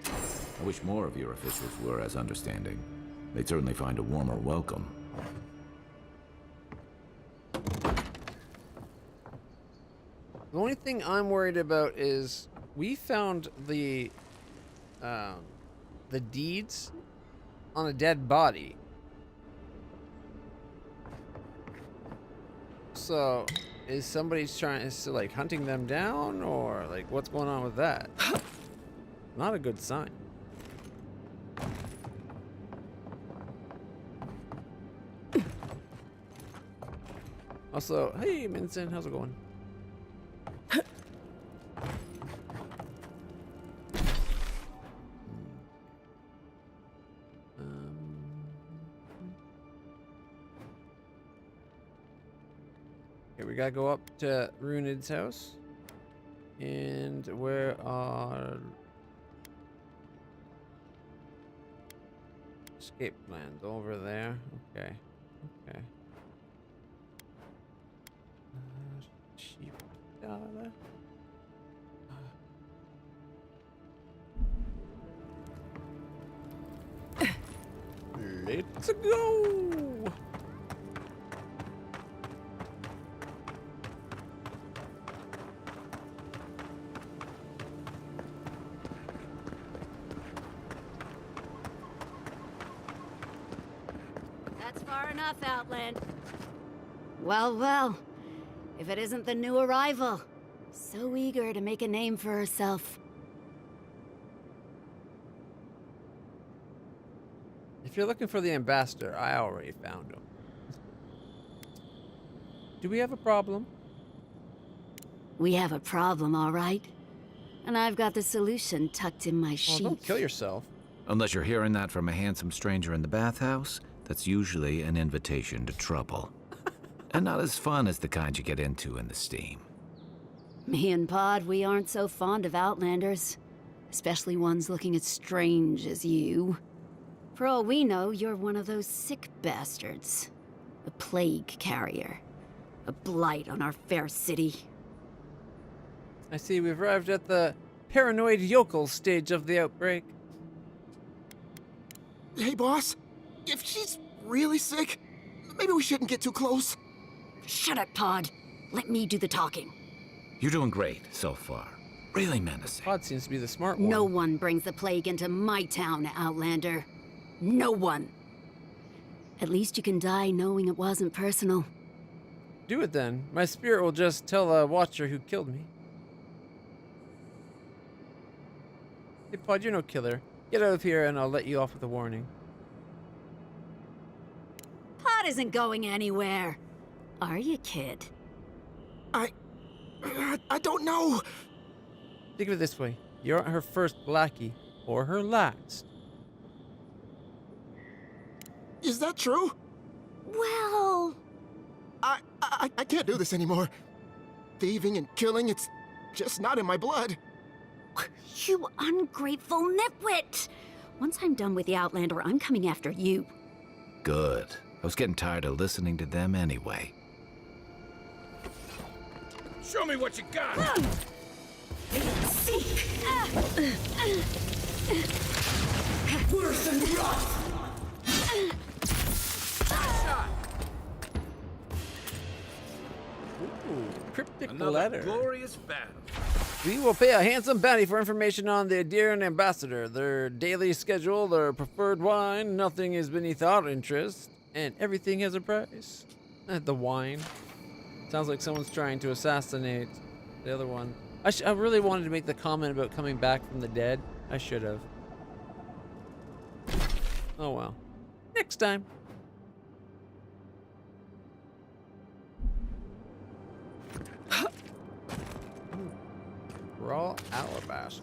I wish more of your officials were as understanding. They'd certainly find a warmer welcome.
The only thing I'm worried about is we found the deeds on a dead body. So, is somebody like hunting them down, or like what's going on with that? Not a good sign. Also, hey Minson, how's it going? Okay, we gotta go up to Runid's house. And where are escape plans? Over there. Okay. Okay. Sheep data. Let's go.
That's far enough, Outland. Well, well. If it isn't the new arrival. So eager to make a name for herself.
If you're looking for the ambassador, I already found him. Do we have a problem?
We have a problem, all right. And I've got the solution tucked in my
Oh,
sheath.
don't kill yourself.
Unless you're hearing that from a handsome stranger in the bathhouse, that's usually an invitation to trouble. And not as fun as the kind you get into in the steam.
Me and Pod, we aren't so fond of Outlanders. Especially ones looking as strange as you. For all we know, you're one of those sick bastards. A plague carrier. A blight on our fair city.
I see we've arrived at the paranoid yokel stage of the outbreak.
Hey, boss. If she's really sick, maybe we shouldn't get too close.
Shut up, Pod. Let me do the talking.
You're doing great so far. Really menacing.
Pod seems to be the smart one.
No one brings the plague into my town, Outlander. No one. At least you can die knowing it wasn't personal.
Do it then. My spirit will just tell a watcher who killed me. Hey, Pod, you're no killer. Get out of here and I'll let you off with a warning.
Pod isn't going anywhere. Are you, kid?
I don't know.
Think of it this way. You aren't her first Blackie, or her last.
Is that true?
Well...
I can't do this anymore. Thieving and killing, it's just not in my blood.
You ungrateful nitwit! Once I'm done with the Outlander, I'm coming after you.
Good. I was getting tired of listening to them anyway.
Show me what you got!
Seek!
Worse than rot!
Ooh, cryptic
Another
letter.
glorious battle.
We will pay a handsome bounty for information on the Adirian ambassador, their daily schedule, their preferred wine. Nothing is beneath our interest, and everything has a price. The wine. Sounds like someone's trying to assassinate the other one. I really wanted to make the comment about coming back from the dead. I should have. Oh well. Next time. Raw alabaster.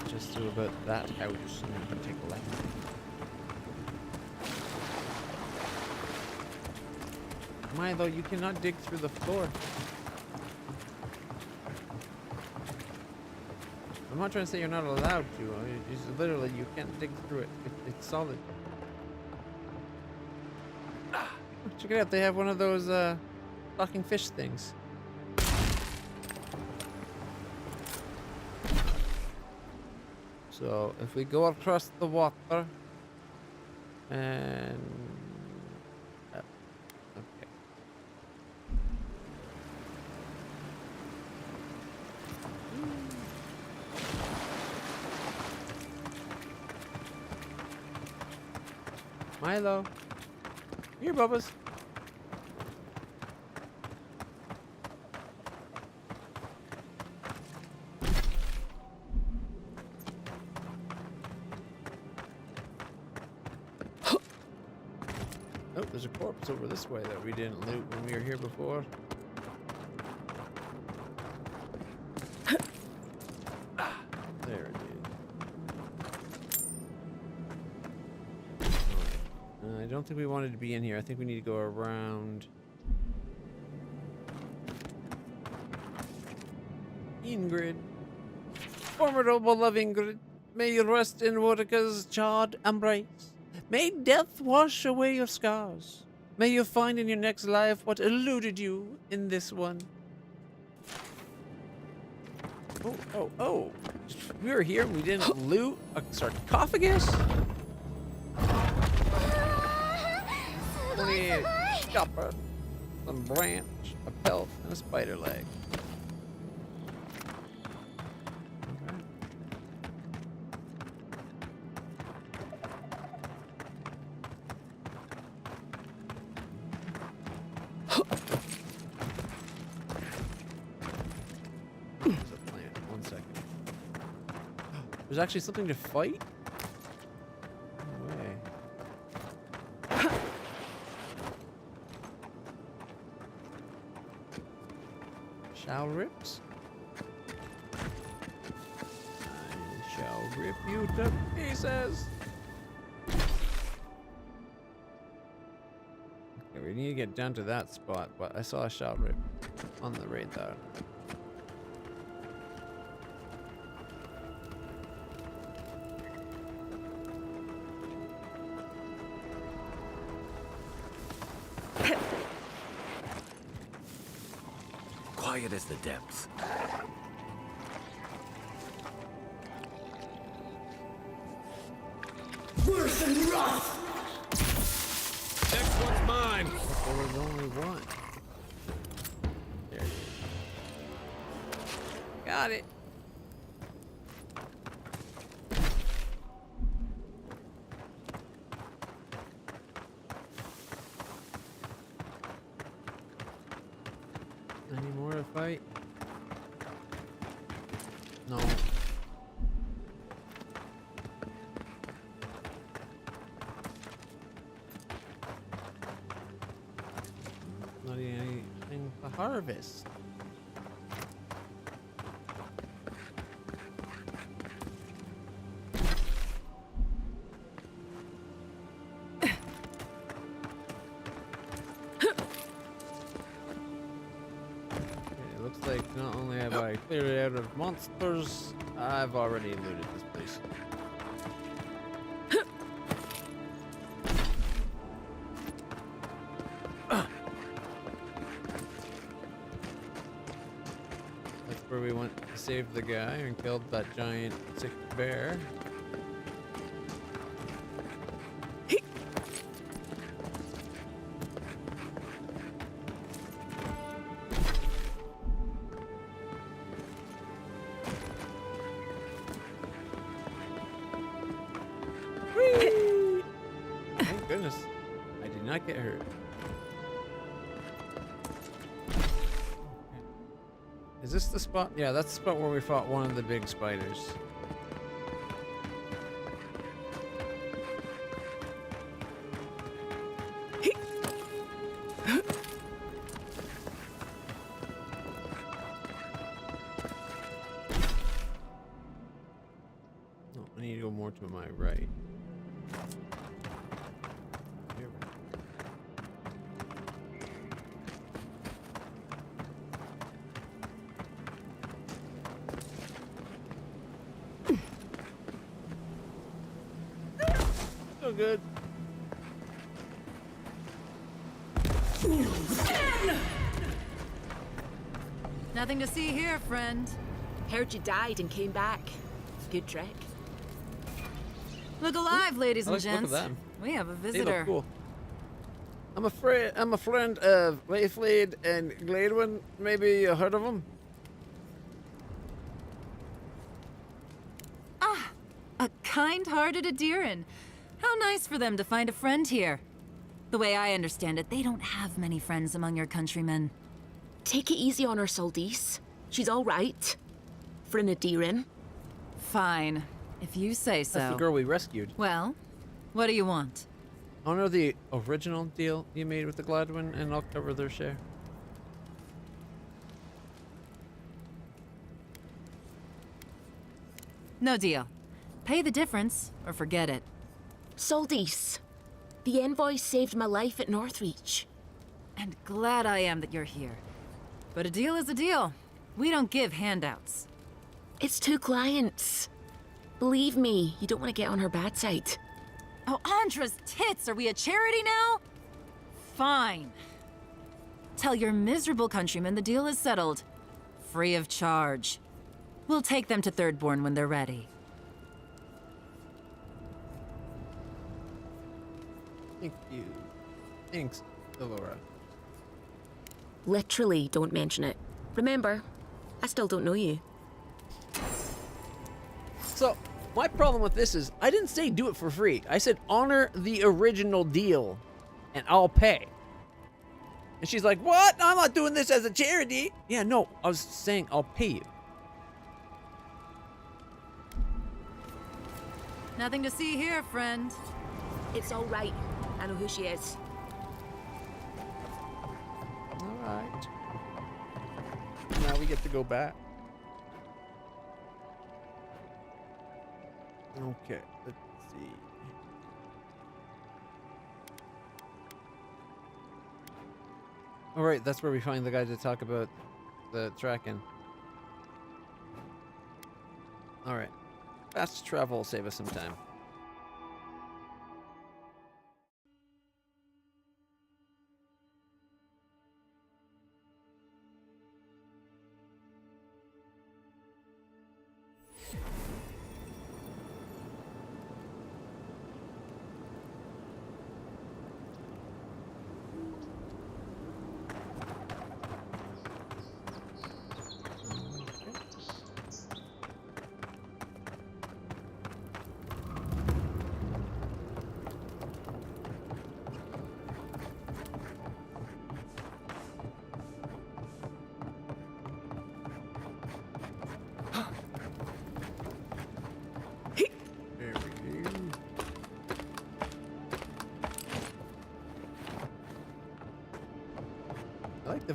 Just do about that house and then take a left. Milo, you cannot dig through the floor. I'm not trying to say you're not allowed to. I mean, it's literally, you can't dig through it. It's solid. Check it out. They have one of those talking fish things. So if we go across the water and okay. Milo. Here, Bubba's. Oh, there's a corpse over this way that we didn't loot when we were here before. There it is. I don't think we wanted to be in here. I think we need to go around. Ingrid. Formidable love, Ingrid. May you rest in Wodika's charred embrace. May death wash away your scars. May you find in your next life what eluded you in this one. Oh. We were here and we didn't loot a sarcophagus? 28 copper, some branch, a pelt, and a spider leg. There's actually something to fight? No way. Shall rips? I shall rip you to pieces. Okay, we need to get down to that spot, but I saw a shall rip on the radar.
Quiet as the depths.
Worse than rot!
Next one's mine.
But there was only one. There it is. Got it. a fight? No. Not even anything to harvest. Like, not only have I cleared it out of monsters, I've already looted this place. That's where we went to save the guy and killed that giant sick bear. Goodness, I did not get hurt. Is this the spot? Yeah, that's the spot where we fought one of the big spiders. Oh, I need to go more to my right. Good.
Nothing to see here, friend.
Heard you died and came back. Good trick.
Look alive, ladies and
Look at
gents.
them.
We have a
They
visitor.
look cool. I'm a friend of Wayfleed and Gladwin. Maybe you heard of them?
Ah, a kind-hearted Adiran. How nice for them to find a friend here. The way I understand it, they don't have many friends among your countrymen.
Take it easy on her, Soldice. She's all right. For an Adiran.
Fine, if you say so.
That's the girl we rescued.
Well, what do you want?
I don't know the original deal you made with the Gladwin, and I'll cover their share.
No deal. Pay the difference, or forget it.
Soldice, the envoy saved my life at Northreach.
And glad I am that you're here. But a deal is a deal. We don't give handouts.
It's 2 clients. Believe me, you don't want to get on her bad side.
Oh, Andra's tits! Are we a charity now? Fine. Tell your miserable countrymen the deal is settled. Free of charge. We'll take them to Thirdborn when they're ready.
Thank you. Thanks, Elora.
Literally, don't mention it. Remember, I still don't know you.
So, my problem with this is, I didn't say do it for free. I said honor the original deal, and I'll pay. And she's like, what? I'm not doing this as a charity. Yeah, no, I was saying I'll pay you.
Nothing to see here, friend.
It's all right. I know who she is.
Alright. Now we get to go back. Okay, let's see. Alright, that's where we find the guy to talk about the tracking. Alright. Fast travel will save us some time.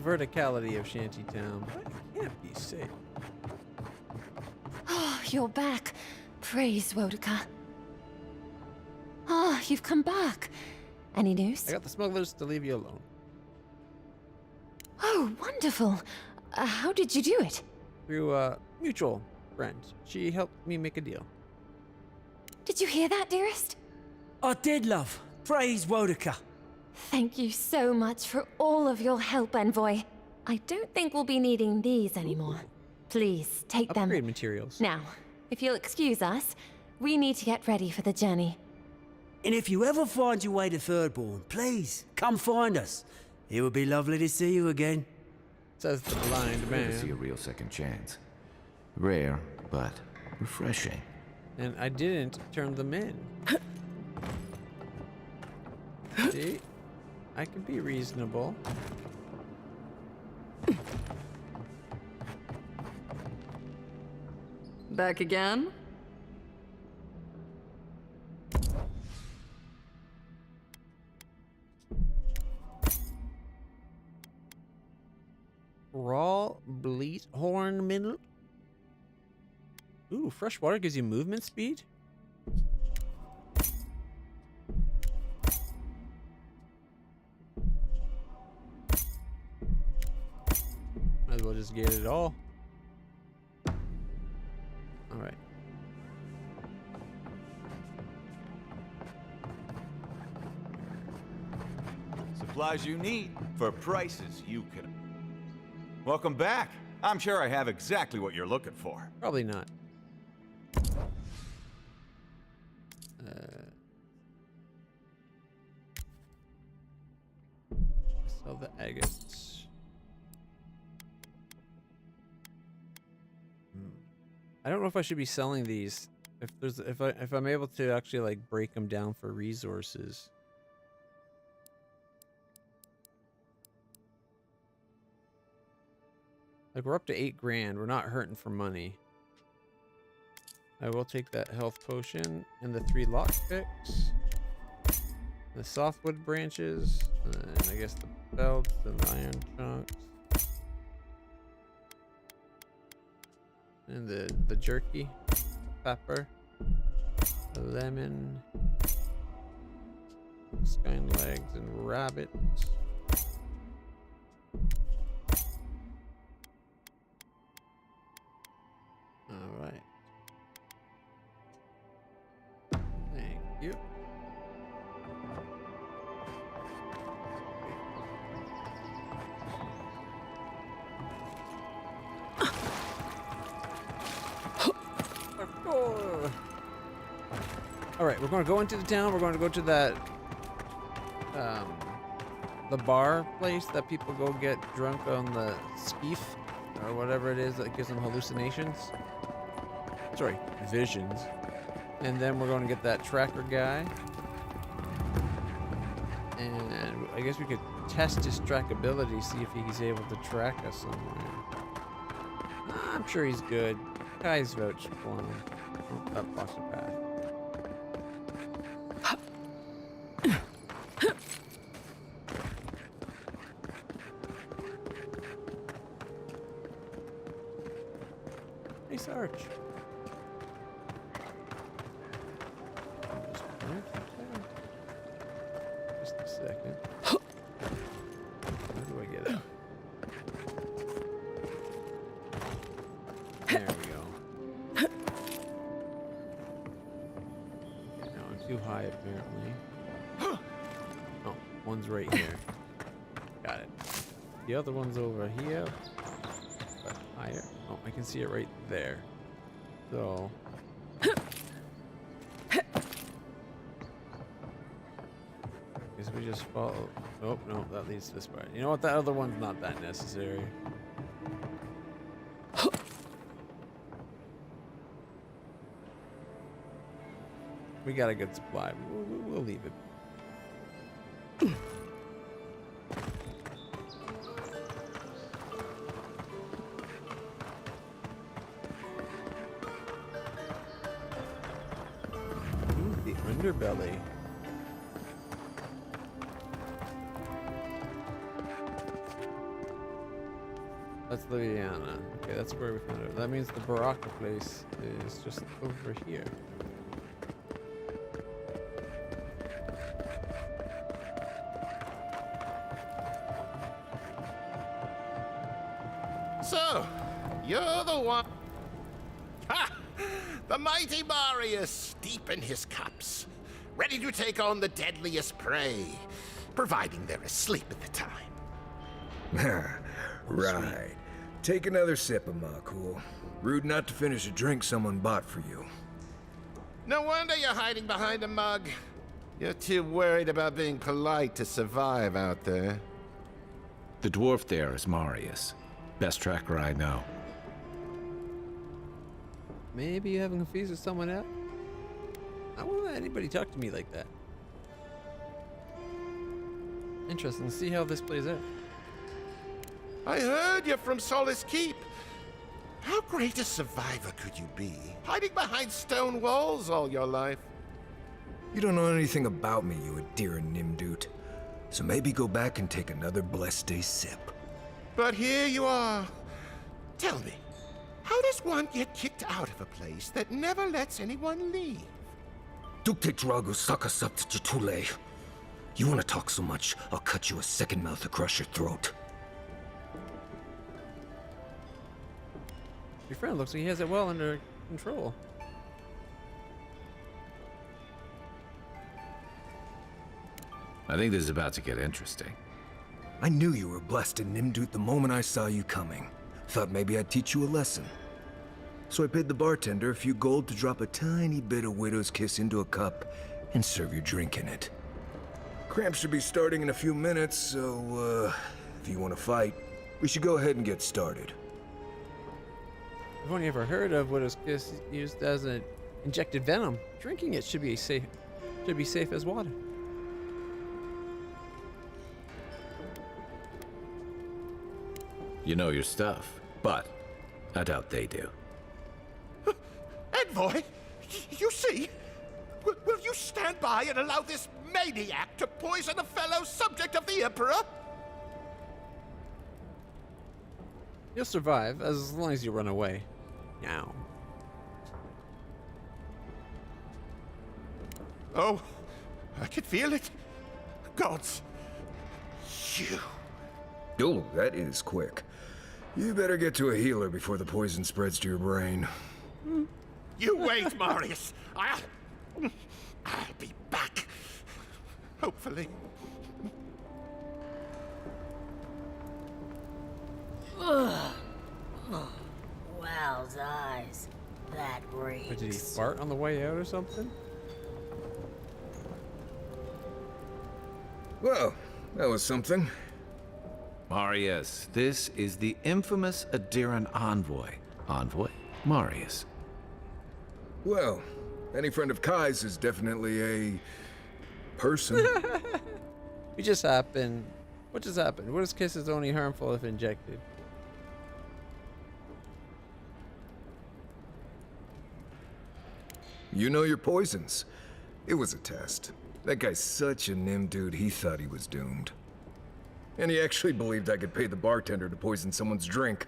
verticality of Shantytown, but it can't be safe.
Oh, you're back. Praise Wodika. Ah, you've come back. Any news?
I got the smugglers to leave you alone.
Oh, wonderful. How did you do it?
Through a mutual friend. She helped me make a deal.
Did you hear that, dearest?
I did, love. Praise Wodika.
Thank you so much for all of your help, Envoy. I don't think we'll be needing these anymore. Please, take them.
Upgrade materials.
Now, if you'll excuse us, we need to get ready for the journey.
And if you ever find your way to Thirdborn, please, come find us. It would be lovely to see you again.
Says the blind
Rare to
man.
see a real second chance. Rare, but refreshing.
And I didn't turn them in. See? I can be reasonable.
Back again?
Raw bleat horn mineral. Ooh, fresh water gives you movement speed. Might as well just get it all. All right.
Supplies you need for prices you can. Welcome back. I'm sure I have exactly what you're looking for.
Probably not. Sell the agates. I don't know if I should be selling these. If I'm able to actually like break them down for resources. Like we're up to 8 grand. We're not hurting for money. I will take that health potion and the 3 lockpicks. The softwood branches, and I guess the belts and the iron chunks. And the jerky, pepper, the lemon, skine legs and rabbits. All right. Thank you. All right, we're going to go into the town. We're going to go to that, the bar place that people go get drunk on the skeef or whatever it is that gives them hallucinations. Sorry, visions. And then we're going to get that tracker guy. And I guess we could test his trackability, see if he's able to track us somewhere. I'm sure he's good. Kai's vouched for him. Oh, that blocks the path. Nice arch. Just a second. Where do I get it? There we go. Okay, now I'm too high apparently. Oh, one's right here. Got it. The other one's over here. But higher. Oh, I can see it right there. So. Guess we just follow. Oh, no, that leads this way. You know what? That other one's not that necessary. We got a good supply. We'll leave it. Ooh, the underbelly. That's Liliana. Okay, that's where we found it. That means the Baraka place is just over here.
So, you're the one. Ha! The mighty Marius, deep in his cups, ready to take on the deadliest prey, providing they're asleep at the time.
Right. Take another sip of Makul. Rude not to finish a drink someone bought for you.
No wonder you're hiding behind a mug. You're too worried about being polite to survive out there.
The dwarf there is Marius. Best tracker I know.
Maybe you haven't confused with someone else? I won't let anybody talk to me like that. Interesting. See how this plays out.
I heard you're from Solace Keep. How great a survivor could you be, hiding behind stone walls all your life?
You don't know anything about me, you Adira Nimdut. So maybe go back and take another blessed day sip.
But here you are. Tell me, how does one get kicked out of a place that never lets anyone leave?
Dukte Drago Sakasaptitule. You want to talk so much, I'll cut you a second mouth across your throat.
Your friend looks like he has it well under control.
I think this is about to get interesting.
I knew you were blessed in Nimdut the moment I saw you coming. Thought maybe I'd teach you a lesson. So I paid the bartender a few gold to drop a tiny bit of Widow's Kiss into a cup and serve your drink in it. Cramps should be starting in a few minutes, so, if you want to fight, we should go ahead and get started.
I've only ever heard of Widow's Kiss used as an injected venom. Drinking it should be safe as water.
You know your stuff, but I doubt they do.
Envoy, you see? Will you stand by and allow this maniac to poison a fellow subject of the Emperor?
You'll survive as long as you run away. Now.
Oh, I can feel it. Gods, you.
Oh, that is quick. You better get to a healer before the poison spreads to your brain.
You wait, Marius. I'll be back. Hopefully.
Wow's eyes. That reeks.
Did he fart on the way out or something?
Well, that was something.
Marius, this is the infamous Adiran envoy. Envoy Marius.
Well, any friend of Kai's is definitely a person.
We just happened. What just happened? Widow's Kiss is only harmful if injected.
You know your poisons. It was a test. That guy's such a nim dude, he thought he was doomed. And he actually believed I could pay the bartender to poison someone's drink.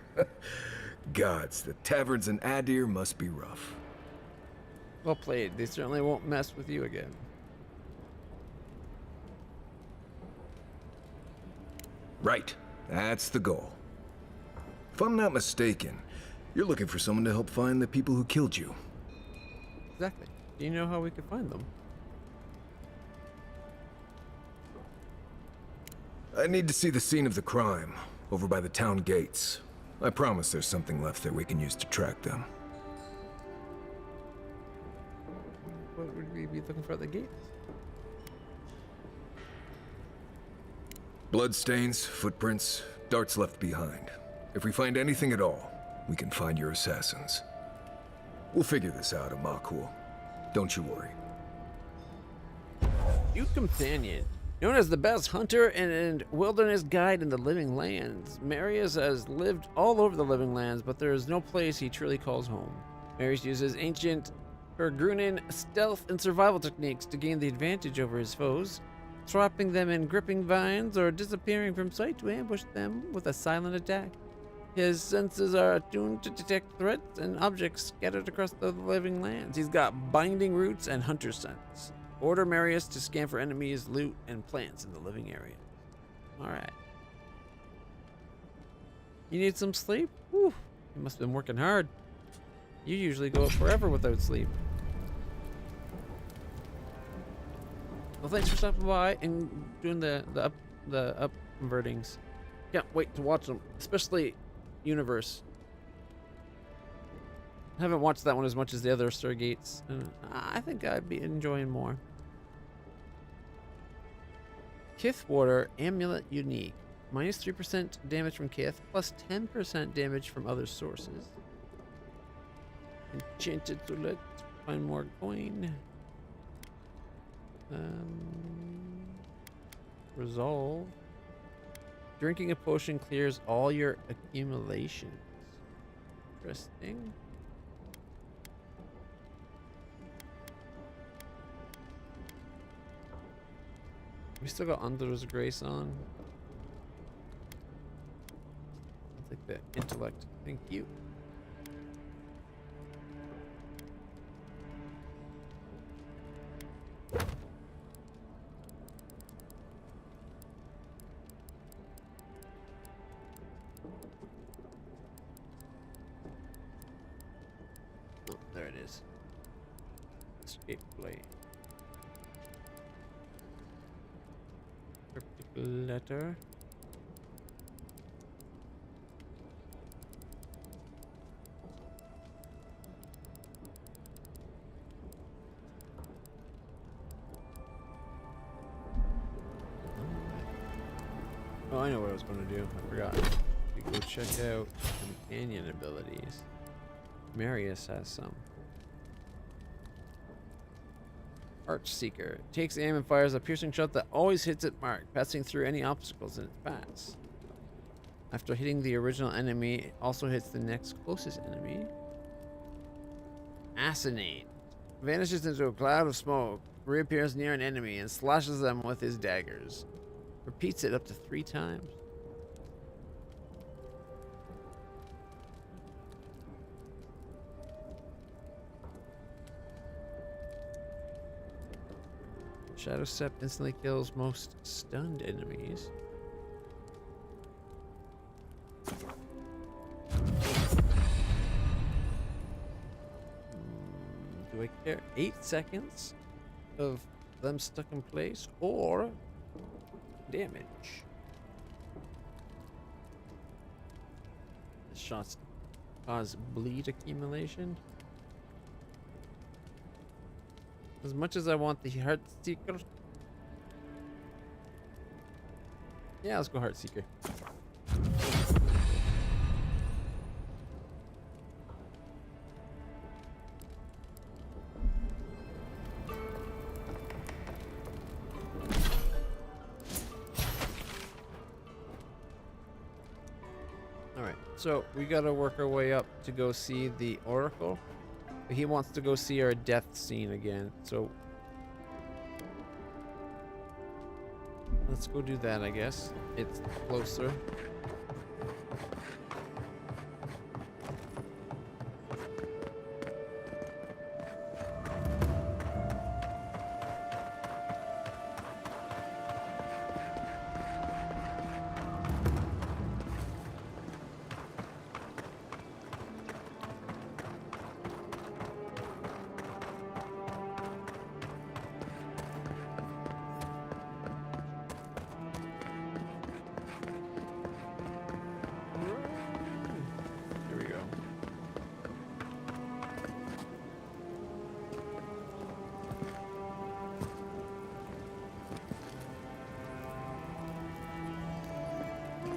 Gods, the taverns in Adir must be rough.
Well played. They certainly won't mess with you again.
Right. That's the goal. If I'm not mistaken, you're looking for someone to help find the people who killed you.
Exactly. Do you know how we could find them?
I need to see the scene of the crime, over by the town gates. I promise there's something left there we can use to track them.
What would we be looking for at the gates?
Bloodstains, footprints, darts left behind. If we find anything at all, we can find your assassins. We'll figure this out, Amakul. Don't you worry.
New companion. Known as the best hunter and wilderness guide in the Living Lands, Marius has lived all over the Living Lands, but there is no place he truly calls home. Marius uses ancient Pergrunan stealth and survival techniques to gain the advantage over his foes, trapping them in gripping vines or disappearing from sight to ambush them with a silent attack. His senses are attuned to detect threats and objects scattered across the living lands. He's got binding roots and hunter sense. Order Marius to scan for enemies, loot, and plants in the living area. Alright. You need some sleep? Whew. You must have been working hard. You usually go forever without sleep. Well, thanks for stopping by and doing the up convertings. Can't wait to watch them, especially Universe. I haven't watched that one as much as the other Stargates. I think I'd be enjoying more. Kith Water Amulet Unique. Minus 3% damage from Kith, plus 10% damage from other sources. Enchanted Toilet. Find more coin. Resolve. Drinking a potion clears all your accumulations. Interesting. We still got Under's Grace on. I'll take the intellect. Thank you. Oh, there it is. Escape blade. Cryptic letter. Oh, I know what I was going to do. I forgot. We go check out companion abilities. Marius has some. Archseeker. Takes aim and fires a piercing shot that always hits it marked, passing through any obstacles in its path. After hitting the original enemy, it also hits the next closest enemy. Assassinate. Vanishes into a cloud of smoke, reappears near an enemy, and slashes them with his daggers. Repeats it up to 3 times. Shadow Step instantly kills most stunned enemies. Do I care? 8 seconds of them stuck in place or damage? The shots cause bleed accumulation. As much as I want the Heartseeker. Yeah, let's go Heartseeker. Alright, so we gotta work our way up to go see the Oracle. He wants to go see our death scene again, so let's go do that, I guess. It's closer.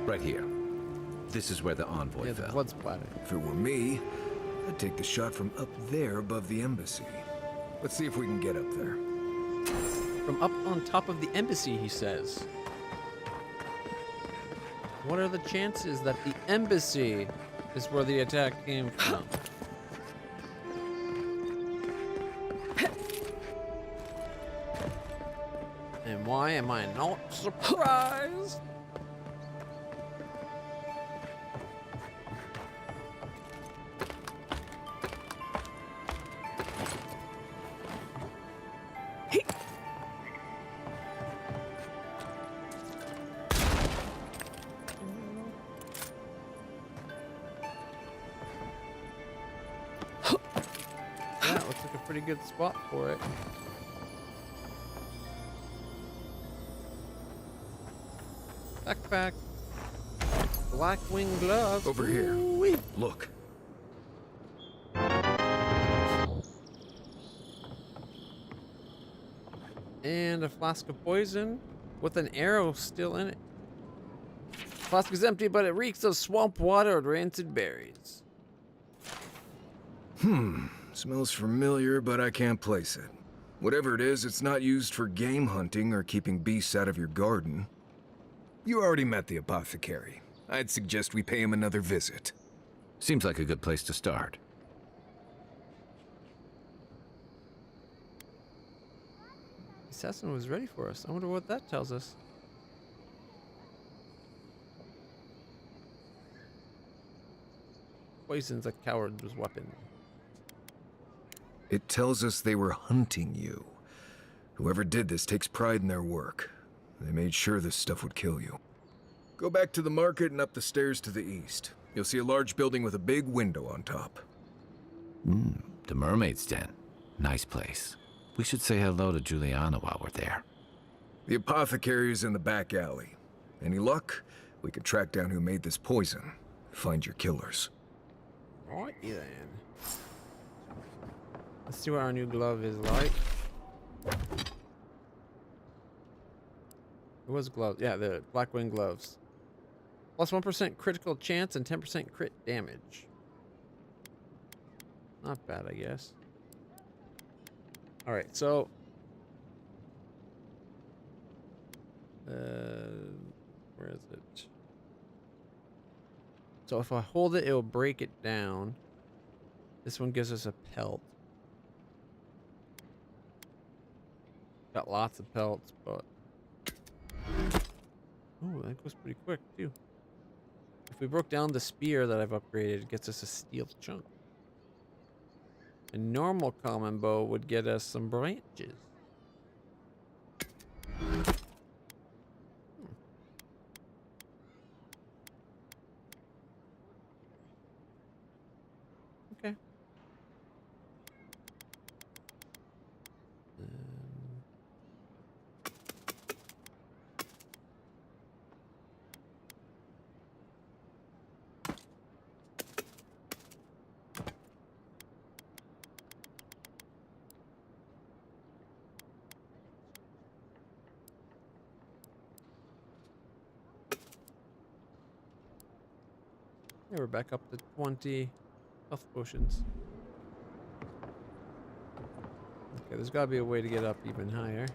Right here. This is where the envoy fell.
Blood splatter.
If it were me, I'd take the shot from up there above the embassy. Let's see if we can get up there.
From up on top of the embassy, he says. What are the chances that the embassy is where the attack came from? And why am I not surprised? pretty good spot for it. Backpack. Black wing gloves.
Over here.
Ooh-wee.
Look.
And a flask of poison with an arrow still in it. Flask is empty, but it reeks of swamp water and rancid berries.
Smells familiar, but I can't place it. Whatever it is, it's not used for game hunting or keeping beasts out of your garden. You already met the apothecary. I'd suggest we pay him another visit.
Seems like a good place to start.
Assassin was ready for us. I wonder what that tells us. Poison's a coward's weapon.
It tells us they were hunting you. Whoever did this takes pride in their work. They made sure this stuff would kill you. Go back to the market and up the stairs to the east. You'll see a large building with a big window on top.
The Mermaid's Den. Nice place. We should say hello to Juliana while we're there.
The apothecary is in the back alley. Any luck, we can track down who made this poison. Find your killers.
Alright then. Let's see what our new glove is like. It was gloves. Yeah, the black wing gloves. Plus 1% critical chance and 10% crit damage. Not bad, I guess. Alright, so... where is it? So if I hold it, it'll break it down. This one gives us a pelt. Got lots of pelts, but... Oh, that goes pretty quick, too. If we broke down the spear that I've upgraded, it gets us a steel chunk. A normal common bow would get us some branches. Okay. Yeah, we're back up to 20 health potions. Okay, there's gotta be a way to get up even higher.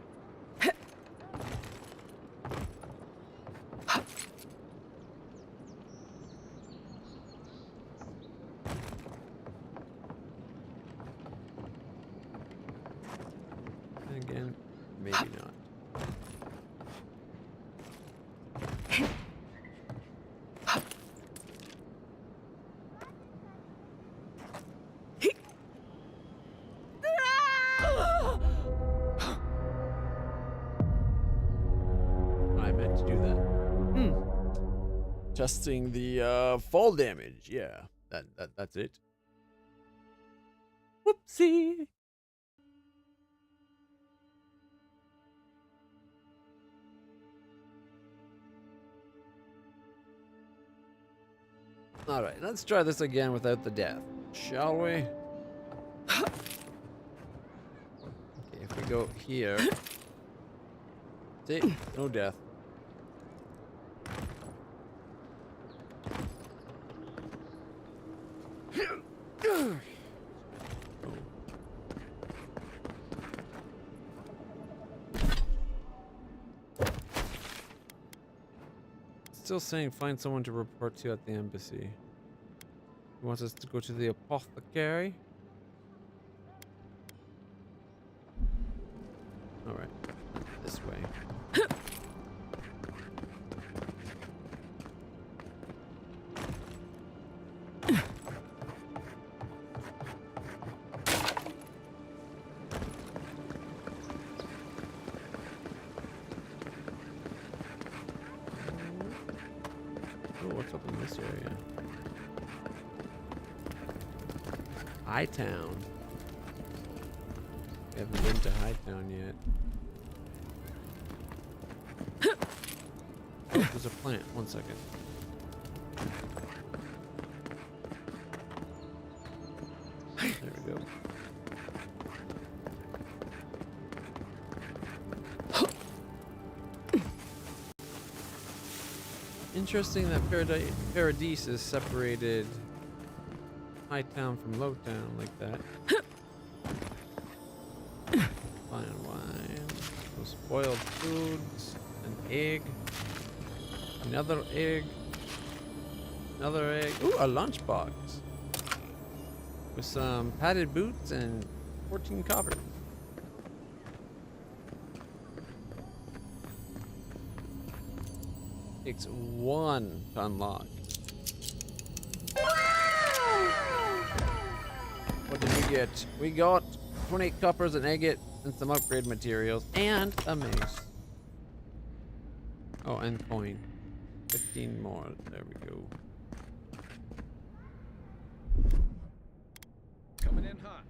And again, maybe not. Testing the fall damage. Yeah, that's it. Whoopsie. All right, let's try this again without the death, shall we? Okay, if we go here, see, no death. Still saying find someone to report to at the embassy. He wants us to go to the apothecary. Alright, this way. What's up in this area? High Town. We haven't been to Hightown yet. Oh, there's a plant. 1 second. There we go. Interesting that Paradis is separated Hightown from Lowtown like that. Fine wine, some spoiled foods, an egg, another egg, another egg. Ooh, a lunchbox with some padded boots and 14 copper. Takes 1 to unlock. What did we get? We got 28 coppers, an agate, and some upgrade materials, and a mace. Oh, and coin. 15 more. There we go.
Coming in hot.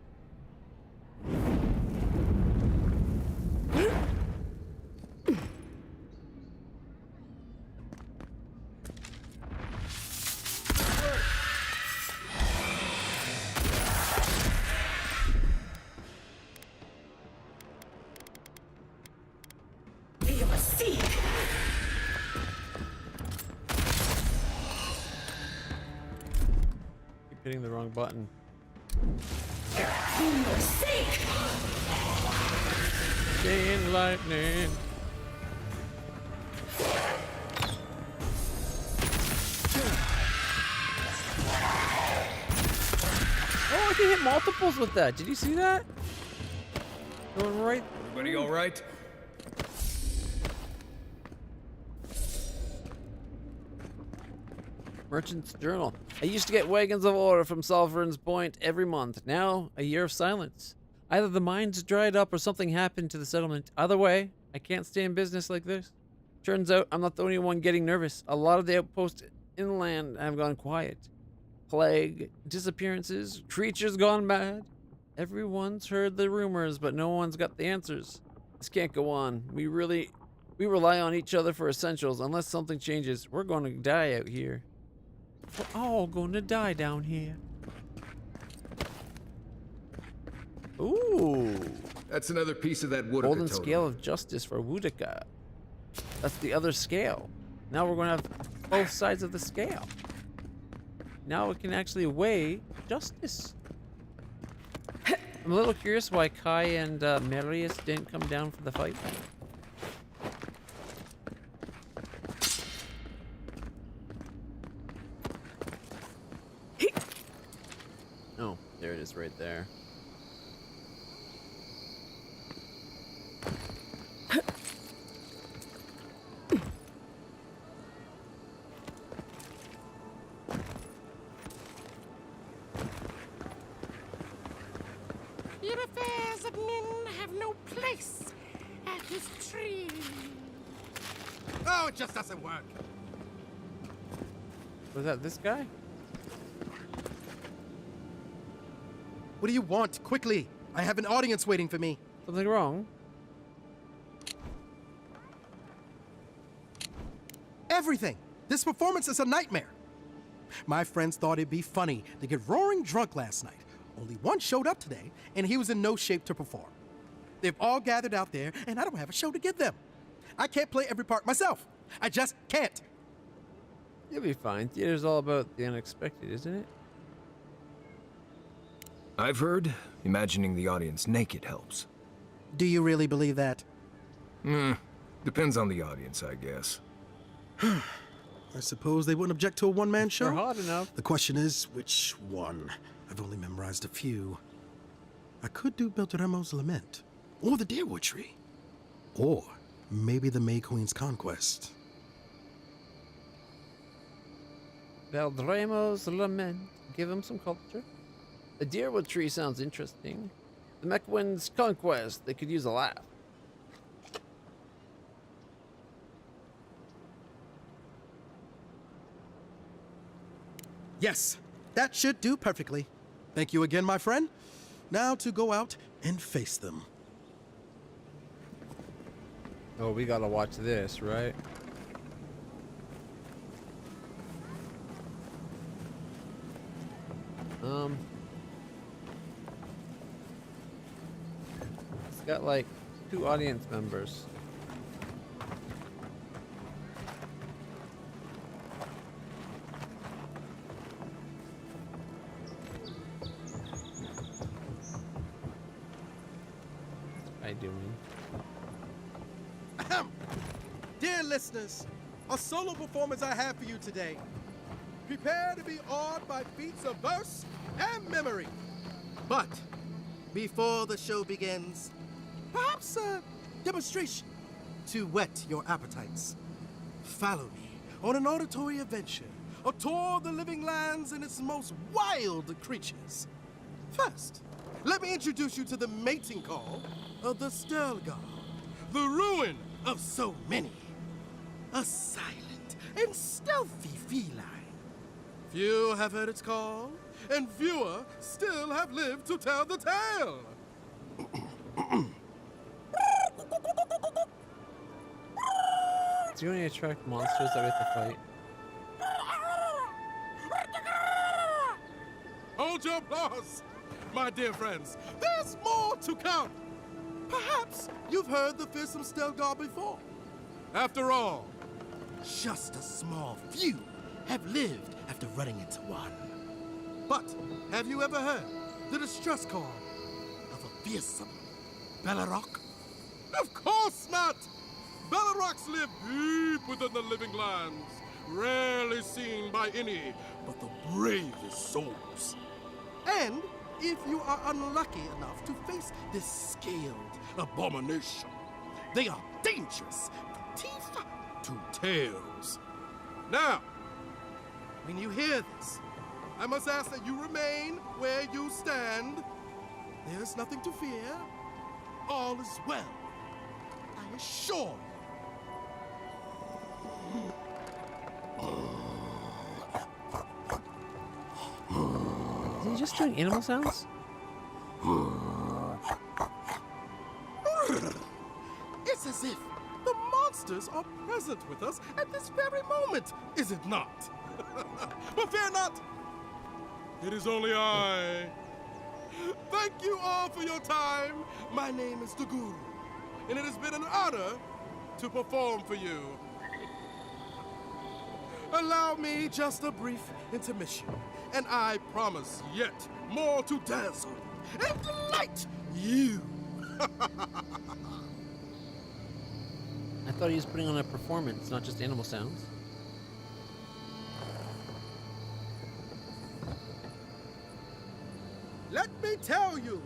Keep hitting the wrong button. Chain lightning. Oh, I can hit multiples with that. Did you see that? Going right.
Everybody all right?
Merchant's Journal. I used to get wagons of ore from Sovereign's Point every month. Now, a year of silence. Either the mines dried up or something happened to the settlement. Either way, I can't stay in business like this. Turns out I'm not the only one getting nervous. A lot of the outposts inland have gone quiet. Plague, disappearances, creatures gone mad. Everyone's heard the rumors, but no one's got the answers. This can't go on. We rely on each other for essentials. Unless something changes, we're going to die out here. We're all going to die down here. Ooh.
That's another piece of that Woodaka
Golden
totem.
Scale of Justice for Woodaka. That's the other scale. Now we're going to have both sides of the scale. Now we can actually weigh justice. I'm a little curious why Kai and Marius didn't come down for the fight. Oh, there it is right there.
Your affairs of men have no place at his tree. Oh, it just doesn't work.
Was that this guy?
What do you want? Quickly! I have an audience waiting for me.
Something wrong?
Everything! This performance is a nightmare. My friends thought it'd be funny to get roaring drunk last night. Only one showed up today, and he was in no shape to perform. They've all gathered out there, and I don't have a show to give them. I can't play every part myself. I just can't.
You'll be fine. Theater's all about the unexpected, isn't it?
I've heard imagining the audience naked helps.
Do you really believe that?
Depends on the audience, I guess.
I suppose they wouldn't object to a one-man show.
They're hot enough.
The question is, which one? I've only memorized a few. I could do Beltremo's Lament, or the Deerwood Tree, or maybe the May Queen's Conquest.
Beltremo's Lament. Give him some culture. The Deerwood Tree sounds interesting. The Mechwin's Conquest. They could use a laugh.
Yes, that should do perfectly. Thank you again, my friend. Now to go out and face them.
Oh, we gotta watch this, right? It's got like 2 audience members. What's I doing?
Ahem. Dear listeners, a solo performance I have for you today. Prepare to be awed by feats of verse and memory. But before the show begins, perhaps a demonstration to whet your appetites. Follow me on an auditory adventure, a tour of the living lands and its most wild creatures. First, let me introduce you to the mating call of the Stelgar, the ruin of so many. A silent and stealthy feline. Few have heard its call, and fewer still have lived to tell the tale.
Do you only attract monsters that we have to fight?
Hold your applause, my dear friends. There's more to come. Perhaps you've heard the fearsome Stelgar before. After all, just a small few have lived after running into one. But have you ever heard the distress call of a fearsome Bellarok? Of course not! Bellaroks live deep within the living lands, rarely seen by any but the bravest souls. And if you are unlucky enough to face this scaled abomination, they are dangerous from teeth to tails. Now, when you hear this, I must ask that you remain where you stand. There's nothing to fear. All is well, I assure
Is he just doing animal sounds?
It's as if the monsters are present with us at this very moment, is it not? But fear not, it is only I. Thank you all for your time. My name is the Guru, and it has been an honor to perform for you. Allow me just a brief intermission, and I promise yet more to dazzle and delight you.
I thought he was putting on a performance, not just animal sounds.
Let me tell you,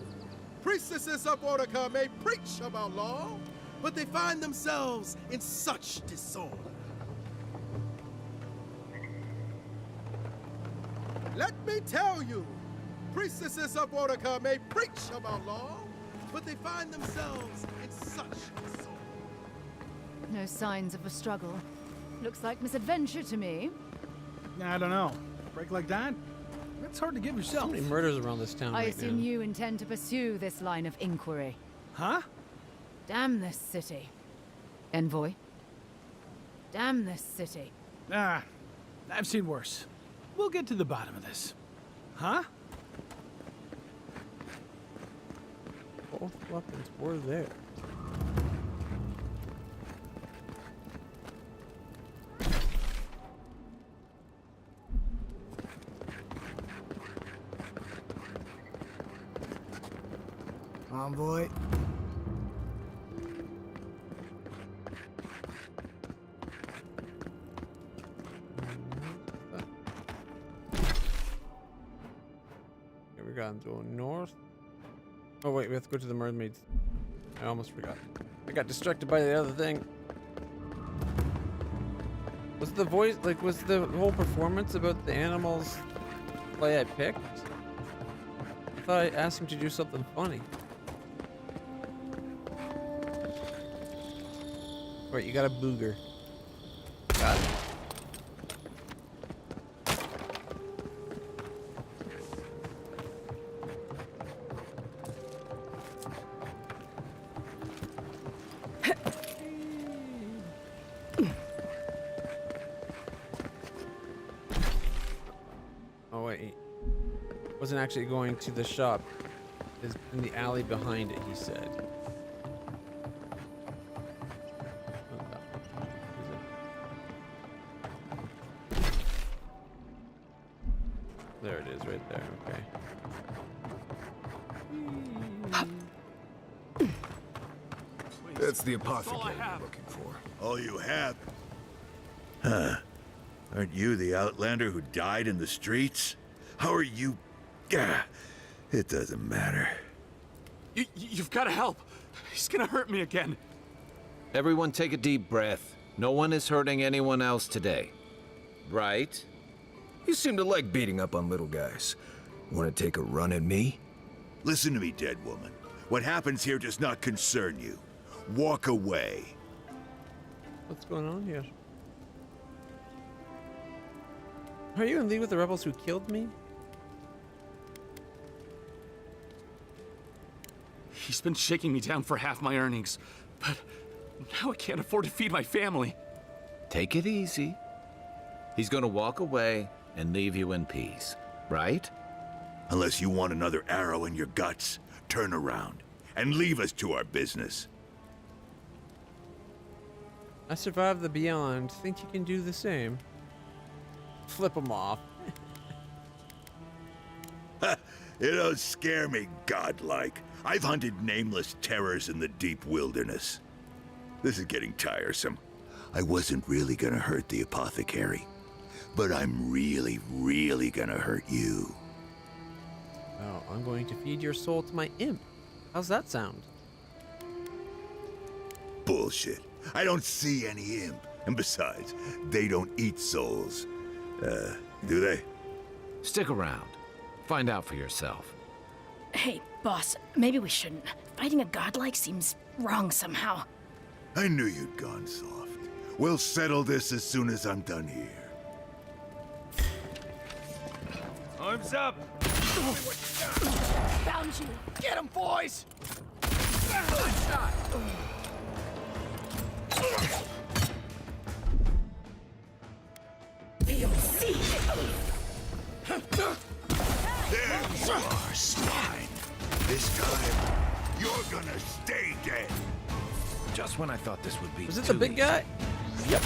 priestesses of Orca may preach about law, but they find themselves in such disorder. Let me tell you, priestesses of Orca may preach about law, but they find themselves in such disorder.
No signs of a struggle. Looks like misadventure to me.
I don't know. Break like that? That's hard to give yourself.
So many murders around this town
I
right
assume
now.
you intend to pursue this line of inquiry.
Huh?
Damn this city. Envoy. Damn this city.
Ah, I've seen worse. We'll get to the bottom of this. Huh?
Both weapons were there.
Envoy.
Okay, we gotta go north. Oh wait, we have to go to the mermaids. I almost forgot. I got distracted by the other thing. Was the voice, like, was the whole performance about the animals play I picked? I thought I asked him to do something funny. Wait, you got a booger. Got it. Wasn't actually going to the shop. Is in the alley behind it, he said. There it is, right there. Okay.
That's the apothecary you're looking for.
All you have? Huh. Aren't you the Outlander who died in the streets? How are you? Gah, it doesn't matter.
You've got to help. He's gonna hurt me again.
Everyone take a deep breath. No one is hurting anyone else today. Right?
You seem to like beating up on little guys. Want to take a run at me?
Listen to me, dead woman. What happens here does not concern you. Walk away.
What's going on here? Are you in league with the rebels who killed me?
He's been shaking me down for half my earnings, but now I can't afford to feed my family.
Take it easy. He's gonna walk away and leave you in peace, right?
Unless you want another arrow in your guts, turn around and leave us to our business.
I survived the beyond. Think you can do the same? Flip him off.
You don't scare me, godlike. I've hunted nameless terrors in the deep wilderness. This is getting tiresome. I wasn't really gonna hurt the apothecary, but I'm really, really gonna hurt you.
Oh, I'm going to feed your soul to my imp. How's that sound?
Bullshit. I don't see any imp. And besides, they don't eat souls. Do they?
Stick around. Find out for yourself.
Hey, boss, maybe we shouldn't. Fighting a godlike seems wrong somehow.
I knew you'd gone soft. We'll settle this as soon as I'm done here.
Arms up!
Found you!
Get him, boys!
Good shot!
There you are, swine. This time, you're gonna stay dead.
Just when I thought this would be.
Was it the big guy? Yep.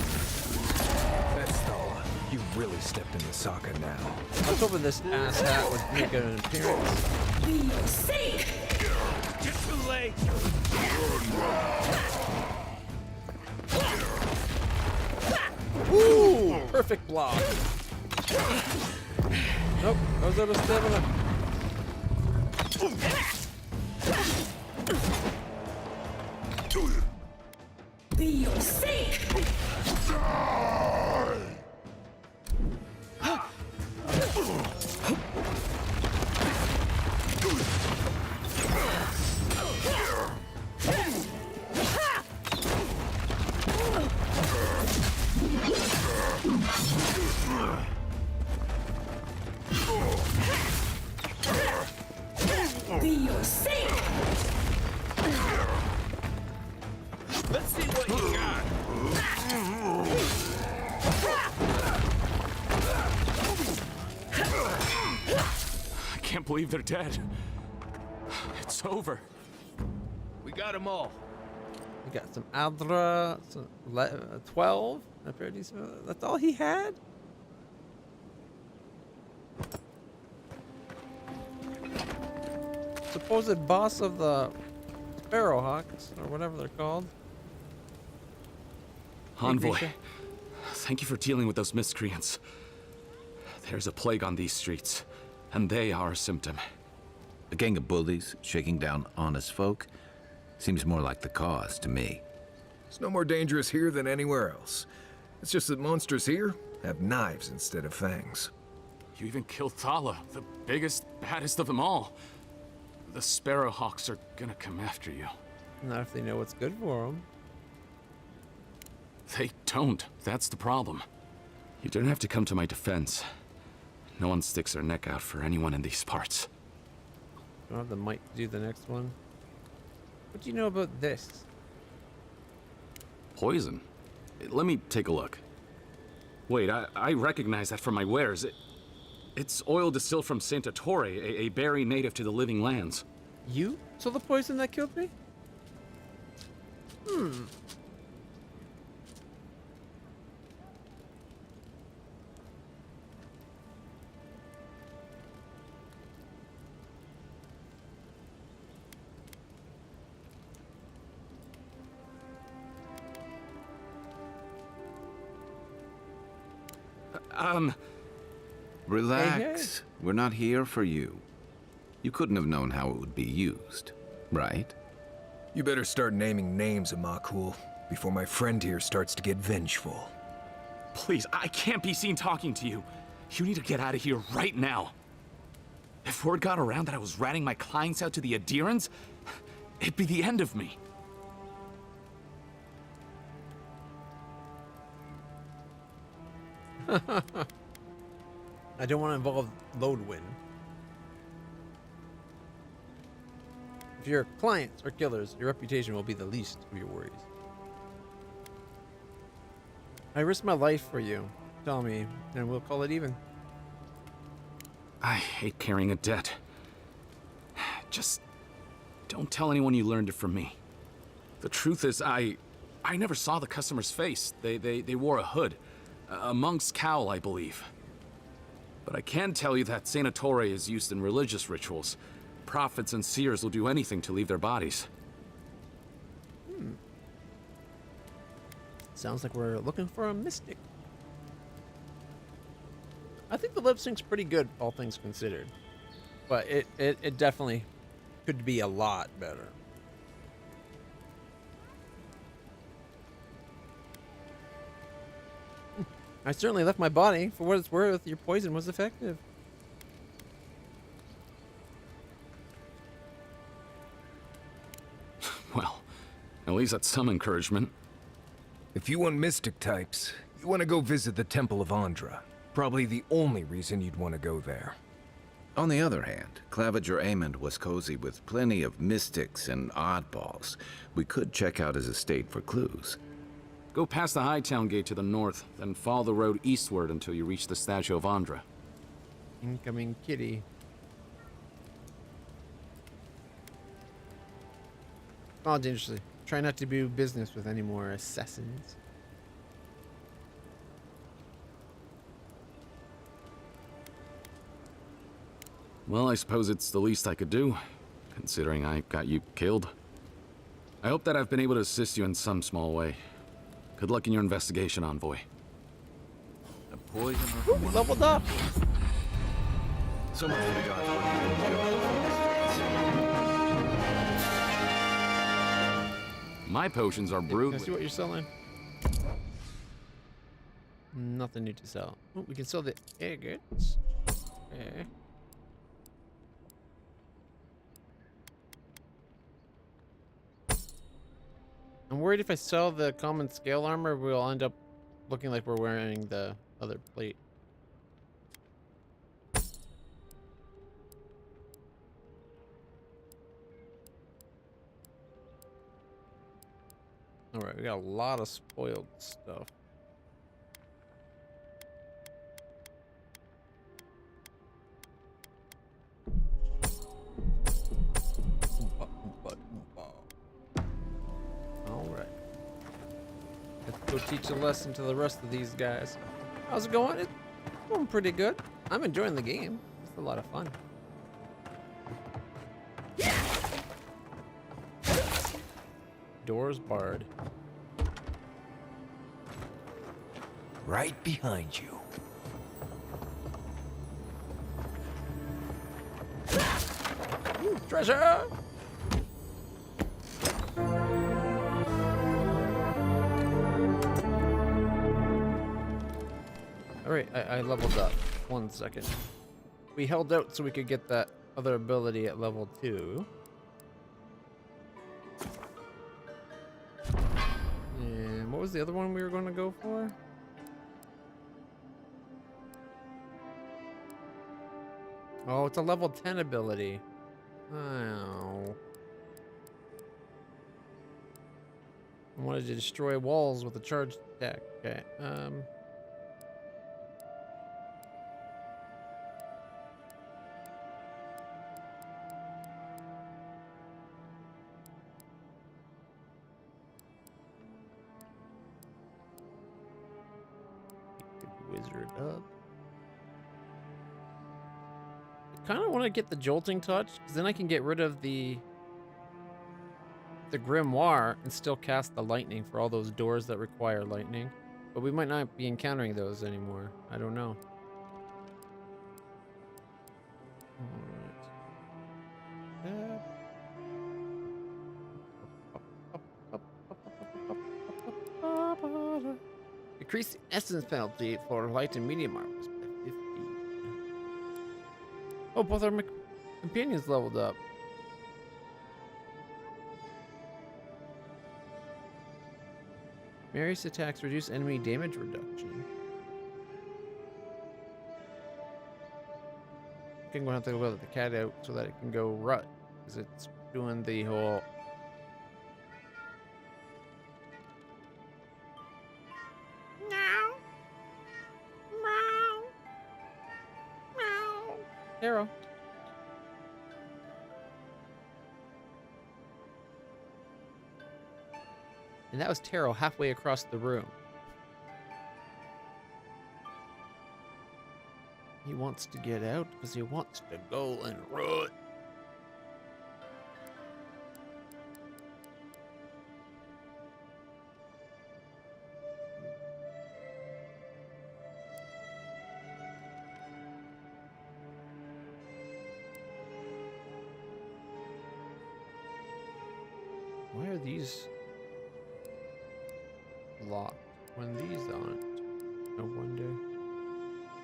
That's all. You really stepped in the socket now.
I was hoping this ass hat would make an appearance.
You're too late!
Ooh! Perfect block. Nope, I was out of stamina.
Be your sake! Be your sake!
Let's see what you got! I can't believe they're dead. It's over.
We got them all.
We got some Adra, some 12. Paradis. That's all he had? Supposed boss of the Sparrowhawks, or whatever they're called.
Envoy, thank you for dealing with those miscreants. There's a plague on these streets, and they are a symptom.
A gang of bullies shaking down honest folk seems more like the cause to me.
It's no more dangerous here than anywhere else. It's just that monsters here have knives instead of fangs.
You even killed Thala, the biggest, baddest of them all. The Sparrowhawks are gonna come after you.
Not if they know what's good for them.
They don't. That's the problem. You don't have to come to my defense. No one sticks their neck out for anyone in these parts.
Don't have the might to do the next one. What do you know about this?
Poison? Let me take a look. Wait, I recognize that from my wares. It's oil distilled from Santa Torre, a berry native to the Living Lands.
You saw the poison that killed me? Hmm.
Relax. Hey. We're not here for you. You couldn't have known how it would be used, right?
You better start naming names, Amakul, before my friend here starts to get vengeful.
Please, I can't be seen talking to you. You need to get out of here right now. If word got around that I was ratting my clients out to the Adherents, it'd be the end of me.
I don't want to involve Lodewin. If your clients are killers, your reputation will be the least of your worries. I risked my life for you. Tell me, and we'll call it even.
I hate carrying a debt. Just don't tell anyone you learned it from me. The truth is, I never saw the customer's face. They wore a hood. A monk's cowl, I believe. But I can tell you that Santa Torre is used in religious rituals. Prophets and seers will do anything to leave their bodies.
Sounds like we're looking for a mystic. I think the lip sync's pretty good, all things considered. But it definitely could be a lot better. I certainly left my body. For what it's worth, your poison was effective.
Well, at least that's some encouragement.
If you want mystic types, you want to go visit the Temple of Andra. Probably the only reason you'd want to go there.
On the other hand, Claviger Amond was cozy with plenty of mystics and oddballs. We could check out his estate for clues.
Go past the Hightown Gate to the north, then follow the road eastward until you reach the statue of Andra.
Incoming kitty. Oh, dangerously. Try not to do business with any more assassins.
Well, I suppose it's the least I could do, considering I got you killed. I hope that I've been able to assist you in some small way. Good luck in your investigation, Envoy.
A poison
or leveled up!
So much for the gods.
My potions are brewed.
Can I see what you're selling? Nothing new to sell. Oh, we can sell the agates. Okay. I'm worried if I sell the common scale armor, we'll end up looking like we're wearing the other plate. Alright, we got a lot of spoiled stuff. Alright. Let's go teach a lesson to the rest of these guys. How's it going? It's going pretty good. I'm enjoying the game. It's a lot of fun. Doors barred.
Right behind you.
Ooh, treasure! Alright, I leveled up. 1 second. We held out so we could get that other ability at level 2. And what was the other one we were going to go for? Oh, it's a level 10 ability. Oh. I wanted to destroy walls with a charged attack. Okay. lasered up. I kind of want to get the jolting touch, because then I can get rid of the grimoire and still cast the lightning for all those doors that require lightning. But we might not be encountering those anymore. I don't know. Alright. Decrease the essence penalty for light and medium armors by 50. Oh, both our companions leveled up. Mary's attacks reduce enemy damage reduction. I think we'll have to let the cat out so that it can go rut, because it's doing the whole.
Meow. Meow. Meow.
Arrow. And that was Taro halfway across the room. He wants to get out because he wants to go and run. Why are these locked when these aren't? I wonder.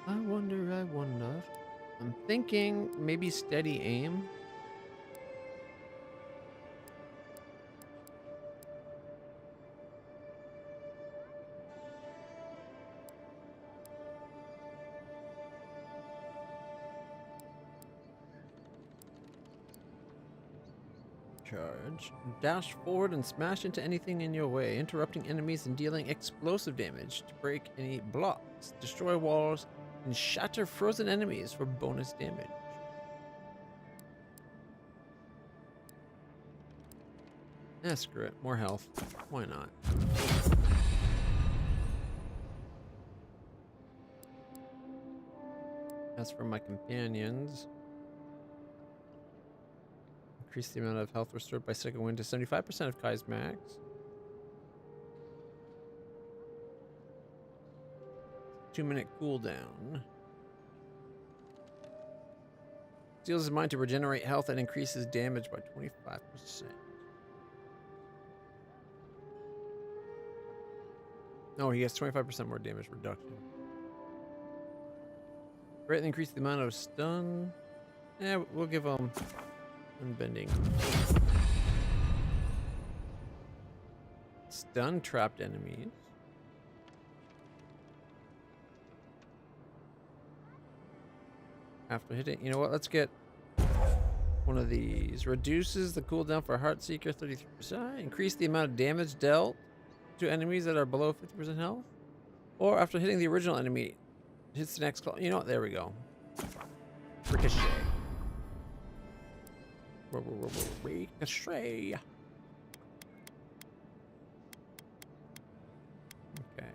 I wonder, I wonder. I'm thinking maybe steady aim. Charge. Dash forward and smash into anything in your way, interrupting enemies and dealing explosive damage to break any blocks, destroy walls, and shatter frozen enemies for bonus damage. Eh, screw it. More health. Why not? As for my companions, increase the amount of health restored by second wind to 75% of Kai's max. Two-minute cooldown. Steals his mind to regenerate health and increases damage by 25%. No, he has 25% more damage reduction. Greatly increase the amount of stun. Yeah, we'll give him unbending. Stun trapped enemies. After hitting, you know what? Let's get one of these. Reduces the cooldown for Heartseeker 33%. Increase the amount of damage dealt to enemies that are below 50% health. Or after hitting the original enemy, hits the next call. You know what? There we go. Ricochet. Ricochet. Okay.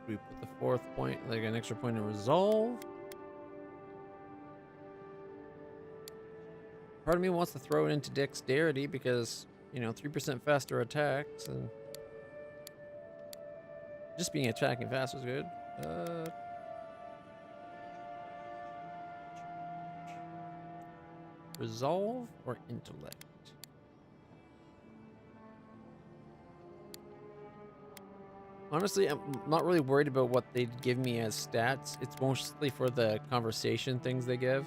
We put the fourth point, like an extra point in resolve. Part of me wants to throw it into dexterity because, you know, 3% faster attacks and just being attacking fast is good. Resolve or intellect? Honestly, I'm not really worried about what they give me as stats. It's mostly for the conversation things they give.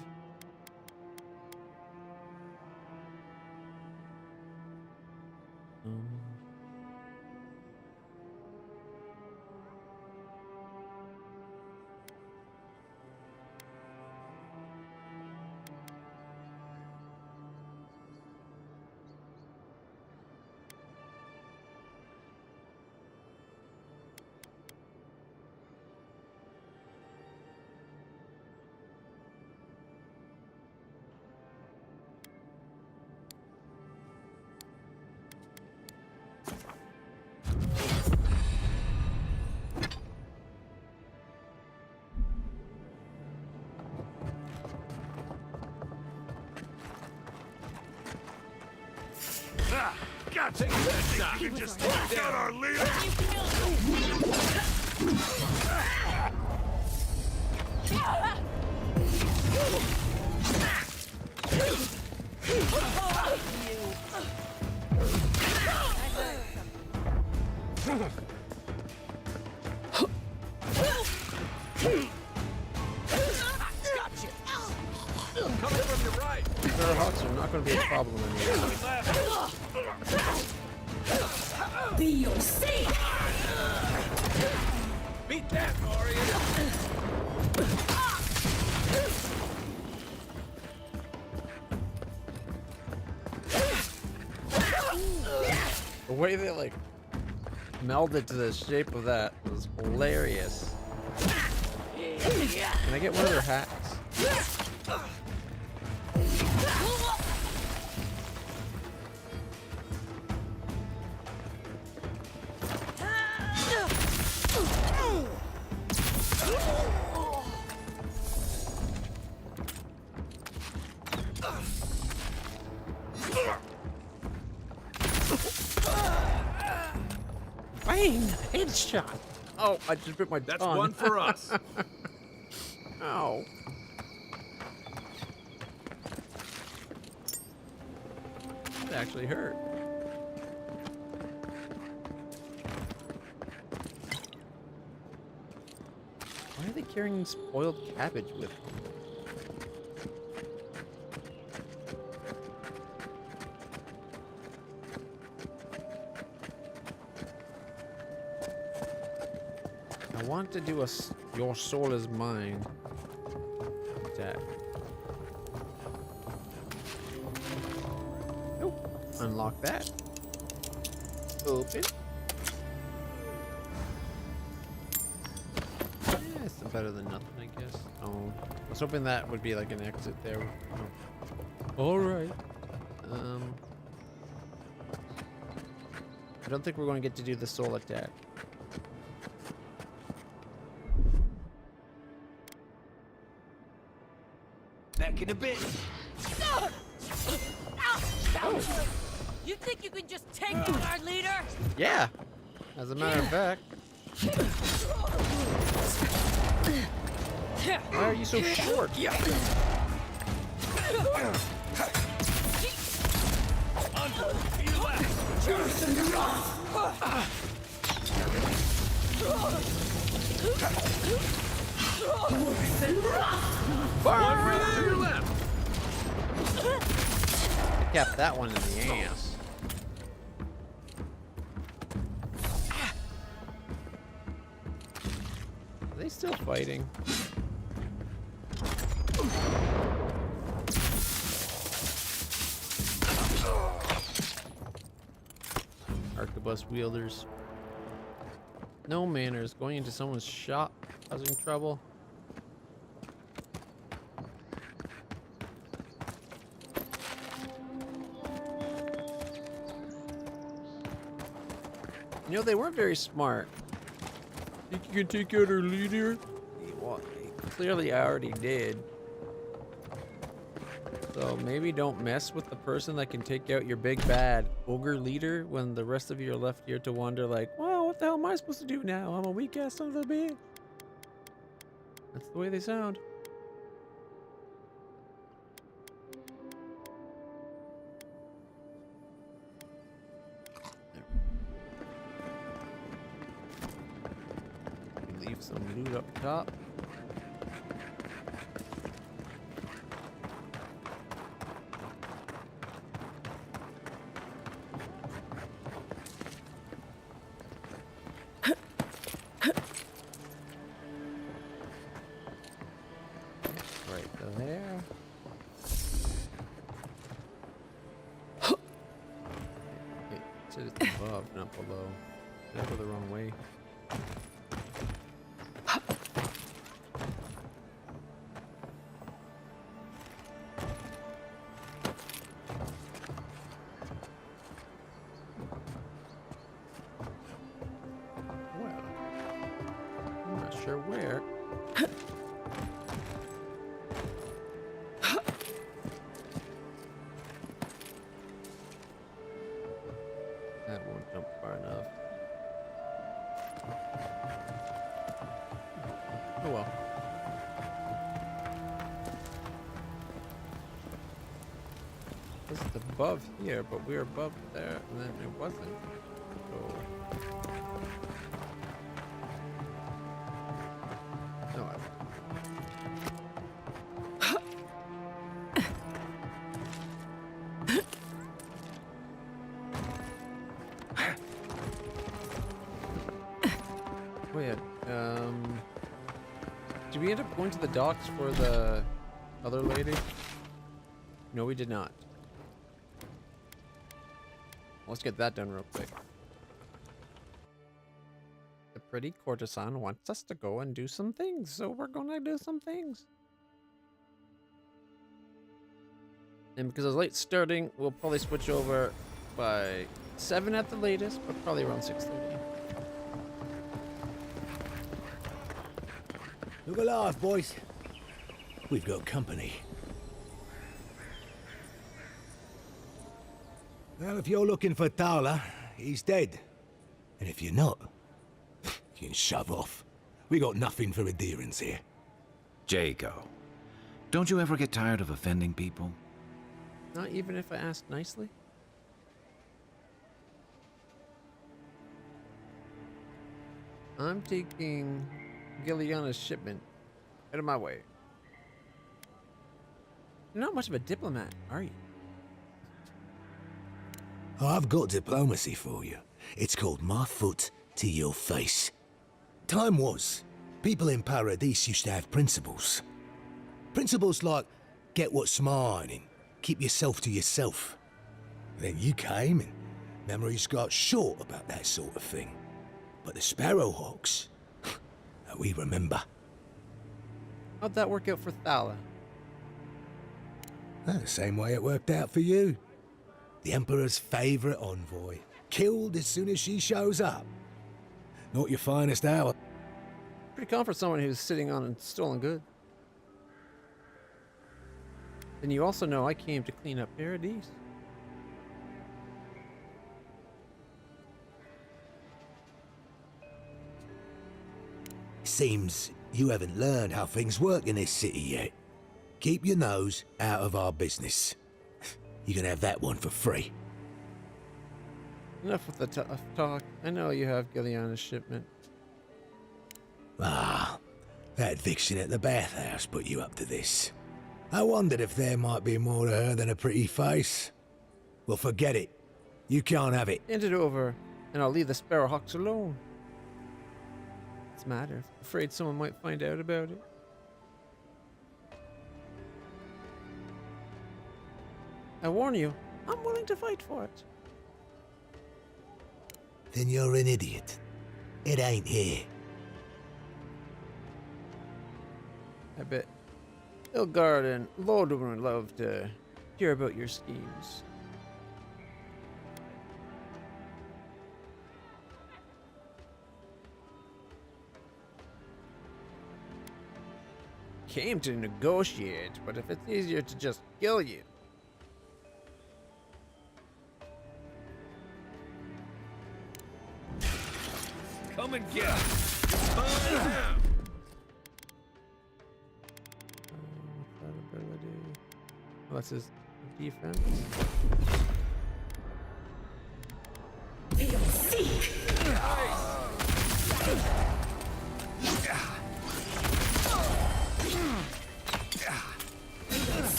God, take that! You can just take down our leader!
Coming from your right.
Sparrowhawks are not going to be a problem anymore.
Be your safe!
Beat that, Mario!
The way they like melded to the shape of that was hilarious. Can I get one of their hats? Bang! Headshot! Oh, I just bit my tongue.
That's one for us.
Ow. That actually hurt. Why are they carrying spoiled cabbage with them? I want to do a your soul is mine attack. Nope. Unlock that. Open. Yeah, it's better than nothing, I guess. Oh, I was hoping that would be like an exit there. Oh. All right. I don't think we're going to get to do the soul attack.
Back in a bit.
Oh.
You think you can just take down our leader?
Yeah. As a matter of fact. Why are you so short? I kept that one in the ass. Are they still fighting? Arquebus wielders. No manners. Going into someone's shop, causing trouble. You know, they weren't very smart. Think you can take out our leader? Well, clearly I already did. So maybe don't mess with the person that can take out your big bad ogre leader when the rest of you are left here to wonder like, well, what the hell am I supposed to do now? I'm a weak ass son of a bitch. That's the way they sound. Leave some loot up top. Right there. It said it's above, not below. Did I go the wrong way? Sure where. This is above here, but we're above there, and then it wasn't. So. No, Wait, did we end up going to the docks for the other lady? No, we did not. Let's get that done real quick. The pretty courtesan wants us to go and do some things, so we're gonna do some things. And because it's late starting, we'll probably switch over by 7 at the latest, but probably around 6:30.
Look alive, boys. We've got company. Well, if you're looking for Tala, he's dead. And if you're not, you can shove off. We got nothing for adherence here.
Jago, don't you ever get tired of offending people?
Not even if I ask nicely? I'm taking Gilliana's shipment out of my way. You're not much of a diplomat, are you?
I've got diplomacy for you. It's called my foot to your face. Time was, people in Paradis used to have principles. Principles like, get what's mine and keep yourself to yourself. Then you came and memories got short about that sort of thing. But the Sparrowhawks, we remember.
How'd that work out for Thala?
The same way it worked out for you. The Emperor's favorite envoy, killed as soon as she shows up. Not your finest hour.
Pretty calm for someone who's sitting on stolen goods. And you also know I came to clean up Paradis.
Seems you haven't learned how things work in this city yet. Keep your nose out of our business. You can have that one for free.
Enough with the tough talk. I know you have Gilliana's shipment.
Ah, that vixen at the bathhouse put you up to this. I wondered if there might be more to her than a pretty face. Well, forget it. You can't have it.
Hand it over, and I'll leave the Sparrowhawks alone. What's the matter? Afraid someone might find out about it. I warn you, I'm willing to fight for it.
Then you're an idiot. It ain't here.
I bet Ilgard and Lodwin would love to hear about your schemes. Came to negotiate, but if it's easier to just kill you.
Come and get it.
What's that ability? Oh, that's his defense.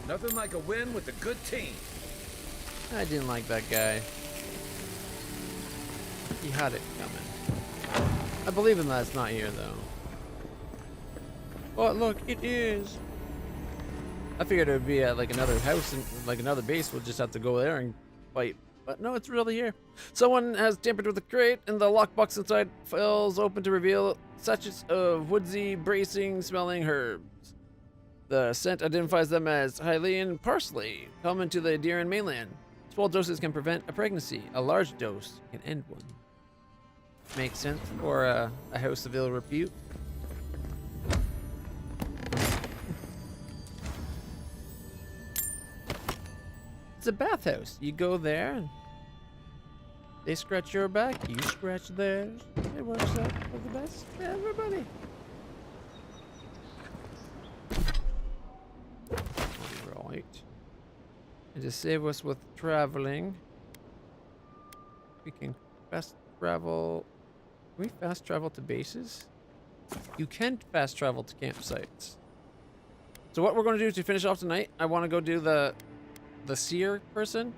Nothing like a win with a good team.
I didn't like that guy. He had it coming. I believe him that it's not here though. Oh look, it is. I figured it would be at like another house and like another base. We'll just have to go there and fight. But no, it's really here. Someone has tampered with the crate and the lockbox inside falls open to reveal sachets of woodsy, bracing smelling herbs. The scent identifies them as Hylian parsley, common to the Adirian mainland. Small doses can prevent a pregnancy. A large dose can end one. Makes sense for a house of ill repute. It's a bathhouse. You go there and they scratch your back, you scratch theirs. It works out for the best for everybody. Right. And to save us with traveling, we can fast travel. Can we fast travel to bases? You can fast travel to campsites. So what we're going to do to finish off tonight, I want to go do the seer person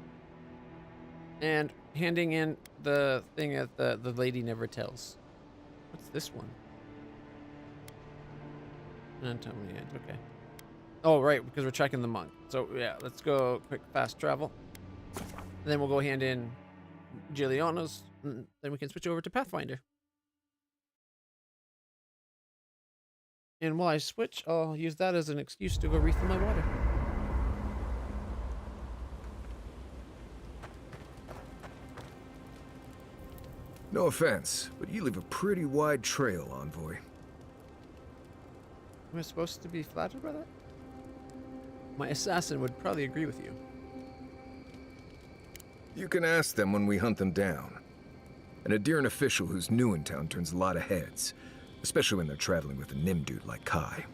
and handing in the thing that the lady never tells. What's this one? Until the end. Okay. Oh, right, because we're checking the monk. So yeah, let's go quick fast travel. And then we'll go hand in Giuliano's, and then we can switch over to Pathfinder. And while I switch, I'll use that as an excuse to go refill my water.
No offense, but you leave a pretty wide trail, Envoy.
Am I supposed to be flattered by that? My assassin would probably agree with you.
You can ask them when we hunt them down. An Adiran official who's new in town turns a lot of heads, especially when they're traveling with a Nimdude like Kai.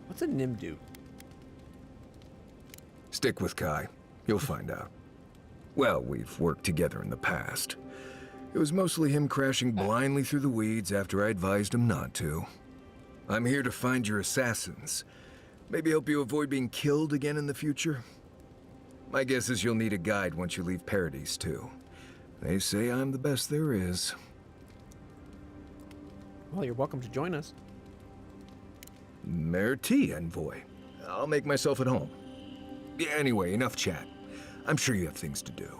What's a Nimdude?
Stick with Kai. You'll find out. Well, we've worked together in the past. It was mostly him crashing blindly through the weeds after I advised him not to. I'm here to find your assassins. Maybe help you avoid being killed again in the future. My guess is you'll need a guide once you leave Paradis, too. They say I'm the best there is.
Well, you're welcome to join us.
Merci, Envoy. I'll make myself at home. Anyway, enough chat. I'm sure you have things to do.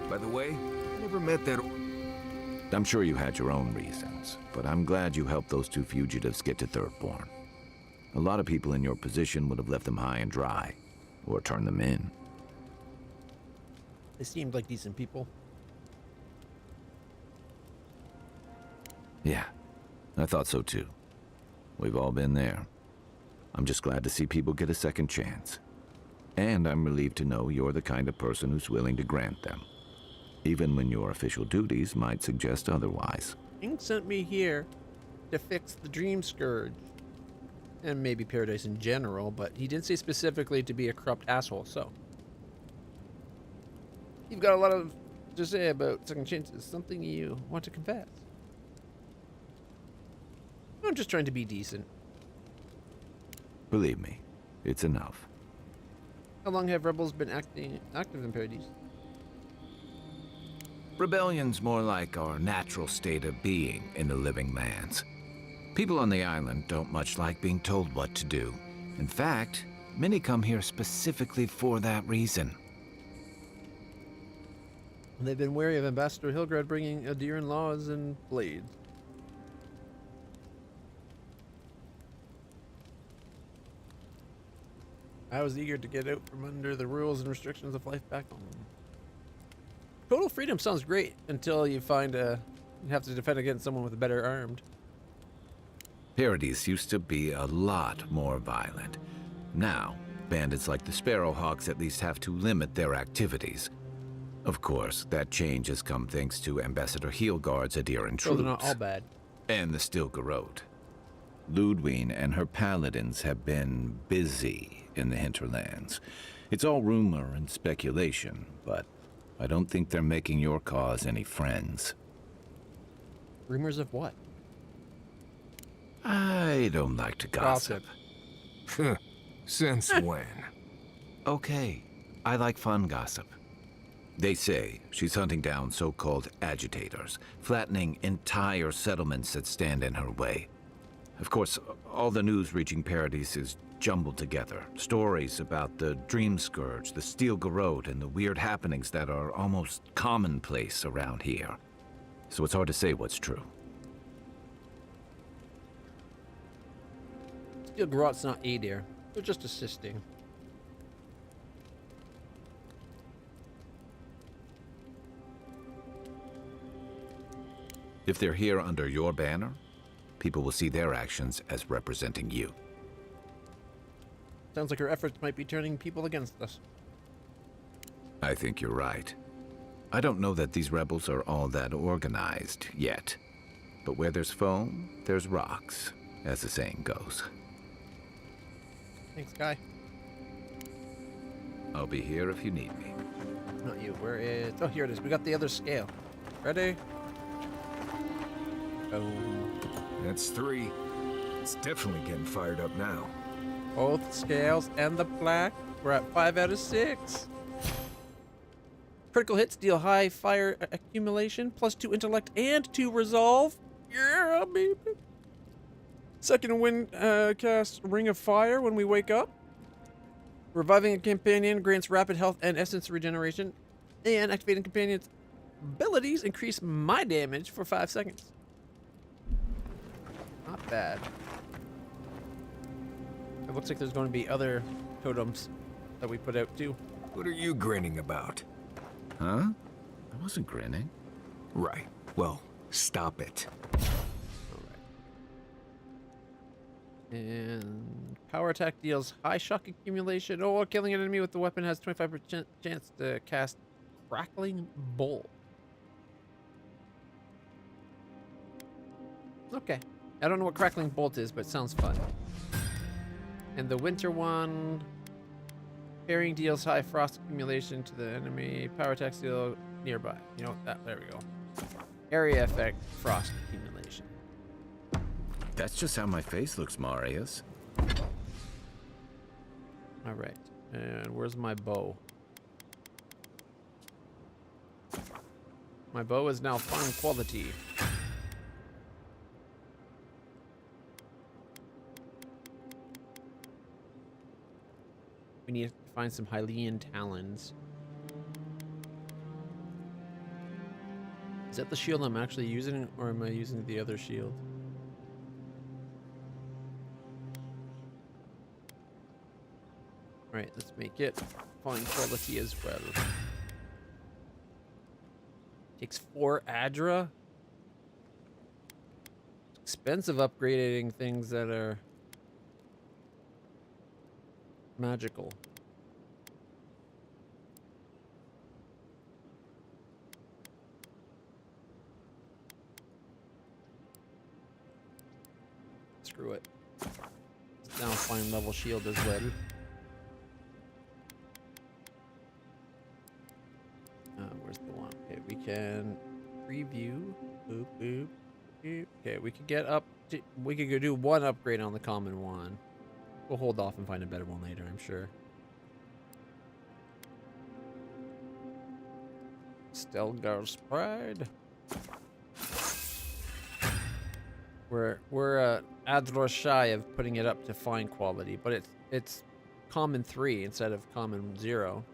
By the way, I never met that...
I'm sure you had your own reasons, but I'm glad you helped those two fugitives get to Thirdborn. A lot of people in your position would have left them high and dry, or turned them in.
They seemed like decent people.
Yeah, I thought so too. We've all been there. I'm just glad to see people get a second chance. And I'm relieved to know you're the kind of person who's willing to grant them, even when your official duties might suggest otherwise.
King sent me here to fix the Dream Scourge. And maybe Paradise in general, but he didn't say specifically to be a corrupt asshole, so. You've got a lot to say about second chances. Something you want to confess. I'm just trying to be decent.
Believe me, it's enough.
How long have rebels been active in Paradis?
Rebellion's more like our natural state of being in the living lands. People on the island don't much like being told what to do. In fact, many come here specifically for that reason.
They've been wary of Ambassador Hilgrad bringing Adiran laws and blades. I was eager to get out from under the rules and restrictions of life back home. Total freedom sounds great until you find you have to defend against someone with a better armed.
Paradis used to be a lot more violent. Now, bandits like the Sparrowhawks at least have to limit their activities. Of course, that change has come thanks to Ambassador Heelguard's Adiran troops.
So they're not all bad.
And the Stilgarrode. Ludwine and her paladins have been busy in the hinterlands. It's all rumor and speculation, but I don't think they're making your cause any friends.
Rumors of what?
I don't like to gossip.
Since when?
Okay, I like fun gossip. They say she's hunting down so-called agitators, flattening entire settlements that stand in her way. Of course, all the news reaching Paradis is jumbled together. Stories about the Dream Scourge, the Steel Garrote, and the weird happenings that are almost commonplace around here. So it's hard to say what's true.
Steel Garrote's not Adir. They're just assisting.
If they're here under your banner, people will see their actions as representing you.
Sounds like her efforts might be turning people against us.
I think you're right. I don't know that these rebels are all that organized yet. But where there's foam, there's rocks, as the saying goes.
Thanks, guy.
I'll be here if you need me.
Not you. Where is... Oh, here it is. We got the other scale. Ready? Boom.
That's 3. It's definitely getting fired up now.
Both scales and the plaque. We're at 5 out of 6. Critical hits deal high fire accumulation, +2 intellect and 2 resolve. Yeah, baby. Second wind cast Ring of Fire when we wake up. Reviving a companion grants rapid health and essence regeneration. And activating companion's abilities increase my damage for 5 seconds. Not bad. It looks like there's going to be other totems that we put out too.
What are you grinning about?
Huh? I wasn't grinning.
Right. Well, stop it.
And power attack deals high shock accumulation. Oh, killing an enemy with the weapon has 25% chance to cast Crackling Bolt. Okay. I don't know what Crackling Bolt is, but it sounds fun. And the winter one, parrying deals high frost accumulation to the enemy. Power attacks deal nearby. You know that? There we go. Area effect frost accumulation.
That's just how my face looks, Marius.
All right. And where's my bow? My bow is now fine quality. We need to find some Hylian talons. Is that the shield I'm actually using, or am I using the other shield? Alright, let's make it fine quality as well. Takes 4 Adra. It's expensive upgrading things that are magical. Screw it. It's now a fine level shield as well. Where's the one? Okay, we can preview. Boop, boop, boop. Okay, we could get up to, we could go do 1 upgrade on the common one. We'll hold off and find a better one later, I'm sure. Stelgar's Pride. We're Adlor shy of putting it up to fine quality, but it's common 3 instead of common 0.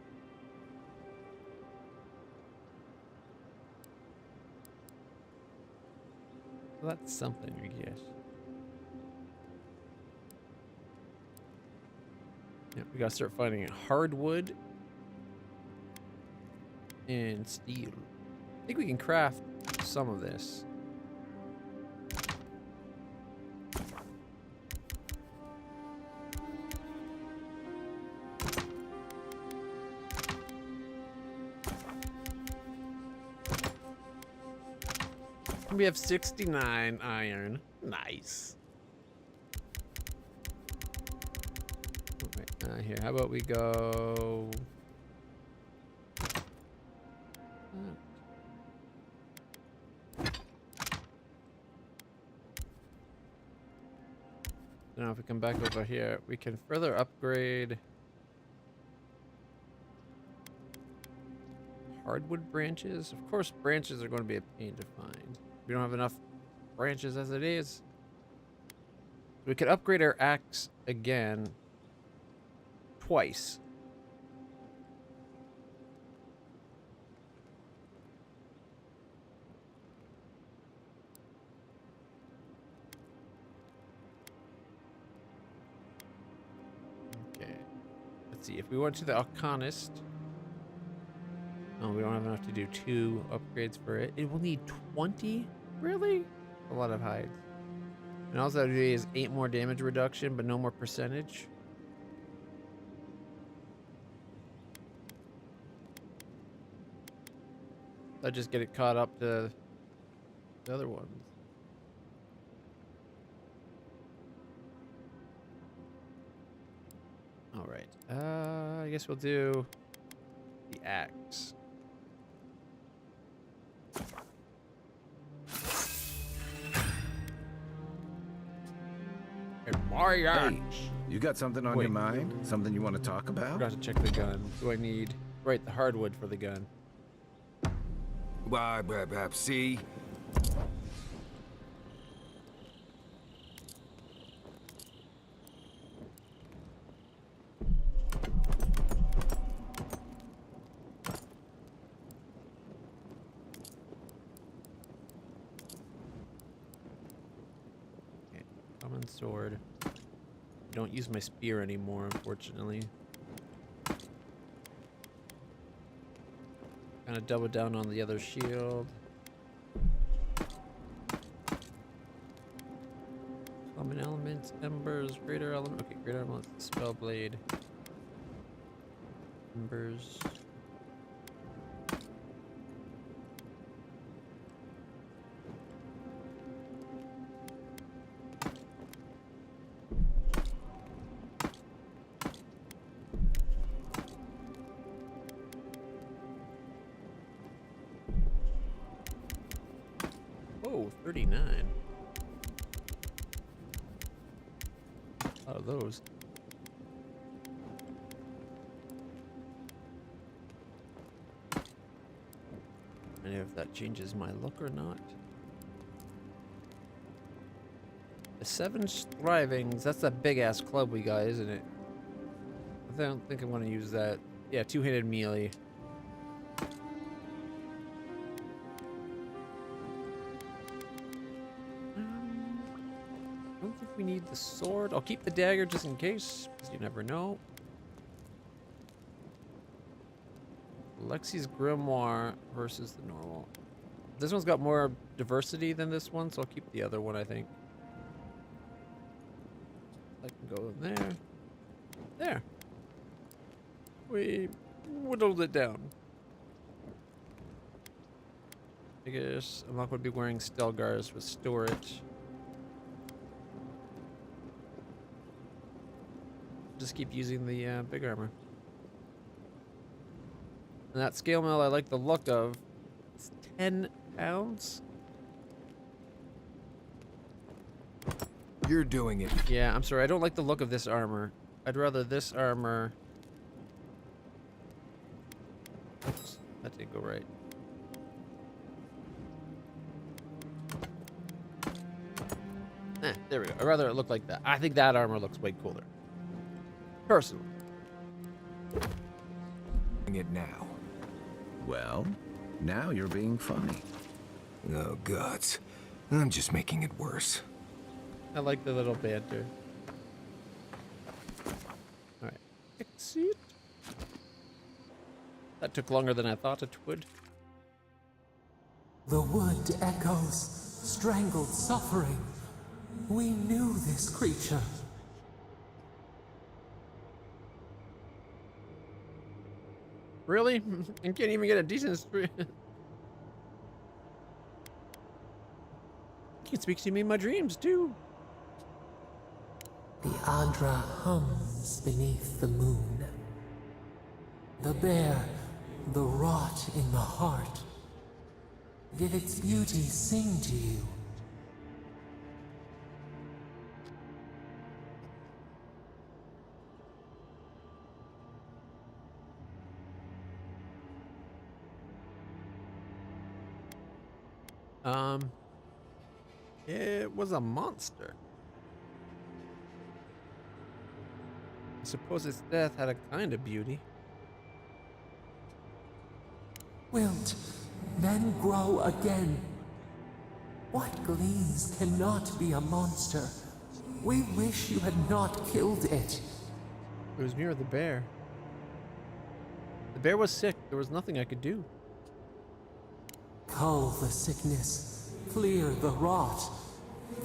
Well, that's something, I guess. Yeah, we gotta start finding hardwood and steel. I think we can craft some of this. We have 69 iron. Nice. Okay, here, how about we go... Now if we come back over here, we can further upgrade hardwood branches. Of course, branches are going to be a pain to find. We don't have enough branches as it is. We could upgrade our axe again twice. Okay. Let's see. If we went to the Arcanist. Oh, we don't have enough to do 2 upgrades for it. It will need 20? Really? A lot of hides. And also that is 8 more damage reduction, but no more percentage. I'll just get it caught up to the other ones. All right. I guess we'll do the axe. And my axe.
Hey, you got something on your mind? Something you want to talk about?
Forgot to check the gun. Do I need the hardwood for the gun?
Why, see?
Okay, common sword. Don't use my spear anymore, unfortunately. Kind of double down on the other shield. Common elements, embers, greater element. Okay, greater elements, spell blade. Embers. Oh, 39. A lot of those. And if that changes my look or not. The 7 Thrivings, that's that big ass club we got, isn't it? I don't think I'm gonna use that. Yeah, two-handed melee. I don't think we need the sword. I'll keep the dagger just in case, because you never know. Lexi's Grimoire versus the normal. This one's got more diversity than this one, so I'll keep the other one, I think. I can go in there. There. We whittled it down. I guess I'm not going to be wearing Stelgars with storage. Just keep using the big armor. And that scale mail I like the look of. It's 10 pounds.
You're doing it.
Yeah, I'm sorry. I don't like the look of this armor. I'd rather this armor. Oops, that didn't go right. There we go. I'd rather it look like that. I think that armor looks way cooler. Personally.
Doing it now.
Well, now you're being funny.
Oh, gods. I'm just making it worse.
I like the little banter. Alright. Exit. That took longer than I thought it would.
The wood echoes, strangled suffering. We knew this creature.
Really? I can't even get a decent stream. You can speak to me in my dreams, too.
The Adra hums beneath the moon. The bear, the rot in the heart. Did its beauty sing to you?
It was a monster. I suppose its death had a kind of beauty.
Wilt, then grow again. What gleams cannot be a monster? We wish you had not killed it.
It was me or the bear. The bear was sick. There was nothing I could do.
Cull the sickness, clear the rot.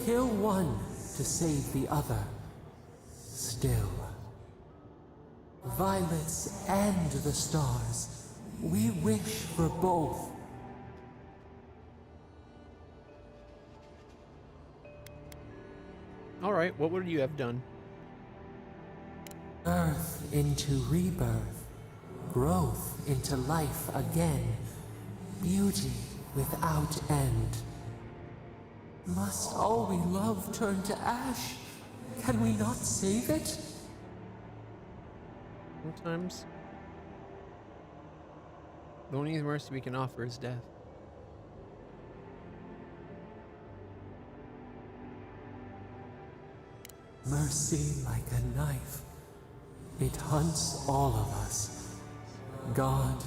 Kill one to save the other. Still. Violets and the stars. We wish for both.
All right, what would you have done?
Earth into rebirth, growth into life again, beauty without end. Must all we love turn to ash? Can we not save it?
Sometimes the only mercy we can offer is death.
Mercy like a knife. It hunts all of us. God,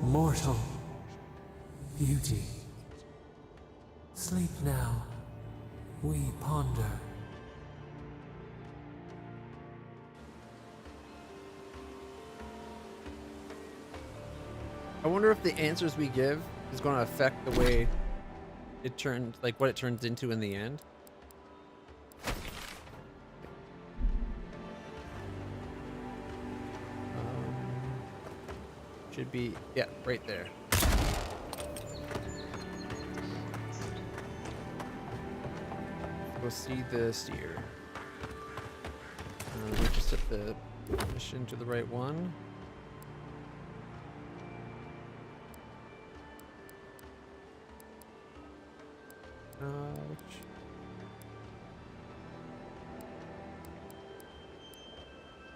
mortal, beauty. Sleep now. We ponder.
I wonder if the answers we give is going to affect the way it turns, like what it turns into in the end. Should be, yeah, right there. Go see the seer. We just set the mission to the right one.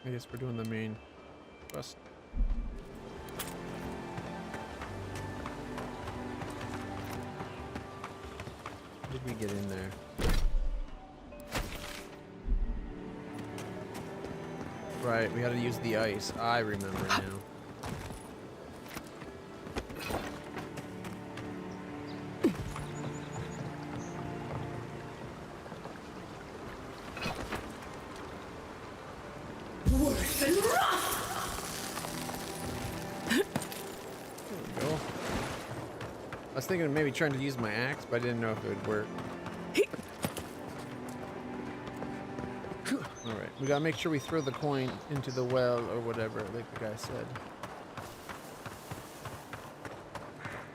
I guess we're doing the main quest. How did we get in there? Right, we had to use the ice. I remember now. I was thinking of maybe trying to use my axe, but I didn't know if it would work. Alright, we gotta make sure we throw the coin into the well or whatever, like the guy said.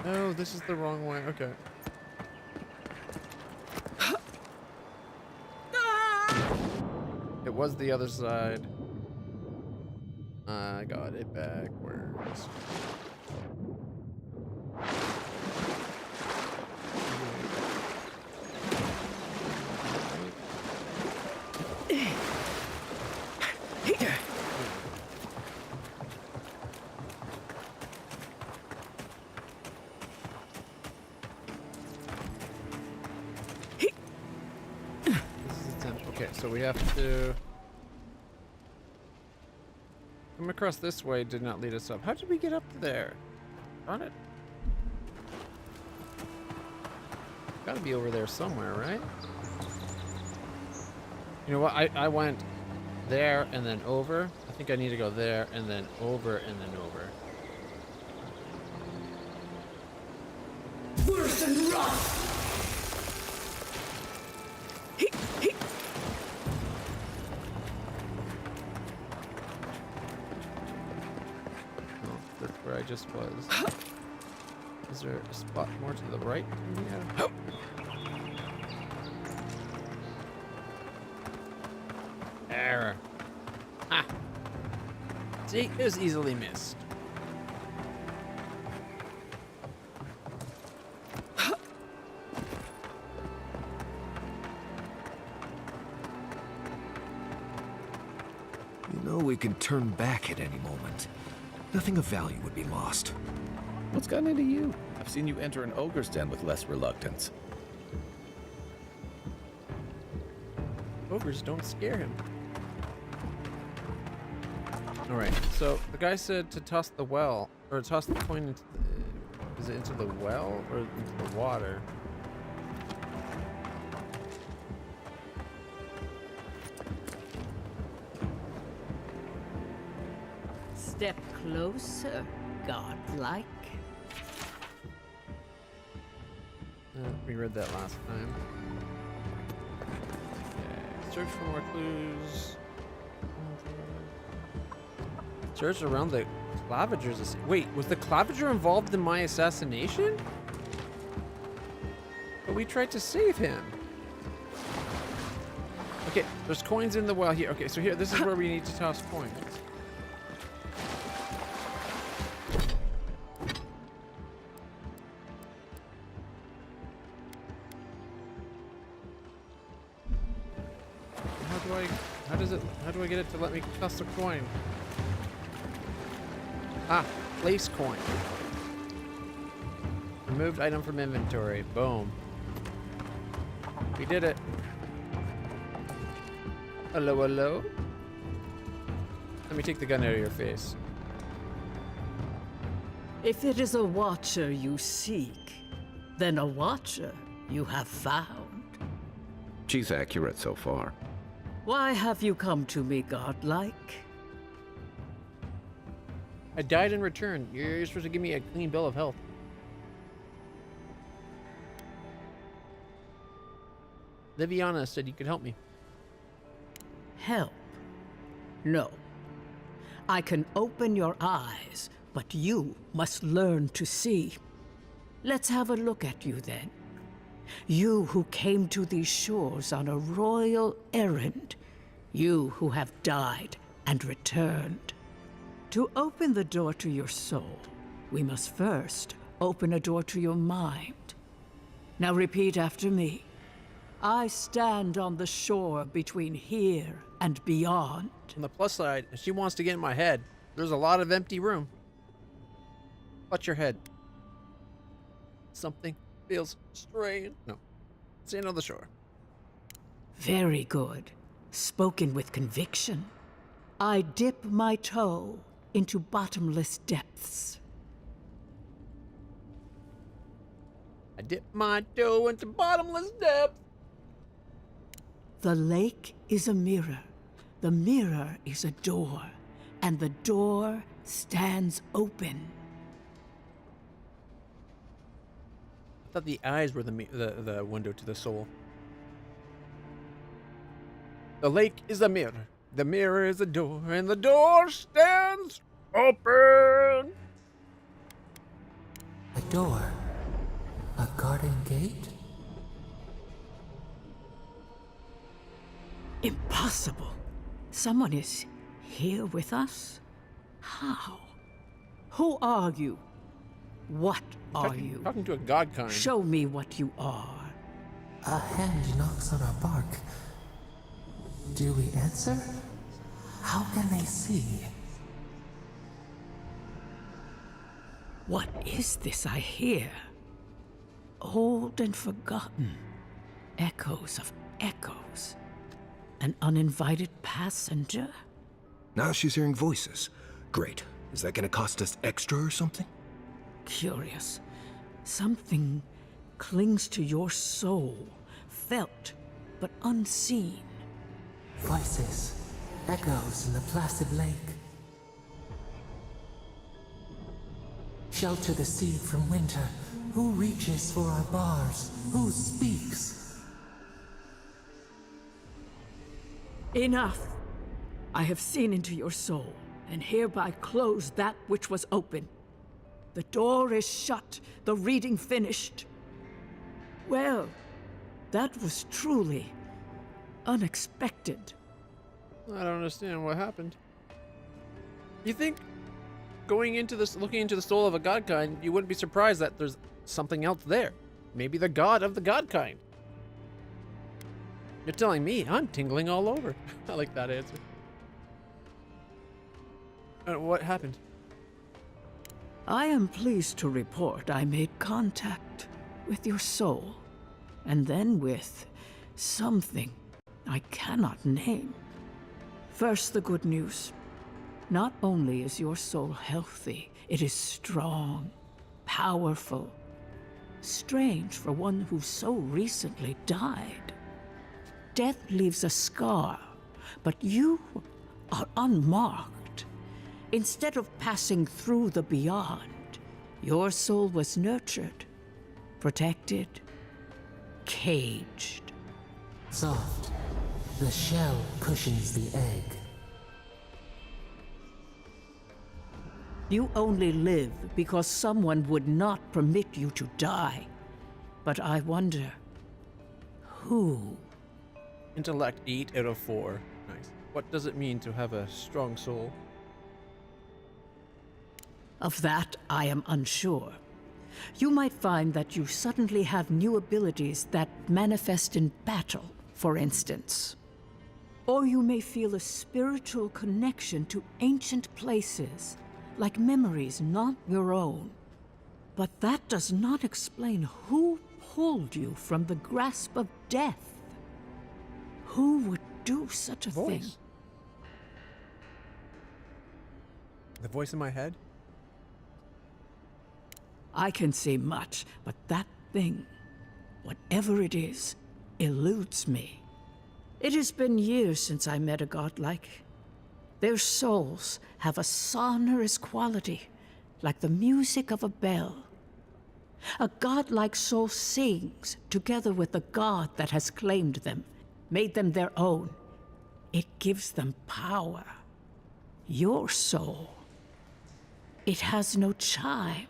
Oh, this is the wrong way. Okay. It was the other side. I got it backwards. Okay, so we have to come across this way. Did not lead us up. How did we get up there? On it. Gotta be over there somewhere, right? You know what? I went there and then over. I think I need to go there and then over and then over.
Worse than rough!
Where I just was. Is there a spot more to the right? Yeah. Error. Ah. See, it was easily missed.
You know we can turn back at any moment. Nothing of value would be lost.
What's gotten into you? I've seen you enter an ogre's den with less reluctance.
Ogres don't scare him. Alright, so the guy said to toss the well, or toss the coin into the... Is it into the well or into the water?
Step closer, godlike.
We read that last time. Okay. Search for more clues. Search around the Claviger's. Wait, was the Claviger involved in my assassination? But we tried to save him. Okay, there's coins in the well here. Okay, so here, this is where we need to toss coins. How do I get it to let me toss a coin? Ah, place coin. Removed item from inventory. Boom. We did it. Hello, hello. Let me take the gun out of your face.
If it is a watcher you seek, then a watcher you have found.
She's accurate so far.
Why have you come to me, godlike?
I died in return. You're supposed to give me a clean bill of health. Liviana said you could help me.
Help? No. I can open your eyes, but you must learn to see. Let's have a look at you then. You who came to these shores on a royal errand. You who have died and returned. To open the door to your soul, we must first open a door to your mind. Now repeat after me. I stand on the shore between here and beyond.
On the plus side, if she wants to get in my head, there's a lot of empty room. Watch your head. Something feels strange. No. Stand on the shore.
Very good. Spoken with conviction. I dip my toe into bottomless depths.
I dip my toe into bottomless depth.
The lake is a mirror. The mirror is a door. And the door stands open.
I thought the eyes were the window to the soul. The lake is a mirror. The mirror is a door. And the door stands open.
A door? A garden gate?
Impossible. Someone is here with us? How? Who are you? What are you?
Talking to a god kind.
Show me what you are.
A hand knocks on our bark. Do we answer? How can they see?
What is this I hear? Old and forgotten. Echoes of echoes. An uninvited passenger?
Now she's hearing voices. Great. Is that gonna cost us extra or something?
Curious. Something clings to your soul, felt but unseen.
Voices, echoes in the placid lake. Shelter the sea from winter. Who reaches for our bars? Who speaks?
Enough! I have seen into your soul, and hereby close that which was open. The door is shut, the reading finished. Well, that was truly unexpected.
I don't understand what happened. You think going into this, looking into the soul of a god kind, you wouldn't be surprised that there's something else there. Maybe the god of the god kind. You're telling me I'm tingling all over. I like that answer. What happened?
I am pleased to report I made contact with your soul, and then with something I cannot name. First, the good news. Not only is your soul healthy, it is strong, powerful. Strange for one who so recently died. Death leaves a scar, but you are unmarked. Instead of passing through the beyond, your soul was nurtured, protected, caged.
Soft. The shell cushions the egg.
You only live because someone would not permit you to die. But I wonder, who?
Intellect 8 out of 4. Nice. What does it mean to have a strong soul?
Of that, I am unsure. You might find that you suddenly have new abilities that manifest in battle, for instance. Or you may feel a spiritual connection to ancient places, like memories not your own. But that does not explain who pulled you from the grasp of death. Who would do such a thing?
The voice in my head?
I can say much, but that thing, whatever it is, eludes me. It has been years since I met a godlike. Their souls have a sonorous quality, like the music of a bell. A godlike soul sings together with the god that has claimed them, made them their own. It gives them power. Your soul, it has no chime.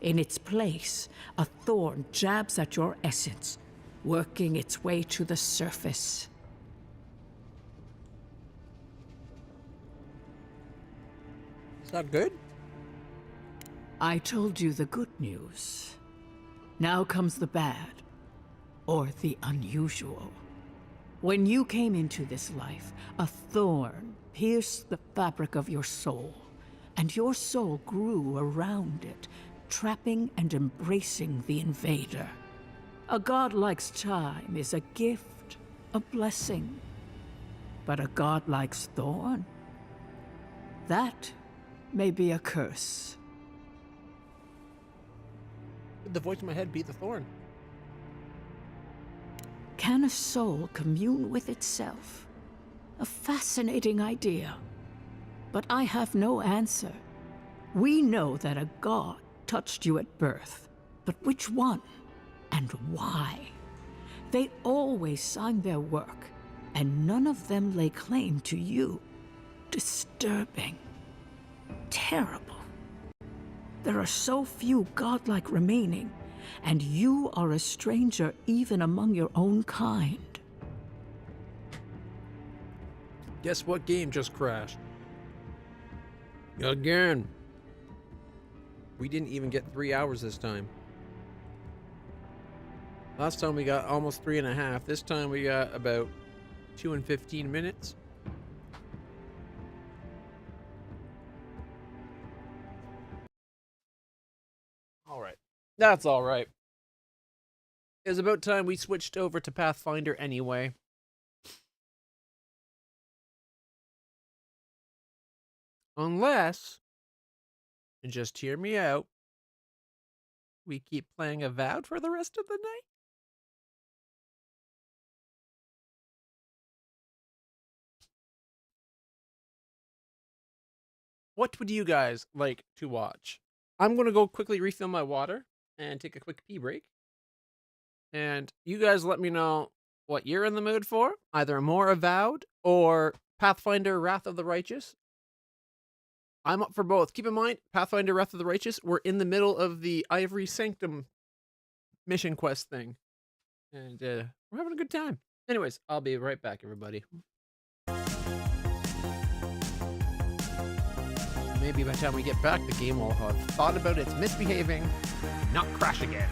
In its place, a thorn jabs at your essence, working its way to the surface.
Is that good?
I told you the good news. Now comes the bad, or the unusual. When you came into this life, a thorn pierced the fabric of your soul, and your soul grew around it, trapping and embracing the invader. A godlike's chime is a gift, a blessing. But a godlike's thorn? That may be a curse.
Would the voice in my head be the thorn?
Can a soul commune with itself? A fascinating idea. But I have no answer. We know that a god touched you at birth, but which one and why? They always signed their work, and none of them lay claim to you. Disturbing. Terrible. There are so few godlike remaining, and you are a stranger even among your own kind.
Guess what game just crashed? Again. We didn't even get 3 hours this time. Last time we got almost 3.5. This time we got about 2 and 15 minutes. Alright. That's alright. It was about time we switched over to Pathfinder anyway. Unless, and just hear me out, we keep playing Avowed for the rest of the night? What would you guys like to watch? I'm going to go quickly refill my water and take a quick pee break. And you guys let me know what you're in the mood for. Either more Avowed or Pathfinder Wrath of the Righteous. I'm up for both. Keep in mind, Pathfinder Wrath of the Righteous, we're in the middle of the Ivory Sanctum mission quest thing. And we're having a good time. Anyways, I'll be right back, everybody. Maybe by the time we get back, the game will have thought about its misbehaving, not crash again.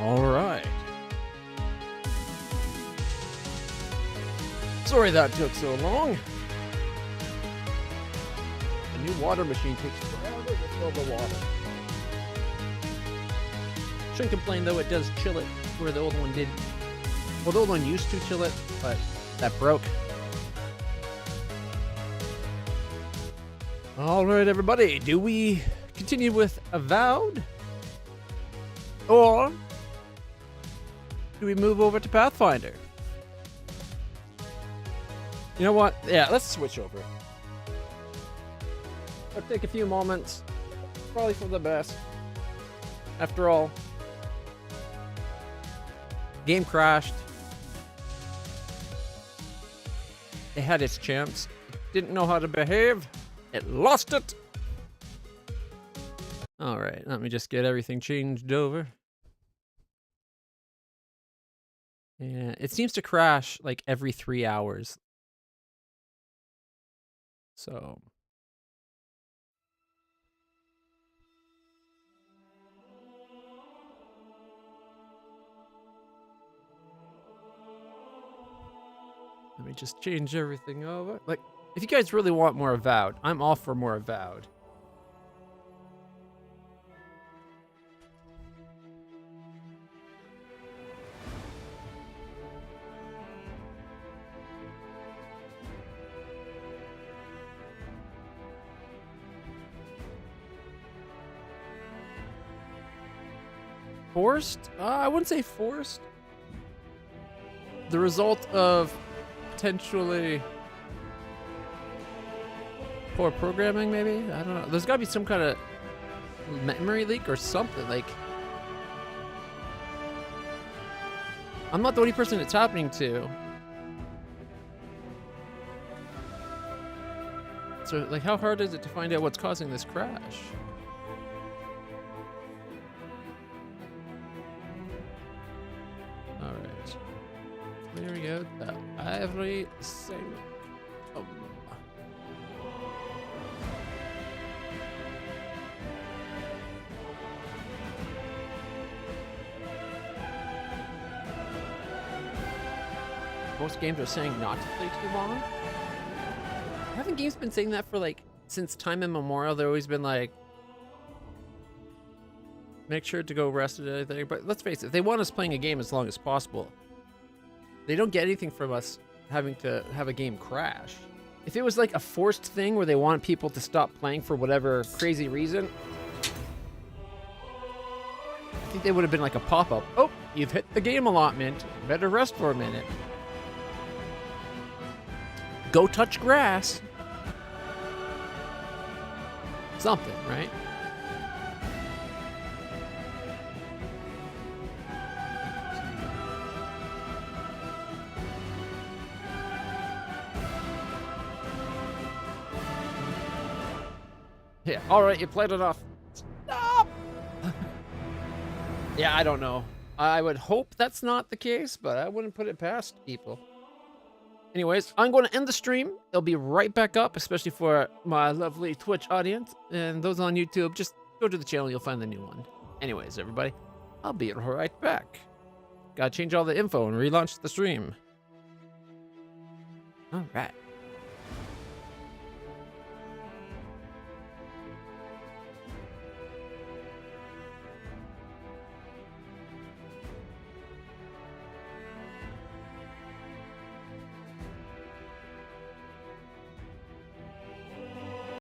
All right. Sorry that took so long. The new water machine takes forever to fill the water. Shouldn't complain though, it does chill it where the old one did. Well, the old one used to chill it, but that broke. All right, everybody, do we continue with Avowed? Or do we move over to Pathfinder? You know what? Yeah, let's switch over. It'll take a few moments. Probably for the best. After all, game crashed. It had its chance. Didn't know how to behave. It lost it. All right, let me just get everything changed over. Yeah, it seems to crash like every 3 hours. So. Let me just change everything over. Like, if you guys really want more Avowed, I'm all for more Avowed. Forced? I wouldn't say forced. The result of potentially poor programming, maybe? I don't know. There's got to be some kind of memory leak or something. Like, I'm not the only person it's happening to. So, like, how hard is it to find out what's causing this crash? Alright. There we go. The ivory sanctum. Most games are saying not to play too long. Haven't games been saying that for like since time immemorial? They've always been like, make sure to go rest and everything. But let's face it, they want us playing a game as long as possible. They don't get anything from us having to have a game crash. If it was like a forced thing where they want people to stop playing for whatever crazy reason, I think they would have been like a pop-up. Oh, you've hit the game allotment. Better rest for a minute. Go touch grass. Something, right? Yeah, alright, you played enough. Stop! Yeah, I don't know. I would hope that's not the case, but I wouldn't put it past people. Anyways, I'm going to end the stream. It'll be right back up, especially for my lovely Twitch audience. And those on YouTube, just go to the channel, you'll find the new one. Anyways, everybody, I'll be right back. Gotta change all the info and relaunch the stream. Alright.